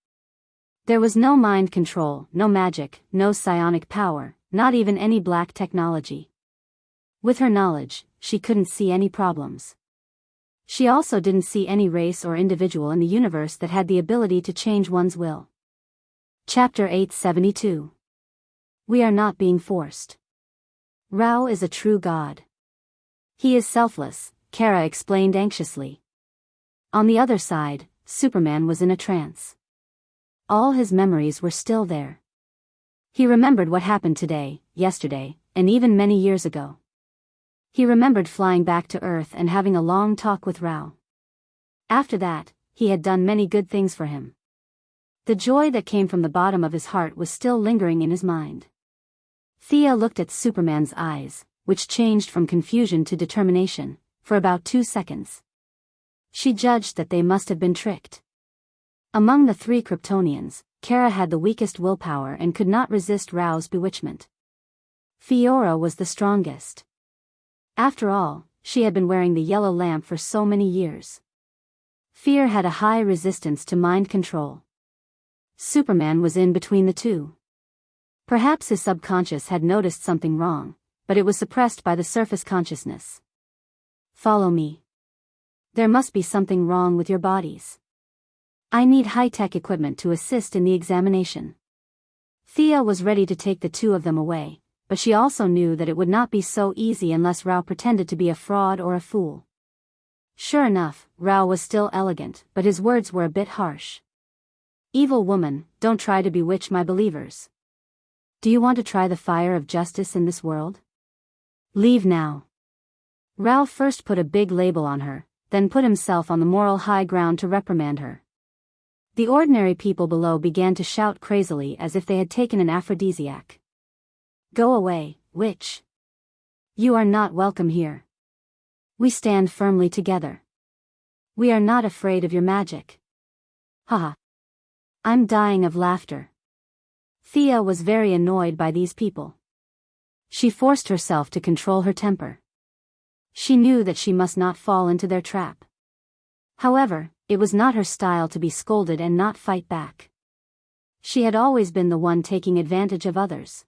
Speaker 1: There was no mind control, no magic, no psionic power, not even any black technology. With her knowledge, she couldn't see any problems. She also didn't see any race or individual in the universe that had the ability to change one's will. Chapter 872. We are not being forced. Rao is a true god. He is selfless, Kara explained anxiously. On the other side, Superman was in a trance. All his memories were still there. He remembered what happened today, yesterday, and even many years ago. He remembered flying back to Earth and having a long talk with Rao. After that, he had done many good things for him. The joy that came from the bottom of his heart was still lingering in his mind. Thea looked at Superman's eyes, which changed from confusion to determination, for about 2 seconds. She judged that they must have been tricked. Among the 3 Kryptonians, Kara had the weakest willpower and could not resist Rao's bewitchment. Fiora was the strongest. After all, she had been wearing the yellow lamp for so many years. Fear had a high resistance to mind control. Superman was in between the two. Perhaps his subconscious had noticed something wrong, but it was suppressed by the surface consciousness. Follow me. There must be something wrong with your bodies. I need high-tech equipment to assist in the examination. Thea was ready to take the 2 of them away, but she also knew that it would not be so easy unless Rao pretended to be a fraud or a fool. Sure enough, Rao was still elegant, but his words were a bit harsh. Evil woman, don't try to bewitch my believers. Do you want to try the fire of justice in this world? Leave now. Rao first put a big label on her, then put himself on the moral high ground to reprimand her. The ordinary people below began to shout crazily as if they had taken an aphrodisiac. Go away, witch. You are not welcome here. We stand firmly together. We are not afraid of your magic. Haha. I'm dying of laughter. Thea was very annoyed by these people. She forced herself to control her temper. She knew that she must not fall into their trap. However, it was not her style to be scolded and not fight back. She had always been the one taking advantage of others.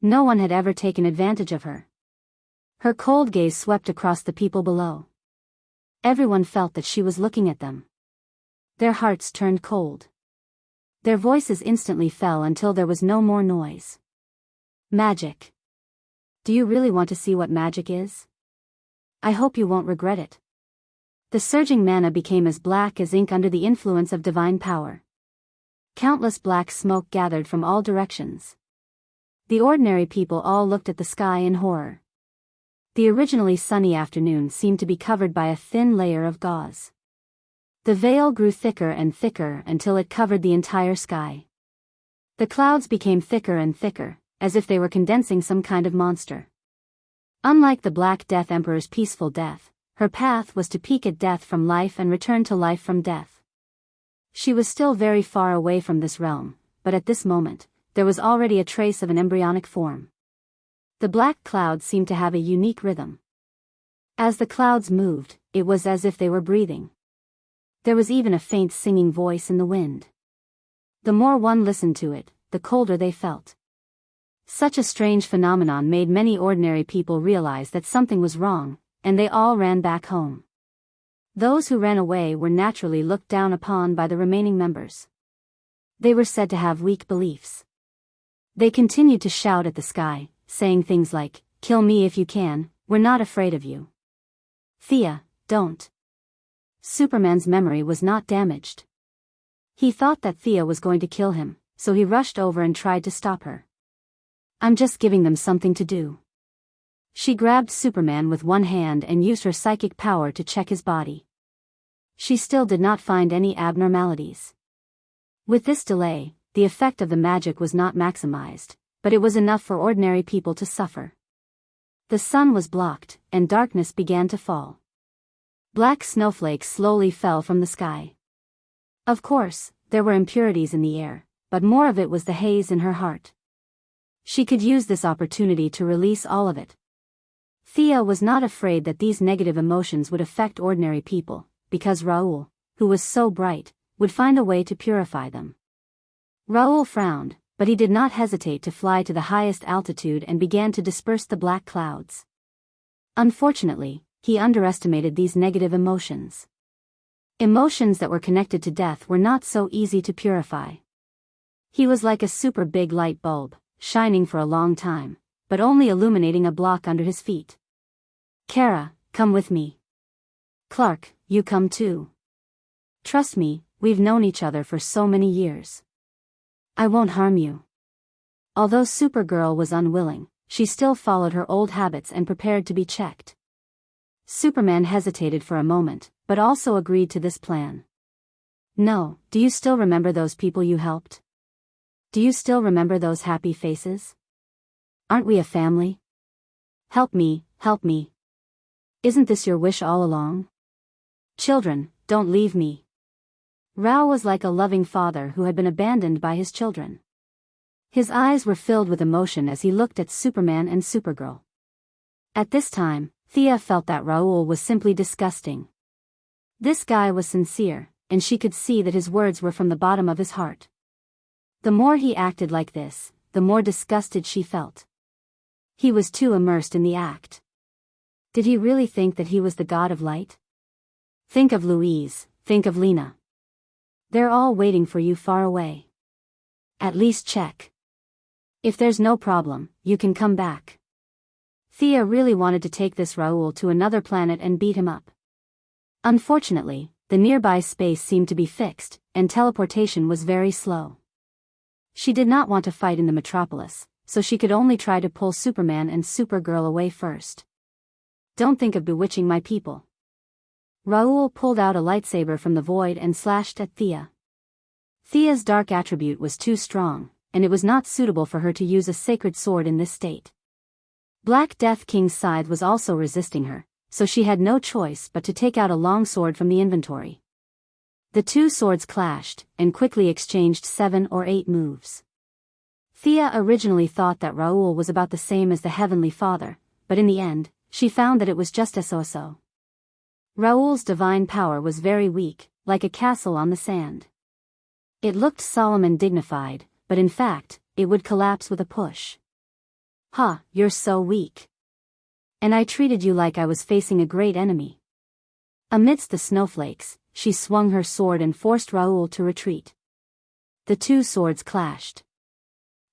Speaker 1: No one had ever taken advantage of her. Her cold gaze swept across the people below. Everyone felt that she was looking at them. Their hearts turned cold. Their voices instantly fell until there was no more noise. Magic. Do you really want to see what magic is? I hope you won't regret it. The surging mana became as black as ink under the influence of divine power. Countless black smoke gathered from all directions. The ordinary people all looked at the sky in horror. The originally sunny afternoon seemed to be covered by a thin layer of gauze. The veil grew thicker and thicker until it covered the entire sky. The clouds became thicker and thicker, as if they were condensing some kind of monster. Unlike the Black Death Emperor's peaceful death, her path was to peak at death from life and return to life from death. She was still very far away from this realm, but at this moment, there was already a trace of an embryonic form. The black clouds seemed to have a unique rhythm. As the clouds moved, it was as if they were breathing. There was even a faint singing voice in the wind. The more one listened to it, the colder they felt. Such a strange phenomenon made many ordinary people realize that something was wrong, and they all ran back home. Those who ran away were naturally looked down upon by the remaining members. They were said to have weak beliefs. They continued to shout at the sky, saying things like, "Kill me if you can, we're not afraid of you." Thea, don't. Superman's memory was not damaged. He thought that Thea was going to kill him, so he rushed over and tried to stop her. I'm just giving them something to do. She grabbed Superman with one hand and used her psychic power to check his body. She still did not find any abnormalities. With this delay, the effect of the magic was not maximized, but it was enough for ordinary people to suffer. The sun was blocked, and darkness began to fall. Black snowflakes slowly fell from the sky. Of course, there were impurities in the air, but more of it was the haze in her heart. She could use this opportunity to release all of it. Thea was not afraid that these negative emotions would affect ordinary people, because Raoul, who was so bright, would find a way to purify them. Raoul frowned, but he did not hesitate to fly to the highest altitude and began to disperse the black clouds. Unfortunately, he underestimated these negative emotions. Emotions that were connected to death were not so easy to purify. He was like a super big light bulb, shining for a long time, but only illuminating a block under his feet. Kara, come with me. Clark, you come too. Trust me, we've known each other for so many years. I won't harm you. Although Supergirl was unwilling, she still followed her old habits and prepared to be checked. Superman hesitated for a moment, but also agreed to this plan. No, do you still remember those people you helped? Do you still remember those happy faces? Aren't we a family? Help me, help me. Isn't this your wish all along? Children, don't leave me. Rao was like a loving father who had been abandoned by his children. His eyes were filled with emotion as he looked at Superman and Supergirl. At this time, Thea felt that Raoul was simply disgusting. This guy was sincere, and she could see that his words were from the bottom of his heart. The more he acted like this, the more disgusted she felt. He was too immersed in the act. Did he really think that he was the god of light? Think of Louise, think of Lena. They're all waiting for you far away. At least check. If there's no problem, you can come back. Thea really wanted to take this Raoul to another planet and beat him up. Unfortunately, the nearby space seemed to be fixed, and teleportation was very slow. She did not want to fight in the metropolis, so she could only try to pull Superman and Supergirl away first. Don't think of bewitching my people. Raoul pulled out a lightsaber from the void and slashed at Thea. Thea's dark attribute was too strong, and it was not suitable for her to use a sacred sword in this state. Black Death King's scythe was also resisting her, so she had no choice but to take out a long sword from the inventory. The two swords clashed, and quickly exchanged 7 or 8 moves. Thea originally thought that Raoul was about the same as the Heavenly Father, but in the end, she found that it was just so. Raoul's divine power was very weak, like a castle on the sand. It looked solemn and dignified, but in fact, it would collapse with a push. Ha, you're so weak. And I treated you like I was facing a great enemy. Amidst the snowflakes, she swung her sword and forced Raoul to retreat. The two swords clashed.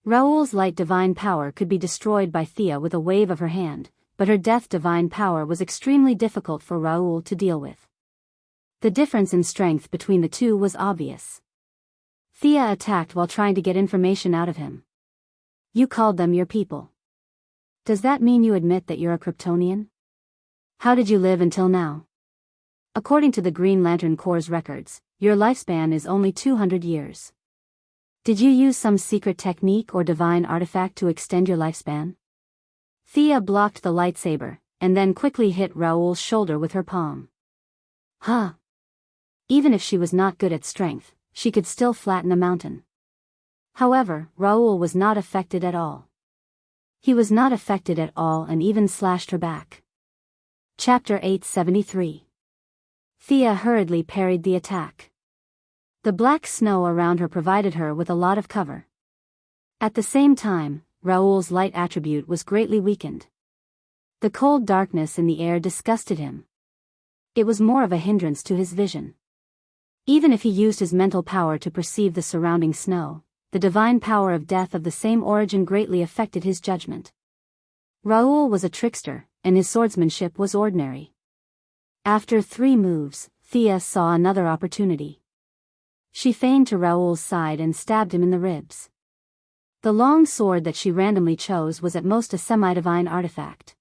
Speaker 1: Raoul's light divine power could be destroyed by Thea with a wave of her hand, but her death divine power was extremely difficult for Raoul to deal with. The difference in strength between the two was obvious. Thea attacked while trying to get information out of him. You called them your people. Does that mean you admit that you're a Kryptonian? How did you live until now? According to the Green Lantern Corps' records, your lifespan is only 200 years. Did you use some secret technique or divine artifact to extend your lifespan? Thea blocked the lightsaber, and then quickly hit Raoul's shoulder with her palm. Huh. Even if she was not good at strength, she could still flatten a mountain. However, Raoul was not affected at all. He was not affected at all and even slashed her back. Chapter 873. Thea hurriedly parried the attack. The black snow around her provided her with a lot of cover. At the same time, Raoul's light attribute was greatly weakened. The cold darkness in the air disgusted him. It was more of a hindrance to his vision. Even if he used his mental power to perceive the surrounding snow, the divine power of death of the same origin greatly affected his judgment. Raoul was a trickster, and his swordsmanship was ordinary. After 3 moves, Thea saw another opportunity. She feigned to Raoul's side and stabbed him in the ribs. The long sword that she randomly chose was at most a semi-divine artifact.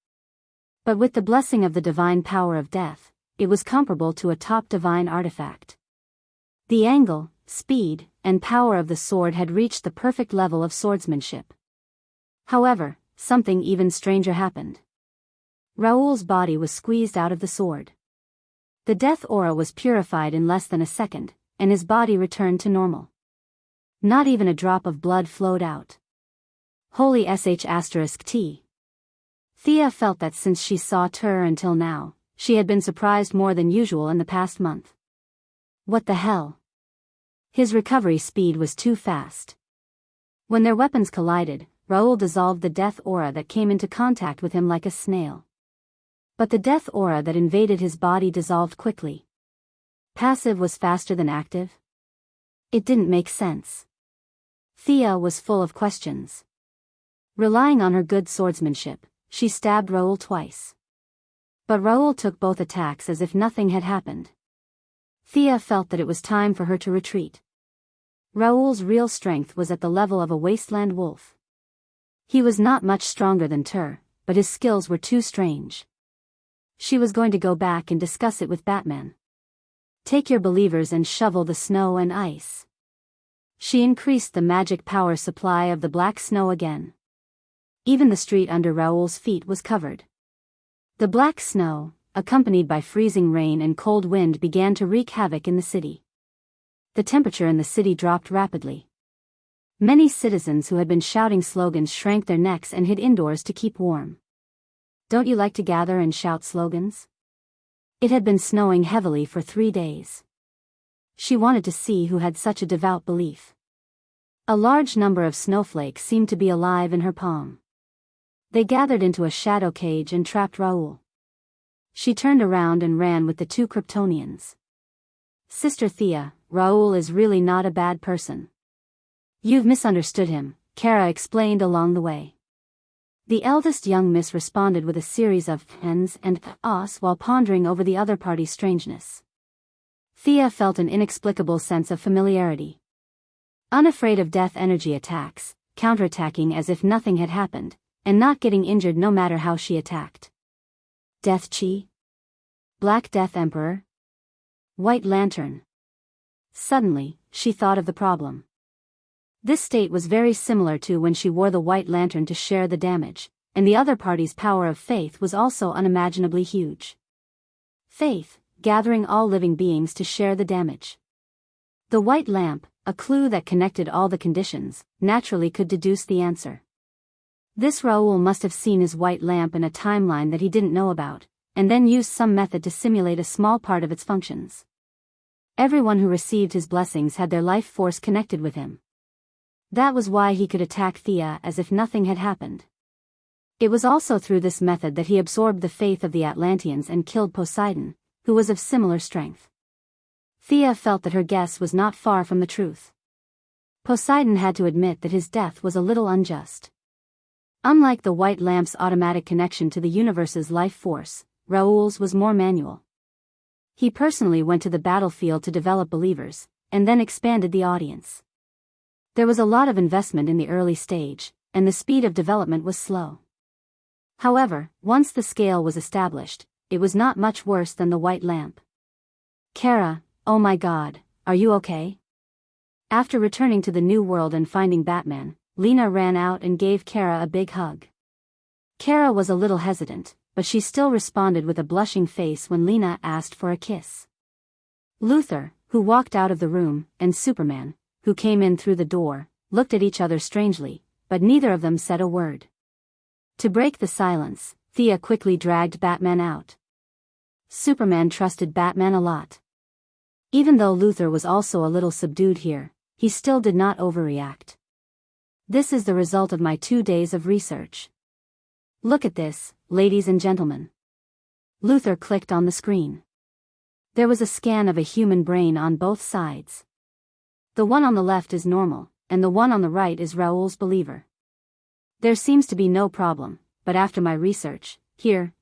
Speaker 1: But with the blessing of the divine power of death, it was comparable to a top divine artifact. The angle, speed, and power of the sword had reached the perfect level of swordsmanship. However, something even stranger happened. Raoul's body was squeezed out of the sword. The death aura was purified in less than a second, and his body returned to normal. Not even a drop of blood flowed out. Holy **T. Thea felt that since she saw Tur until now, she had been surprised more than usual in the past month. What the hell? His recovery speed was too fast. When their weapons collided, Raoul dissolved the death aura that came into contact with him like a snail. But the death aura that invaded his body dissolved quickly. Passive was faster than active? It didn't make sense. Thea was full of questions. Relying on her good swordsmanship, she stabbed Raoul twice. But Raoul took both attacks as if nothing had happened. Thea felt that it was time for her to retreat. Raoul's real strength was at the level of a wasteland wolf. He was not much stronger than Tur, but his skills were too strange. She was going to go back and discuss it with Batman. Take your believers and shovel the snow and ice. She increased the magic power supply of the black snow again. Even the street under Raoul's feet was covered. The black snow, accompanied by freezing rain and cold wind, began to wreak havoc in the city. The temperature in the city dropped rapidly. Many citizens who had been shouting slogans shrank their necks and hid indoors to keep warm. Don't you like to gather and shout slogans? It had been snowing heavily for 3 days. She wanted to see who had such a devout belief. A large number of snowflakes seemed to be alive in her palm. They gathered into a shadow cage and trapped Raoul. She turned around and ran with the 2 Kryptonians. Sister Thea, Raoul is really not a bad person. You've misunderstood him, Kara explained along the way. The eldest young miss responded with a series of hens and ahs while pondering over the other party's strangeness. Thea felt an inexplicable sense of familiarity. Unafraid of death energy attacks, counterattacking as if nothing had happened, and not getting injured no matter how she attacked. Death Chi? Black Death Emperor? White Lantern? Suddenly, she thought of the problem. This state was very similar to when she wore the White Lantern to share the damage, and the other party's power of faith was also unimaginably huge. Faith, gathering all living beings to share the damage. The white lamp, a clue that connected all the conditions, naturally could deduce the answer. This Raoul must have seen his white lamp in a timeline that he didn't know about, and then used some method to simulate a small part of its functions. Everyone who received his blessings had their life force connected with him. That was why he could attack Thea as if nothing had happened. It was also through this method that he absorbed the faith of the Atlanteans and killed Poseidon, who was of similar strength. Thea felt that her guess was not far from the truth. Poseidon had to admit that his death was a little unjust. Unlike the white lamp's automatic connection to the universe's life force, Raoul's was more manual. He personally went to the battlefield to develop believers, and then expanded the audience. There was a lot of investment in the early stage, and the speed of development was slow. However, once the scale was established, it was not much worse than the white lamp. Kara, oh my God, are you okay? After returning to the new world and finding Batman, Lena ran out and gave Kara a big hug. Kara was a little hesitant, but she still responded with a blushing face when Lena asked for a kiss. Luthor, who walked out of the room, and Superman, who came in through the door, looked at each other strangely, but neither of them said a word. To break the silence, Thea quickly dragged Batman out. Superman trusted Batman a lot. Even though Luthor was also a little subdued here, he still did not overreact. This is the result of my 2 days of research. Look at this, ladies and gentlemen. Luthor clicked on the screen. There was a scan of a human brain on both sides. The one on the left is normal, and the one on the right is Raoul's believer. There seems to be no problem, but after my research, here,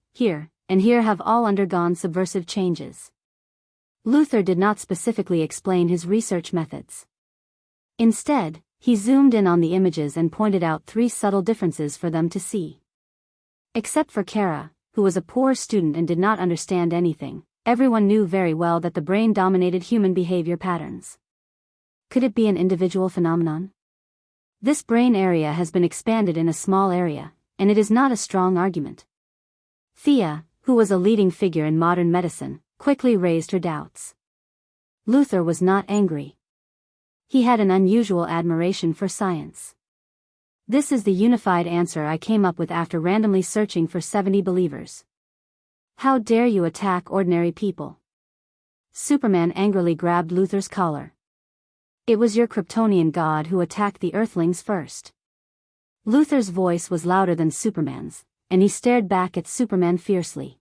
Speaker 1: and here have all undergone subversive changes. Luthor did not specifically explain his research methods. Instead, he zoomed in on the images and pointed out 3 subtle differences for them to see. Except for Kara, who was a poor student and did not understand anything, everyone knew very well that the brain dominated human behavior patterns. Could it be an individual phenomenon? This brain area has been expanded in a small area, and it is not a strong argument. Thea, who was a leading figure in modern medicine, quickly raised her doubts. Luthor was not angry. He had an unusual admiration for science. This is the unified answer I came up with after randomly searching for 70 believers. How dare you attack ordinary people? Superman angrily grabbed Luthor's collar. It was your Kryptonian god who attacked the Earthlings first. Luthor's voice was louder than Superman's, and he stared back at Superman fiercely.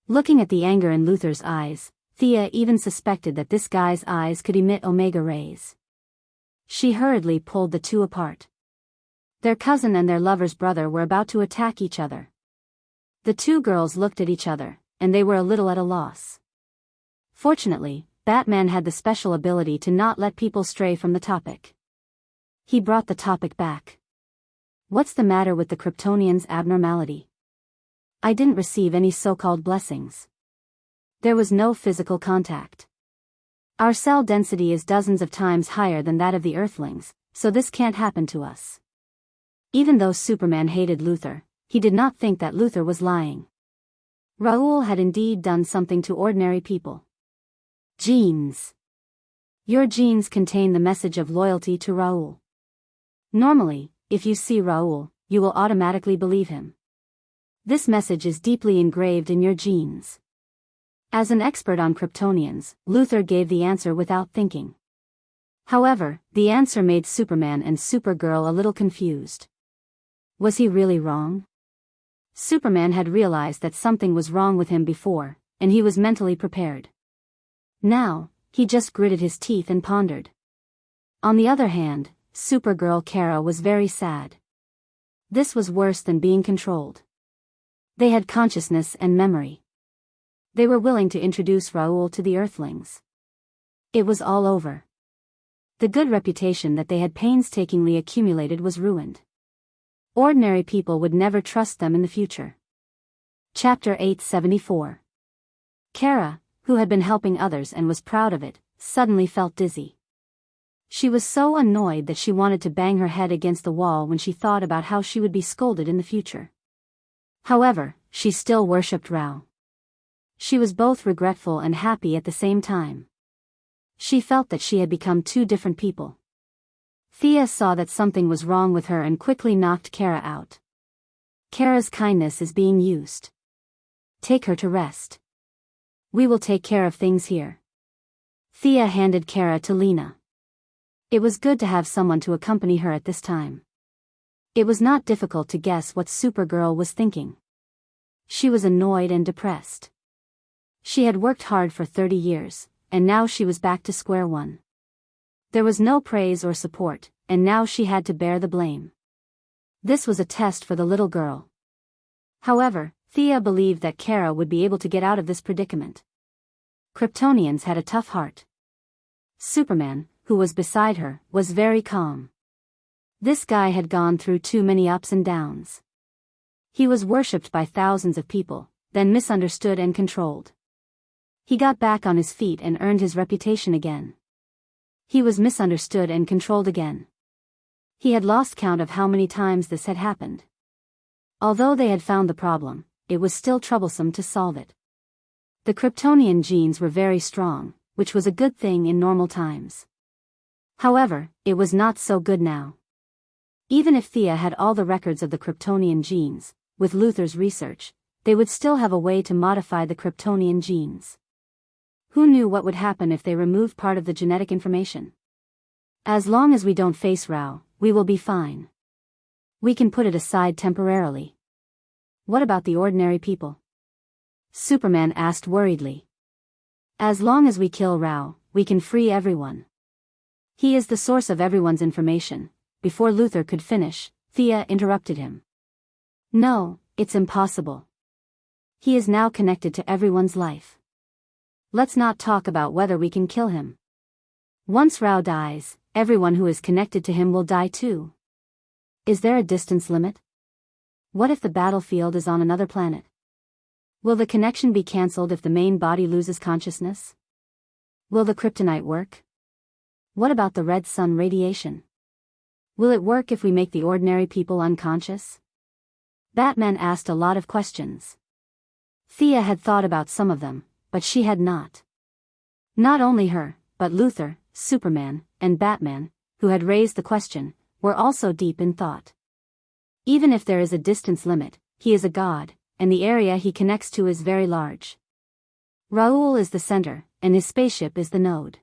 Speaker 1: Looking at the anger in Luthor's eyes, Thea even suspected that this guy's eyes could emit Omega rays. She hurriedly pulled the 2 apart. Their cousin and their lover's brother were about to attack each other. The 2 girls looked at each other, and they were a little at a loss. Fortunately, Batman had the special ability to not let people stray from the topic. He brought the topic back. What's the matter with the Kryptonians' abnormality? I didn't receive any so-called blessings. There was no physical contact. Our cell density is dozens of times higher than that of the Earthlings, so this can't happen to us. Even though Superman hated Luthor, he did not think that Luthor was lying. Raoul had indeed done something to ordinary people. Genes. Your genes contain the message of loyalty to Raoul. Normally, if you see Raoul, you will automatically believe him. This message is deeply engraved in your genes. As an expert on Kryptonians, Luthor gave the answer without thinking. However, the answer made Superman and Supergirl a little confused. Was he really wrong? Superman had realized that something was wrong with him before, and he was mentally prepared. Now, he just gritted his teeth and pondered. On the other hand, Supergirl Kara was very sad. This was worse than being controlled. They had consciousness and memory. They were willing to introduce Raoul to the Earthlings. It was all over. The good reputation that they had painstakingly accumulated was ruined. Ordinary people would never trust them in the future. Chapter 874. Kara, who had been helping others and was proud of it, suddenly felt dizzy. She was so annoyed that she wanted to bang her head against the wall when she thought about how she would be scolded in the future. However, she still worshipped Rao. She was both regretful and happy at the same time. She felt that she had become two different people. Thea saw that something was wrong with her and quickly knocked Kara out. Kara's kindness is being used. Take her to rest. We will take care of things here. Thea handed Kara to Lena. It was good to have someone to accompany her at this time. It was not difficult to guess what Supergirl was thinking. She was annoyed and depressed. She had worked hard for 30 years, and now she was back to square one. There was no praise or support, and now she had to bear the blame. This was a test for the little girl. However, Thea believed that Kara would be able to get out of this predicament. Kryptonians had a tough heart. Superman, who was beside her, was very calm. This guy had gone through too many ups and downs. He was worshipped by thousands of people, then misunderstood and controlled. He got back on his feet and earned his reputation again. He was misunderstood and controlled again. He had lost count of how many times this had happened. Although they had found the problem, it was still troublesome to solve it. The Kryptonian genes were very strong, which was a good thing in normal times. However, it was not so good now. Even if Thea had all the records of the Kryptonian genes, with Luthor's research, they would still have a way to modify the Kryptonian genes. Who knew what would happen if they removed part of the genetic information? As long as we don't face Rao, we will be fine. We can put it aside temporarily. What about the ordinary people? Superman asked worriedly. As long as we kill Rao, we can free everyone. He is the source of everyone's information. Before Luthor could finish, Thea interrupted him. No, it's impossible. He is now connected to everyone's life. Let's not talk about whether we can kill him. Once Rao dies, everyone who is connected to him will die too. Is there a distance limit? What if the battlefield is on another planet? Will the connection be cancelled if the main body loses consciousness? Will the kryptonite work? What about the red sun radiation? Will it work if we make the ordinary people unconscious? Batman asked a lot of questions. Thea had thought about some of them, but she had not. Not only her, but Luthor, Superman, and Batman, who had raised the question, were also deep in thought. Even if there is a distance limit, he is a god, and the area he connects to is very large. Raoul is the center, and his spaceship is the node.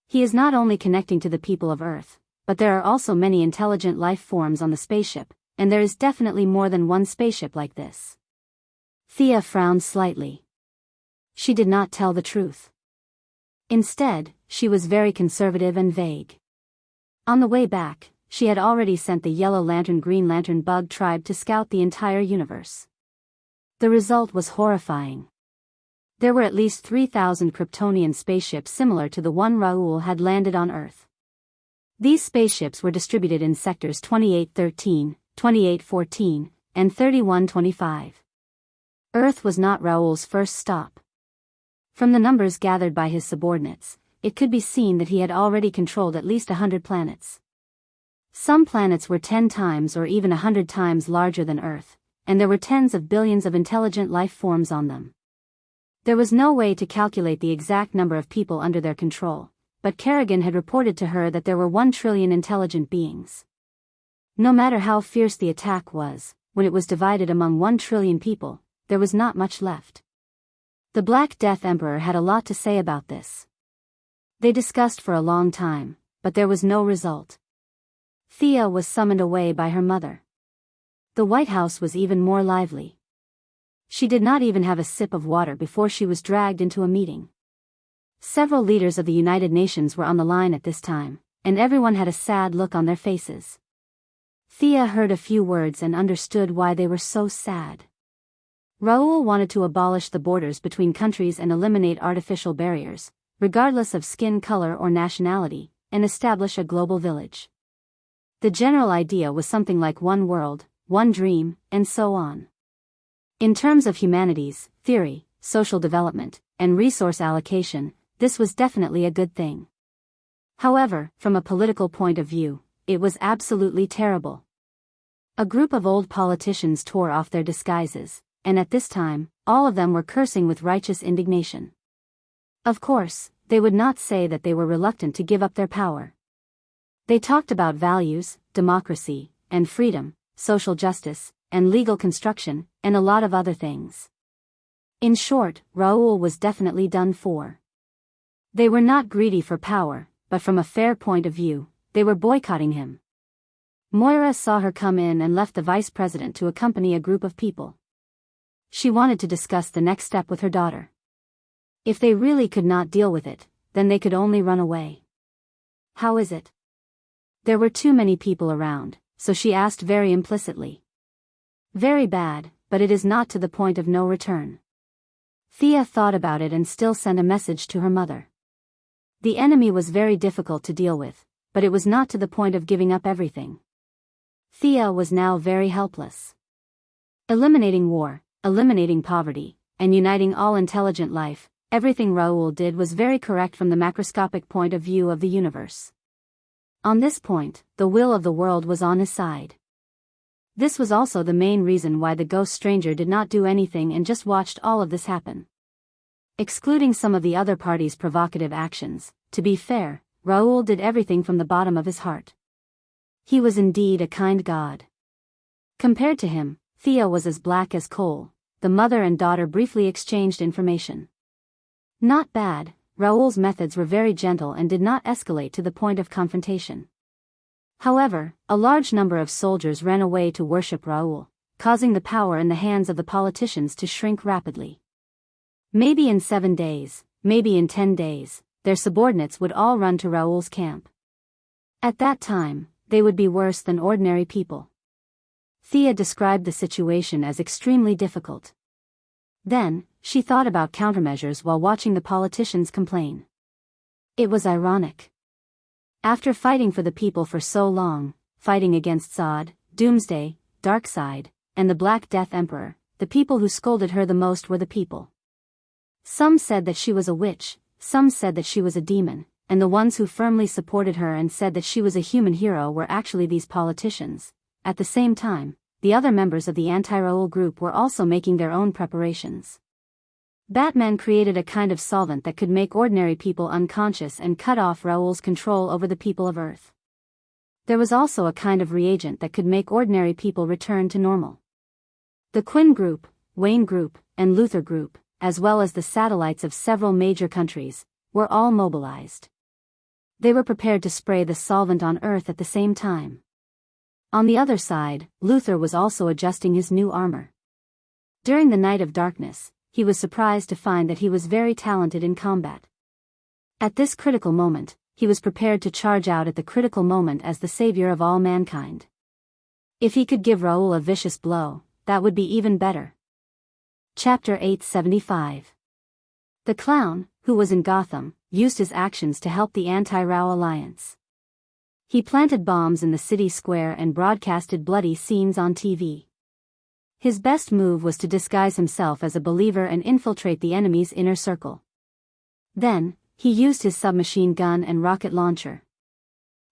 Speaker 1: He is not only connecting to the people of Earth, but there are also many intelligent life forms on the spaceship, and there is definitely more than one spaceship like this. Thea frowned slightly. She did not tell the truth. Instead, she was very conservative and vague. On the way back, she had already sent the Yellow Lantern Green Lantern bug tribe to scout the entire universe. The result was horrifying. There were at least 3,000 Kryptonian spaceships similar to the one Raoul had landed on Earth. These spaceships were distributed in sectors 2813, 2814, and 3125. Earth was not Raoul's first stop. From the numbers gathered by his subordinates, it could be seen that he had already controlled at least 100 planets. Some planets were 10 times or even 100 times larger than Earth, and there were tens of billions of intelligent life forms on them. There was no way to calculate the exact number of people under their control, but Kerrigan had reported to her that there were 1 trillion intelligent beings. No matter how fierce the attack was, when it was divided among 1 trillion people, there was not much left. The Black Death Emperor had a lot to say about this. They discussed for a long time, but there was no result. Thea was summoned away by her mother. The White House was even more lively. She did not even have a sip of water before she was dragged into a meeting. Several leaders of the United Nations were on the line at this time, and everyone had a sad look on their faces. Thea heard a few words and understood why they were so sad. Raoul wanted to abolish the borders between countries and eliminate artificial barriers, regardless of skin color or nationality, and establish a global village. The general idea was something like one world, one dream, and so on. In terms of humanities, theory, social development, and resource allocation, this was definitely a good thing. However, from a political point of view, it was absolutely terrible. A group of old politicians tore off their disguises, and at this time, all of them were cursing with righteous indignation. Of course, they would not say that they were reluctant to give up their power. They talked about values, democracy, and freedom, social justice, and legal construction, and a lot of other things. In short, Raoul was definitely done for. They were not greedy for power, but from a fair point of view, they were boycotting him. Moira saw her come in and left the vice president to accompany a group of people. She wanted to discuss the next step with her daughter. If they really could not deal with it, then they could only run away. How is it? There were too many people around, so she asked very implicitly. Very bad, but it is not to the point of no return. Thea thought about it and still sent a message to her mother. The enemy was very difficult to deal with, but it was not to the point of giving up everything. Thea was now very helpless. Eliminating war, eliminating poverty, and uniting all intelligent life, everything Raoul did was very correct from the macroscopic point of view of the universe. On this point, the will of the world was on his side. This was also the main reason why the ghost stranger did not do anything and just watched all of this happen. Excluding some of the other parties' provocative actions, to be fair, Raoul did everything from the bottom of his heart. He was indeed a kind god. Compared to him, Thea was as black as coal. The mother and daughter briefly exchanged information. Not bad, Raoul's methods were very gentle and did not escalate to the point of confrontation. However, a large number of soldiers ran away to worship Raoul, causing the power in the hands of the politicians to shrink rapidly. Maybe in 7 days, maybe in 10 days, their subordinates would all run to Raoul's camp. At that time, they would be worse than ordinary people. Thea described the situation as extremely difficult. Then, she thought about countermeasures while watching the politicians complain. It was ironic. After fighting for the people for so long, fighting against Zod, Doomsday, Darkseid, and the Black Death Emperor, the people who scolded her the most were the people. Some said that she was a witch, some said that she was a demon, and the ones who firmly supported her and said that she was a human hero were actually these politicians. At the same time, the other members of the anti-Raoul group were also making their own preparations. Batman created a kind of solvent that could make ordinary people unconscious and cut off Raoul's control over the people of Earth. There was also a kind of reagent that could make ordinary people return to normal. The Quinn Group, Wayne Group, and Luther Group, as well as the satellites of several major countries, were all mobilized. They were prepared to spray the solvent on Earth at the same time. On the other side, Luther was also adjusting his new armor. During the Night of Darkness, he was surprised to find that he was very talented in combat. At this critical moment, he was prepared to charge out at the critical moment as the savior of all mankind. If he could give Raoul a vicious blow, that would be even better. Chapter 875. The clown, who was in Gotham, used his actions to help the anti-Rao alliance. He planted bombs in the city square and broadcasted bloody scenes on TV. His best move was to disguise himself as a believer and infiltrate the enemy's inner circle. Then, he used his submachine gun and rocket launcher.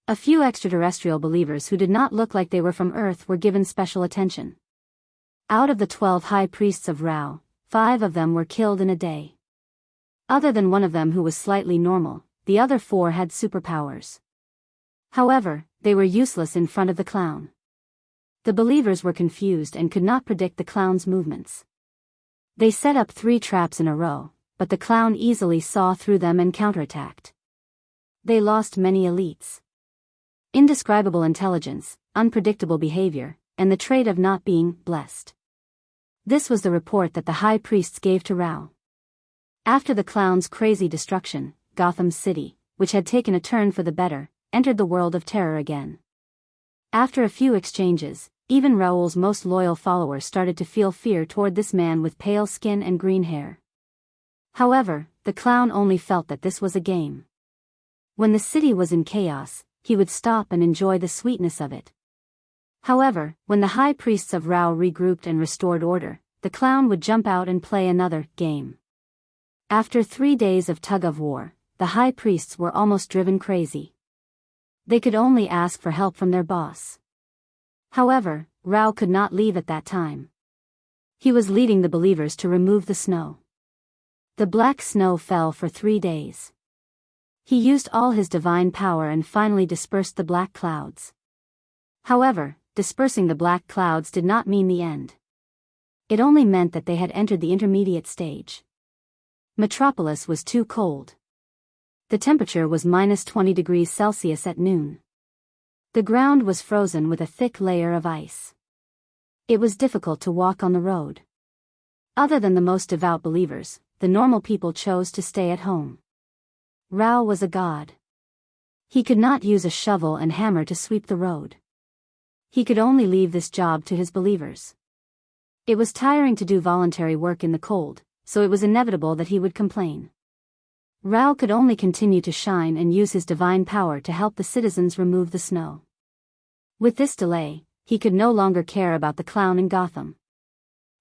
Speaker 1: A few extraterrestrial believers who did not look like they were from Earth were given special attention. Out of the 12 high priests of Rao, 5 of them were killed in a day. Other than one of them who was slightly normal, the other 4 had superpowers. However, they were useless in front of the clown. The believers were confused and could not predict the clown's movements. They set up 3 traps in a row, but the clown easily saw through them and counterattacked. They lost many elites. Indescribable intelligence, unpredictable behavior, and the trait of not being blessed. This was the report that the high priests gave to Rao. After the clown's crazy destruction, Gotham City, which had taken a turn for the better, entered the world of terror again. After a few exchanges, even Raoul's most loyal followers started to feel fear toward this man with pale skin and green hair. However, the clown only felt that this was a game. When the city was in chaos, he would stop and enjoy the sweetness of it. However, when the high priests of Rao regrouped and restored order, the clown would jump out and play another game. After 3 days of tug-of-war, the high priests were almost driven crazy. They could only ask for help from their boss. However, Rao could not leave at that time. He was leading the believers to remove the snow. The black snow fell for 3 days. He used all his divine power and finally dispersed the black clouds. However, dispersing the black clouds did not mean the end. It only meant that they had entered the intermediate stage. Metropolis was too cold. The temperature was -20 degrees Celsius at noon. The ground was frozen with a thick layer of ice. It was difficult to walk on the road. Other than the most devout believers, the normal people chose to stay at home. Rao was a god. He could not use a shovel and hammer to sweep the road. He could only leave this job to his believers. It was tiring to do voluntary work in the cold, so it was inevitable that he would complain. Rao could only continue to shine and use his divine power to help the citizens remove the snow. With this delay, he could no longer care about the clown in Gotham.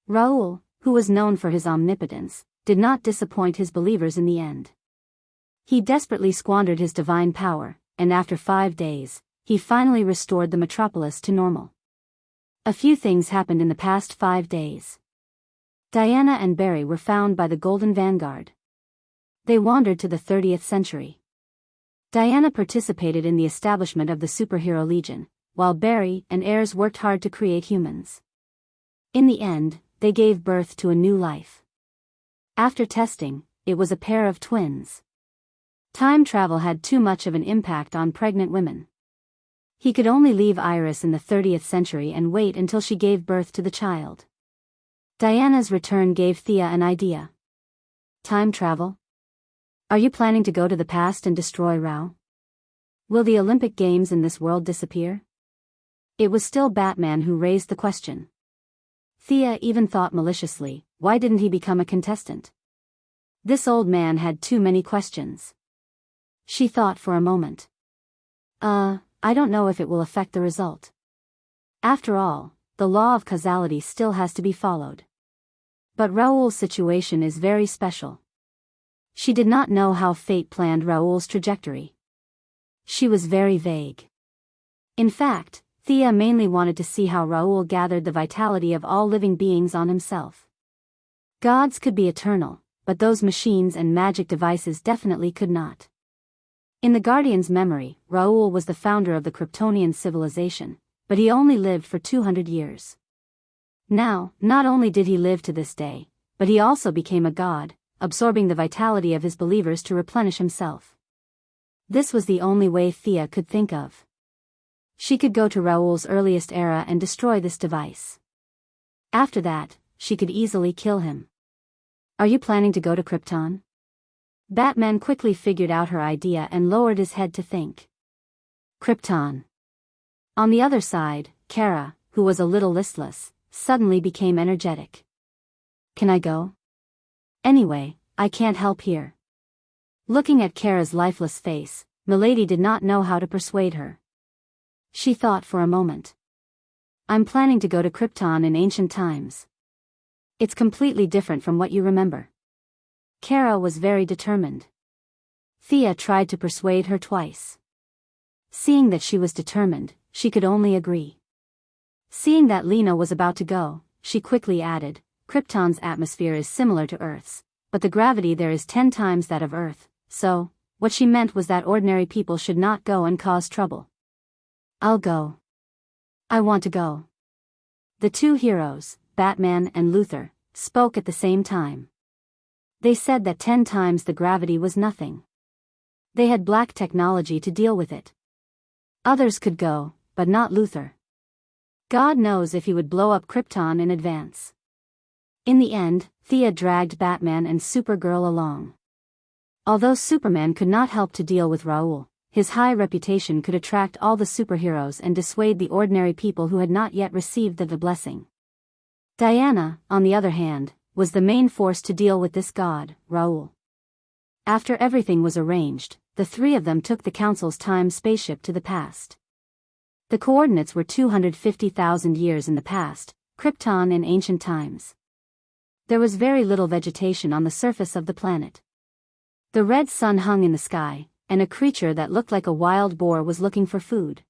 Speaker 1: Raoul, who was known for his omnipotence, did not disappoint his believers in the end. He desperately squandered his divine power, and after 5 days, he finally restored the metropolis to normal. A few things happened in the past 5 days. Diana and Barry were found by the Golden Vanguard. They wandered to the 30th century. Diana participated in the establishment of the Superhero Legion, while Barry and heirs worked hard to create humans. In the end, they gave birth to a new life. After testing, it was a pair of twins. Time travel had too much of an impact on pregnant women. He could only leave Iris in the 30th century and wait until she gave birth to the child. Diana's return gave Thea an idea. Time travel? Are you planning to go to the past and destroy Rao? Will the Olympic Games in this world disappear? It was still Batman who raised the question. Thea even thought maliciously, why didn't he become a contestant? This old man had too many questions. She thought for a moment. I don't know if it will affect the result. After all, the law of causality still has to be followed. But Raoul's situation is very special. She did not know how fate planned Raoul's trajectory. She was very vague. In fact, Thea mainly wanted to see how Raoul gathered the vitality of all living beings on himself. Gods could be eternal, but those machines and magic devices definitely could not. In the Guardian's memory, Raoul was the founder of the Kryptonian civilization, but he only lived for 200 years. Now, not only did he live to this day, but he also became a god, absorbing the vitality of his believers to replenish himself. This was the only way Thea could think of. She could go to Raoul's earliest era and destroy this device. After that, she could easily kill him. Are you planning to go to Krypton? Batman quickly figured out her idea and lowered his head to think. Krypton. On the other side, Kara, who was a little listless, suddenly became energetic. Can I go? Anyway, I can't help here. Looking at Kara's lifeless face, Milady did not know how to persuade her. She thought for a moment. I'm planning to go to Krypton in ancient times. It's completely different from what you remember. Kara was very determined. Thea tried to persuade her twice. Seeing that she was determined, she could only agree. Seeing that Lena was about to go, she quickly added, Krypton's atmosphere is similar to Earth's, but the gravity there is 10 times that of Earth, so, what she meant was that ordinary people should not go and cause trouble. I'll go. I want to go. The two heroes, Batman and Luthor, spoke at the same time. They said that 10 times the gravity was nothing. They had black technology to deal with it. Others could go, but not Luthor. God knows if he would blow up Krypton in advance. In the end, Thea dragged Batman and Supergirl along. Although Superman could not help to deal with Raoul, his high reputation could attract all the superheroes and dissuade the ordinary people who had not yet received the blessing. Diana, on the other hand, was the main force to deal with this god, Raoul. After everything was arranged, the three of them took the Council's time spaceship to the past. The coordinates were 250,000 years in the past, Krypton in ancient times. There was very little vegetation on the surface of the planet. The red sun hung in the sky, and a creature that looked like a wild boar was looking for food.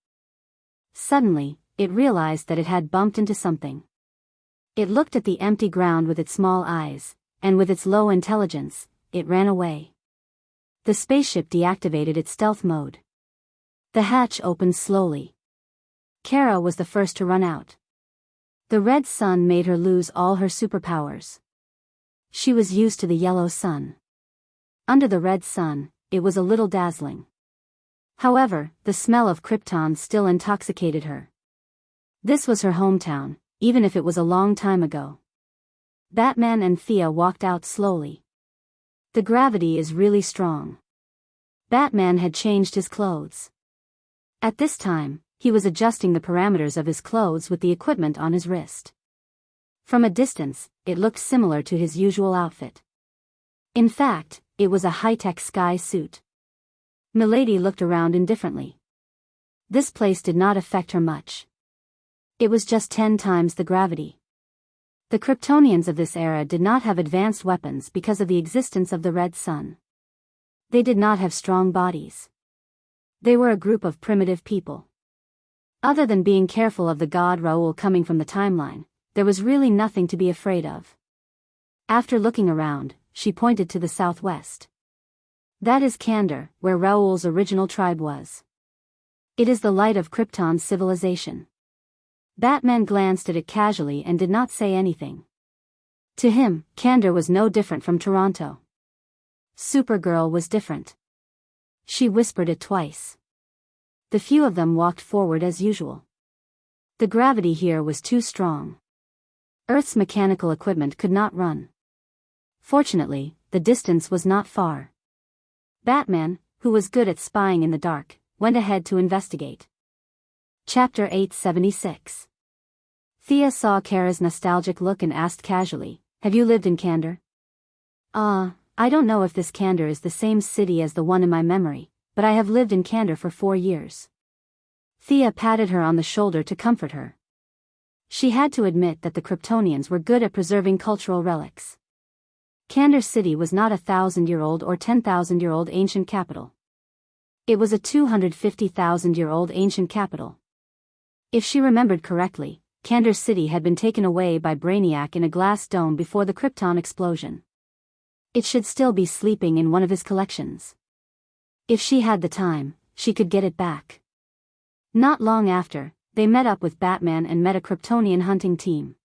Speaker 1: Suddenly, it realized that it had bumped into something. It looked at the empty ground with its small eyes, and with its low intelligence, it ran away. The spaceship deactivated its stealth mode. The hatch opened slowly. Kara was the first to run out. The red sun made her lose all her superpowers. She was used to the yellow sun. Under the red sun, it was a little dazzling. However, the smell of Krypton still intoxicated her. This was her hometown, even if it was a long time ago. Batman and Thea walked out slowly. The gravity is really strong. Batman had changed his clothes. At this time, he was adjusting the parameters of his clothes with the equipment on his wrist. From a distance, it looked similar to his usual outfit. In fact, it was a high-tech sky suit. Milady looked around indifferently. This place did not affect her much. It was just 10 times the gravity. The Kryptonians of this era did not have advanced weapons because of the existence of the red sun. They did not have strong bodies. They were a group of primitive people. Other than being careful of the god Raoul coming from the timeline, there was really nothing to be afraid of. After looking around, she pointed to the southwest. That is Kandor, where Raoul's original tribe was. It is the light of Krypton's civilization. Batman glanced at it casually and did not say anything. To him, Kandor was no different from Toronto. Supergirl was different. She whispered it twice. The few of them walked forward as usual. The gravity here was too strong. Earth's mechanical equipment could not run. Fortunately, the distance was not far. Batman, who was good at spying in the dark, went ahead to investigate. Chapter 876. Thea saw Kara's nostalgic look and asked casually, "Have you lived in Kandor?" I don't know if this Kandor is the same city as the one in my memory, but I have lived in Kandor for 4 years. Thea patted her on the shoulder to comfort her. She had to admit that the Kryptonians were good at preserving cultural relics. Kandor City was not a 1,000-year-old or 10,000-year-old ancient capital. It was a 250,000-year-old ancient capital. If she remembered correctly, Kandor City had been taken away by Brainiac in a glass dome before the Krypton explosion. It should still be sleeping in one of his collections. If she had the time, she could get it back. Not long after, they met up with Batman and met a Kryptonian hunting team.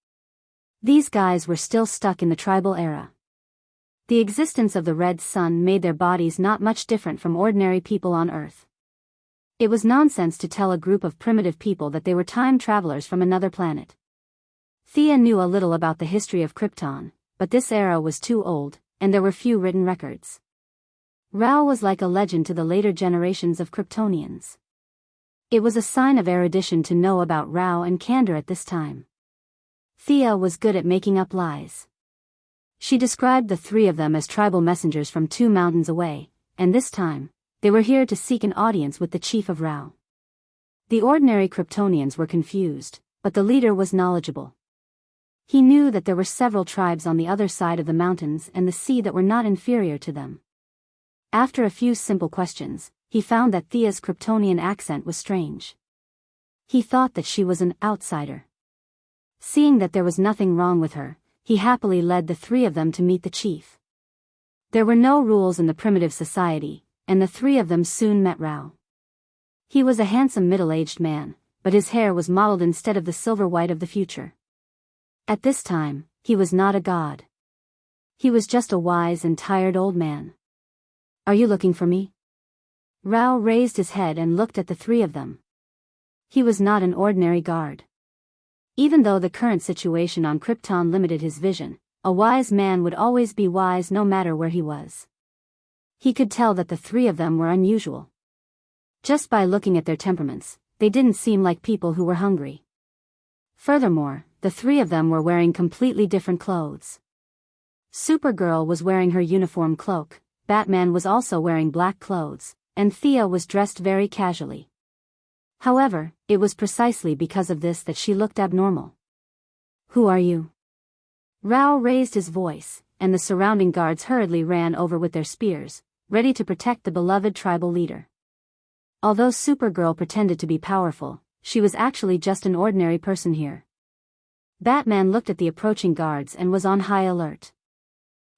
Speaker 1: These guys were still stuck in the tribal era. The existence of the red sun made their bodies not much different from ordinary people on Earth. It was nonsense to tell a group of primitive people that they were time travelers from another planet. Thea knew a little about the history of Krypton, but this era was too old, and there were few written records. Rao was like a legend to the later generations of Kryptonians. It was a sign of erudition to know about Rao and Kandor at this time. Thea was good at making up lies. She described the three of them as tribal messengers from 2 mountains away, and this time, they were here to seek an audience with the chief of Rao. The ordinary Kryptonians were confused, but the leader was knowledgeable. He knew that there were several tribes on the other side of the mountains and the sea that were not inferior to them. After a few simple questions, he found that Thea's Kryptonian accent was strange. He thought that she was an outsider. Seeing that there was nothing wrong with her, he happily led the three of them to meet the chief. There were no rules in the primitive society, and the three of them soon met Rao. He was a handsome middle-aged man, but his hair was mottled instead of the silver white of the future. At this time, he was not a god. He was just a wise and tired old man. "Are you looking for me?" Rao raised his head and looked at the three of them. He was not an ordinary guard. Even though the current situation on Krypton limited his vision, a wise man would always be wise no matter where he was. He could tell that the three of them were unusual. Just by looking at their temperaments, they didn't seem like people who were hungry. Furthermore, the three of them were wearing completely different clothes. Supergirl was wearing her uniform cloak, Batman was also wearing black clothes, and Thea was dressed very casually. However, it was precisely because of this that she looked abnormal. "Who are you?" Rao raised his voice, and the surrounding guards hurriedly ran over with their spears, ready to protect the beloved tribal leader. Although Supergirl pretended to be powerful, she was actually just an ordinary person here. Batman looked at the approaching guards and was on high alert.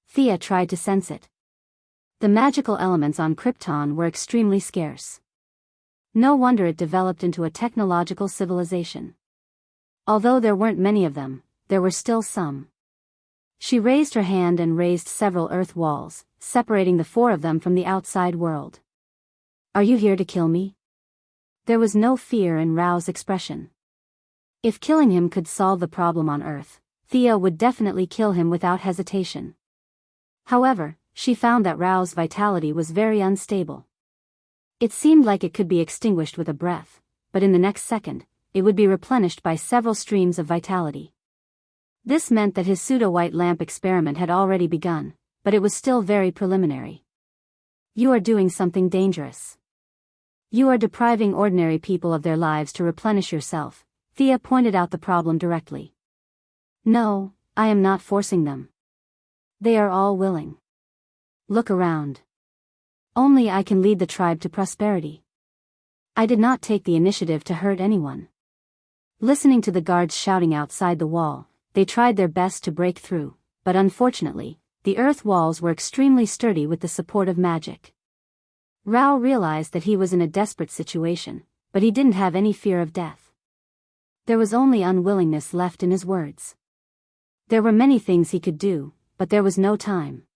Speaker 1: Thea tried to sense it. The magical elements on Krypton were extremely scarce. No wonder it developed into a technological civilization. Although there weren't many of them, there were still some. She raised her hand and raised several earth walls, separating the four of them from the outside world. "Are you here to kill me?" There was no fear in Rao's expression. If killing him could solve the problem on Earth, Thea would definitely kill him without hesitation. However, she found that Rao's vitality was very unstable. It seemed like it could be extinguished with a breath, but in the next second, it would be replenished by several streams of vitality. This meant that his pseudo-white lamp experiment had already begun, but it was still very preliminary. "You are doing something dangerous. You are depriving ordinary people of their lives to replenish yourself," Thea pointed out the problem directly. "No, I am not forcing them. They are all willing. Look around. Only I can lead the tribe to prosperity. I did not take the initiative to hurt anyone." Listening to the guards shouting outside the wall, they tried their best to break through, but unfortunately, the earth walls were extremely sturdy with the support of magic. Rao realized that he was in a desperate situation, but he didn't have any fear of death. There was only unwillingness left in his words. There were many things he could do, but there was no time.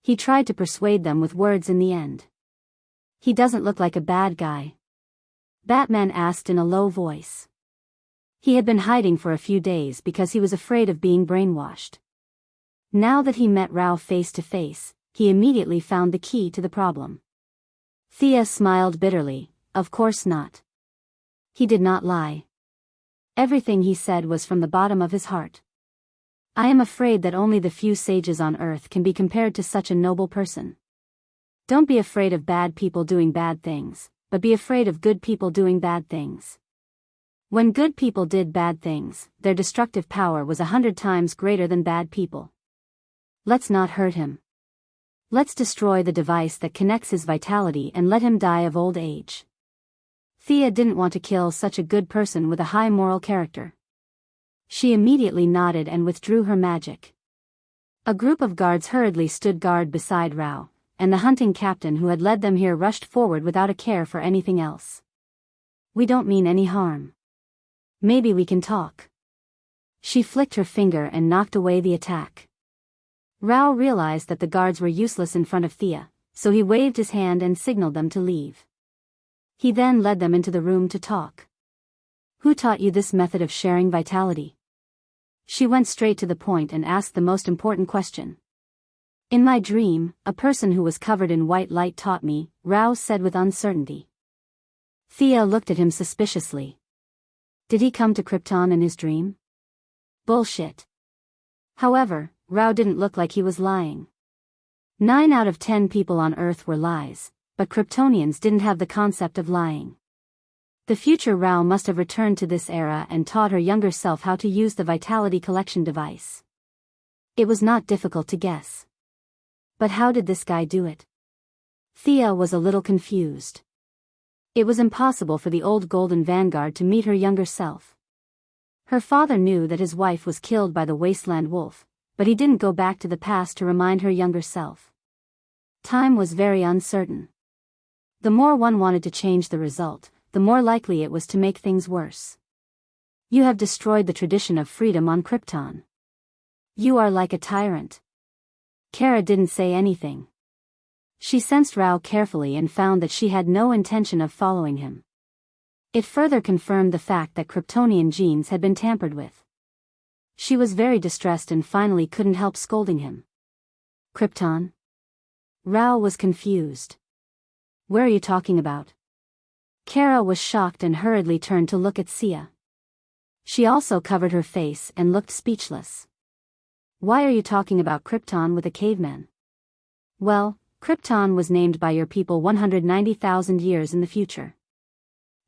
Speaker 1: He tried to persuade them with words in the end. "He doesn't look like a bad guy?" Batman asked in a low voice. He had been hiding for a few days because he was afraid of being brainwashed. Now that he met Rao face to face, he immediately found the key to the problem. Thea smiled bitterly. Of course not. He did not lie. Everything he said was from the bottom of his heart. "I am afraid that only the few sages on Earth can be compared to such a noble person. Don't be afraid of bad people doing bad things, but be afraid of good people doing bad things. When good people did bad things, their destructive power was 100 times greater than bad people. Let's not hurt him. Let's destroy the device that connects his vitality and let him die of old age." Thea didn't want to kill such a good person with a high moral character. She immediately nodded and withdrew her magic. A group of guards hurriedly stood guard beside Rao, and the hunting captain who had led them here rushed forward without a care for anything else. "We don't mean any harm. Maybe we can talk." She flicked her finger and knocked away the attack. Rao realized that the guards were useless in front of Thea, so he waved his hand and signaled them to leave. He then led them into the room to talk. "Who taught you this method of sharing vitality?" She went straight to the point and asked the most important question. "In my dream, a person who was covered in white light taught me," Rao said with uncertainty. Thea looked at him suspiciously. Did he come to Krypton in his dream? Bullshit. However, Rao didn't look like he was lying. 9 out of 10 people on Earth were lies, but Kryptonians didn't have the concept of lying. The future Rao must have returned to this era and taught her younger self how to use the vitality collection device. It was not difficult to guess. But how did this guy do it? Thea was a little confused. It was impossible for the old Golden Vanguard to meet her younger self. Her father knew that his wife was killed by the Wasteland Wolf, but he didn't go back to the past to remind her younger self. Time was very uncertain. The more one wanted to change the result, the more likely it was to make things worse. You have destroyed the tradition of freedom on Krypton. You are like a tyrant. Kara didn't say anything. She sensed Rao carefully and found that she had no intention of following him. It further confirmed the fact that Kryptonian genes had been tampered with. She was very distressed and finally couldn't help scolding him. Krypton? Rao was confused. Where are you talking about? Kara was shocked and hurriedly turned to look at Sia. She also covered her face and looked speechless. Why are you talking about Krypton with a caveman? Well, Krypton was named by your people 190,000 years in the future.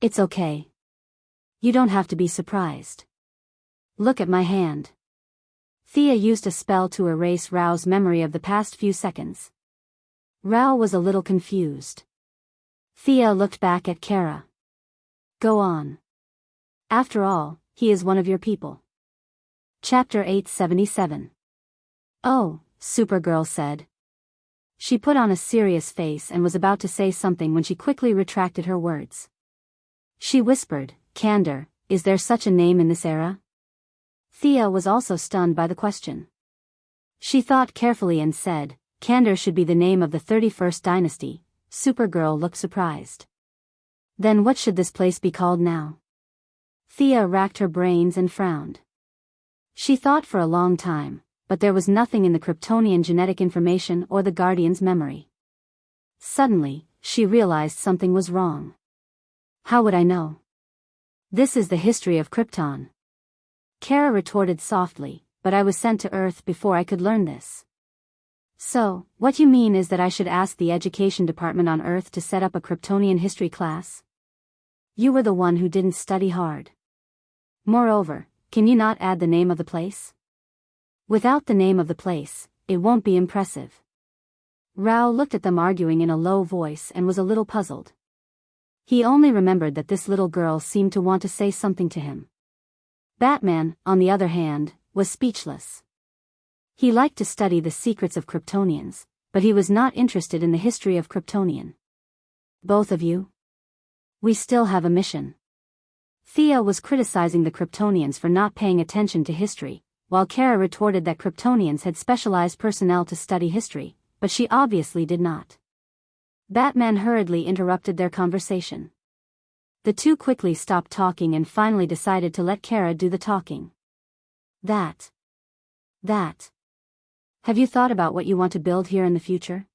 Speaker 1: It's okay. You don't have to be surprised. Look at my hand. Thea used a spell to erase Rao's memory of the past few seconds. Rao was a little confused. Thea looked back at Kara. Go on. After all, he is one of your people. Chapter 877. Oh, Supergirl said. She put on a serious face and was about to say something when she quickly retracted her words. She whispered, Candor, is there such a name in this era? Thea was also stunned by the question. She thought carefully and said, Candor should be the name of the 31st dynasty. Supergirl looked surprised. Then what should this place be called now? Thea racked her brains and frowned. She thought for a long time, but there was nothing in the Kryptonian genetic information or the Guardian's memory. Suddenly, she realized something was wrong. How would I know? This is the history of Krypton. Kara retorted softly, but I was sent to Earth before I could learn this. So, what you mean is that I should ask the education department on Earth to set up a Kryptonian history class? You were the one who didn't study hard. Moreover, can you not add the name of the place? Without the name of the place, it won't be impressive. Rao looked at them arguing in a low voice and was a little puzzled. He only remembered that this little girl seemed to want to say something to him. Batman, on the other hand, was speechless. He liked to study the secrets of Kryptonians, but he was not interested in the history of Kryptonian. Both of you? We still have a mission. Thea was criticizing the Kryptonians for not paying attention to history, while Kara retorted that Kryptonians had specialized personnel to study history, but she obviously did not. Batman hurriedly interrupted their conversation. The two quickly stopped talking and finally decided to let Kara do the talking. That. Have you thought about what you want to build here in the future?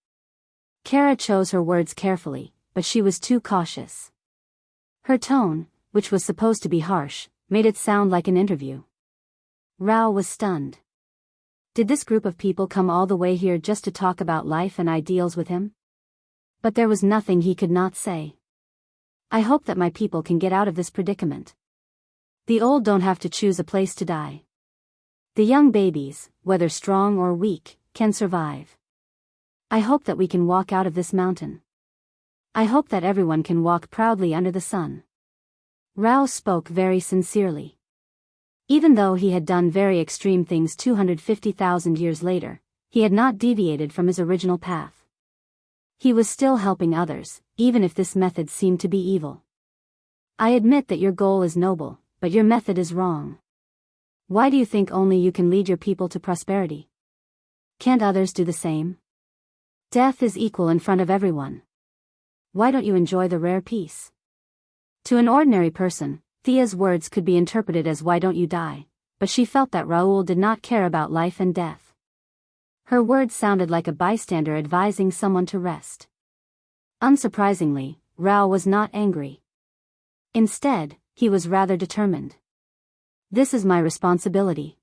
Speaker 1: Kara chose her words carefully, but she was too cautious. Her tone, which was supposed to be harsh, made it sound like an interview. Rao was stunned. Did this group of people come all the way here just to talk about life and ideals with him? But there was nothing he could not say. I hope that my people can get out of this predicament. The old don't have to choose a place to die. The young babies, whether strong or weak, can survive. I hope that we can walk out of this mountain. I hope that everyone can walk proudly under the sun. Rao spoke very sincerely. Even though he had done very extreme things 250,000 years later, he had not deviated from his original path. He was still helping others, even if this method seemed to be evil. I admit that your goal is noble, but your method is wrong. Why do you think only you can lead your people to prosperity? Can't others do the same? Death is equal in front of everyone. Why don't you enjoy the rare peace? To an ordinary person, Thea's words could be interpreted as why don't you die, but she felt that Raoul did not care about life and death. Her words sounded like a bystander advising someone to rest. Unsurprisingly, Rao was not angry. Instead, he was rather determined. This is my responsibility.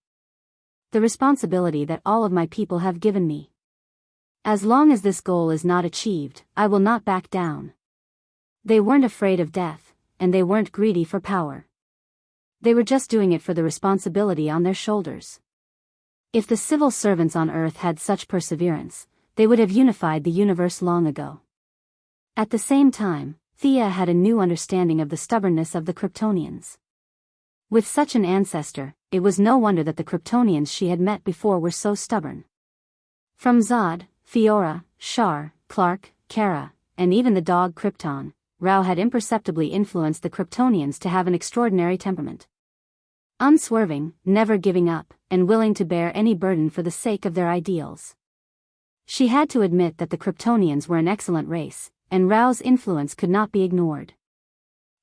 Speaker 1: The responsibility that all of my people have given me. As long as this goal is not achieved, I will not back down. They weren't afraid of death, and they weren't greedy for power. They were just doing it for the responsibility on their shoulders. If the civil servants on Earth had such perseverance, they would have unified the universe long ago. At the same time, Thea had a new understanding of the stubbornness of the Kryptonians. With such an ancestor, it was no wonder that the Kryptonians she had met before were so stubborn. From Zod, Fiora, Shar, Clark, Kara, and even the dog Krypton, Rao had imperceptibly influenced the Kryptonians to have an extraordinary temperament. Unswerving, never giving up, and willing to bear any burden for the sake of their ideals. She had to admit that the Kryptonians were an excellent race, and Rao's influence could not be ignored.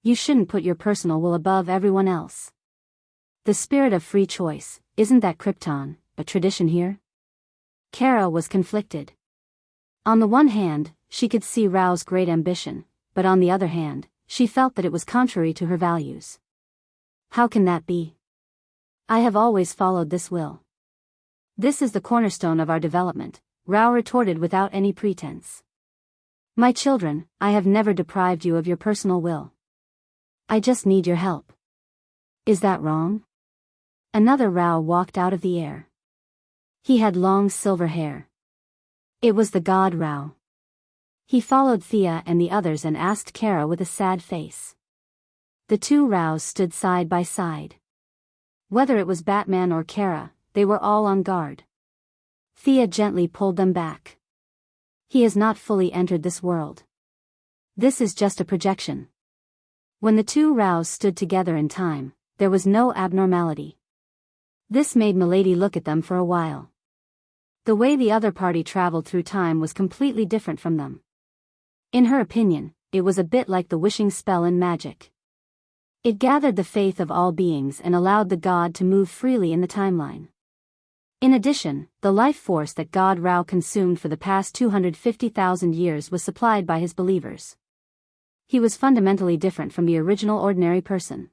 Speaker 1: You shouldn't put your personal will above everyone else. The spirit of free choice, isn't that Krypton, a tradition here? Kara was conflicted. On the one hand, she could see Rao's great ambition, but on the other hand, she felt that it was contrary to her values. How can that be? I have always followed this will. This is the cornerstone of our development, Rao retorted without any pretense. My children, I have never deprived you of your personal will. I just need your help. Is that wrong? Another Rao walked out of the air. He had long silver hair. It was the god Rao. He followed Thea and the others and asked Kara with a sad face. The two Raos stood side by side. Whether it was Batman or Kara, they were all on guard. Thea gently pulled them back. He has not fully entered this world. This is just a projection. When the two Raos stood together in time, there was no abnormality. This made Milady look at them for a while. The way the other party traveled through time was completely different from them. In her opinion, it was a bit like the wishing spell in magic. It gathered the faith of all beings and allowed the god to move freely in the timeline. In addition, the life force that God Rao consumed for the past 250,000 years was supplied by his believers. He was fundamentally different from the original ordinary person.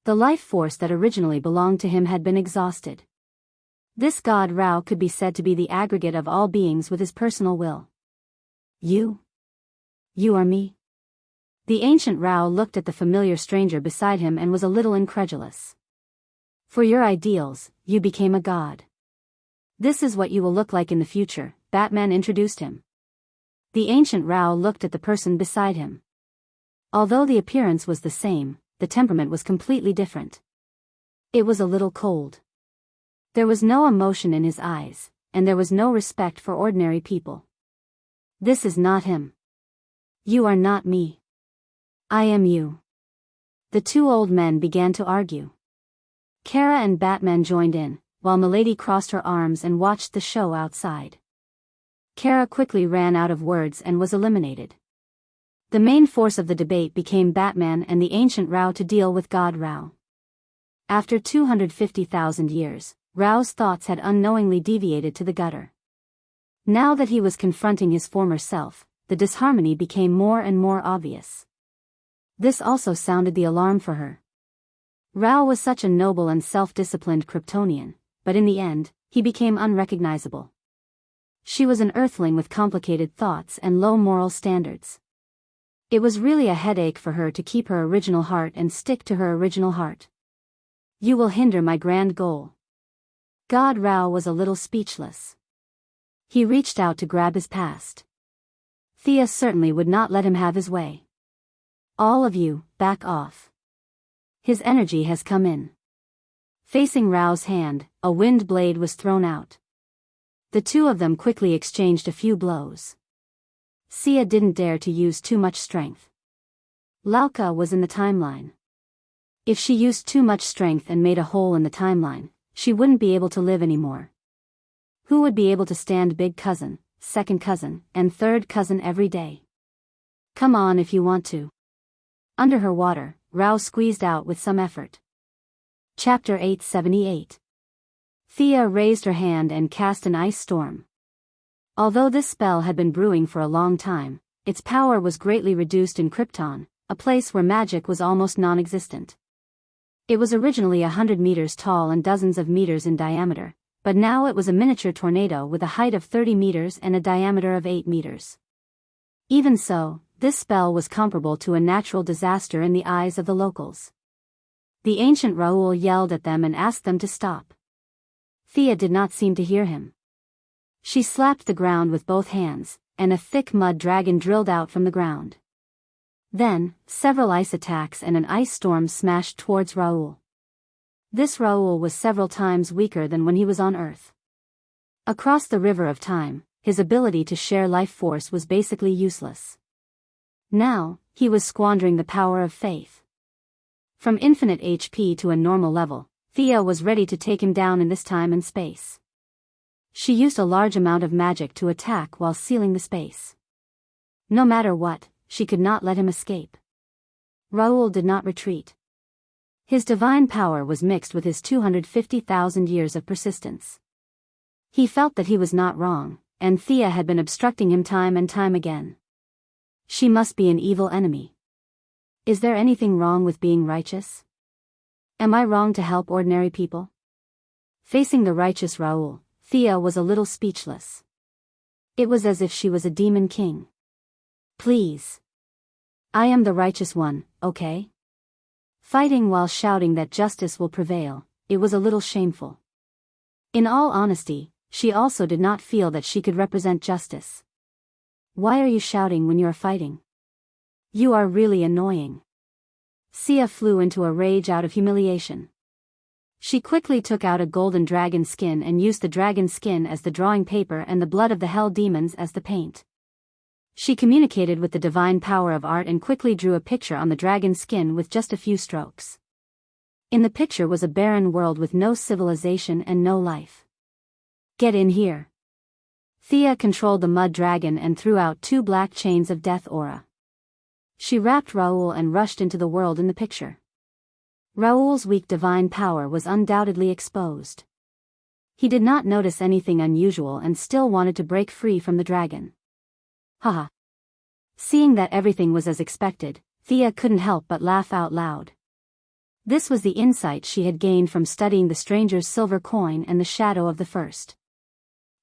Speaker 1: The life force that originally belonged to him had been exhausted. This God Rao could be said to be the aggregate of all beings with his personal will. You? You are me? The ancient Rao looked at the familiar stranger beside him and was a little incredulous. For your ideals, you became a god. This is what you will look like in the future, Batman introduced him. The ancient Rao looked at the person beside him. Although the appearance was the same, the temperament was completely different. It was a little cold. There was no emotion in his eyes, and there was no respect for ordinary people. This is not him. You are not me. I am you. The two old men began to argue. Kara and Batman joined in, while Milady crossed her arms and watched the show outside. Kara quickly ran out of words and was eliminated. The main force of the debate became Batman and the ancient Rao to deal with God Rao. After 250,000 years, Rao's thoughts had unknowingly deviated to the gutter. Now that he was confronting his former self, the disharmony became more and more obvious. This also sounded the alarm for her. Rao was such a noble and self-disciplined Kryptonian, but in the end, he became unrecognizable. She was an earthling with complicated thoughts and low moral standards. It was really a headache for her to keep her original heart and stick to her original heart. You will hinder my grand goal. God Rao was a little speechless. He reached out to grab his past. Thea certainly would not let him have his way. All of you, back off. His energy has come in. Facing Rao's hand, a wind blade was thrown out. The two of them quickly exchanged a few blows. Sia didn't dare to use too much strength. Lauka was in the timeline. If she used too much strength and made a hole in the timeline, she wouldn't be able to live anymore. Who would be able to stand big cousin, second cousin, and third cousin every day? Come on if you want to. Under her water, Rao squeezed out with some effort. Chapter 878. Thea raised her hand and cast an ice storm. Although this spell had been brewing for a long time, its power was greatly reduced in Krypton, a place where magic was almost non-existent. It was originally 100 meters tall and dozens of meters in diameter, But now it was a miniature tornado with a height of 30 meters and a diameter of 8 meters. Even so, this spell was comparable to a natural disaster in the eyes of the locals. The ancient Raoul yelled at them and asked them to stop. Thea did not seem to hear him. She slapped the ground with both hands, and a thick mud dragon drilled out from the ground. Then, several ice attacks and an ice storm smashed towards Raoul. This Raoul was several times weaker than when he was on Earth. Across the river of time, his ability to share life force was basically useless. Now, he was squandering the power of faith. From infinite HP to a normal level, Thea was ready to take him down in this time and space. She used a large amount of magic to attack while sealing the space. No matter what, she could not let him escape. Raoul did not retreat. His divine power was mixed with his 250,000 years of persistence. He felt that he was not wrong, and Thea had been obstructing him time and time again. She must be an evil enemy. Is there anything wrong with being righteous? Am I wrong to help ordinary people? Facing the righteous Raoul, Thea was a little speechless. It was as if she was a demon king. Please. I am the righteous one, okay? Fighting while shouting that justice will prevail, it was a little shameful. In all honesty, she also did not feel that she could represent justice. Why are you shouting when you are fighting? You are really annoying. Thea flew into a rage out of humiliation. She quickly took out a golden dragon skin and used the dragon skin as the drawing paper and the blood of the hell demons as the paint. She communicated with the divine power of art and quickly drew a picture on the dragon skin with just a few strokes. In the picture was a barren world with no civilization and no life. Get in here. Thea controlled the mud dragon and threw out 2 black chains of death aura. She wrapped Raoul and rushed into the world in the picture. Raoul's weak divine power was undoubtedly exposed. He did not notice anything unusual and still wanted to break free from the dragon. Haha. Seeing that everything was as expected, Thea couldn't help but laugh out loud. This was the insight she had gained from studying the stranger's silver coin and the shadow of the first.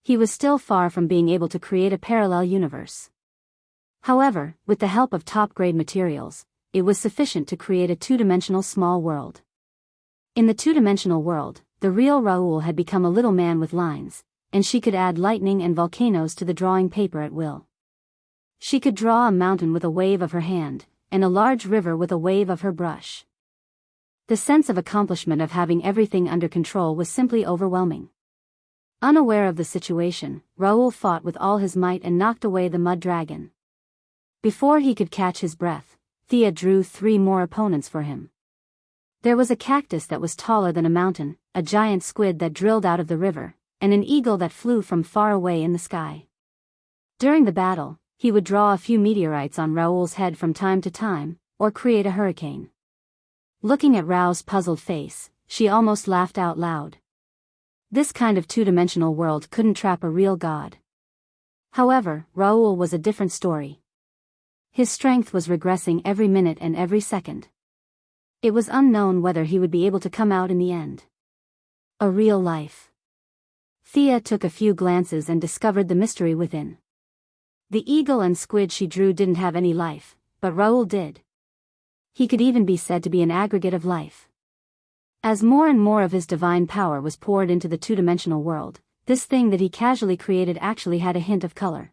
Speaker 1: He was still far from being able to create a parallel universe. However, with the help of top-grade materials, it was sufficient to create a 2-dimensional small world. In the 2-dimensional world, the real Raoul had become a little man with lines, and she could add lightning and volcanoes to the drawing paper at will. She could draw a mountain with a wave of her hand, and a large river with a wave of her brush. The sense of accomplishment of having everything under control was simply overwhelming. Unaware of the situation, Raoul fought with all his might and knocked away the mud dragon. Before he could catch his breath, Thea drew 3 more opponents for him. There was a cactus that was taller than a mountain, a giant squid that drilled out of the river, and an eagle that flew from far away in the sky. During the battle, he would draw a few meteorites on Raoul's head from time to time, or create a hurricane. Looking at Raoul's puzzled face, she almost laughed out loud. This kind of 2-dimensional world couldn't trap a real god. However, Raoul was a different story. His strength was regressing every minute and every second. It was unknown whether he would be able to come out in the end. A real life. Thea took a few glances and discovered the mystery within. The eagle and squid she drew didn't have any life, but Raoul did. He could even be said to be an aggregate of life. As more and more of his divine power was poured into the 2-dimensional world, this thing that he casually created actually had a hint of color.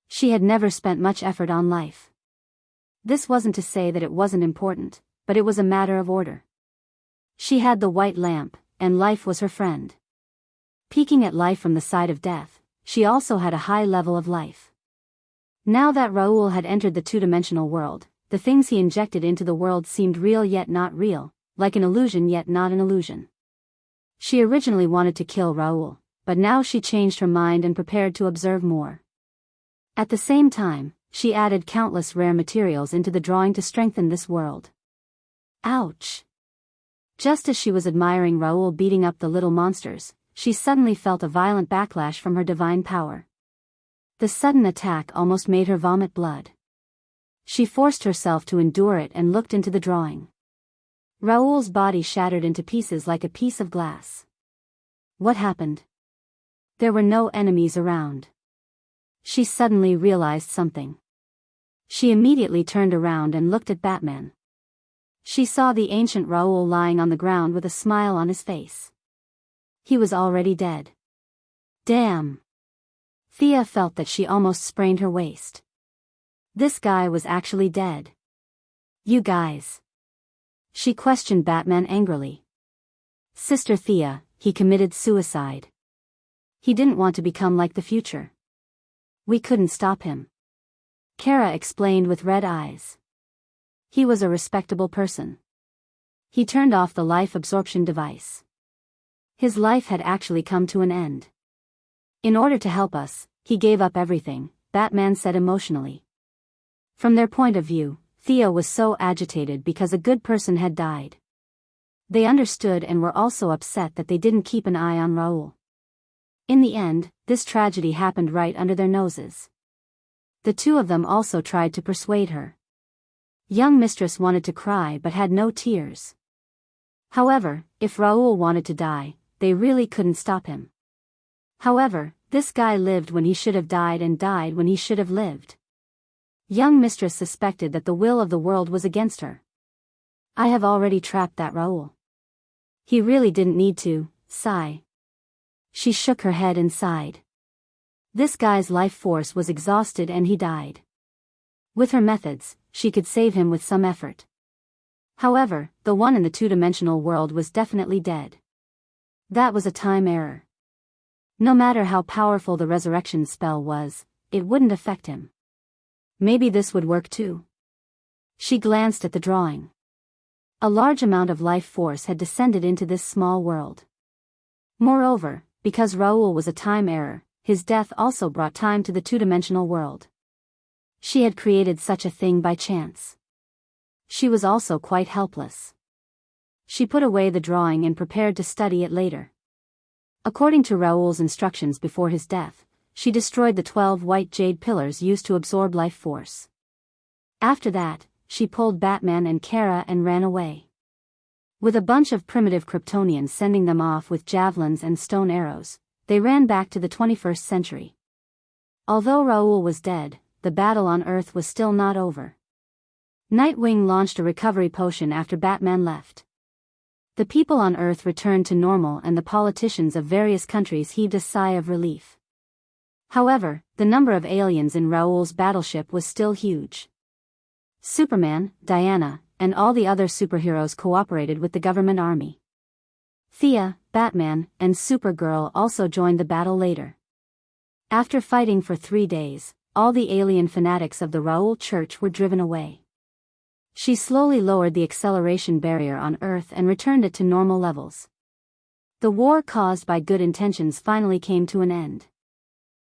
Speaker 1: She had never spent much effort on life. This wasn't to say that it wasn't important, but it was a matter of order. She had the white lamp, and life was her friend. Peeking at life from the side of death, she also had a high level of life. Now that Raoul had entered the 2-dimensional world, the things he injected into the world seemed real yet not real, like an illusion yet not an illusion. She originally wanted to kill Raoul, but now she changed her mind and prepared to observe more. At the same time, she added countless rare materials into the drawing to strengthen this world. Ouch! Just as she was admiring Raoul beating up the little monsters, she suddenly felt a violent backlash from her divine power. The sudden attack almost made her vomit blood. She forced herself to endure it and looked into the drawing. Raoul's body shattered into pieces like a piece of glass. What happened? There were no enemies around. She suddenly realized something. She immediately turned around and looked at Batman. She saw the ancient Raoul lying on the ground with a smile on his face. He was already dead. Damn! Thea felt that she almost sprained her waist. This guy was actually dead. You guys. She questioned Batman angrily. Sister Thea, he committed suicide. He didn't want to become like the future. We couldn't stop him. Kara explained with red eyes. He was a respectable person. He turned off the life absorption device. His life had actually come to an end. In order to help us, he gave up everything, Batman said emotionally. From their point of view, Thea was so agitated because a good person had died. They understood and were also upset that they didn't keep an eye on Raoul. In the end, this tragedy happened right under their noses. The two of them also tried to persuade her. Young mistress wanted to cry but had no tears. However, if Raoul wanted to die, they really couldn't stop him. However, this guy lived when he should have died and died when he should have lived. Young mistress suspected that the will of the world was against her. I have already trapped that Raoul. He really didn't need to, sigh. She shook her head and sighed. This guy's life force was exhausted and he died. With her methods, she could save him with some effort. However, the one in the two-dimensional world was definitely dead. That was a time error. No matter how powerful the resurrection spell was, it wouldn't affect him. Maybe this would work too. She glanced at the drawing. A large amount of life force had descended into this small world. Moreover, because Raoul was a time error, his death also brought time to the two-dimensional world. She had created such a thing by chance. She was also quite helpless. She put away the drawing and prepared to study it later. According to Raoul's instructions before his death, she destroyed the 12 white jade pillars used to absorb life force. After that, she pulled Batman and Kara and ran away. With a bunch of primitive Kryptonians sending them off with javelins and stone arrows, they ran back to the 21st century. Although Raoul was dead, the battle on Earth was still not over. Nightwing launched a recovery potion after Batman left. The people on Earth returned to normal and the politicians of various countries heaved a sigh of relief. However, the number of aliens in Raoul's battleship was still huge. Superman, Diana, and all the other superheroes cooperated with the government army. Thea, Batman, and Supergirl also joined the battle later. After fighting for 3 days, all the alien fanatics of the Raoul Church were driven away. She slowly lowered the acceleration barrier on Earth and returned it to normal levels. The war caused by good intentions finally came to an end.